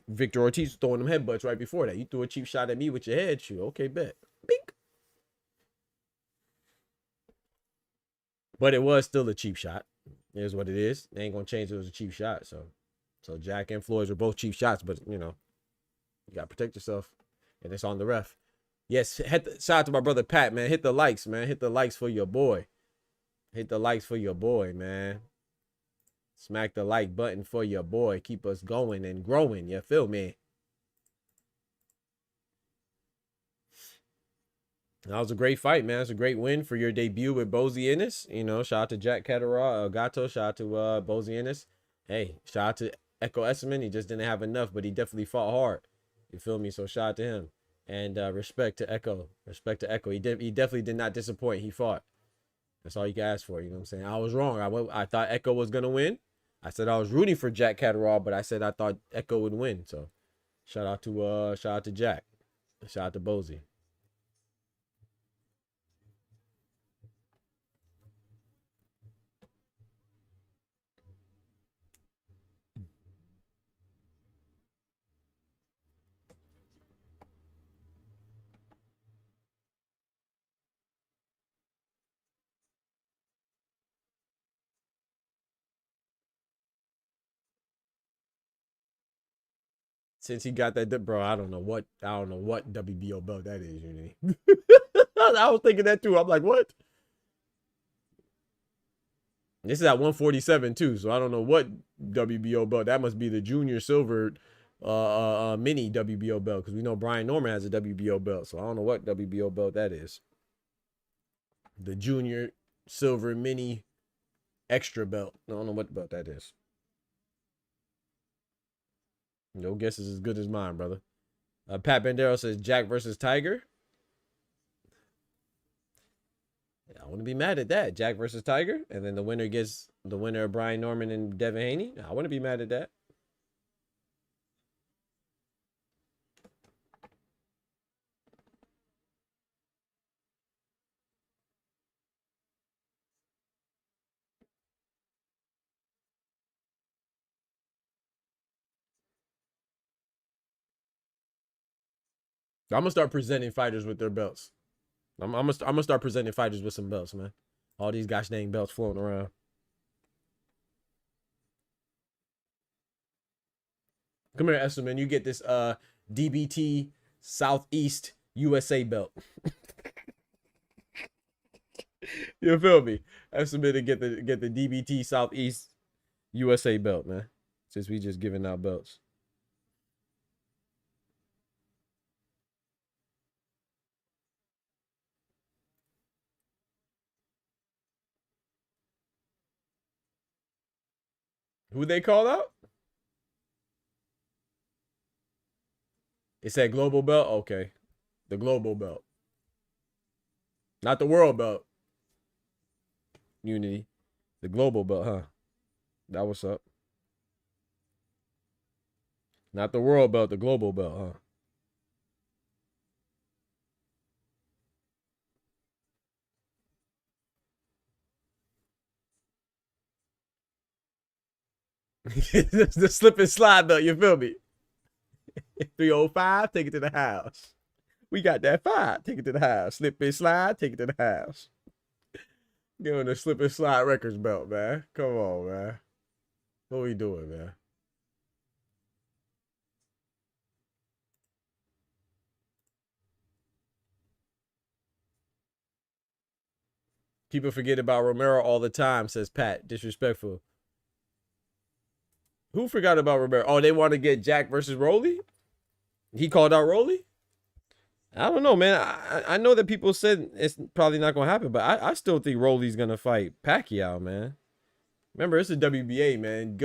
Speaker 1: Victor Ortiz was throwing them headbutts right before that. You threw a cheap shot at me with your head, shoot. Okay, bet. Bink. But it was still a cheap shot. Here's what it is. They ain't gonna change it was a cheap shot. So Jack and Floyd were both cheap shots, but you know, you gotta protect yourself. And it's on the ref. Yes, shout out to my brother Pat, man. Hit the likes, man. Hit the likes for your boy. Hit the likes for your boy, man. Smack the like button for your boy. Keep us going and growing. You feel me? That was a great fight, man. It's a great win for your debut with Bozy Ennis. You know, shout out to Jack Catterall, Gato. Shout out to Bozy Ennis. Hey, shout out to Echo Esserman. He just didn't have enough, but he definitely fought hard. You feel me? So shout out to him. And respect to Echo. Respect to Echo. He definitely did not disappoint. He fought. That's all you can ask for. You know what I'm saying? I was wrong. I thought Echo was going to win. I said I was rooting for Jack Catterall, but I said I thought Echo would win. So shout out to Jack. Shout out to Bozy. Since he got that, bro, I don't know what WBO belt that is, Unity. I was thinking that too. I'm like, what? This is at 147 too, so I don't know what WBO belt. That must be the junior silver mini WBO belt, because we know Brian Norman has a WBO belt, so I don't know what WBO belt that is. The junior silver mini extra belt. I don't know what belt that is. No guess is as good as mine, brother. Pat Bandero says Jack versus Tiger. Yeah, I wouldn't be mad at that. Jack versus Tiger. And then the winner gets the winner of Brian Norman and Devin Haney. I wouldn't be mad at that. I'm gonna start presenting fighters with their belts. I'm gonna start presenting fighters with some belts, man. All these gosh dang belts floating around. Come here, Esserman. You get this DBT Southeast USA belt. You feel me? Have submitted get the DBT Southeast USA belt, man. Since we just giving out belts. Who they called out? It said global belt? Okay. The global belt. Not the world belt. Unity. The global belt, huh? That what's up. Not the world belt, the global belt, huh? The slip and slide belt, you feel me? 305, take it to the house. We got that 5, take it to the house. Slip and slide, take it to the house. Give him the slip and slide records belt, man. Come on, man. What we doing, man? People forget about Romero all the time, says Pat. Disrespectful. Who forgot about Romero? Oh, they want to get Jack versus Rolly? He called out Rolly? I don't know, man. I know that people said it's probably not going to happen, but I still think Rolly's going to fight Pacquiao, man. Remember, it's the WBA, man.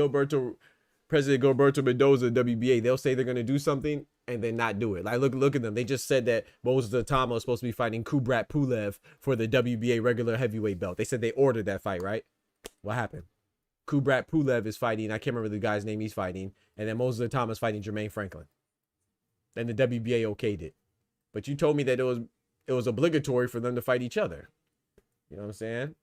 Speaker 1: President Gilberto Mendoza, WBA, they'll say they're going to do something and then not do it. Like, look at them. They just said that Moses Atama was supposed to be fighting Kubrat Pulev for the WBA regular heavyweight belt. They said they ordered that fight, right? What happened? Kubrat Pulev is fighting. I can't remember the guy's name he's fighting. And then Moses Atama is fighting Jermaine Franklin. And the WBA okayed it. But you told me that it was obligatory for them to fight each other. You know what I'm saying?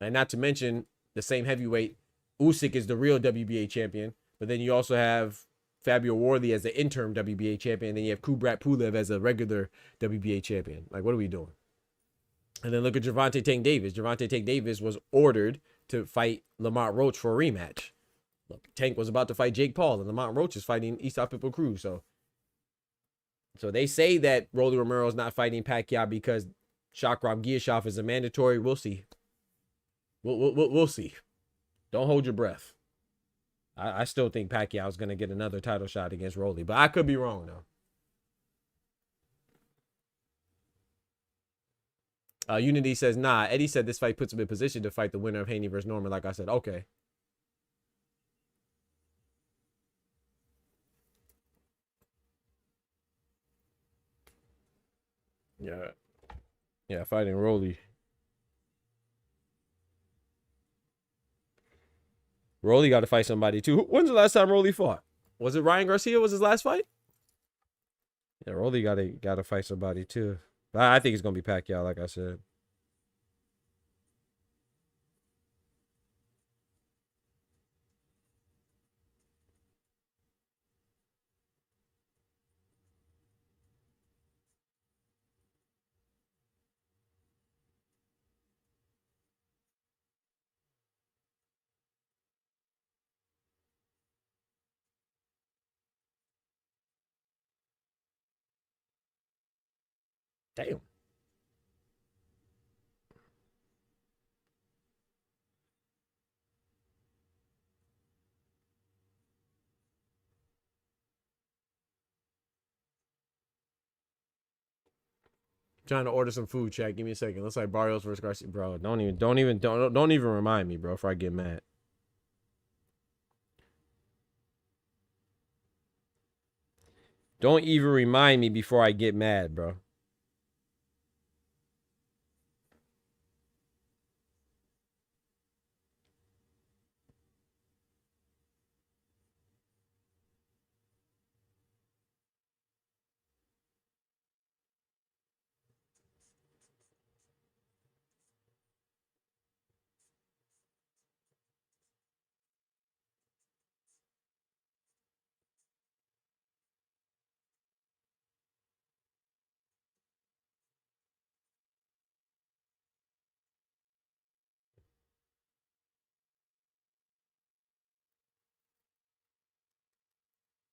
Speaker 1: And not to mention the same heavyweight, Usyk is the real WBA champion. But then you also have Fabio Worley as the interim WBA champion. And then you have Kubrat Pulev as a regular WBA champion. Like, what are we doing? And then look at Gervonta Tank Davis. Gervonta Tank Davis was ordered to fight Lamont Roach for a rematch. Look, Tank was about to fight Jake Paul, and Lamont Roach is fighting East Pitbull Cruz. So they say that Rolly Romero is not fighting Pacquiao because Shakram Giyashov is a mandatory. We'll see. We'll see. Don't hold your breath. I still think Pacquiao is going to get another title shot against Rolly, but I could be wrong, though. Unity says, nah, Eddie said this fight puts him in position to fight the winner of Haney versus Norman. Like I said, okay. Yeah, fighting Rolly. Rolly got to fight somebody too. When's the last time Rolly fought? Was it Ryan Garcia? Was his last fight? Yeah, Rolly got to fight somebody too. But I think it's gonna be Pacquiao, like I said. Damn. Trying to order some food, chat. Give me a second. Looks like Barrios versus Garcia. Bro, don't even remind me, bro, if I get mad. Don't even remind me before I get mad, bro.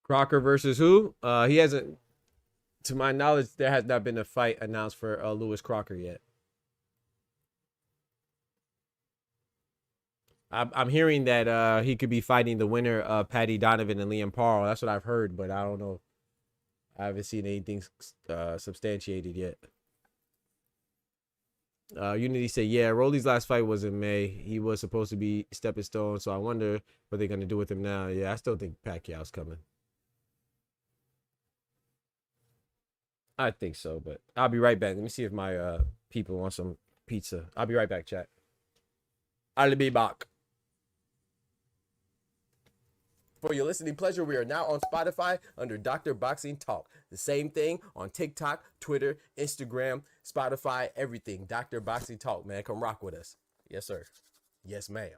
Speaker 1: Crocker versus who? He hasn't, to my knowledge, there has not been a fight announced for Lewis Crocker yet. I'm hearing that he could be fighting the winner of Paddy Donovan and Liam Paul. That's what I've heard, but I don't know. I haven't seen anything substantiated yet. Unity said, yeah, Rolly's last fight was in May. He was supposed to be stepping stone, so I wonder what they're going to do with him now. Yeah, I still think Pacquiao's coming. I think so, but I'll be right back. Let me see if my people want some pizza. I'll be right back, chat. I'll be back. For your listening pleasure, we are now on Spotify under Dr. Boxing Talk. The same thing on TikTok, Twitter, Instagram, Spotify, everything. Dr. Boxing Talk, man. Come rock with us. Yes, sir. Yes, ma'am.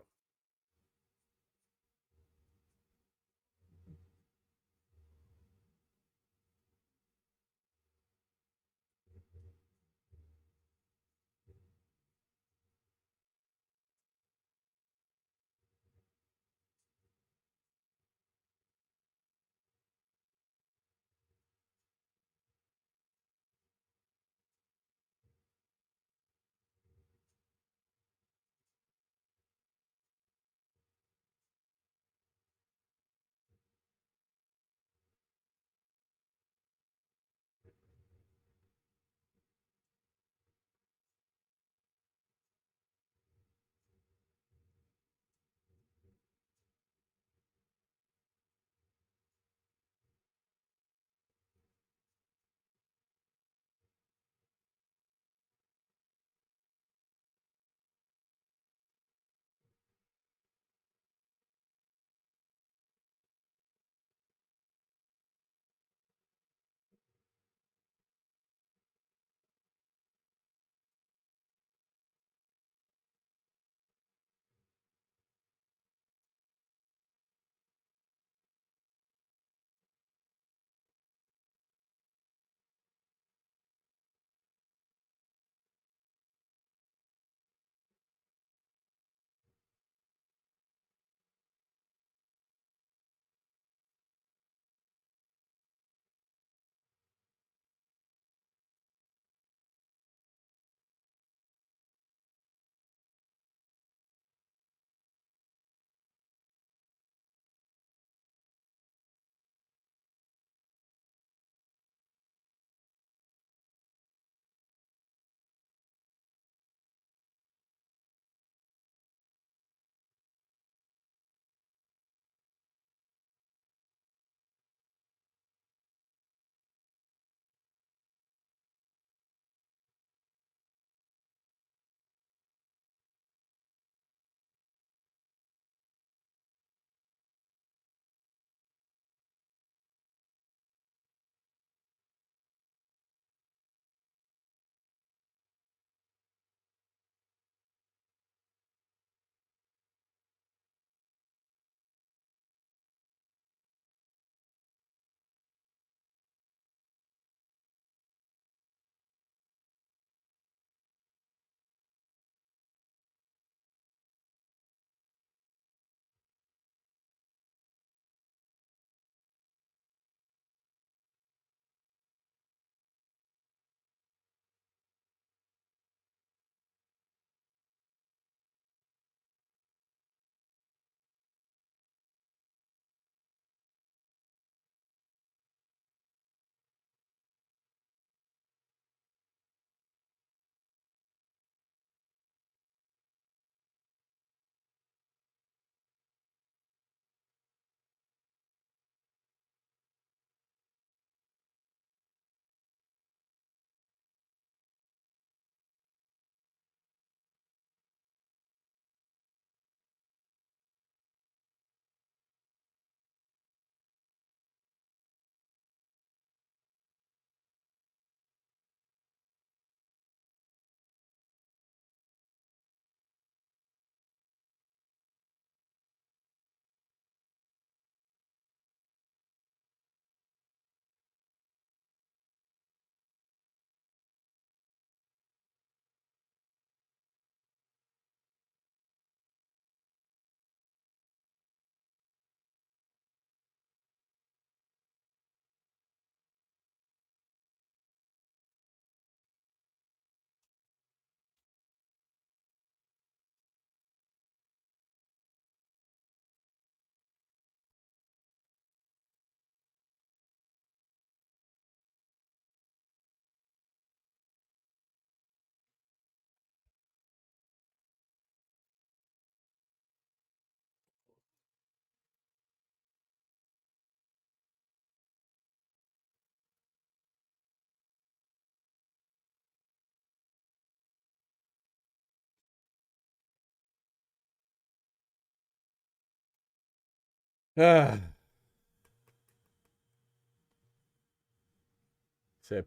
Speaker 1: Said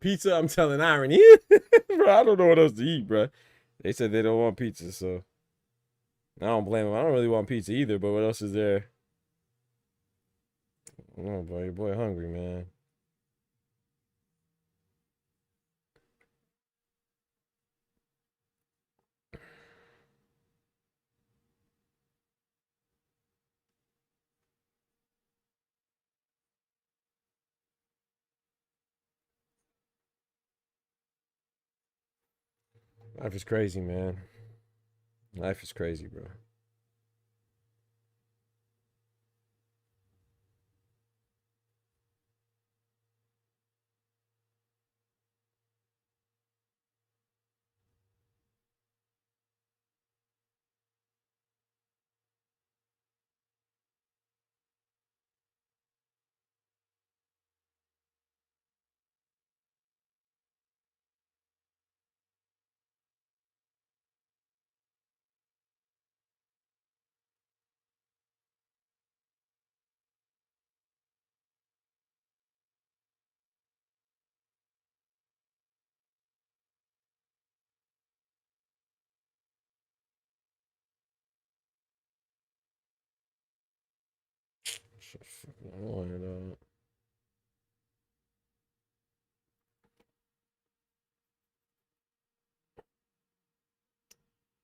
Speaker 1: pizza. I'm telling irony. Bro, I don't know what else to eat, bro. They said they don't want pizza, so I don't blame them. I don't really want pizza either, but what else is there? Oh, boy, your boy hungry, man. Life is crazy, man. Life is crazy, bro. Shit, fucking annoying, dog.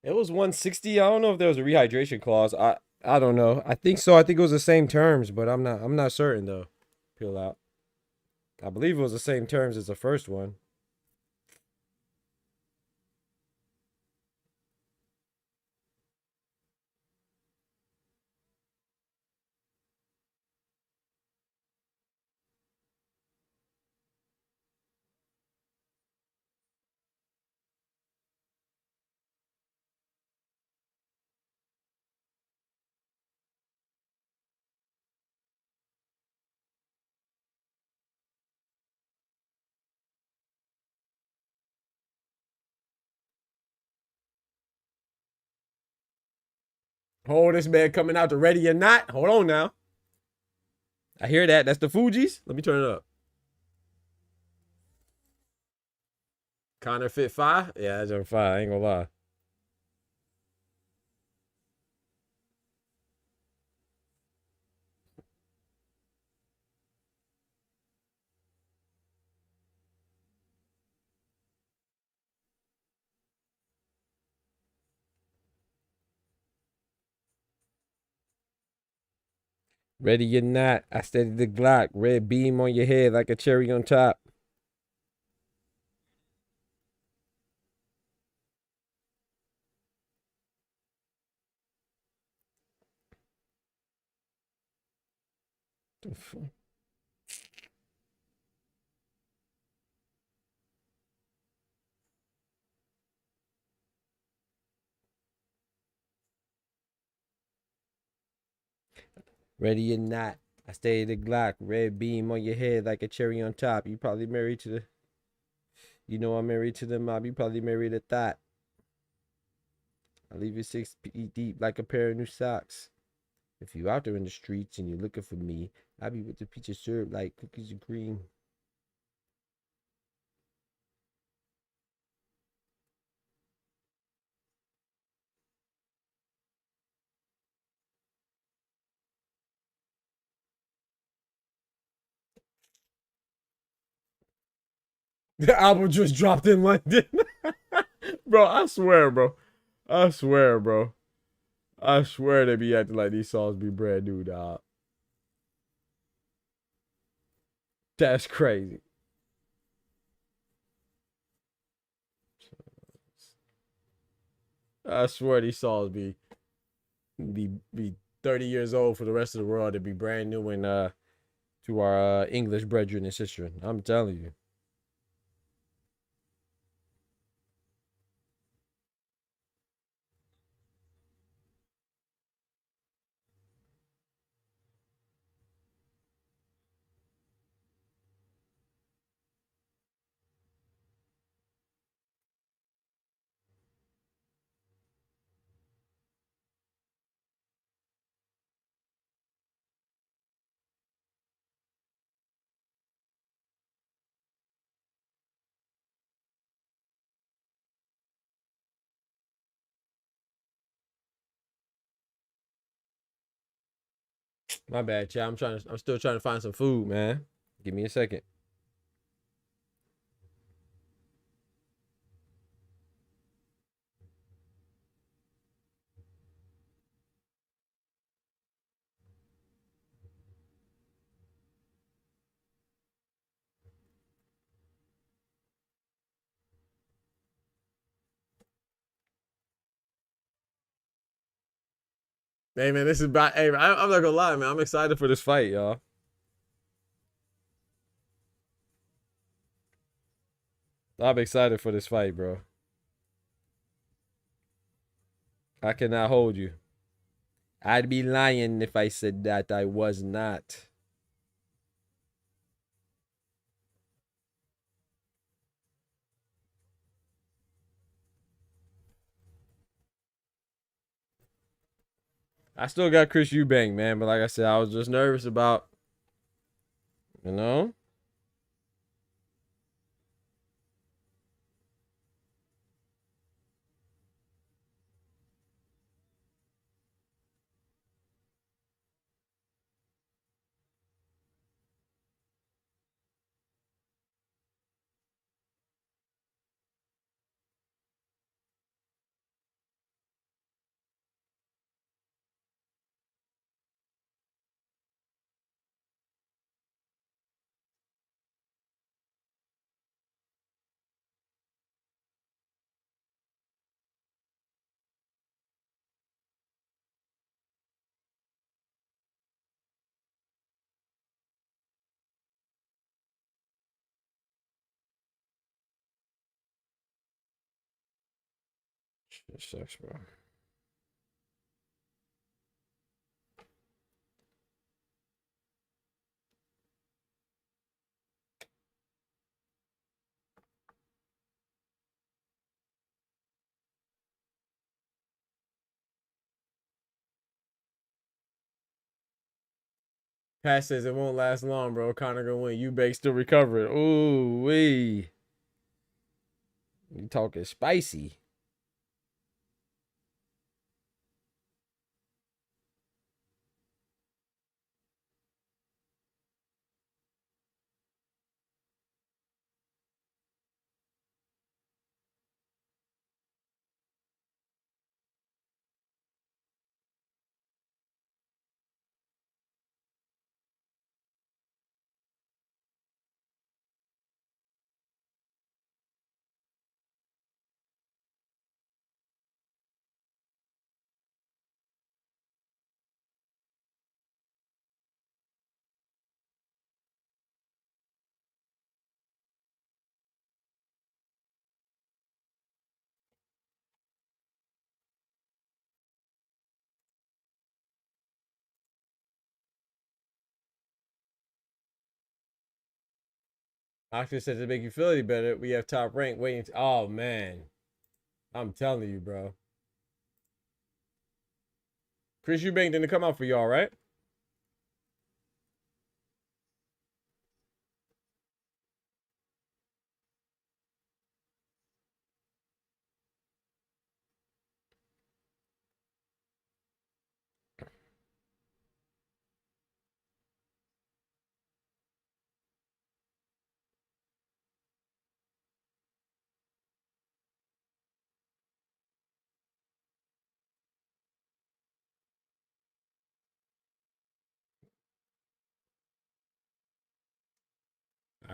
Speaker 1: It was 160. I don't know if there was a rehydration clause. I don't know. I think so. I think it was the same terms, but I'm not certain though. Peel out. I believe it was the same terms as the first one. Oh, this man coming out to ready or not. Hold on now. I hear that. That's the Fugees. Let me turn it up. Connor fit 5? Yeah, that's on 5. I ain't gonna lie. Ready or not, I steady the Glock. Red beam on your head like a cherry on top. The fuck? Ready or not, I steady the Glock. Red beam on your head like a cherry on top. You probably married to the. You know I'm married to the mob. You probably married a thought. I leave you 6 feet deep like a pair of new socks. If you out there in the streets and you're looking for me, I'll be with the peach of syrup like cookies and cream. The album just dropped in London. Bro, I swear, bro. I swear, bro. I swear they be acting like these songs be brand new, dog. That's crazy. I swear these songs be 30 years old for the rest of the world to be brand new and to our English brethren and sister. I'm telling you. My bad, chat. I'm still trying to find some food, man. Give me a second. Hey man, this is about. Hey, I'm not gonna lie, man. I'm excited for this fight, y'all. I'm excited for this fight, bro. I cannot hold you. I'd be lying if I said that I was not. I still got Chris Eubank, man, but like I said, I was just nervous about, you know. It sucks, bro. Pat says it won't last long, bro. Conor gonna win. Eubank still recovering. Ooh wee. You talking spicy? Doctor says to make you feel any better, we have top rank waiting. Oh man, I'm telling you, bro. Chris Eubank didn't come out for y'all, right?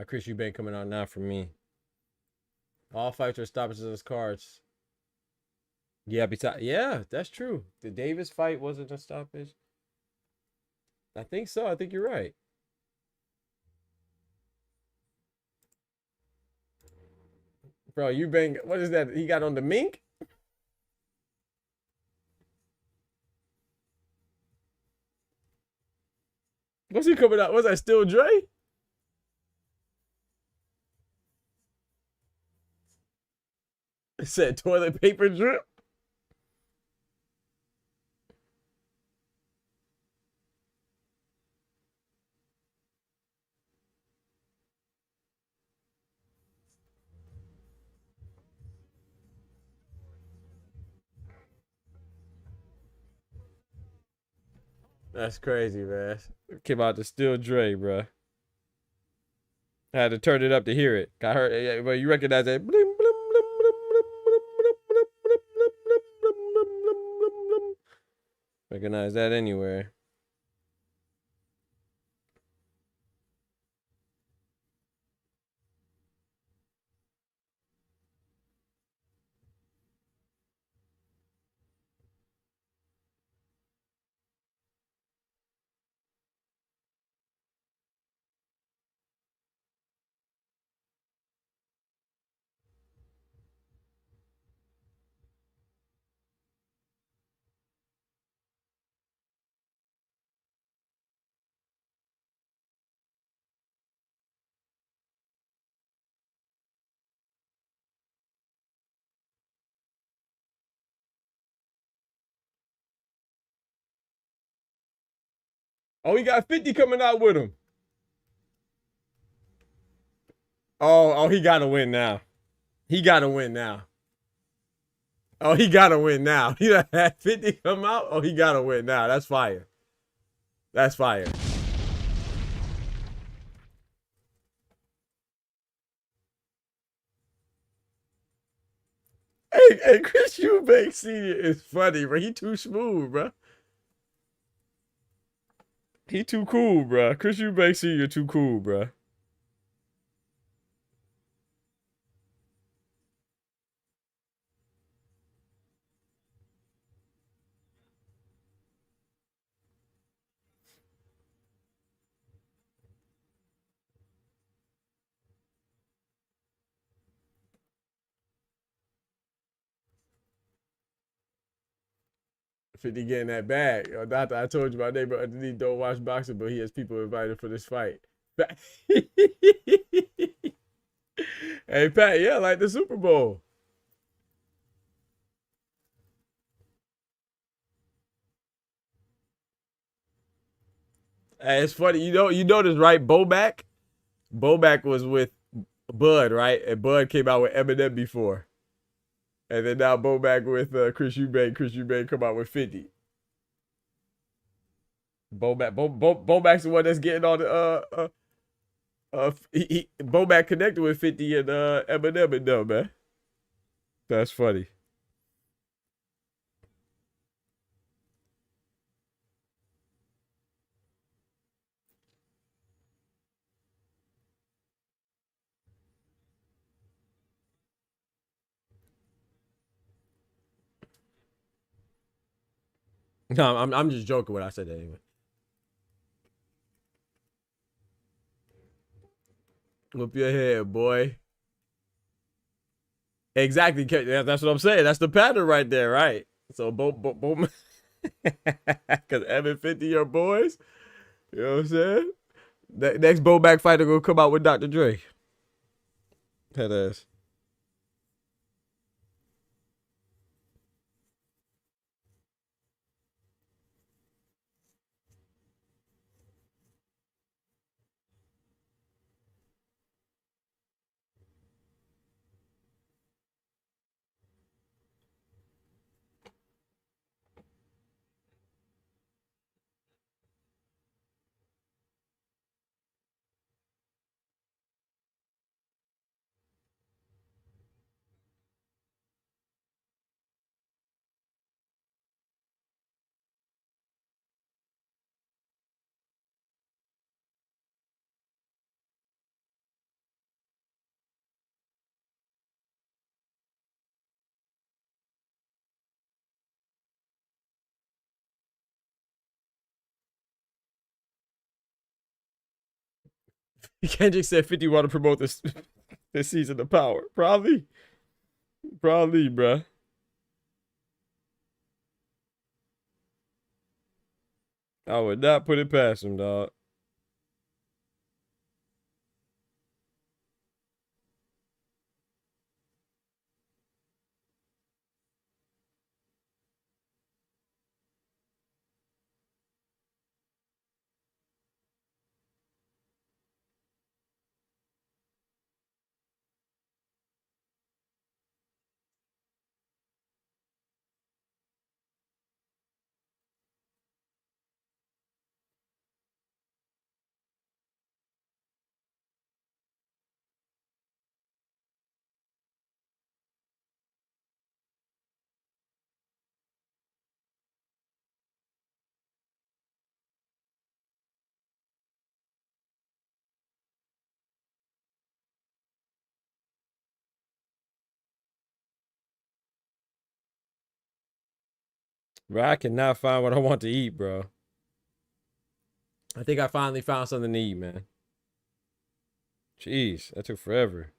Speaker 1: Chris Eubank coming out now for me. All fights are stoppages of his cards. Yeah, yeah, that's true. The Davis fight wasn't a stoppage. I think so. I think you're right. Bro, Eubank, what is that? He got on the mink? What's he coming out? Was that still Dre? It said toilet paper drip. That's crazy, man. Came out to Still Dre, bro. I had to turn it up to hear it. I heard, yeah, but you recognize that? Recognize that anywhere. Oh, he got 50 coming out with him. Oh, he gotta win now. He gotta win now. Oh, he gotta win now. He done had 50 come out. Oh, he gotta win now. That's fire. That's fire. Hey, Chris Eubank Sr. is funny, bro. He too smooth, bro. He too cool, bro. Chris Eubank Sr. too cool, bro. Fifty getting that bag. Yo, doctor, I told you my neighbor underneath don't watch boxing, but he has people invited for this fight. Hey, Pat, yeah, like the Super Bowl. Hey, it's funny. You notice, right? Boback was with Bud, right? And Bud came out with Eminem before. And then now Boback with Chris Eubank. Chris Eubank come out with 50. Boback's the one that's getting all the Boback connected with 50 and Eminem and them, man. That's funny. No, I'm just joking when I said that anyway. Whoop your head, boy. Exactly. That's what I'm saying. That's the pattern right there, right? So boom. Because Evan 50 your boys. You know what I'm saying? Next Boback fighter gonna come out with Dr. Dre. Head ass. Kendrick said 50 want to promote this season of Power. Probably, bruh. I would not put it past him, dog. Bro, I cannot find what I want to eat, bro. I think I finally found something to eat, man. Jeez, that took forever.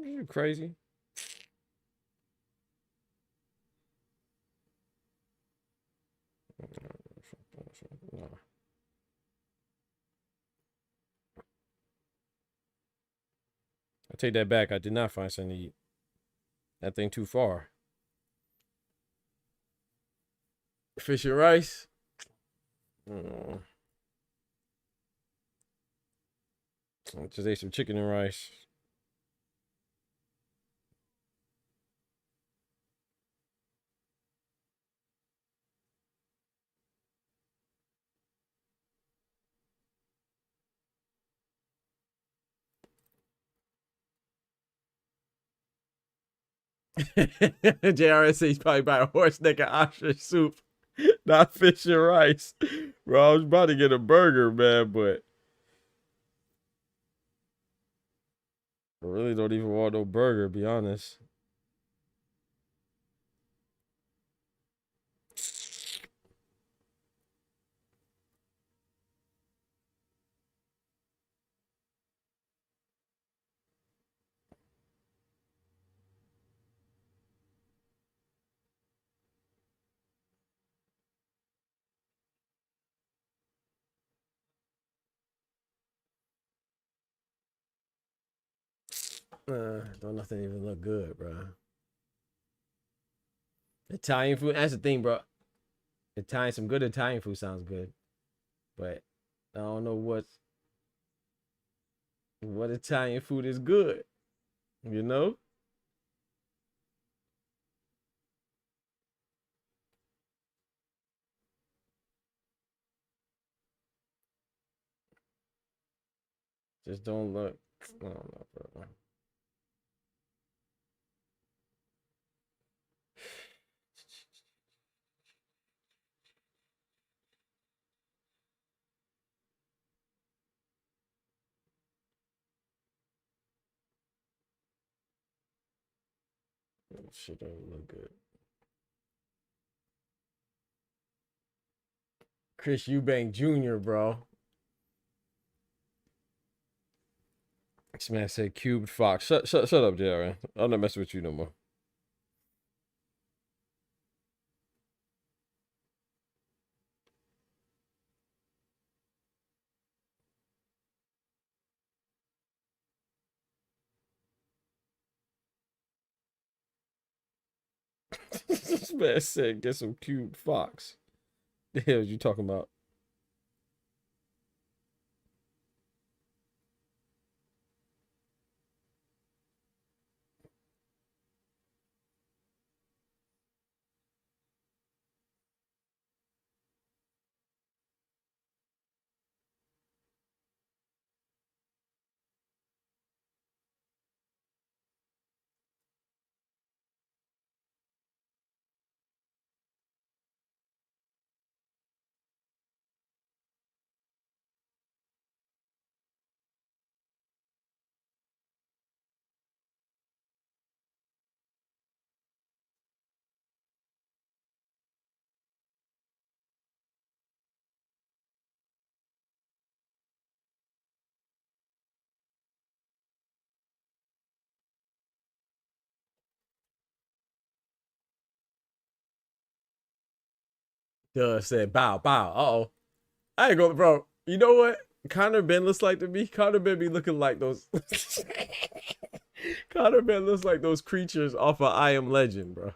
Speaker 1: You crazy? I take that back. I did not find something to eat. That thing too far. Fish and rice. I just ate some chicken and rice. JRSC's probably buying horse neck and ostrich soup, not fish and rice. Bro, I was about to get a burger, man, but I really don't even want no burger, to be honest. Don't nothing even look good, bro. Italian food, that's the thing, bro. Some good Italian food sounds good, but I don't know what Italian food is good, you know? Just don't look. I don't know, bro. Shit don't look good. Chris Eubank Jr., bro. This man said cubed fox. Shut up, JR. I'm not messing with you no more. This man said get some cubed fox. The hell is you talking about? Duh said bow. Uh-oh. I ain't gonna, bro. You know what Conor Benn looks like to me? Conor Benn be looking like those. Conor Benn looks like those creatures off of I Am Legend, bro.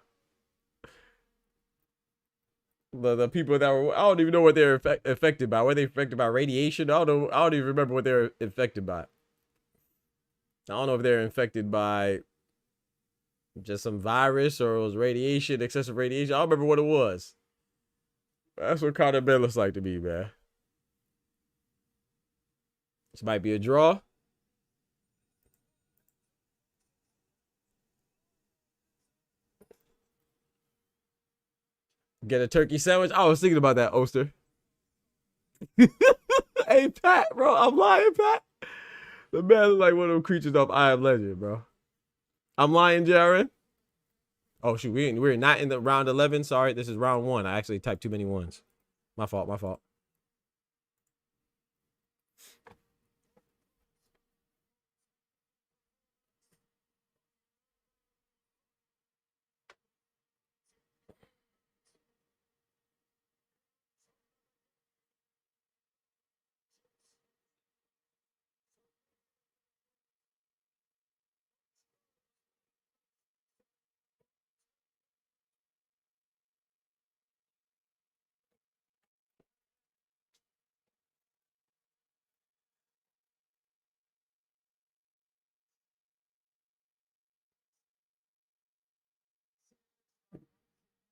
Speaker 1: The people that were, I don't even know what they're affected by. Were they affected by radiation? I don't even remember what they're infected by. I don't know if they're infected by just some virus or it was radiation, excessive radiation. I don't remember what it was. That's what Conor Benn looks like to me, man. This might be a draw. Get a turkey sandwich. I was thinking about that, Oster. Hey, Pat, bro. I'm lying, Pat. The man looks like one of them creatures off I Am Legend, bro. I'm lying, Jaren. Oh, shoot. We're not in the round 11. Sorry. This is round 1. I actually typed too many ones. My fault. My fault.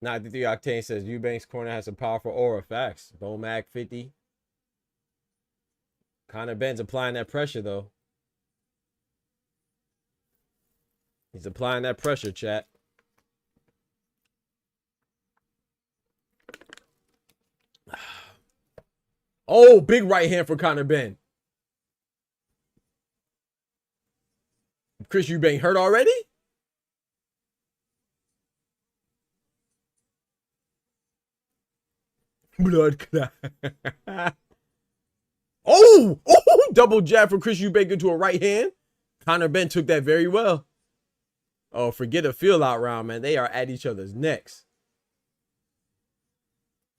Speaker 1: Now, 53 Octane says Eubank's corner has some powerful aura. Facts. Bomac 50. Conor Benn's applying that pressure, though. He's applying that pressure, chat. Oh, big right hand for Conor Benn. Chris Eubank hurt already? Blood clot. Oh, double jab from Chris Eubank into a right hand. Conor Benn took that very well. Oh, forget a feel out round, man. They are at each other's necks.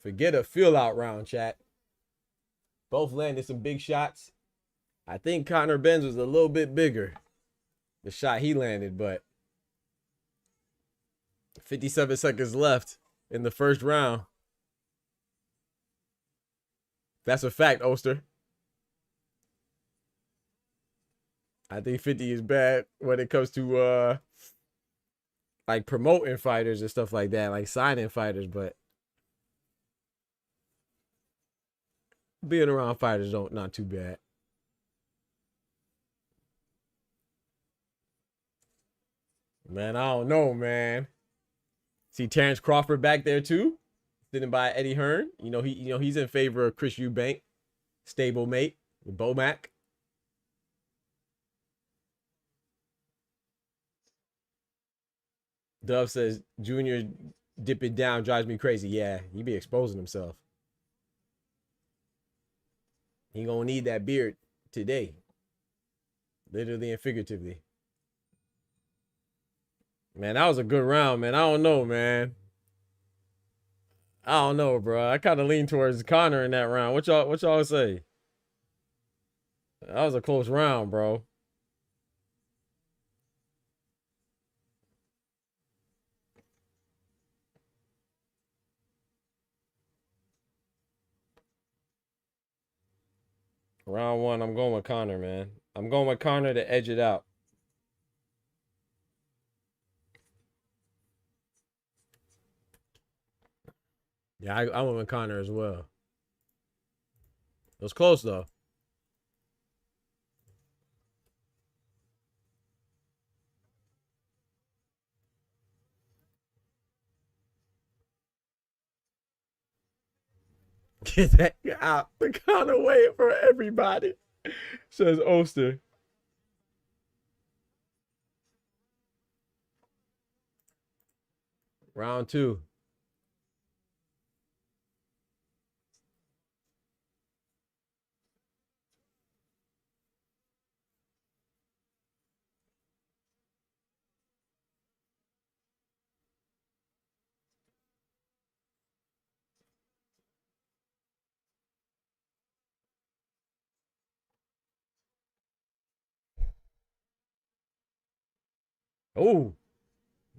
Speaker 1: Forget a feel out round, chat. Both landed some big shots. I think Conor Benn's was a little bit bigger, the shot he landed, but 57 seconds left in the first round. That's a fact, Oster. I think 50 is bad when it comes to like promoting fighters and stuff like that, like signing fighters, but being around fighters not too bad. Man, I don't know, man. See Terrence Crawford back there too, sitting by Eddie Hearn. He's in favor of Chris Eubank, stablemate with Bomac. Dove says Junior dipping down drives me crazy. Yeah, he be exposing himself. He gonna need that beard today, literally and figuratively. Man, that was a good round, man. I don't know, man. I don't know, bro. I kind of lean towards Conor in that round. What y'all say? That was a close round, bro. Round 1, I'm going with Conor, man. I'm going with Conor to edge it out. Yeah, I went with Conor as well. It was close, though. Get that out. The Conor way for everybody, says Oster. Round 2. Oh,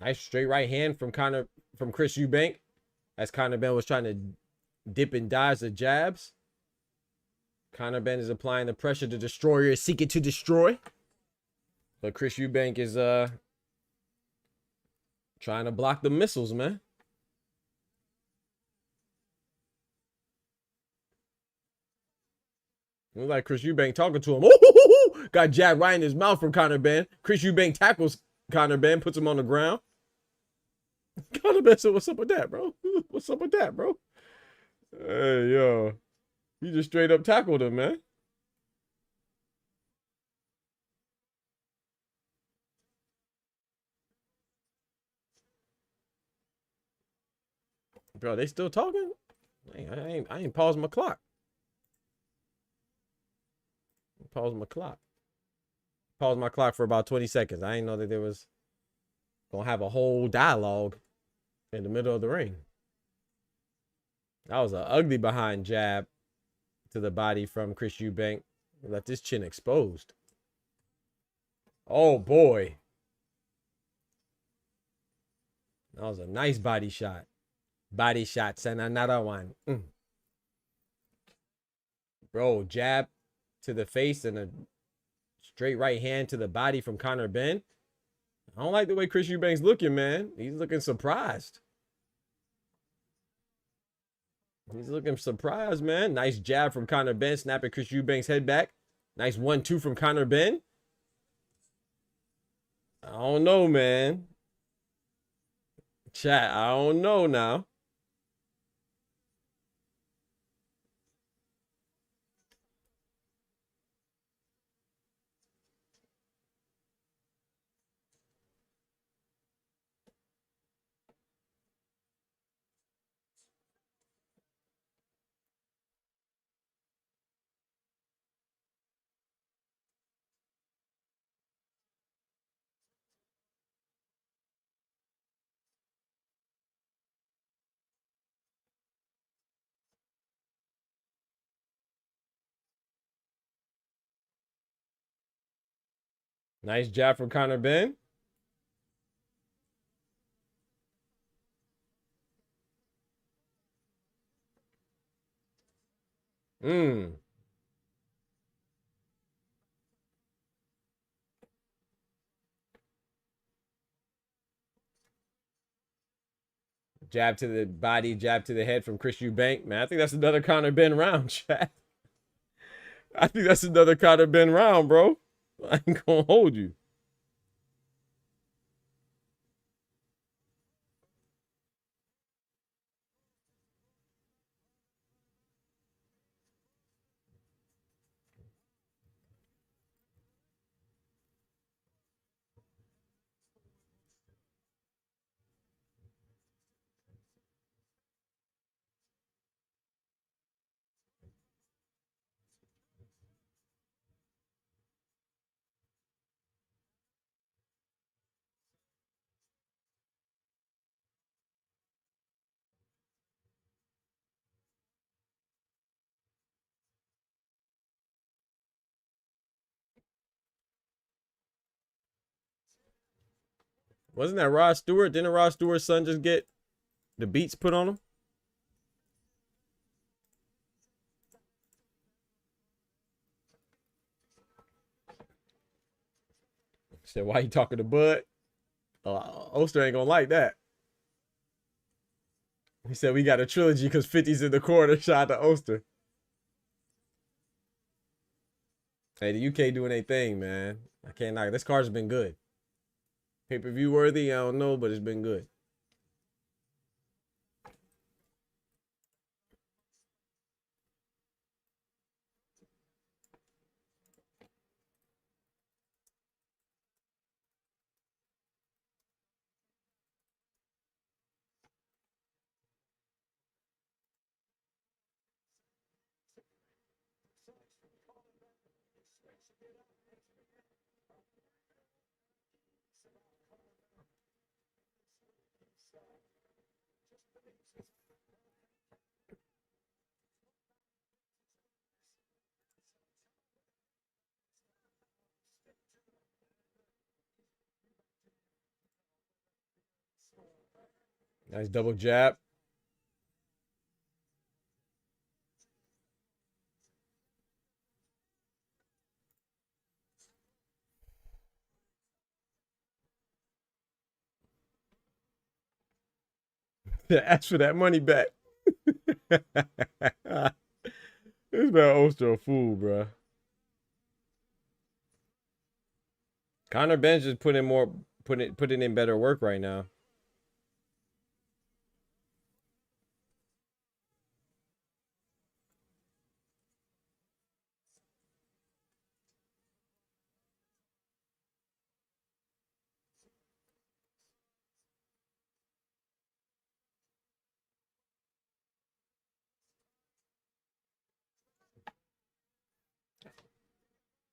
Speaker 1: nice straight right hand from Chris Eubank, as Conor Benn was trying to dip and dodge the jabs. Conor Benn is applying the pressure. The destroyer is seeking to destroy, but Chris Eubank is trying to block the missiles, man. Looks like Chris Eubank talking to him. Ooh, got jabbed right in his mouth from Conor Benn. Chris Eubank tackles Conor Benn, puts him on the ground. Conor Benn said, "What's up with that, bro? What's up with that, bro?" Hey, yo. He just straight up tackled him, man. Bro, they still talking? I ain't paused my clock. Pause my clock. Pause my clock for about 20 seconds. I didn't know that there was gonna have a whole dialogue in the middle of the ring. That was an ugly behind jab to the body from Chris Eubank. Left his chin exposed. Oh boy. That was a nice body shot. Body shots and another one. Bro, jab to the face and a straight right hand to the body from Conor Benn. I don't like the way Chris Eubank's looking, man. He's looking surprised. He's looking surprised, man. Nice jab from Conor Benn, snapping Chris Eubank's head back. Nice 1-2 from Conor Benn. I don't know, man. Chat, I don't know now. Nice jab from Conor Benn. Jab to the body, jab to the head from Chris Eubank. Man, I think that's another Conor Benn round, chat. I think that's another Conor Benn round, bro. I ain't gonna hold you. Wasn't that Rod Stewart? Didn't Rod Stewart's son just get the beats put on him? Said, why you talking to Bud? Oster ain't gonna like that. He said, we got a trilogy because 50's in the corner. Shout out to Oster. Hey, the UK doing their thing, man. I can't knock it. This card's been good. Pay-per-view worthy, I don't know, but it's been good. Nice double jab. Ask for that money back. This man Oster a fool, bro. Conor Benn's just putting in better work right now.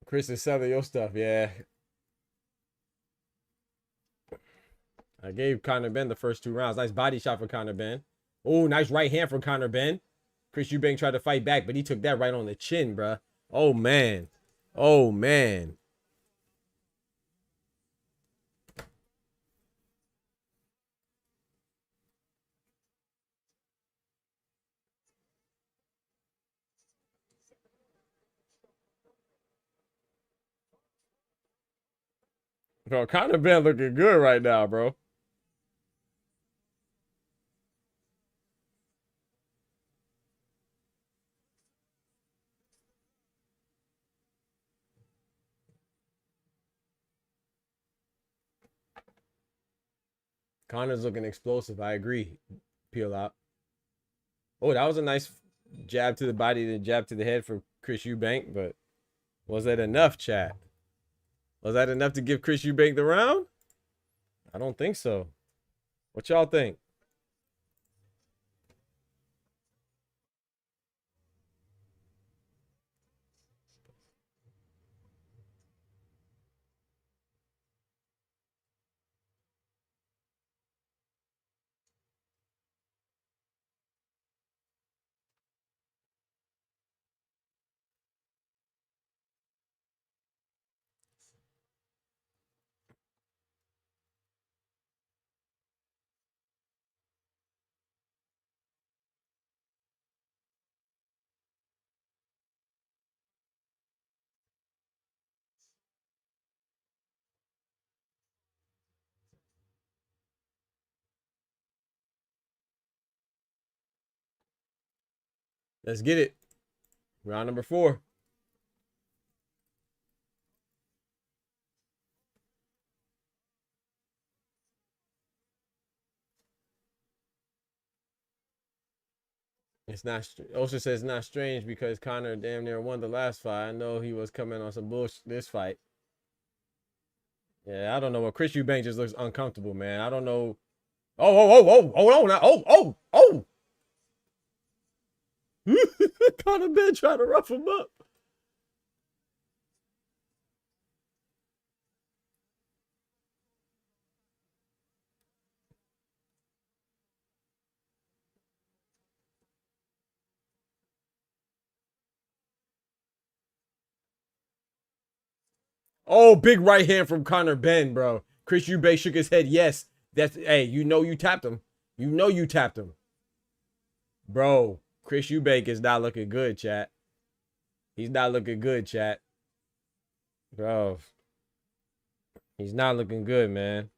Speaker 1: Chris is selling your stuff, yeah. I gave Conor Benn the first 2 rounds. Nice body shot for Conor Benn. Oh, nice right hand from Conor Benn. Chris Eubank tried to fight back, but he took that right on the chin, bruh. Oh, man. Oh, man. Bro, Conor Benn looking good right now, bro. Conor's looking explosive. I agree. Peel out. Oh, that was a nice jab to the body, then jab to the head for Chris Eubank, but was that enough, chat? Was that enough to give Chris Eubank the round? I don't think so. What y'all think? Let's get it. Round number 4. It's not. Osha says it's not strange because Conor damn near won the last fight. I know he was coming on some bullshit this fight. Yeah, I don't know. What Chris Eubank just looks uncomfortable, man. I don't know. Oh, hold on now. Oh. Conor Benn trying to rough him up. Oh, big right hand from Conor Benn, bro. Chris Eubank shook his head. Yes. That's, hey, you know you tapped him. You know you tapped him. Bro, Chris Eubank is not looking good, chat. He's not looking good, chat. Bro. He's not looking good, man.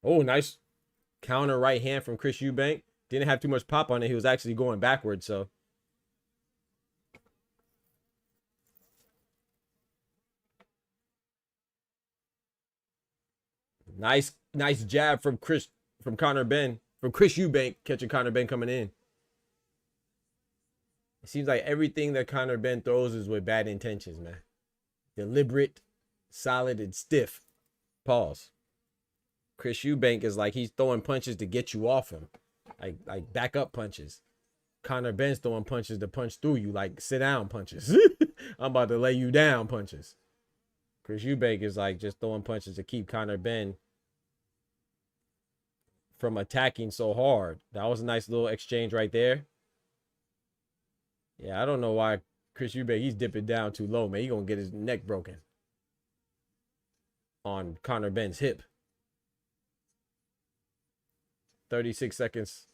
Speaker 1: Oh, nice counter right hand from Chris Eubank. Didn't have too much pop on it. He was actually going backwards, so. Nice jab from Conor Benn. From Chris Eubank catching Conor Benn coming in. It seems like everything that Conor Benn throws is with bad intentions, man. Deliberate, solid, and stiff. Pause. Chris Eubank is like he's throwing punches to get you off him. Like back up punches. Conor Benn's throwing punches to punch through you, like sit down punches. I'm about to lay you down punches. Chris Eubank is like just throwing punches to keep Conor Benn from attacking so hard. That was a nice little exchange right there. Yeah, I don't know why Chris Eubank, he's dipping down too low, man. He's going to get his neck broken on Conor Benn's hip. 36 seconds.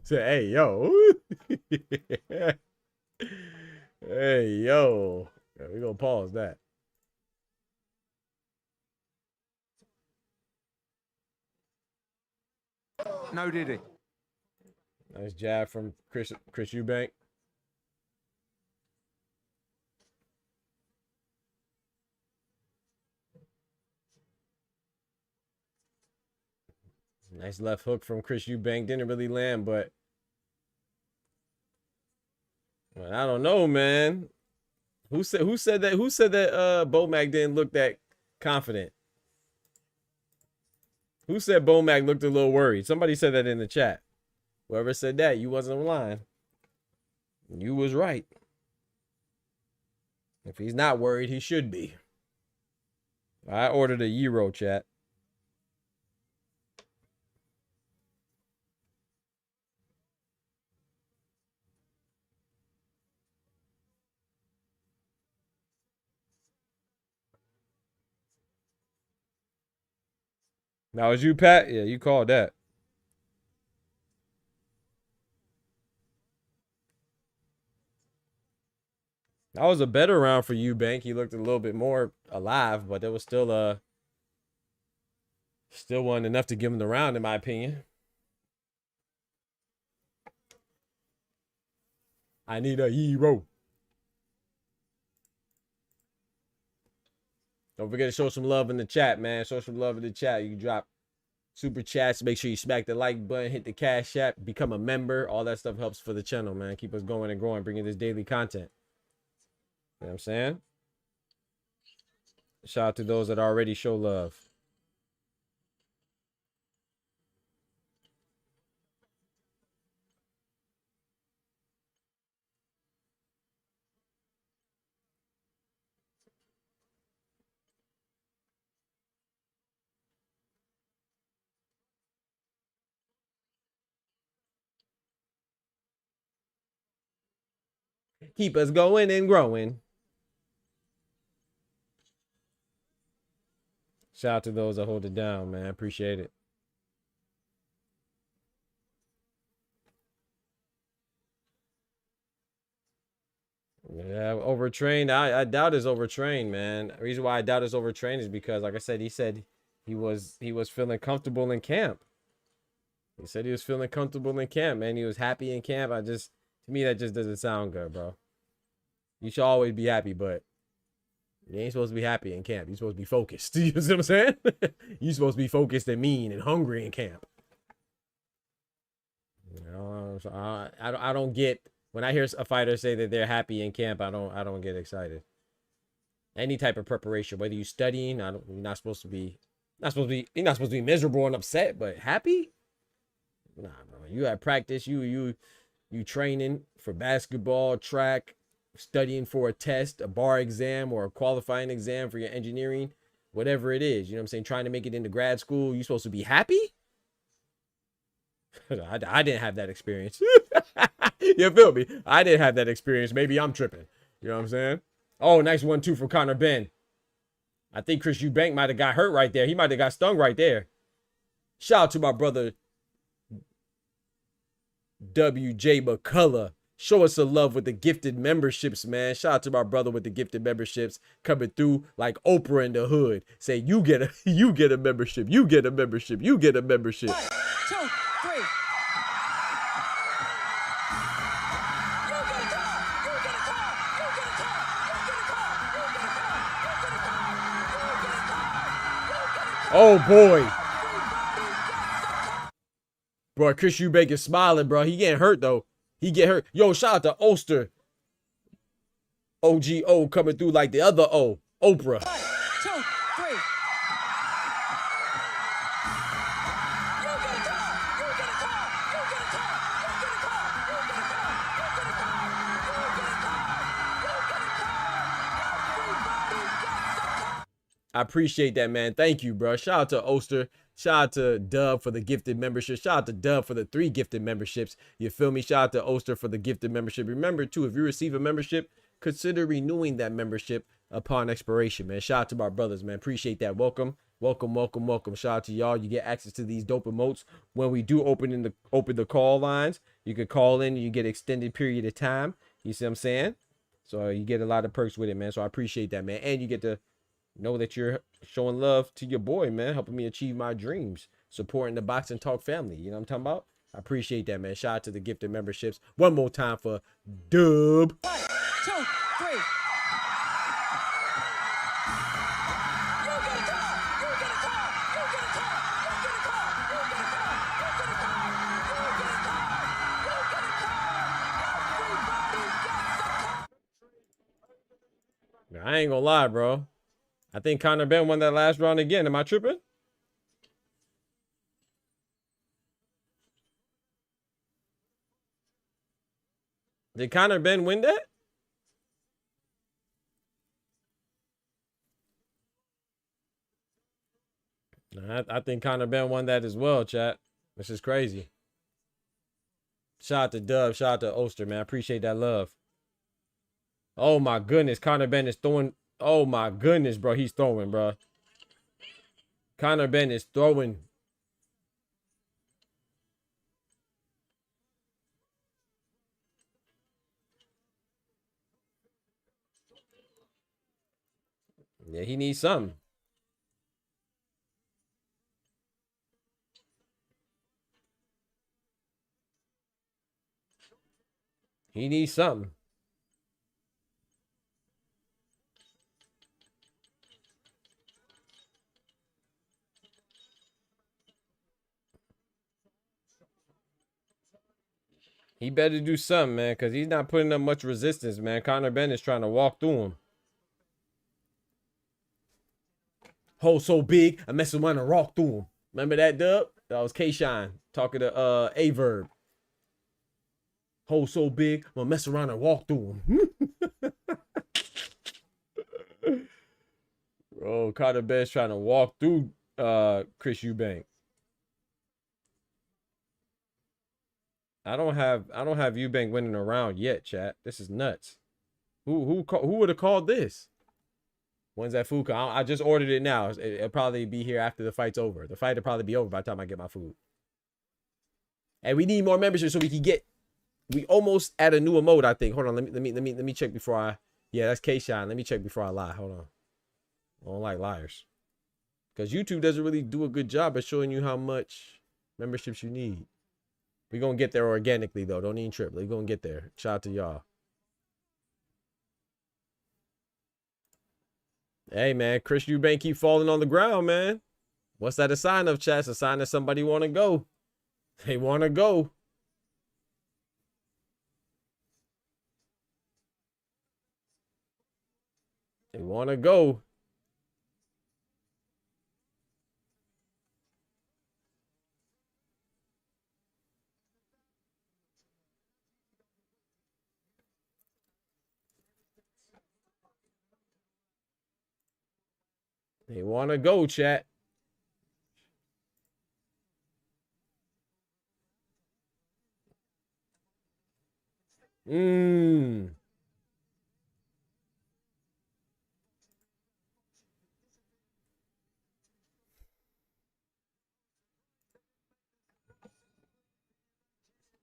Speaker 1: Say, hey, yo. Hey, yo. Yeah, we gonna pause that.
Speaker 5: No, did he?
Speaker 1: Nice jab from Chris EUBANK. Nice left hook from Chris EUBANK. Didn't really land, but well, I don't know, man. Who said that Bomac didn't look that confident? Who said Bomac looked a little worried? Somebody said that in the chat. Whoever said that, you wasn't lying. You was right. If he's not worried, he should be. I ordered a Euro, chat. Now, was you, Pat? Yeah, you called that. That was a better round for EUBANK. He looked a little bit more alive, but there was still wasn't enough to give him the round, in my opinion. I need a hero. Don't forget to show some love in the chat, man. Show some love in the chat. You can drop super chats. Make sure you smack the like button, hit the Cash App, become a member. All that stuff helps for the channel, man. Keep us going and growing, bringing this daily content. You know what I'm saying? Shout out to those that already show love. Keep us going and growing. Shout out to those that hold it down, man. Appreciate it. Yeah, overtrained. I doubt it's overtrained, man. The reason why I doubt it's overtrained is because, like I said, he said he was feeling comfortable in camp. He said he was feeling comfortable in camp, man. He was happy in camp. To me, that just doesn't sound good, bro. You should always be happy, but you ain't supposed to be happy in camp. You're supposed to be focused. You know what I'm saying? You're supposed to be focused and mean and hungry in camp. You know, so I don't get when I hear a fighter say that they're happy in camp. I don't get excited. Any type of preparation, whether you're studying, you're not supposed to be miserable and upset, but happy. Nah, bro. You at practice. You training for basketball, track, studying for a test, a bar exam, or a qualifying exam for your engineering, whatever it is. You know what I'm saying? Trying to make it into grad school. You supposed to be happy? I didn't have that experience. You feel me? I didn't have that experience. Maybe I'm tripping. You know what I'm saying? Oh, nice 1-2 from CONOR BENN. I think Chris EUBANK might have got hurt right there. He might have got stung right there. Shout out to my brother WJ McCullough. Show us some love with the gifted memberships, man. Shout out to my brother with the gifted memberships coming through like Oprah in the hood. Say you get a membership. You get a membership. You get a membership. 1, 2, 3. Oh boy. Bro, Chris EUBANK is smiling, bro. He getting hurt though. He get hurt. Yo, shout out to Ulster. OGO coming through like the other O. Oprah. 1, 2, 3. I appreciate that, man. Thank you, bro. Shout out to Ulster. Shout out to Dub for the gifted membership. Shout out to Dub for the 3 gifted memberships. You feel me? Shout out to Ulster for the gifted membership. Remember, too, if you receive a membership, consider renewing that membership upon expiration, man. Shout out to my brothers, man. Appreciate that. Welcome, welcome, welcome, welcome. Shout out to y'all. You get access to these dope emotes when we do open the call lines. You can call in. You get extended period of time. You see what I'm saying? So you get a lot of perks with it, man. So I appreciate that, man. And you get to know that you're showing love to your boy, man, helping me achieve my dreams, supporting the Boxing Talk family. You know what I'm talking about? I appreciate that, man. Shout out to the gifted memberships. One more time for Dub.
Speaker 7: 1, 2, 3.
Speaker 1: I ain't gonna lie, bro. I think Conor Benn won that last round again. Am I tripping? Did Conor Benn win that? I think Conor Benn won that as well, chat. This is crazy. Shout out to Dub. Shout out to Oster, man. I appreciate that love. Oh, my goodness. Conor Benn is throwing. Oh, my goodness, bro. He's throwing, bro. Conor Benn is throwing. Yeah, he needs something. He needs something. He better do something, man, because he's not putting up much resistance, man. Conor Benn is trying to walk through him. Hole so big, I mess around and walk through him. Remember that, Dub? That was K-Shine talking to A-Verb. Hole so big, I'm gonna mess around and walk through him. Bro, Conor Benn's trying to walk through Chris Eubank. I don't have Eubank winning a round yet, chat. This is nuts. Who would have called this? When's that food come? I just ordered it now. It'll probably be here after the fight's over. The fight will probably be over by the time I get my food. And we need more memberships so we can get. We almost at a new emote, I think. Hold on, let me check before I. Yeah, that's K-Shine. Let me check before I lie. Hold on. I don't like liars. Because YouTube doesn't really do a good job at showing you how much memberships you need. We're going to get there organically, though. Don't even trip. We're going to get there. Shout out to y'all. Hey, man. Chris Eubank keep falling on the ground, man. What's that a sign of, chat? It's a sign that somebody want to go. They want to go. They want to go. They want to go, chat.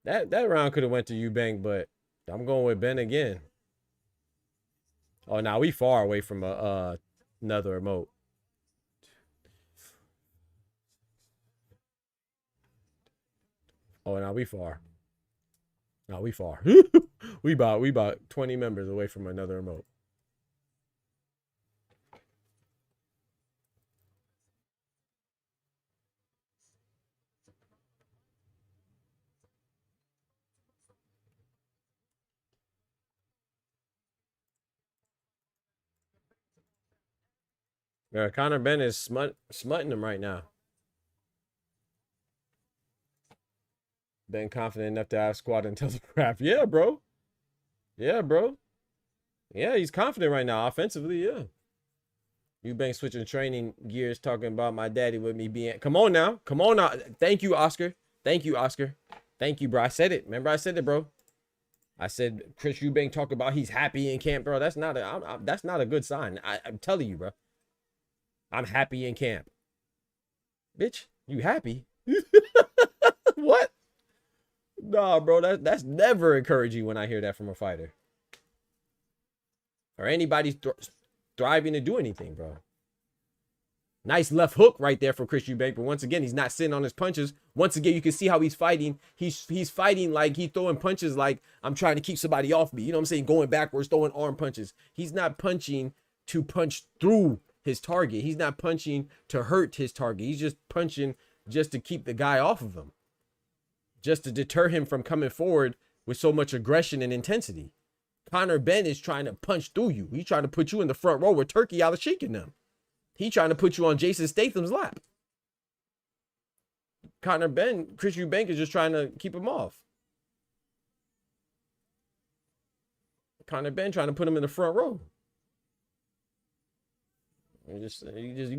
Speaker 1: That round could have went to Eubank, but I'm going with Ben again. Oh, now we far away from another emote. Oh, now we far. Now we far. we about 20 members away from another emote. Yeah, Conor Benn is smutting him right now. Ben confident enough to have squad and telegraph. Yeah, bro. Yeah, bro. Yeah, he's confident right now. Offensively, yeah. Eubank switching training gears, talking about my daddy with me being. Come on now. Come on now. Thank you, Oscar. Thank you, Oscar. Thank you, bro. I said it. Remember, I said it, bro. I said Chris Eubank talk about he's happy in camp, bro. That's not a good sign. I'm telling you, bro. I'm happy in camp. Bitch, you happy? What? Nah, bro, that's never encouraging when I hear that from a fighter. or anybody thriving to do anything, bro. Nice left hook right there for Chris Eubank, but once again, he's not sitting on his punches. Once again, you can see how he's fighting. He's fighting like he's throwing punches like I'm trying to keep somebody off me. You know what I'm saying? Going backwards, throwing arm punches. He's not punching to punch through his target. He's not punching to hurt his target. He's just punching just to keep the guy off of him, just to deter him from coming forward with so much aggression and intensity. Conor Benn is trying to punch through you. He's trying to put you in the front row with Turkey out of shaking them. He's trying to put you on Jason Statham's lap. Chris Eubank is just trying to keep him off. Conor Benn trying to put him in the front row. You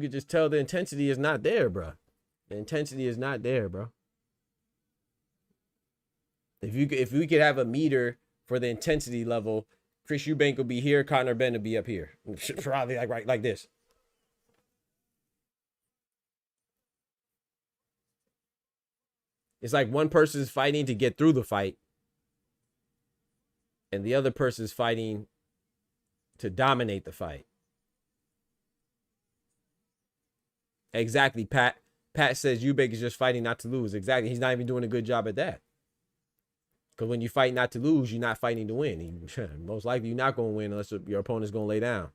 Speaker 1: could just tell the intensity is not there, bro. The intensity is not there, bro. If we could have a meter for the intensity level, Chris Eubank will be here, Conor Benn will be up here. Probably like this. It's like one person's fighting to get through the fight, and the other person's fighting to dominate the fight. Exactly, Pat. Pat says Eubank is just fighting not to lose. Exactly. He's not even doing a good job at that. Because when you fight not to lose, you're not fighting to win. Most likely you're not going to win unless your opponent's going to lay down.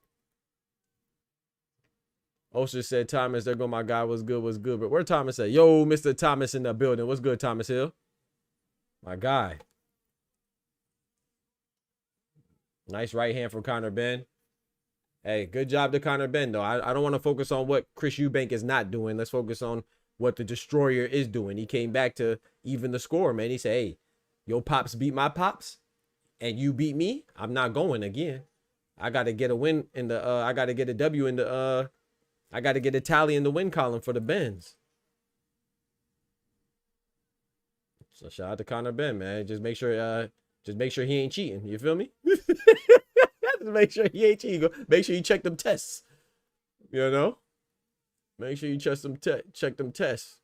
Speaker 1: Oster said, Thomas, there go my guy. What's good? What's good? But where Thomas at? Yo, Mr. Thomas in the building. What's good, Thomas Hill? My guy. Nice right hand from Conor Benn. Hey, good job to Conor Benn, though. I don't want to focus on what Chris Eubank is not doing. Let's focus on what the Destroyer is doing. He came back to even the score, man. He said, hey, your pops beat my pops, and you beat me. I'm not going again. I got to get a win in the, I got to get a W in the, I got to get a tally in the win column for the Benns. So shout out to Conor Benn, man. Just make sure he ain't cheating. You feel me? Just make sure he ain't cheating. Make sure you check them tests. You know? Make sure you check them tests.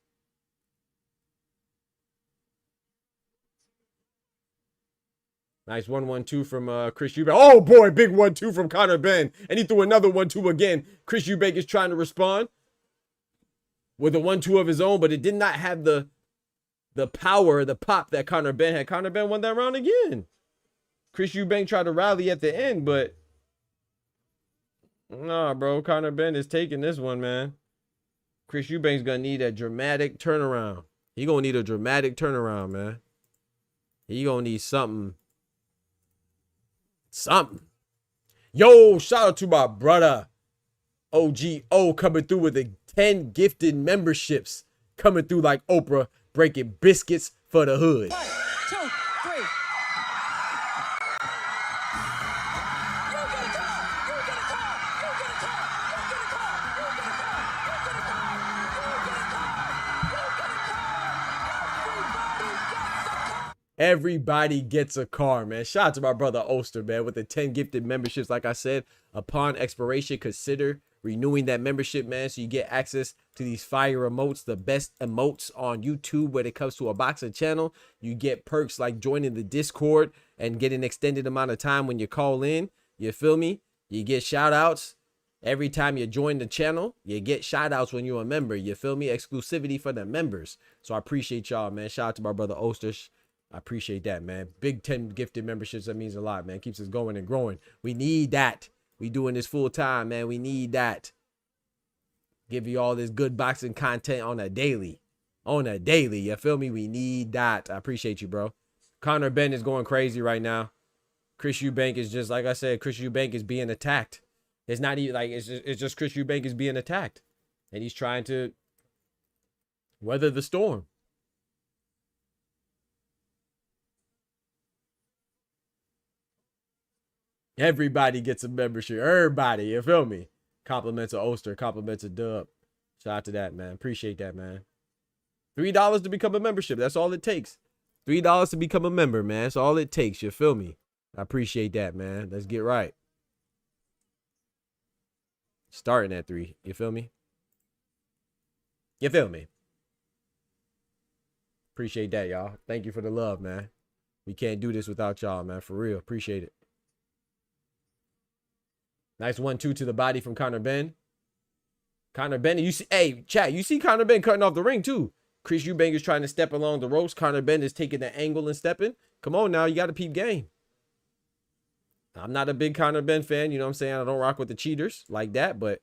Speaker 1: Nice 1-1-2 from Chris Eubank. Oh boy, big 1-2 from Conor Benn. And he threw another 1-2 again. Chris Eubank is trying to respond with a 1-2 of his own, but it did not have the power, the pop that Conor Benn had. Conor Benn won that round again. Chris Eubank tried to rally at the end, but nah, bro. Conor Benn is taking this one, man. Chris Eubank's gonna need a dramatic turnaround. He gonna need a dramatic turnaround, man. He gonna need something. Yo, shout out to my brother OGO coming through with the 10 gifted memberships, coming through like Oprah, breaking biscuits for the hood.
Speaker 7: 1, 2, 3.
Speaker 1: Everybody gets a car, man. Shout out to my brother Oster, man, with the 10 gifted memberships. Like I said, upon expiration, consider renewing that membership, man, so you get access to these fire emotes, the best emotes on YouTube when it comes to a boxing channel. You get perks like joining the Discord and get an extended amount of time when you call in. You feel me? You get shout outs every time you join the channel. You get shout outs when you're a member. You feel me? Exclusivity for the members. So I appreciate y'all, man. Shout out to my brother Oster. I appreciate that, man. Big 10 gifted memberships. That means a lot, man. Keeps us going and growing. We need that. We doing this full time, man. We need that. Give you all this good boxing content on a daily. You feel me? We need that. I appreciate you, bro. Conor Benn is going crazy right now. Chris Eubank is just, like I said, Chris Eubank is being attacked. It's not even like, it's just Chris Eubank is being attacked. And he's trying to weather the storm. Everybody gets a membership. Everybody, you feel me? Compliments of Oster, compliments of Dub. Shout out to that, man. Appreciate that, man. $3 to become a membership. That's all it takes. $3 to become a member, man. That's all it takes. You feel me? I appreciate that, man. Let's get right. Starting at 3. You feel me? You feel me? Appreciate that, y'all. Thank you for the love, man. We can't do this without y'all, man. For real. Appreciate it. Nice 1-2 to the body from Conor Benn. Conor Benn, you see, hey, chat, you see Conor Benn cutting off the ring too. Chris Eubank is trying to step along the ropes. Conor Benn is taking the angle and stepping. Come on now, you got to peep game. I'm not a big Conor Benn fan, you know what I'm saying? I don't rock with the cheaters like that, but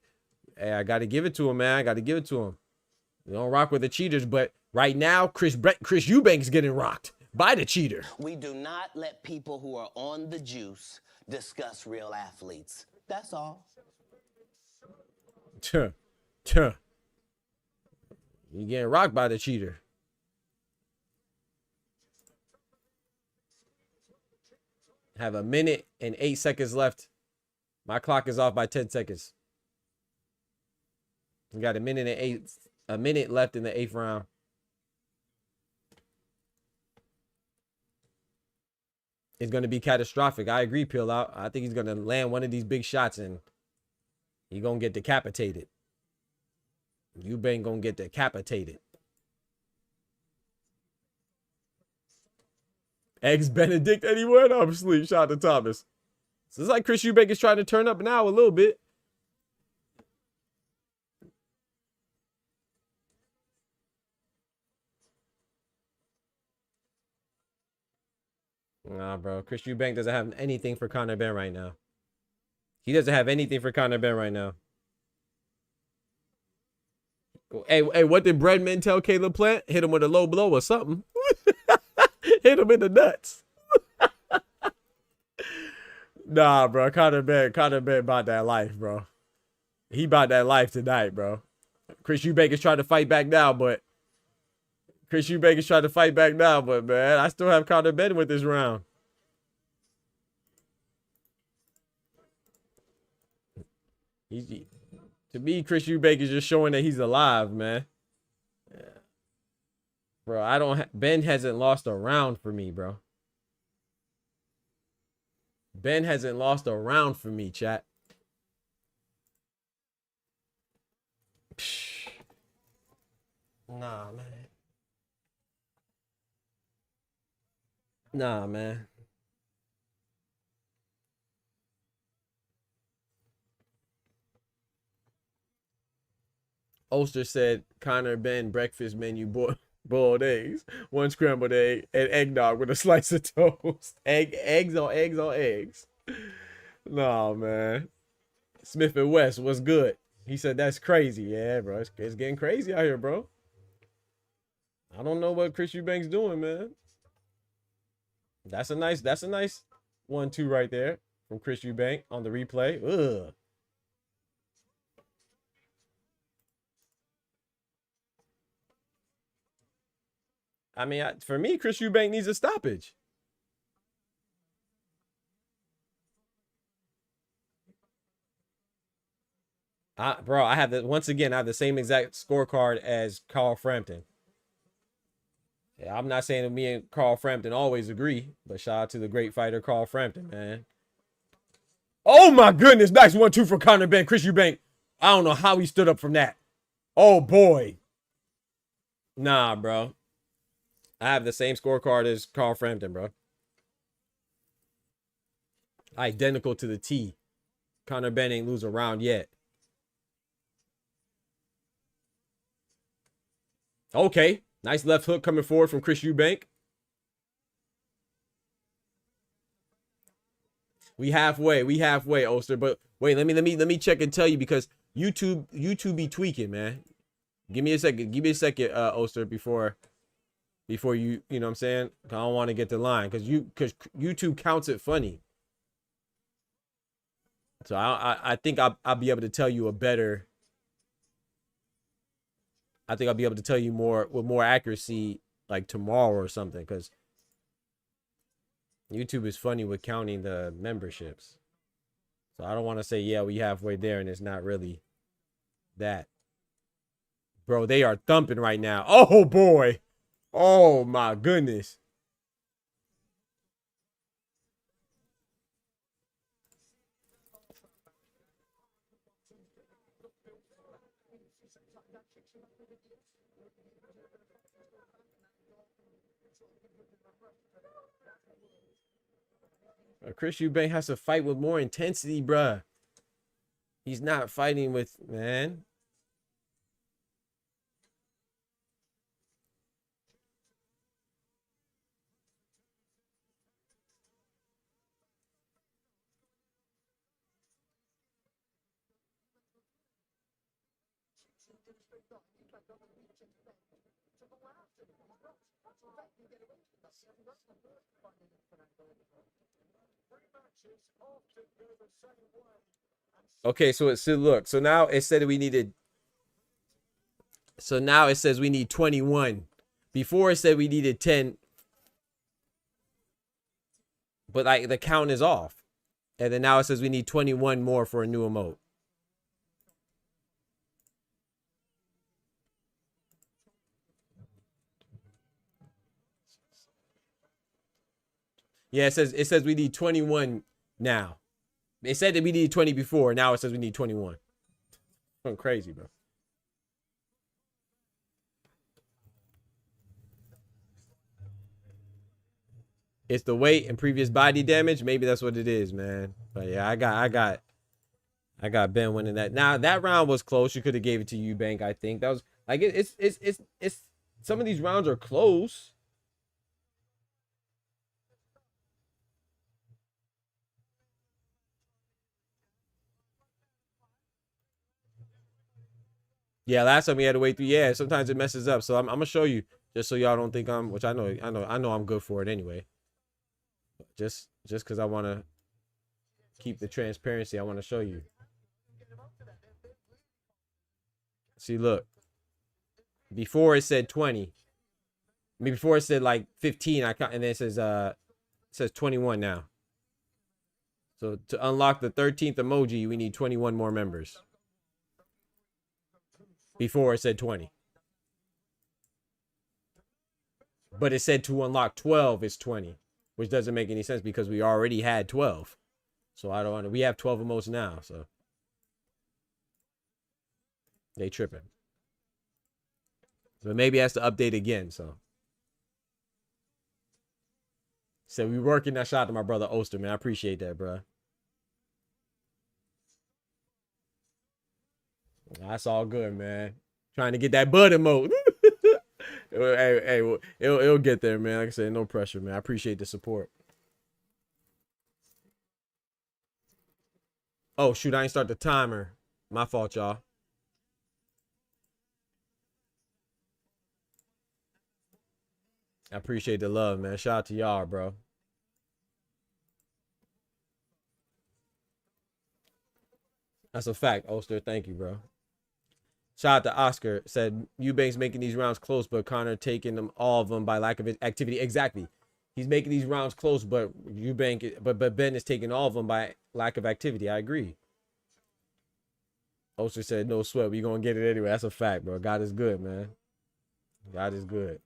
Speaker 1: hey, I got to give it to him, man. I got to give it to him. You don't rock with the cheaters, but right now, Chris Eubank's getting rocked by the cheater.
Speaker 4: We do not let people who are on the juice discuss real athletes. That's all.
Speaker 1: You getting rocked by the cheater. Have a minute and 8 seconds left. My clock is off by 10 seconds. We got a minute left in the 8th round. It's going to be catastrophic. I agree, Peel Out. I think he's going to land one of these big shots and he's going to get decapitated. Eubank going to get decapitated. Eggs Benedict anywhere? No, I'm asleep. Shout out to Thomas. So it's like Chris Eubank is trying to turn up now a little bit. Nah, bro. Chris Eubank doesn't have anything for Conor Benn right now. He doesn't have anything for Conor Benn right now. Hey, what did Breadman tell Caleb Plant? Hit him with a low blow or something. Hit him in the nuts. Nah, bro. Conor Benn about that life, bro. He about that life tonight, bro. Chris Eubank is trying to fight back now, but man, I still have Conor Benn with this round. To me, Chris Eubank is just showing that he's alive, man. Yeah. Bro, Ben hasn't lost a round for me, bro. Ben hasn't lost a round for me, chat. Psh. Nah, man. Nah, man. Ulster said Conor Benn breakfast menu boiled eggs, 1 scrambled egg, and eggnog with a slice of toast. Eggs on eggs on eggs. Nah, man. Smith and West was good. He said that's crazy. Yeah, bro. It's getting crazy out here, bro. I don't know what Chris Eubank's doing, man. That's a nice 1-2 right there from Chris Eubank on the replay. Ugh. I mean, for me, Chris Eubank needs a stoppage. Bro, I have once again, I have the same exact scorecard as Carl Frampton. Yeah, I'm not saying that me and Carl Frampton always agree, but shout out to the great fighter Carl Frampton, man. Oh my goodness, nice 1-2 for Conor Benn. Chris Eubank, I don't know how he stood up from that. Oh boy. Nah, bro. I have the same scorecard as Carl Frampton, bro. Identical to the T. Conor Benn ain't lose a round yet. Okay. Nice left hook coming forward from Chris Eubank. We halfway, Ulster. But wait, let me check and tell you, because YouTube be tweaking, man. Give me a second, Ulster, before you know what I'm saying? I don't want to get the line because YouTube counts it funny. So I think I'll be able to tell you I think I'll be able to tell you more with more accuracy like tomorrow or something, because YouTube is funny with counting the memberships. So I don't want to say, yeah, we halfway there and it's not really that. Bro, they are thumping right now. Oh boy. Oh my goodness. Chris Eubank has to fight with more intensity, bruh. He's not fighting with, man. Okay, so it said, look, so now it said we needed, so now it says we need 21. Before it said we needed 10, but like the count is off. And then now it says we need 21 more for a new emote. Yeah, it says we need 21 now. It said that we needed 20 before. Now it says we need 21. Going crazy, bro. It's the weight and previous body damage. Maybe that's what it is, man. But yeah, I got Ben winning that. Now that round was close. You could have gave it to EUBANK, I think. That was like it's some of these rounds are close. Yeah, last time we had to wait through. Yeah, sometimes it messes up. So I'm gonna show you just so y'all don't think I'm, which I know I'm good for it anyway. Just because I want to keep the transparency, I want to show you. See, look. Before it said 20. I mean, before it said like 15. And then it says 21 now. So to unlock the 13th emoji, we need 21 more members. Before it said 20. But it said to unlock 12 is 20. Which doesn't make any sense because we already had 12. So I don't want to. We have 12 emotes now. So they tripping. But maybe it has to update again. So we working that shot to my brother Oster, man. I appreciate that, bro. That's all good, man. Trying to get that bud emote. Hey, it'll get there, man. Like I said, no pressure, man. I appreciate the support. Oh, shoot, I ain't start the timer. My fault, y'all. I appreciate the love, man. Shout out to y'all, bro. That's a fact, Oster. Thank you, bro. Shout out to Oscar. Said EUBANK's making these rounds close, but Conor taking them all of them by lack of activity. Exactly. He's making these rounds close, but EUBANK, but Ben is taking all of them by lack of activity. I agree. Oster said, no sweat. We gonna get it anyway. That's a fact, bro. God is good, man. God is good.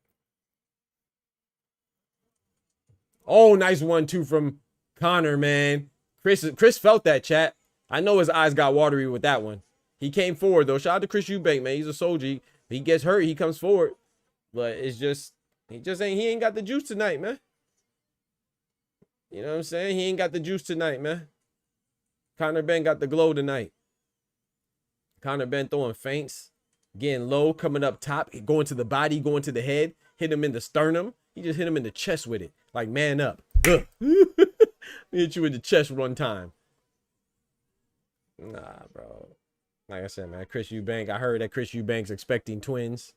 Speaker 1: Oh, nice 1-2 from Conor, man. Chris felt that, chat. I know his eyes got watery with that one. He came forward, though. Shout out to Chris EUBANK, man. He's a soldier. He gets hurt, he comes forward. But it's just, he ain't got the juice tonight, man. You know what I'm saying? He ain't got the juice tonight, man. Conor Benn got the glow tonight. Conor Benn throwing feints, getting low, coming up top, going to the body, going to the head, hit him in the sternum. He just hit him in the chest with it. Like, man up. Hit you in the chest one time. Nah, bro. Like I said, man, Chris EUBANK. I heard that Chris EUBANK's expecting twins.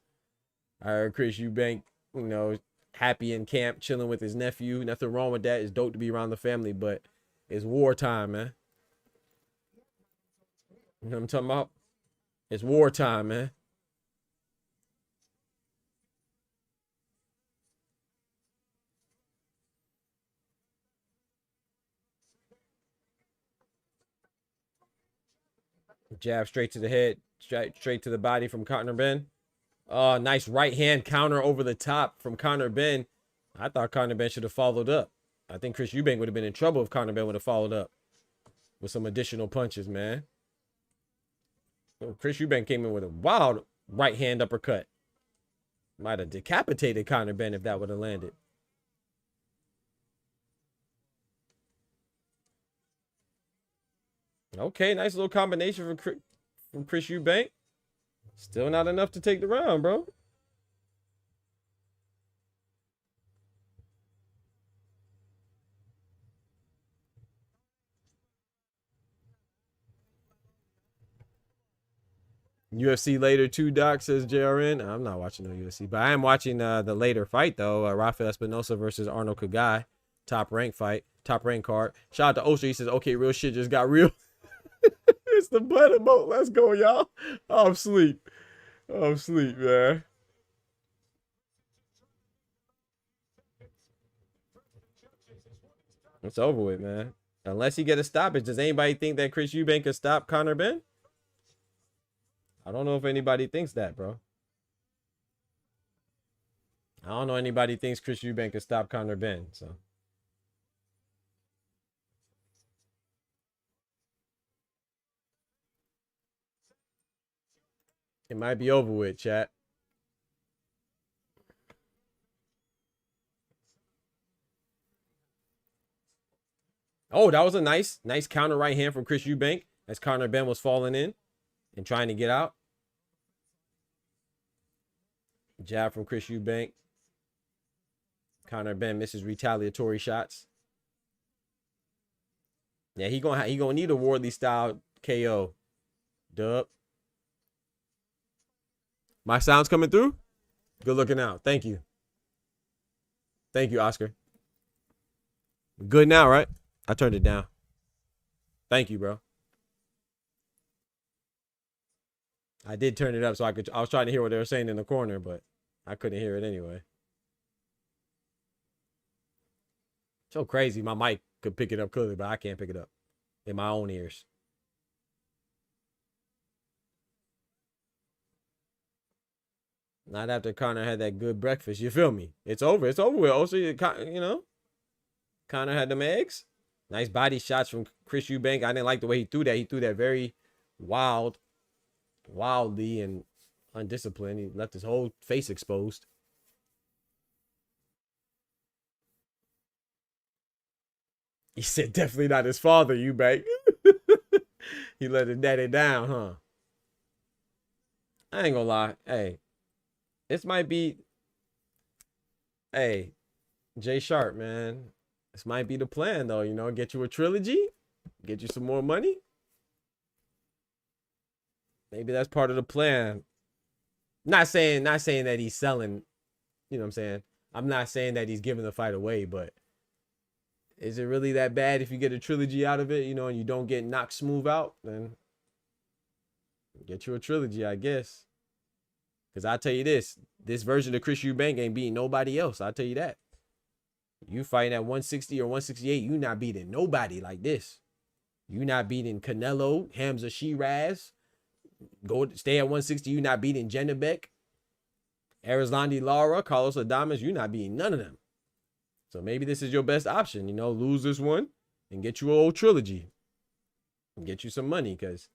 Speaker 1: I heard Chris EUBANK, you know, happy in camp, chilling with his nephew. Nothing wrong with that. It's dope to be around the family, but it's wartime, man. You know what I'm talking about? It's wartime, man. Jab straight to the head, straight to the body from Conor Benn. Nice right hand counter over the top from Conor Benn. I thought Conor Benn should have followed up. I think Chris EUBANK would have been in trouble if Conor Benn would have followed up with some additional punches, man. Chris EUBANK came in with a wild right hand uppercut. Might have decapitated Conor Benn if that would have landed. Okay, nice little combination from Chris Eubank. Still not enough to take the round, bro. UFC later too, Doc, says JRN. I'm not watching no UFC, but I am watching the later fight, though. Rafael Espinosa versus Arnold Kagai. Top rank fight. Top rank card. Shout out to Osha. He says, okay, real shit just got real. It's the butter boat. Let's go, y'all. I'm asleep. I'm asleep, man. It's over with, man. Unless he get a stoppage. Does anybody think that Chris Eubank could stop Conor Benn? I don't know if anybody thinks that, bro. I don't know anybody thinks Chris Eubank could stop Conor Benn, so. It might be over with, chat. Oh, that was a nice counter right hand from Chris Eubank as Conor Benn was falling in and trying to get out. Jab from Chris Eubank. Conor Benn misses retaliatory shots. Yeah, he gonna need a Wardley style KO. Dub. My sound's coming through? Good looking out. Thank you. Thank you, Oscar. Good now, right? I turned it down. Thank you, bro. I did turn it up so I was trying to hear what they were saying in the corner, but I couldn't hear it anyway. So crazy. My mic could pick it up clearly, but I can't pick it up in my own ears. Not after Conor had that good breakfast. You feel me? It's over. It's over with. Also, you know, Conor had them eggs. Nice body shots from Chris Eubank. I didn't like the way he threw that. He threw that very wildly and undisciplined. He left his whole face exposed. He said definitely not his father, Eubank. He let his daddy down, huh? I ain't gonna lie. Hey, this might be. Hey, Jay Sharp, man. This might be the plan, though. You know, get you a trilogy, get you some more money. Maybe that's part of the plan. Not saying that he's selling. You know what I'm saying? I'm not saying that he's giving the fight away, but is it really that bad if you get a trilogy out of it, you know, and you don't get knocked smooth out? Then get you a trilogy, I guess. Because I'll tell you this version of Chris Eubank ain't beating nobody else. I'll tell you that. You fighting at 160 or 168, you not beating nobody like this. You not beating Canelo, Hamza Shiraz. Stay at 160, you not beating Jenebek, Arislandi Lara, Carlos Adames. You not beating none of them. So maybe this is your best option. You know, lose this one and get you an old trilogy. And get you some money, because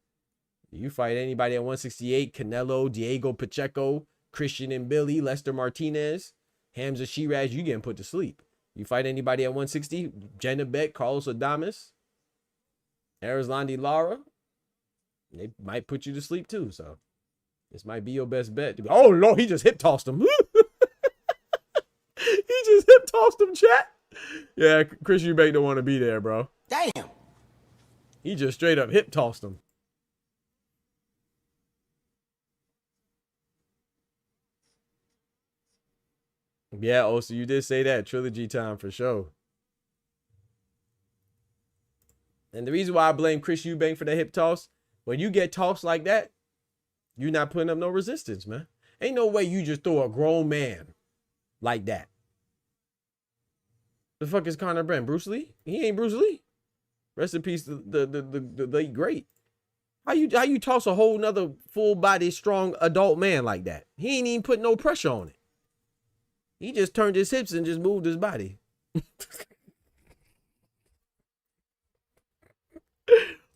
Speaker 1: you fight anybody at 168, Canelo, Diego Pacheco, Christian and Billy, Lester Martinez, Hamza Shiraz, you getting put to sleep. You fight anybody at 160, Jenebek, Carlos Adames, Arislandi Lara, they might put you to sleep too. So this might be your best bet. Oh, Lord, he just hip tossed him. He just hip tossed him, chat. Yeah, Chris Eubank don't want to be there, bro.
Speaker 7: Damn.
Speaker 1: He just straight up hip tossed him. Yeah, oh, so you did say that. Trilogy time for sure. And the reason why I blame Chris Eubank for the hip toss, when you get tossed like that, you're not putting up no resistance, man. Ain't no way you just throw a grown man like that. The fuck is Conor Benn? Bruce Lee? He ain't Bruce Lee. Rest in peace, the late great. How you toss a whole nother full body, strong adult man like that? He ain't even put no pressure on it. He just turned his hips and just moved his body.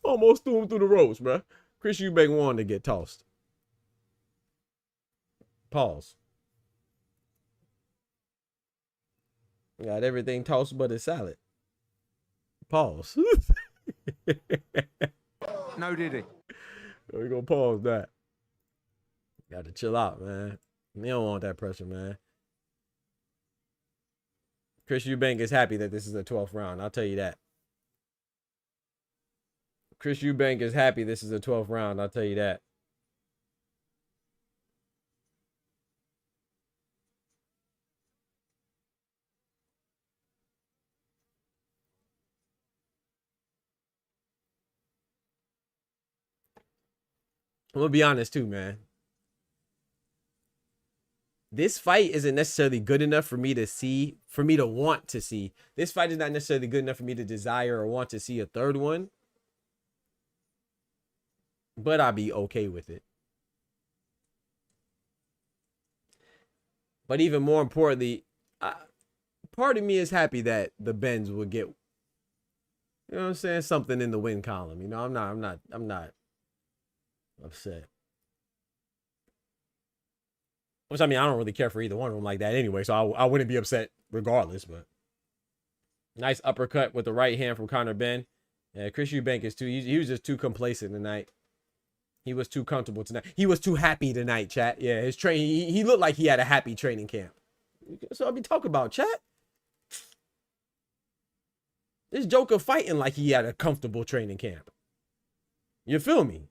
Speaker 1: Almost threw him through the ropes, bro. Chris Eubank wanted to get tossed. Pause. Got everything tossed but a salad. Pause.
Speaker 2: No, did he?
Speaker 1: We're gonna pause that. Got to chill out, man. You don't want that pressure, man. Chris Eubank is happy that this is the 12th round. I'll tell you that. Chris Eubank is happy this is the 12th round. I'll tell you that. I'm gonna be honest too, man. This fight isn't necessarily good enough for me to see, for me to want to see. This fight is not necessarily good enough for me to desire or want to see a third one. But I'll be okay with it. But even more importantly, part of me is happy that the Benns will get, you know what I'm saying, something in the win column. You know, I'm not upset. Which, I mean, I don't really care for either one of them like that anyway, so I wouldn't be upset regardless. But nice uppercut with the right hand from Conor Benn. Yeah, Chris Eubank is too, he was just too complacent tonight. He was too comfortable tonight. He was too happy tonight, chat. Yeah, his he looked like he had a happy training camp. So I'll be talking about, chat. This Joker fighting like he had a comfortable training camp. You feel me?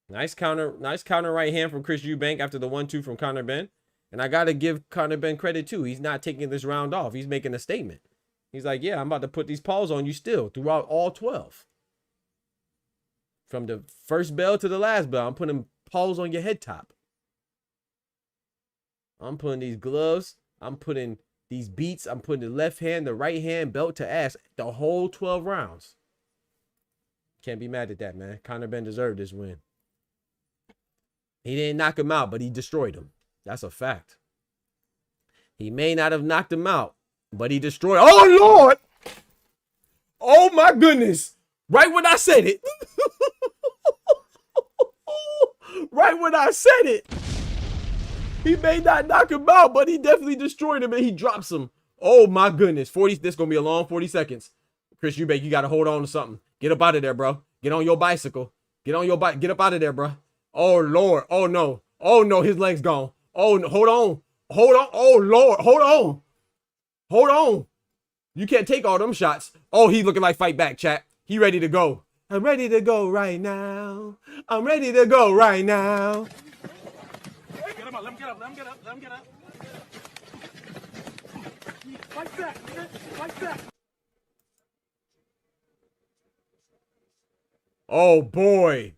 Speaker 1: Nice counter right hand from Chris Eubank after the 1-2 from Conor Benn. And I got to give Conor Benn credit too. He's not taking this round off. He's making a statement. He's like, yeah, I'm about to put these paws on you still throughout all 12. From the first bell to the last bell, I'm putting paws on your head top. I'm putting these gloves. I'm putting these beats. I'm putting the left hand, the right hand, belt to ass, the whole 12 rounds. Can't be mad at that, man. Conor Benn deserved this win. He didn't knock him out, but he destroyed him. That's a fact. He may not have knocked him out, but he destroyed. Oh, Lord. Oh, my goodness. Right when I said it. Right when I said it. He may not knock him out, but he definitely destroyed him, and he drops him. Oh, my goodness. 40. This is going to be a long 40 seconds. Chris Eubank, you got to hold on to something. Get up out of there, bro. Get on your bicycle. Get on your bike. Get up out of there, bro. Oh, Lord. Oh, no. Oh, no. His leg's gone. Oh, no. Hold on. Hold on. Oh, Lord. Hold on. Hold on. You can't take all them shots. Oh, he looking like fight back, chat. He ready to go. I'm ready to go right now. I'm ready to go right now.
Speaker 2: Get him up. Let him get up. Let him get up. Let him get up. Fight back. Fight back.
Speaker 1: Oh, boy.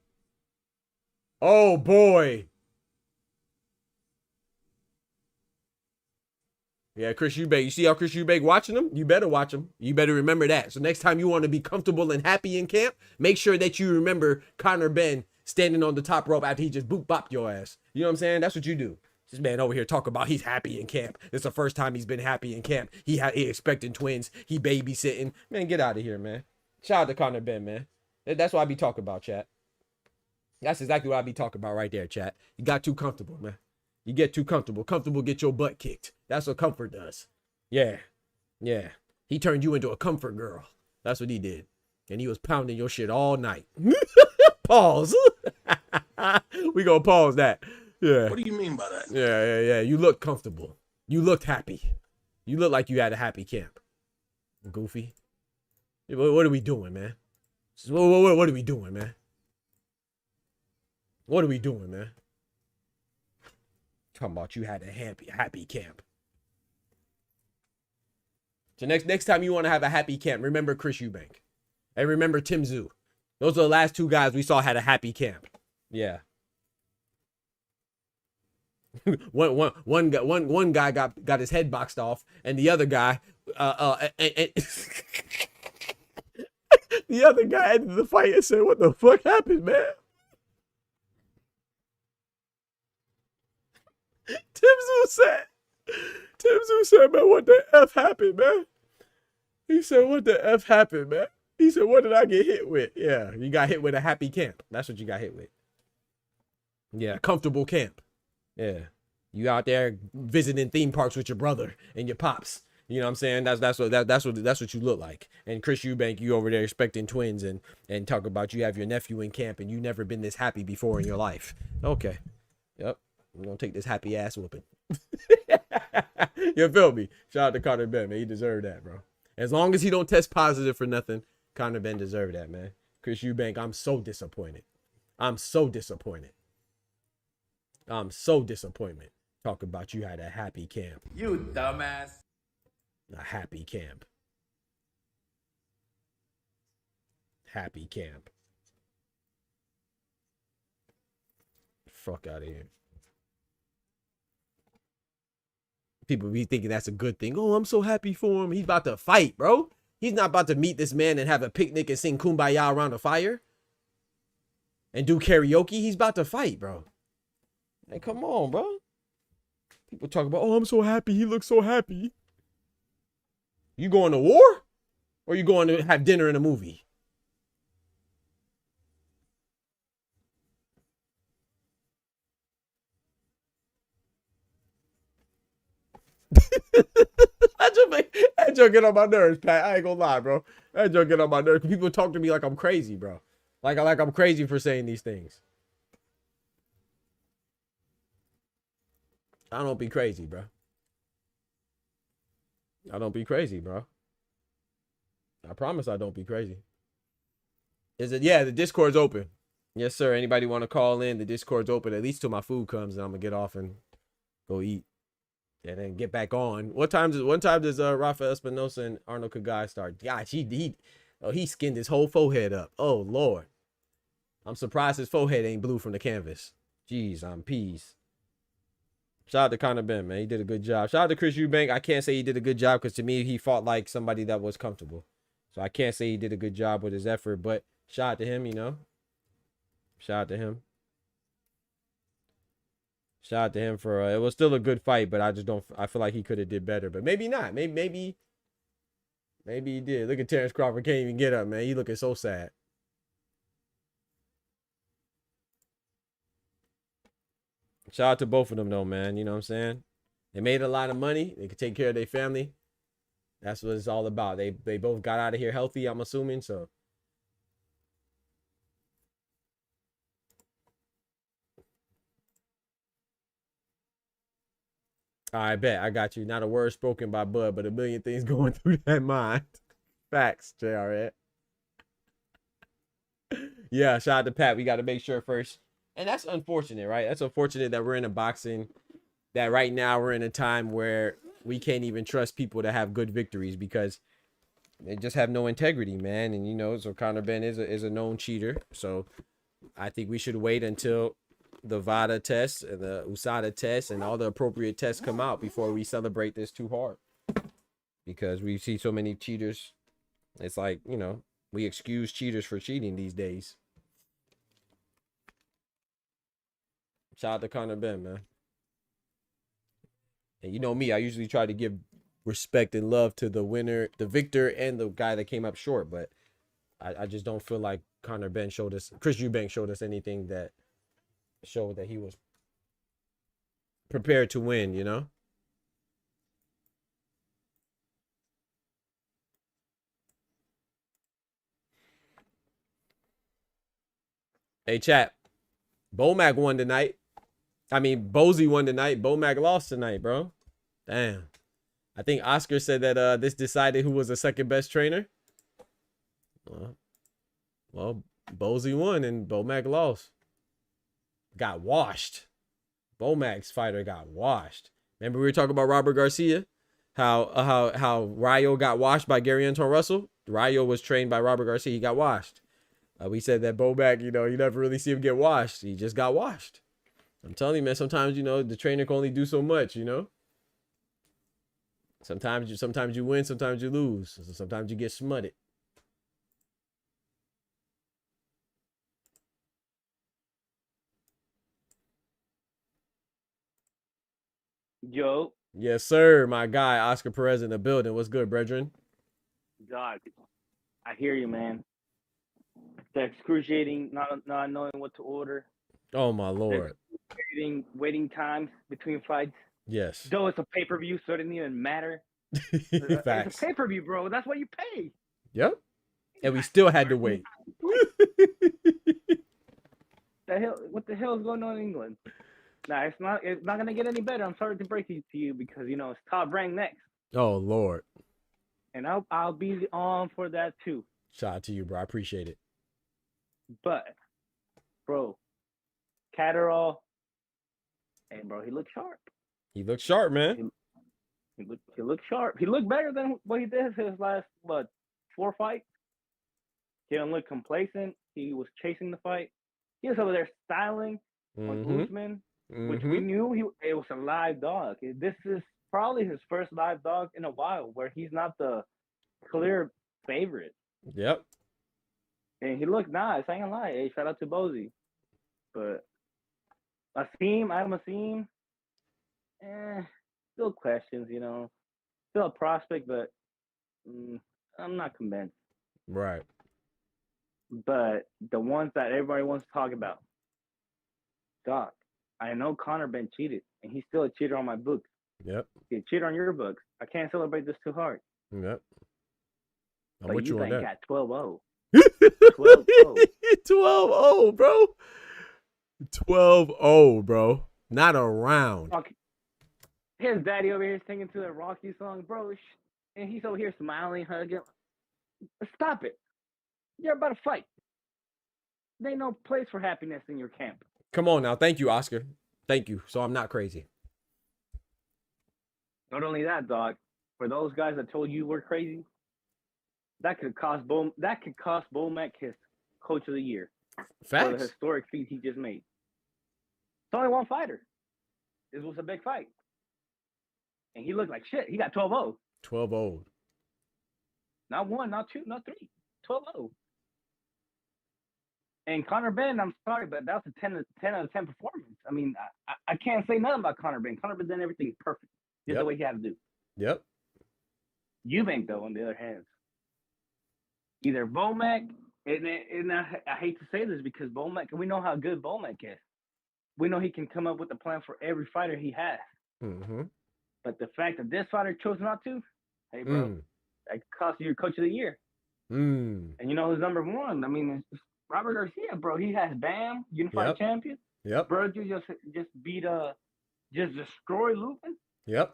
Speaker 1: Oh, boy. Yeah, Chris Eubank. You see how Chris Eubank watching him? You better watch him. You better remember that. So next time you want to be comfortable and happy in camp, make sure that you remember Conor Benn standing on the top rope after he just boop-bopped your ass. You know what I'm saying? That's what you do. This man over here talk about he's happy in camp. It's the first time he's been happy in camp. He expecting twins. He babysitting. Man, get out of here, man. Shout out to Conor Benn, man. That's what I be talking about, chat. That's exactly what I be talking about right there, chat. You got too comfortable, man. You get too comfortable. Comfortable get your butt kicked. That's what comfort does. Yeah. Yeah. He turned you into a comfort girl. That's what he did. And he was pounding your shit all night. Pause. We gonna pause that. Yeah.
Speaker 2: What do you mean by that?
Speaker 1: Yeah. You look comfortable. You looked happy. You look like you had a happy camp. Goofy. What are we doing, man? What are we doing, man? What are we doing, man? Talking about you had a happy camp. So next time you want to have a happy camp, remember Chris Eubank. And remember Tim Tszyu. Those are the last two guys we saw had a happy camp. Yeah. one guy got his head boxed off, and the other guy the other guy ended the fight and said, "What the fuck happened, man?" Tim Tszyu said, "Man, what the F happened, man?" He said, "What the F happened, man?" He said, "What did I get hit with?" Yeah, you got hit with a happy camp. That's what you got hit with. Yeah, comfortable camp. Yeah. You out there visiting theme parks with your brother and your pops. You know what I'm saying? That's what you look like. And Chris Eubank, you over there expecting twins and talk about you have your nephew in camp and you never been this happy before in your life. Okay. Yep. I'm gonna take this happy ass whooping. You feel me? Shout out to Conor Benn, man. He deserved that, bro. As long as he don't test positive for nothing, Conor Benn deserved that, man. Chris Eubank, I'm so disappointed. I'm so disappointed. I'm so disappointed. Talk about you had a happy camp.
Speaker 5: You dumbass.
Speaker 1: A happy camp. Happy camp. Fuck out of here. People be thinking that's a good thing. Oh, I'm so happy for him. He's about to fight, bro. He's not about to meet this man and have a picnic and sing Kumbaya around a fire and do karaoke. He's about to fight, bro. Hey, come on, bro. People talk about, oh, I'm so happy. He looks so happy. You going to war? Or you going to have dinner and a movie? That joke get on my nerves, Pat. I ain't gonna lie, bro. That joke get on my nerves. People talk to me like I'm crazy, bro. Like I'm crazy for saying these things. I don't be crazy, bro. I don't be crazy, bro. I promise I don't be crazy. Is it? Yeah, the Discord's open. Yes, sir. Anybody want to call in? The Discord's open at least till my food comes and I'm gonna get off and go eat. And then get back on. What time does Rafael Espinosa and Arnold Kagai start? Gosh, he skinned his whole forehead up. Oh Lord. I'm surprised his forehead ain't blue from the canvas. Jeez, I'm peas. Shout out to Conor Benn, man. He did a good job. Shout out to Chris Eubank. I can't say he did a good job because to me, he fought like somebody that was comfortable. So I can't say he did a good job with his effort, but shout out to him, you know. Shout out to him. Shout out to him for it was still a good fight, but I feel like he could have did better, but maybe not. Maybe he did. Look at Terrence Crawford, can't even get up, man. He looking so sad. Shout out to both of them though, man. You know what I'm saying? They made a lot of money. They could take care of their family. That's what it's all about. They both got out of here healthy, I'm assuming, so. I bet. I got you. Not a word spoken by Bud, but a million things going through that mind. Facts, JR. Yeah, shout out to Pat. We got to make sure first. And that's unfortunate, right? That's unfortunate that we're in a boxing, that right now we're in a time where we can't even trust people to have good victories because they just have no integrity, man. And, you know, so Conor Benn is a known cheater. So I think we should wait until the VADA test and the USADA test and all the appropriate tests come out before we celebrate this too hard. Because we see so many cheaters. It's like, you know, we excuse cheaters for cheating these days. Shout out to Conor Benn, man. And you know me, I usually try to give respect and love to the winner, the victor, and the guy that came up short. But I just don't feel like Conor Benn showed us, Chris Eubank showed us anything that showed that he was prepared to win, you know? Hey, chat. Bomac won tonight. I mean, Bozy won tonight. Bomac lost tonight, bro. Damn. I think Oscar said that this decided who was the second best trainer. Well, Bozy won and Bomac lost. Got washed. Bomac's fighter got washed. Remember we were talking about Robert Garcia? How Rayo got washed by Gary Anton Russell? Rayo was trained by Robert Garcia. He got washed. We said that Bomac, you know, you never really see him get washed. He just got washed. I'm telling you, man, sometimes, you know, the trainer can only do so much, you know? Sometimes you win, sometimes you lose. Sometimes you get smutted.
Speaker 9: Yo.
Speaker 1: Yes, sir. My guy, Oscar Perez in the building. What's good, brethren?
Speaker 9: God, I hear you, man. The excruciating, not knowing what to order.
Speaker 1: Oh, my Lord.
Speaker 9: Waiting times between fights.
Speaker 1: Yes.
Speaker 9: Though it's a pay-per-view, so it didn't even matter. It's a
Speaker 1: Facts.
Speaker 9: pay-per-view, bro. That's what you pay.
Speaker 1: Yep. And we still had to wait.
Speaker 9: What the hell is going on in England? Nah, it's not gonna get any better. I'm sorry to break it to you because it's top rank next.
Speaker 1: Oh Lord.
Speaker 9: And I'll be on for that too.
Speaker 1: Shout out to you, bro. I appreciate it.
Speaker 9: But, bro, Catterall, and bro, he looked sharp.
Speaker 1: He looks sharp, man.
Speaker 9: He looked sharp. He looked better than what he did his last 4 fights. He didn't look complacent. He was chasing the fight. He was over there styling on Usman, which we knew it was a live dog. This is probably his first live dog in a while where he's not the clear favorite.
Speaker 1: Yep.
Speaker 9: And he looked nice. I ain't gonna lie. Hey, shout out to Bozy. But Asim, still questions, Still a prospect, but I'm not convinced.
Speaker 1: Right.
Speaker 9: But the ones that everybody wants to talk about, Doc, I know Conor Benn cheated, and he's still a cheater on my books.
Speaker 1: Yep.
Speaker 9: He's a cheater on your books. I can't celebrate this too hard.
Speaker 1: Yep. I'm
Speaker 9: but
Speaker 1: with you on that.
Speaker 9: Got 12-0.
Speaker 1: 12-0. 12-0, bro. 12-0, bro. Not a round.
Speaker 9: His daddy over here singing to that Rocky song, bro. And he's over here smiling, hugging. Stop it. You're about to fight. There ain't no place for happiness in your camp.
Speaker 1: Come on now. Thank you, Oscar. Thank you. So I'm not crazy.
Speaker 9: Not only that, dog. For those guys that told you we're crazy, that could cost Bomac his Coach of the Year.
Speaker 1: Facts.
Speaker 9: For the historic feat he just made. It's only one fighter. This was a big fight. And he looked like shit. He got 12-0.
Speaker 1: 12-0.
Speaker 9: Not 1, not 2, not 3. 12-0. And Conor Benn, I'm sorry, but that was a 10 out of 10 performance. I mean, I can't say nothing about Conor Benn. Conor Benn done everything perfect. Just the way he had to do.
Speaker 1: Yep.
Speaker 9: EUBANK, though, on the other hand. Either Bomac, and I hate to say this because Bomac, we know how good Bomac is. We know he can come up with a plan for every fighter he has.
Speaker 1: Mm-hmm.
Speaker 9: But the fact that this fighter chose not to, hey, bro, that cost you your Coach of the Year. And you know who's number 1? I mean, it's Robert Garcia, bro. He has BAM, unified champion.
Speaker 1: Yep.
Speaker 9: Bro, you just beat just destroy Lupin.
Speaker 1: Yep.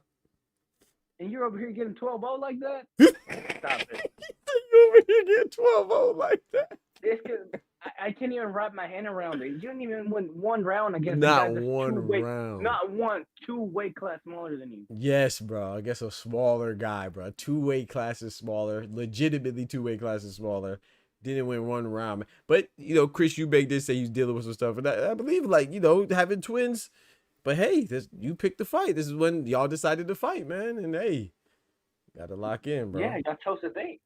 Speaker 9: And you're over here getting 12-0 like that? Stop it.
Speaker 1: You over here getting 12-0 like that?
Speaker 9: I can't even wrap my hand around it. You didn't even win 1 round against
Speaker 1: not
Speaker 9: the guy
Speaker 1: one round.
Speaker 9: Not 1, 2 weight class smaller than you.
Speaker 1: Yes, bro. I guess a smaller guy, bro. 2 weight classes smaller. Legitimately 2 weight classes smaller. Didn't win 1 round. But, Chris Eubank did say he's dealing with some stuff. And I believe, having twins. But, hey, you picked the fight. This is when y'all decided to fight, man. And, hey, got to lock in, bro.
Speaker 9: Yeah, y'all chose a date.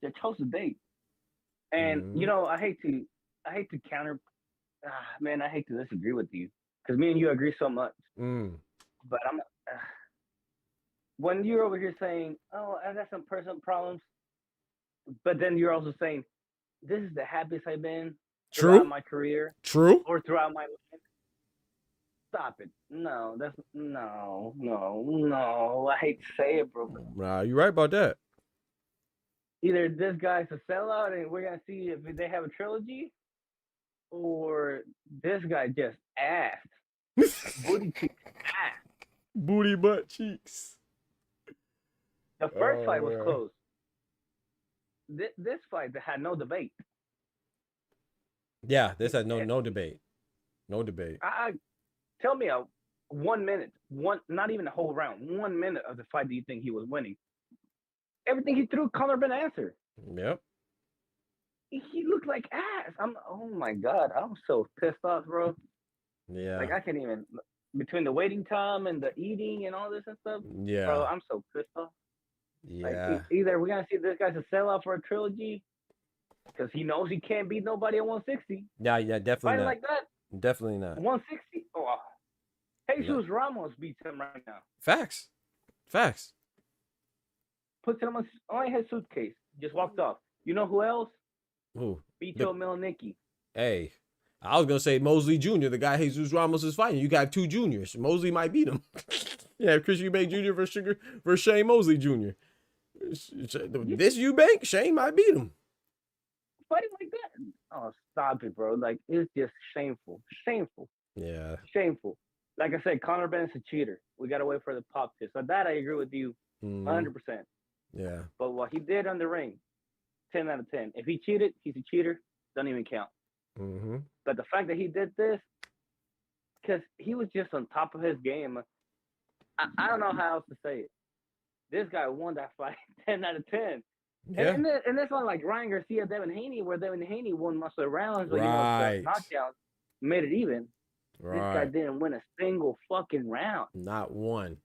Speaker 9: You chose a date. And, I hate to counter. Man, I hate to disagree with you. Because me and you agree so much. But when you're over here saying, oh, I got some personal problems. But then you're also saying, this is the happiest I've been throughout my career.
Speaker 1: True.
Speaker 9: Or throughout my life. Stop it. No. I hate to say it, bro.
Speaker 1: Nah, you're right about that.
Speaker 9: Either this guy's a sellout and we're going to see if they have a trilogy, or this guy just ass. Booty cheeks ass.
Speaker 1: Booty butt cheeks.
Speaker 9: The first fight was close. This fight had no debate.
Speaker 1: Yeah, this had no debate. No debate.
Speaker 9: Tell me 1 minute, not even a whole round, 1 minute of the fight do you think he was winning? Everything he threw, Conor Benn answered.
Speaker 1: Yep.
Speaker 9: He looked like ass. Oh my God, I'm so pissed off, bro.
Speaker 1: Yeah.
Speaker 9: Like I can't even, between the waiting time and the eating and all this and stuff.
Speaker 1: Yeah.
Speaker 9: Bro, I'm so pissed off.
Speaker 1: Yeah.
Speaker 9: Like, either we're gonna see this guy's a sellout for a trilogy because he knows he can't beat nobody at 160.
Speaker 1: Yeah, definitely
Speaker 9: Fighting
Speaker 1: not.
Speaker 9: like that.
Speaker 1: Definitely not.
Speaker 9: 160. Oh, Jesus Ramos beats him right now.
Speaker 1: Facts.
Speaker 9: Puts him on his suitcase. Just walked off. You know who else?
Speaker 1: Who?
Speaker 9: Vito Milnicki.
Speaker 1: Hey, I was gonna say Mosley Jr., the guy Jesus Ramos is fighting. You got 2 juniors. Mosley might beat him. Yeah, Chris Eubank Jr. versus Shane Mosley Jr. This Eubank, Shane might beat him.
Speaker 9: Fighting like that? Oh, stop it, bro. Like, it's just shameful. Shameful.
Speaker 1: Yeah.
Speaker 9: Shameful. Like I said, Conor Benn's a cheater. We got to wait for the pop test. So that I agree with you 100%.
Speaker 1: Yeah.
Speaker 9: But what he did on the ring, 10 out of 10. If he cheated, he's a cheater. Doesn't even count. But the fact that he did this, because he was just on top of his game, I don't know how else to say it. This guy won that fight 10 out of 10.
Speaker 1: Yeah.
Speaker 9: And it's not like Ryan Garcia, Devin Haney, where Devin Haney won most of the rounds, but
Speaker 1: Right.
Speaker 9: the knockdowns made it even.
Speaker 1: Right.
Speaker 9: This guy didn't win a single fucking round.
Speaker 1: Not one.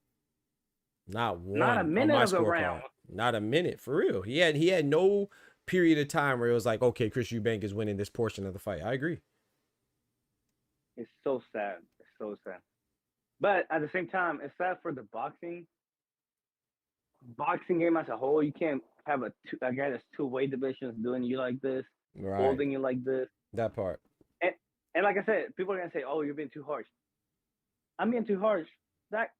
Speaker 1: Not one.
Speaker 9: Not a minute of a round.
Speaker 1: Not a minute, for real. He had no period of time where it was like, okay, Chris Eubank is winning this portion of the fight. I agree.
Speaker 9: It's so sad. It's so sad. But at the same time, it's sad for the boxing game as a whole. You can't have a guy that's two weight divisions doing you like this, holding you like this.
Speaker 1: That part.
Speaker 9: And like I said, people are gonna say, "Oh, you're being too harsh." I'm being too harsh.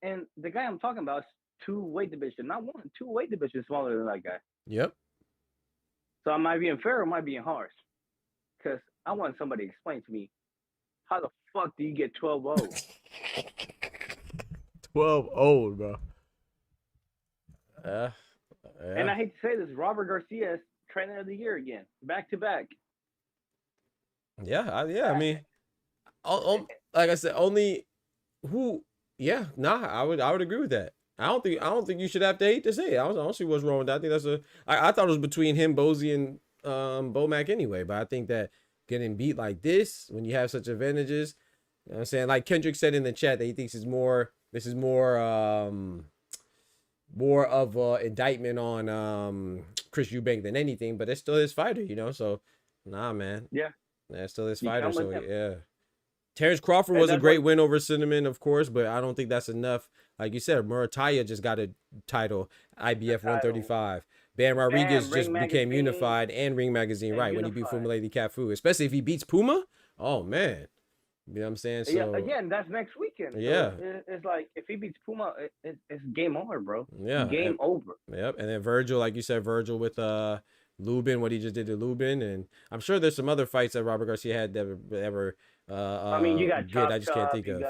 Speaker 9: And the guy I'm talking about is two weight division, not one, two weight divisions smaller than that guy.
Speaker 1: Yep.
Speaker 9: So am I being fair or am I being harsh? Because I want somebody to explain to me, how the fuck do you get 12-0?
Speaker 1: 12-0, bro. Yeah.
Speaker 9: And I hate to say this, Robert Garcia is trainer of the year again, back to back.
Speaker 1: Yeah, I mean, like I said, only who. Yeah, nah, I would agree with that. I don't think you should have to hate to say it. I don't see what's wrong with that. I think that's I thought it was between him, Bozy, and Bomac anyway. But I think that getting beat like this when you have such advantages, you know what I'm saying, like Kendrick said in the chat that he thinks this is more of a indictment on Chris Eubank than anything. But it's still his fighter, you know. So nah, man.
Speaker 9: Yeah.
Speaker 1: That's still his fighter. So yeah. Terrence Crawford was a great win over Cinnamon, of course, but I don't think that's enough. Like you said, Murataya just got a title, IBF 135. Bam Rodriguez just became unified, and Ring Magazine, right, when he beat Fuma Lady Cafu. Especially if he beats Puma. Oh, man. You know what I'm saying? So,
Speaker 9: yeah, again, that's next weekend.
Speaker 1: Yeah.
Speaker 9: So it's like, if he beats Puma, it's game over, bro.
Speaker 1: Yeah.
Speaker 9: Game over.
Speaker 1: Yep. And then Virgil, like you said, Virgil with Lubin, what he just did to Lubin. And I'm sure there's some other fights that Robert Garcia had that ever
Speaker 9: I mean, you got Chop
Speaker 1: I just can't think of.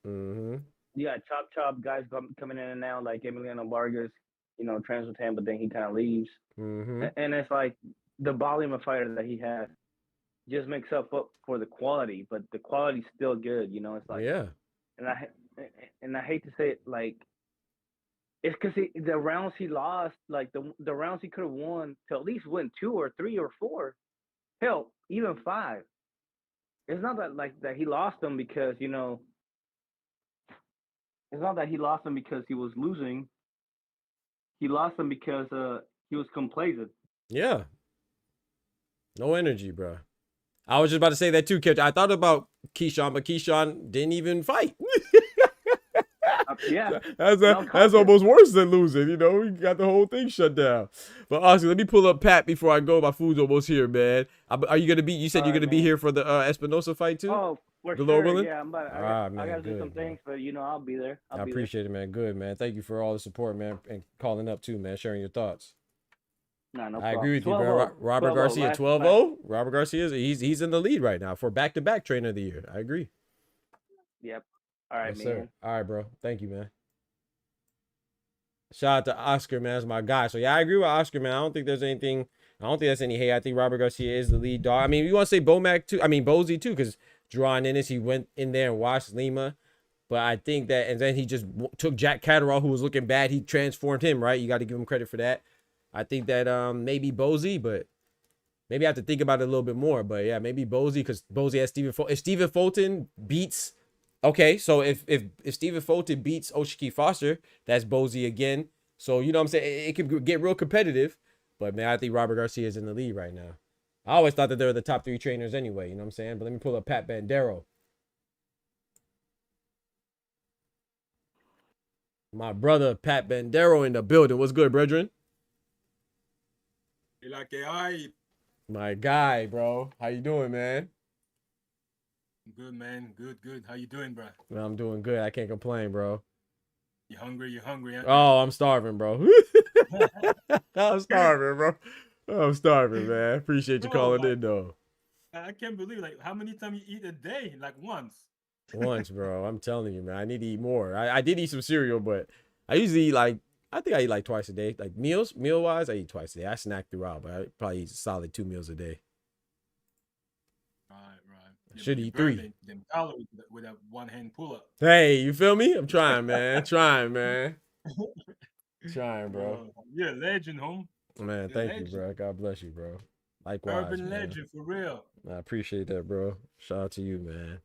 Speaker 9: You got Chop guys coming in and out, like Emiliano Vargas, you know, trains with him, but then he kind of leaves. And it's like the volume of fighter that he has just makes up for the quality, but the quality's still good, you know. It's like,
Speaker 1: yeah.
Speaker 9: And I hate to say it, like, it's because the rounds he lost, like the rounds he could have won to at least win 2 or 3 or 4, hell, even 5. It's not that he lost them because, you know, it's not that he lost them because he was losing. He lost them because he was complacent.
Speaker 1: Yeah. No energy, bro. I was just about to say that too, Kev. I thought about Keyshawn, but Keyshawn didn't even fight.
Speaker 9: Yeah.
Speaker 1: That's almost worse than losing, you know. We got the whole thing shut down. But honestly, let me pull up Pat before I go. My food's almost here, man. Are you gonna be? You said you're gonna be here for the Espinosa fight too?
Speaker 9: Oh, for
Speaker 1: the
Speaker 9: sure.
Speaker 1: Willing?
Speaker 9: Yeah, I gotta do some things, but you know, I'll be there.
Speaker 1: I appreciate it, man. Good, man. Thank you for all the support, man, and calling up too, man. Sharing your thoughts.
Speaker 9: No problem.
Speaker 1: I agree with you, bro. Robert Garcia, 12-0. Robert Garcia, he's in the lead right now for back-to-back trainer of the year. I agree.
Speaker 9: Yep. All right,
Speaker 1: yes,
Speaker 9: man.
Speaker 1: Sir. All right, bro. Thank you, man. Shout out to Oscar, man. That's my guy. So yeah, I agree with Oscar, man. I don't think there's anything. I don't think that's any hate. I think Robert Garcia is the lead dog. I mean, you want to say Bomac too? I mean, Bozy too, because Juan Ennis, he went in there and watched Lima. But I think that, and then he just took Jack Catterall, who was looking bad. He transformed him, right? You got to give him credit for that. I think that maybe Bozy, but maybe I have to think about it a little bit more. But yeah, maybe Bozy, because Bozy has Stephen Fulton. If Stephen Fulton beats, okay, so if Stephen Fulton beats Oshiki Foster, that's Bozy again. So you know what I'm saying? It could get real competitive. But man, I think Robert Garcia is in the lead right now. I always thought that they were the top 3 trainers anyway. You know what I'm saying? But let me pull up Pat Bandero. My brother Pat Bandero in the building. What's good, brethren? My guy, bro. How you doing, man?
Speaker 10: Good, man. Good. How you doing, bro?
Speaker 1: Well, I'm doing good. I can't complain, bro.
Speaker 10: You hungry? You hungry? Huh?
Speaker 1: Oh, I'm starving, bro. I'm starving, bro. I'm starving, man. Appreciate you
Speaker 10: Bro,
Speaker 1: calling
Speaker 10: like
Speaker 1: in, though.
Speaker 10: I can't believe like how many times you eat a day? Like once.
Speaker 1: Once, bro. I'm telling you, man. I need to eat more. I did eat some cereal, but I usually eat like I think I eat like twice a day. Like meal wise, I eat twice a day. I snack throughout, but I probably eat solid 2 meals a day.
Speaker 10: Right, right.
Speaker 1: I
Speaker 10: Yeah, but
Speaker 1: should
Speaker 10: you
Speaker 1: eat
Speaker 10: burn
Speaker 1: 3.
Speaker 10: them calories with a one hand pull up.
Speaker 1: Hey, you feel me? I'm trying, man. Trying, man. Trying, bro.
Speaker 10: You're a legend, home.
Speaker 1: Man,
Speaker 10: You're a
Speaker 1: thank you,
Speaker 10: legend.
Speaker 1: bro. God bless you, bro. Likewise,
Speaker 10: Urban
Speaker 1: man.
Speaker 10: legend for real.
Speaker 1: I appreciate that, bro. Shout out to you, man.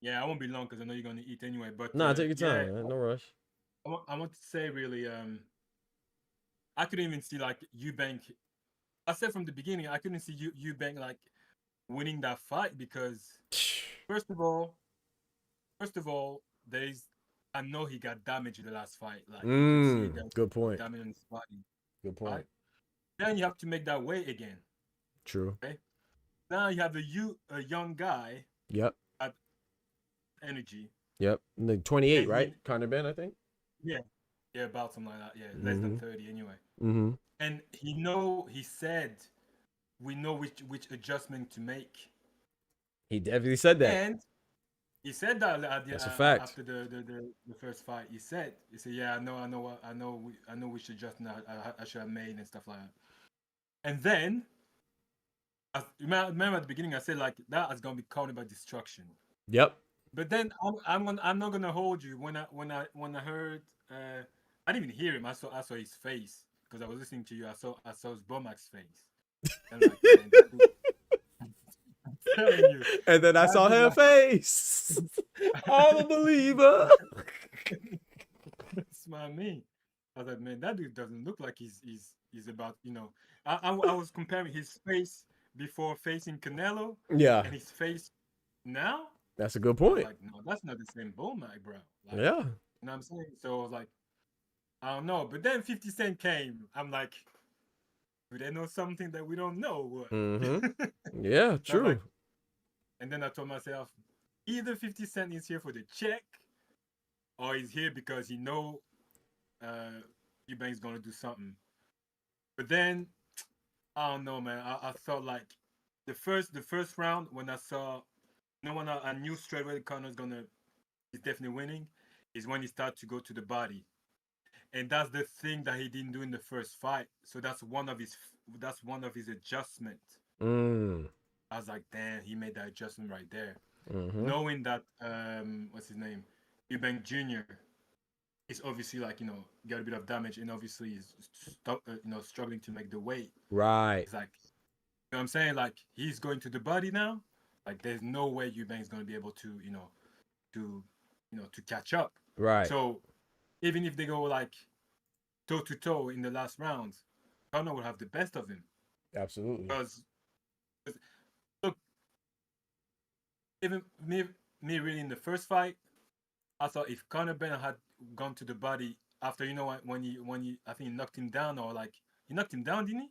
Speaker 10: Yeah, I won't be long because I know you're gonna eat anyway. But
Speaker 1: Nah, take your
Speaker 10: yeah,
Speaker 1: time, man. No rush.
Speaker 10: I want to say really, I couldn't even see like Eubank. I said from the beginning, I couldn't see Eubank like winning that fight because first of all, there's I know he got damaged in the last fight. Like you could see that
Speaker 1: Good point.
Speaker 10: damage on his body.
Speaker 1: Good point.
Speaker 10: Right? Then you have to make that weight again.
Speaker 1: True.
Speaker 10: Okay. Now you have a young guy
Speaker 1: Yep.
Speaker 10: at energy.
Speaker 1: Yep. Like 28,
Speaker 10: And
Speaker 1: right? Conor Benn, I think.
Speaker 10: yeah, yeah, about something like that. Yeah, less than 30 anyway.
Speaker 1: Mm-hmm.
Speaker 10: And he said we know which adjustment to make.
Speaker 1: He definitely said that.
Speaker 10: And he said that
Speaker 1: That's a fact.
Speaker 10: after the first fight. He said yeah, I know which adjustment I should have made and stuff like that. And then remember at the beginning I said like that is gonna be counted by destruction.
Speaker 1: Yep.
Speaker 10: But then I'm not gonna hold you when I heard I didn't even hear him. I saw his face because I was listening to you. I saw his Bomax face. And like, man, I'm telling you.
Speaker 1: And then I saw her face. I'm a believer.
Speaker 10: That's what I mean. I was like, man, that dude doesn't look like he's about, you know. I was comparing his face before facing Canelo.
Speaker 1: Yeah.
Speaker 10: And his face now.
Speaker 1: That's a good point.
Speaker 10: Like, no, that's not the same Bomax, bro. Like,
Speaker 1: Yeah.
Speaker 10: You know what I'm saying? So I was like, I don't know. But then 50 Cent came. I'm like, do they know something that we don't know?
Speaker 1: Mm-hmm. Yeah, true.
Speaker 10: Like, and then I told myself, either 50 Cent is here for the check, or he's here because he know Eubank's gonna do something. But then I don't know, man. I felt like the first round when I saw, you know, when I knew straight away Conor's he's definitely winning, is when he started to go to the body. And that's the thing that he didn't do in the first fight. So that's one of his adjustments. I was like, damn, he made that adjustment right there. Knowing that what's his name? EUBANK Jr. is obviously like, you know, got a bit of damage and obviously is struggling to make the weight.
Speaker 1: Right.
Speaker 10: It's like, you know what I'm saying? Like he's going to the body now. Like there's no way EUBANK's gonna be able to, to catch up.
Speaker 1: Right.
Speaker 10: So even if they go like toe to toe in the last rounds, Conor will have the best of him.
Speaker 1: Absolutely.
Speaker 10: Because look, even me really in the first fight, I thought if Conor Benn had gone to the body after, you know, when he I think he knocked him down, or like he knocked him down, didn't he?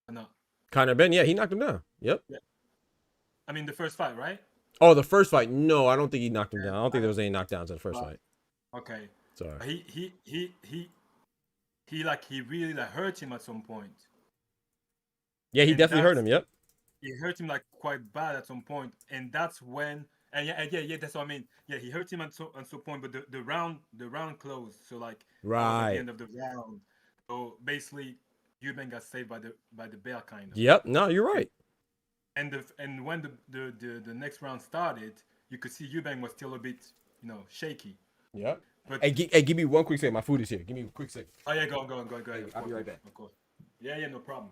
Speaker 10: Or no?
Speaker 1: Conor Benn, yeah, he knocked him down. Yep.
Speaker 10: Yeah. I mean the first fight, right?
Speaker 1: Oh, the first fight? No, I don't think he knocked him down. I don't think there was any knockdowns in the first fight.
Speaker 10: Okay.
Speaker 1: Sorry.
Speaker 10: He really like hurt him at some point.
Speaker 1: Yeah, he definitely hurt him. Yep.
Speaker 10: He hurt him like quite bad at some point, and that's when. And yeah, that's what I mean. Yeah, he hurt him at some point, but the round closed. So like,
Speaker 1: right
Speaker 10: at the end of the round. So basically, Eubank got saved by the bell, kind of.
Speaker 1: Yep. No, you're right.
Speaker 10: And when the next round started, you could see Eubank was still a bit, shaky.
Speaker 1: Yep.
Speaker 10: But
Speaker 1: hey, give me one quick second. My food is here. Give me a quick second.
Speaker 10: Oh yeah, go ahead.
Speaker 1: I'll be right back.
Speaker 10: Of course. Yeah, no problem.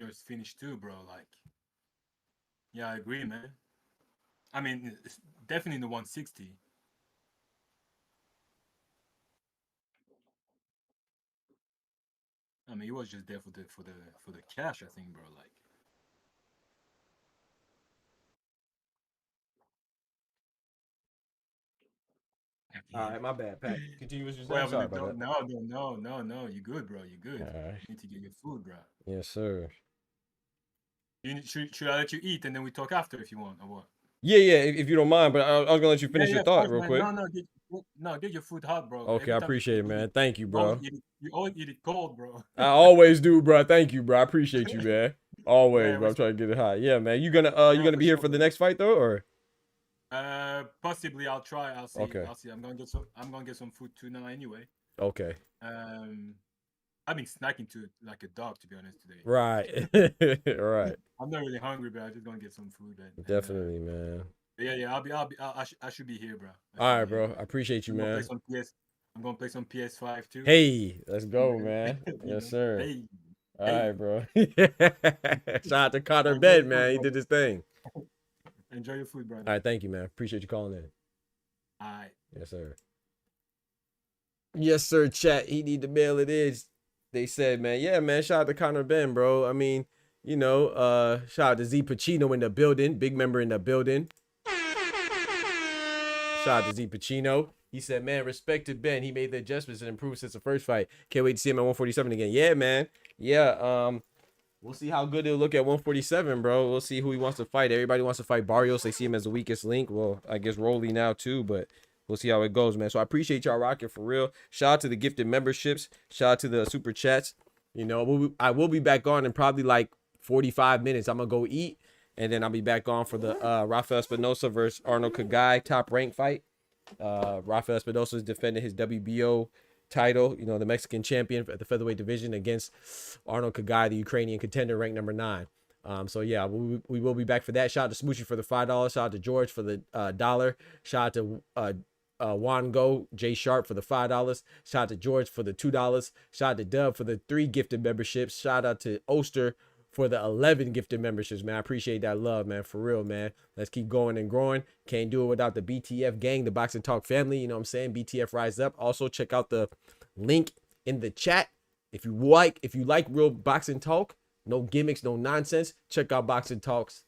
Speaker 10: is finished too, bro. Like, yeah, I agree, man. I mean, it's definitely in the 160. I mean, he was just there for the cash, I think, bro. Like,
Speaker 1: All right, my bad, Pat. Continue what you're saying.
Speaker 10: well,
Speaker 1: Sorry about that.
Speaker 10: no. You good, bro. You good.
Speaker 1: All right.
Speaker 10: You need to get your food, bro.
Speaker 1: Yes, sir.
Speaker 10: Should I let you eat and then we talk after if you want or what?
Speaker 1: Yeah, if you don't mind, but I was gonna let you finish your
Speaker 10: Of
Speaker 1: thought
Speaker 10: course,
Speaker 1: real
Speaker 10: man.
Speaker 1: quick.
Speaker 10: Get your food hot, bro.
Speaker 1: Okay, I appreciate it, man. Thank you, bro.
Speaker 10: You always eat it cold, bro.
Speaker 1: I always do, bro. Thank you, bro. I appreciate you, man. Always,
Speaker 10: Yeah,
Speaker 1: bro. I'm trying to get it hot. Yeah, man. You gonna be here for the next fight though, or?
Speaker 10: Possibly I'll try. I'll see.
Speaker 1: Okay.
Speaker 10: I'll see. I'm gonna get some food too now anyway.
Speaker 1: Okay.
Speaker 10: I've been snacking to like a dog, to be honest, today.
Speaker 1: Right. Right.
Speaker 10: I'm not really hungry, but I'm just gonna get some food.
Speaker 1: Definitely, man.
Speaker 10: Yeah. I should be here, bro.
Speaker 1: All right, bro. I apprate you, man.
Speaker 10: I'm gonna play some PS5 too.
Speaker 1: Hey, let's go, man. Yes, sir.
Speaker 10: Hey.
Speaker 1: All right, bro. Shout out to CONOR BENN, man. He did his thing.
Speaker 10: Enjoy your food, brother.
Speaker 1: All right, thank you, man. Appreciate you calling in.
Speaker 10: All right.
Speaker 1: Yes, sir. Yes, sir, chat. He need to mail it is. They said, man, yeah, man, shout out to CONOR BENN, bro. I mean, you know, shout out to Z Pacino in the building. Big member in the building. Shout out to Z Pacino. He said, man, respect to Ben. He made the adjustments and improved since the first fight. Can't wait to see him at 147 again. Yeah, man. Yeah, we'll see how good it'll look at 147, bro. We'll see who he wants to fight. Everybody wants to fight Barrios. They see him as the weakest link. Well, I guess Rolly now too, but we'll see how it goes, man. So I appreciate y'all rocking for real. Shout out to the gifted memberships. Shout out to the super chats. You know, I will be back on in probably like 45 minutes. I'm going to go eat, and then I'll be back on for the Rafael Espinosa versus Arnold Kagai top rank fight. Rafael Espinosa is defending his WBO title, you know, the Mexican champion at the featherweight division against Arnold Kagai, the Ukrainian contender, ranked number 9. So yeah, we will be back for that. Shout out to Smoochie for the $5. Shout out to George for the $1. Shout out to Juan Go, Jay Sharp for the $5. Shout out to George for the $2. Shout out to Dub for the 3 gifted memberships. Shout out to Oster for the 11 gifted memberships, man. I appreciate that love, man. For real, man. Let's keep going and growing. Can't do it without the BTF gang, the Boxing Talk family. You know what I'm saying? BTF rise up. Also, check out the link in the chat. If you like real boxing talk, no gimmicks, no nonsense, check out Boxing Talk's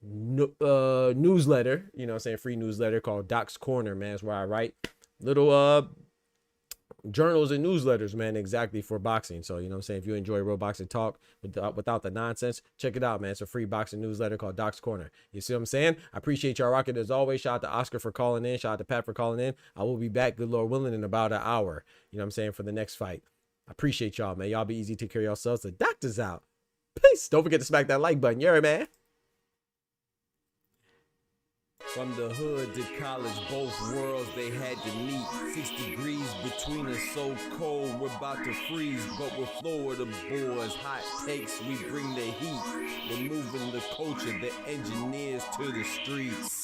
Speaker 1: newsletter. You know what I'm saying? Free newsletter called Doc's Corner, man. That's where I write little journals and newsletters, man, exactly for boxing. So, you know what I'm saying? If you enjoy real boxing talk without the nonsense, check it out, man. It's a free boxing newsletter called Doc's Corner. You see what I'm saying? I appreciate y'all rocking as always. Shout out to Oscar for calling in. Shout out to Pat for calling in. I will be back, good Lord willing, in about an hour. You know what I'm saying? For the next fight. I appreciate y'all, man. Y'all be easy to take care of yourselves. The doctor's out. Peace. Don't forget to smack that like button. Yeah, man. From the hood to college, both worlds they had to meet. 6 degrees between us, so cold, we're about to freeze. But we're Florida boys, hot takes, we bring the heat. We're moving the culture, the engineers to the streets.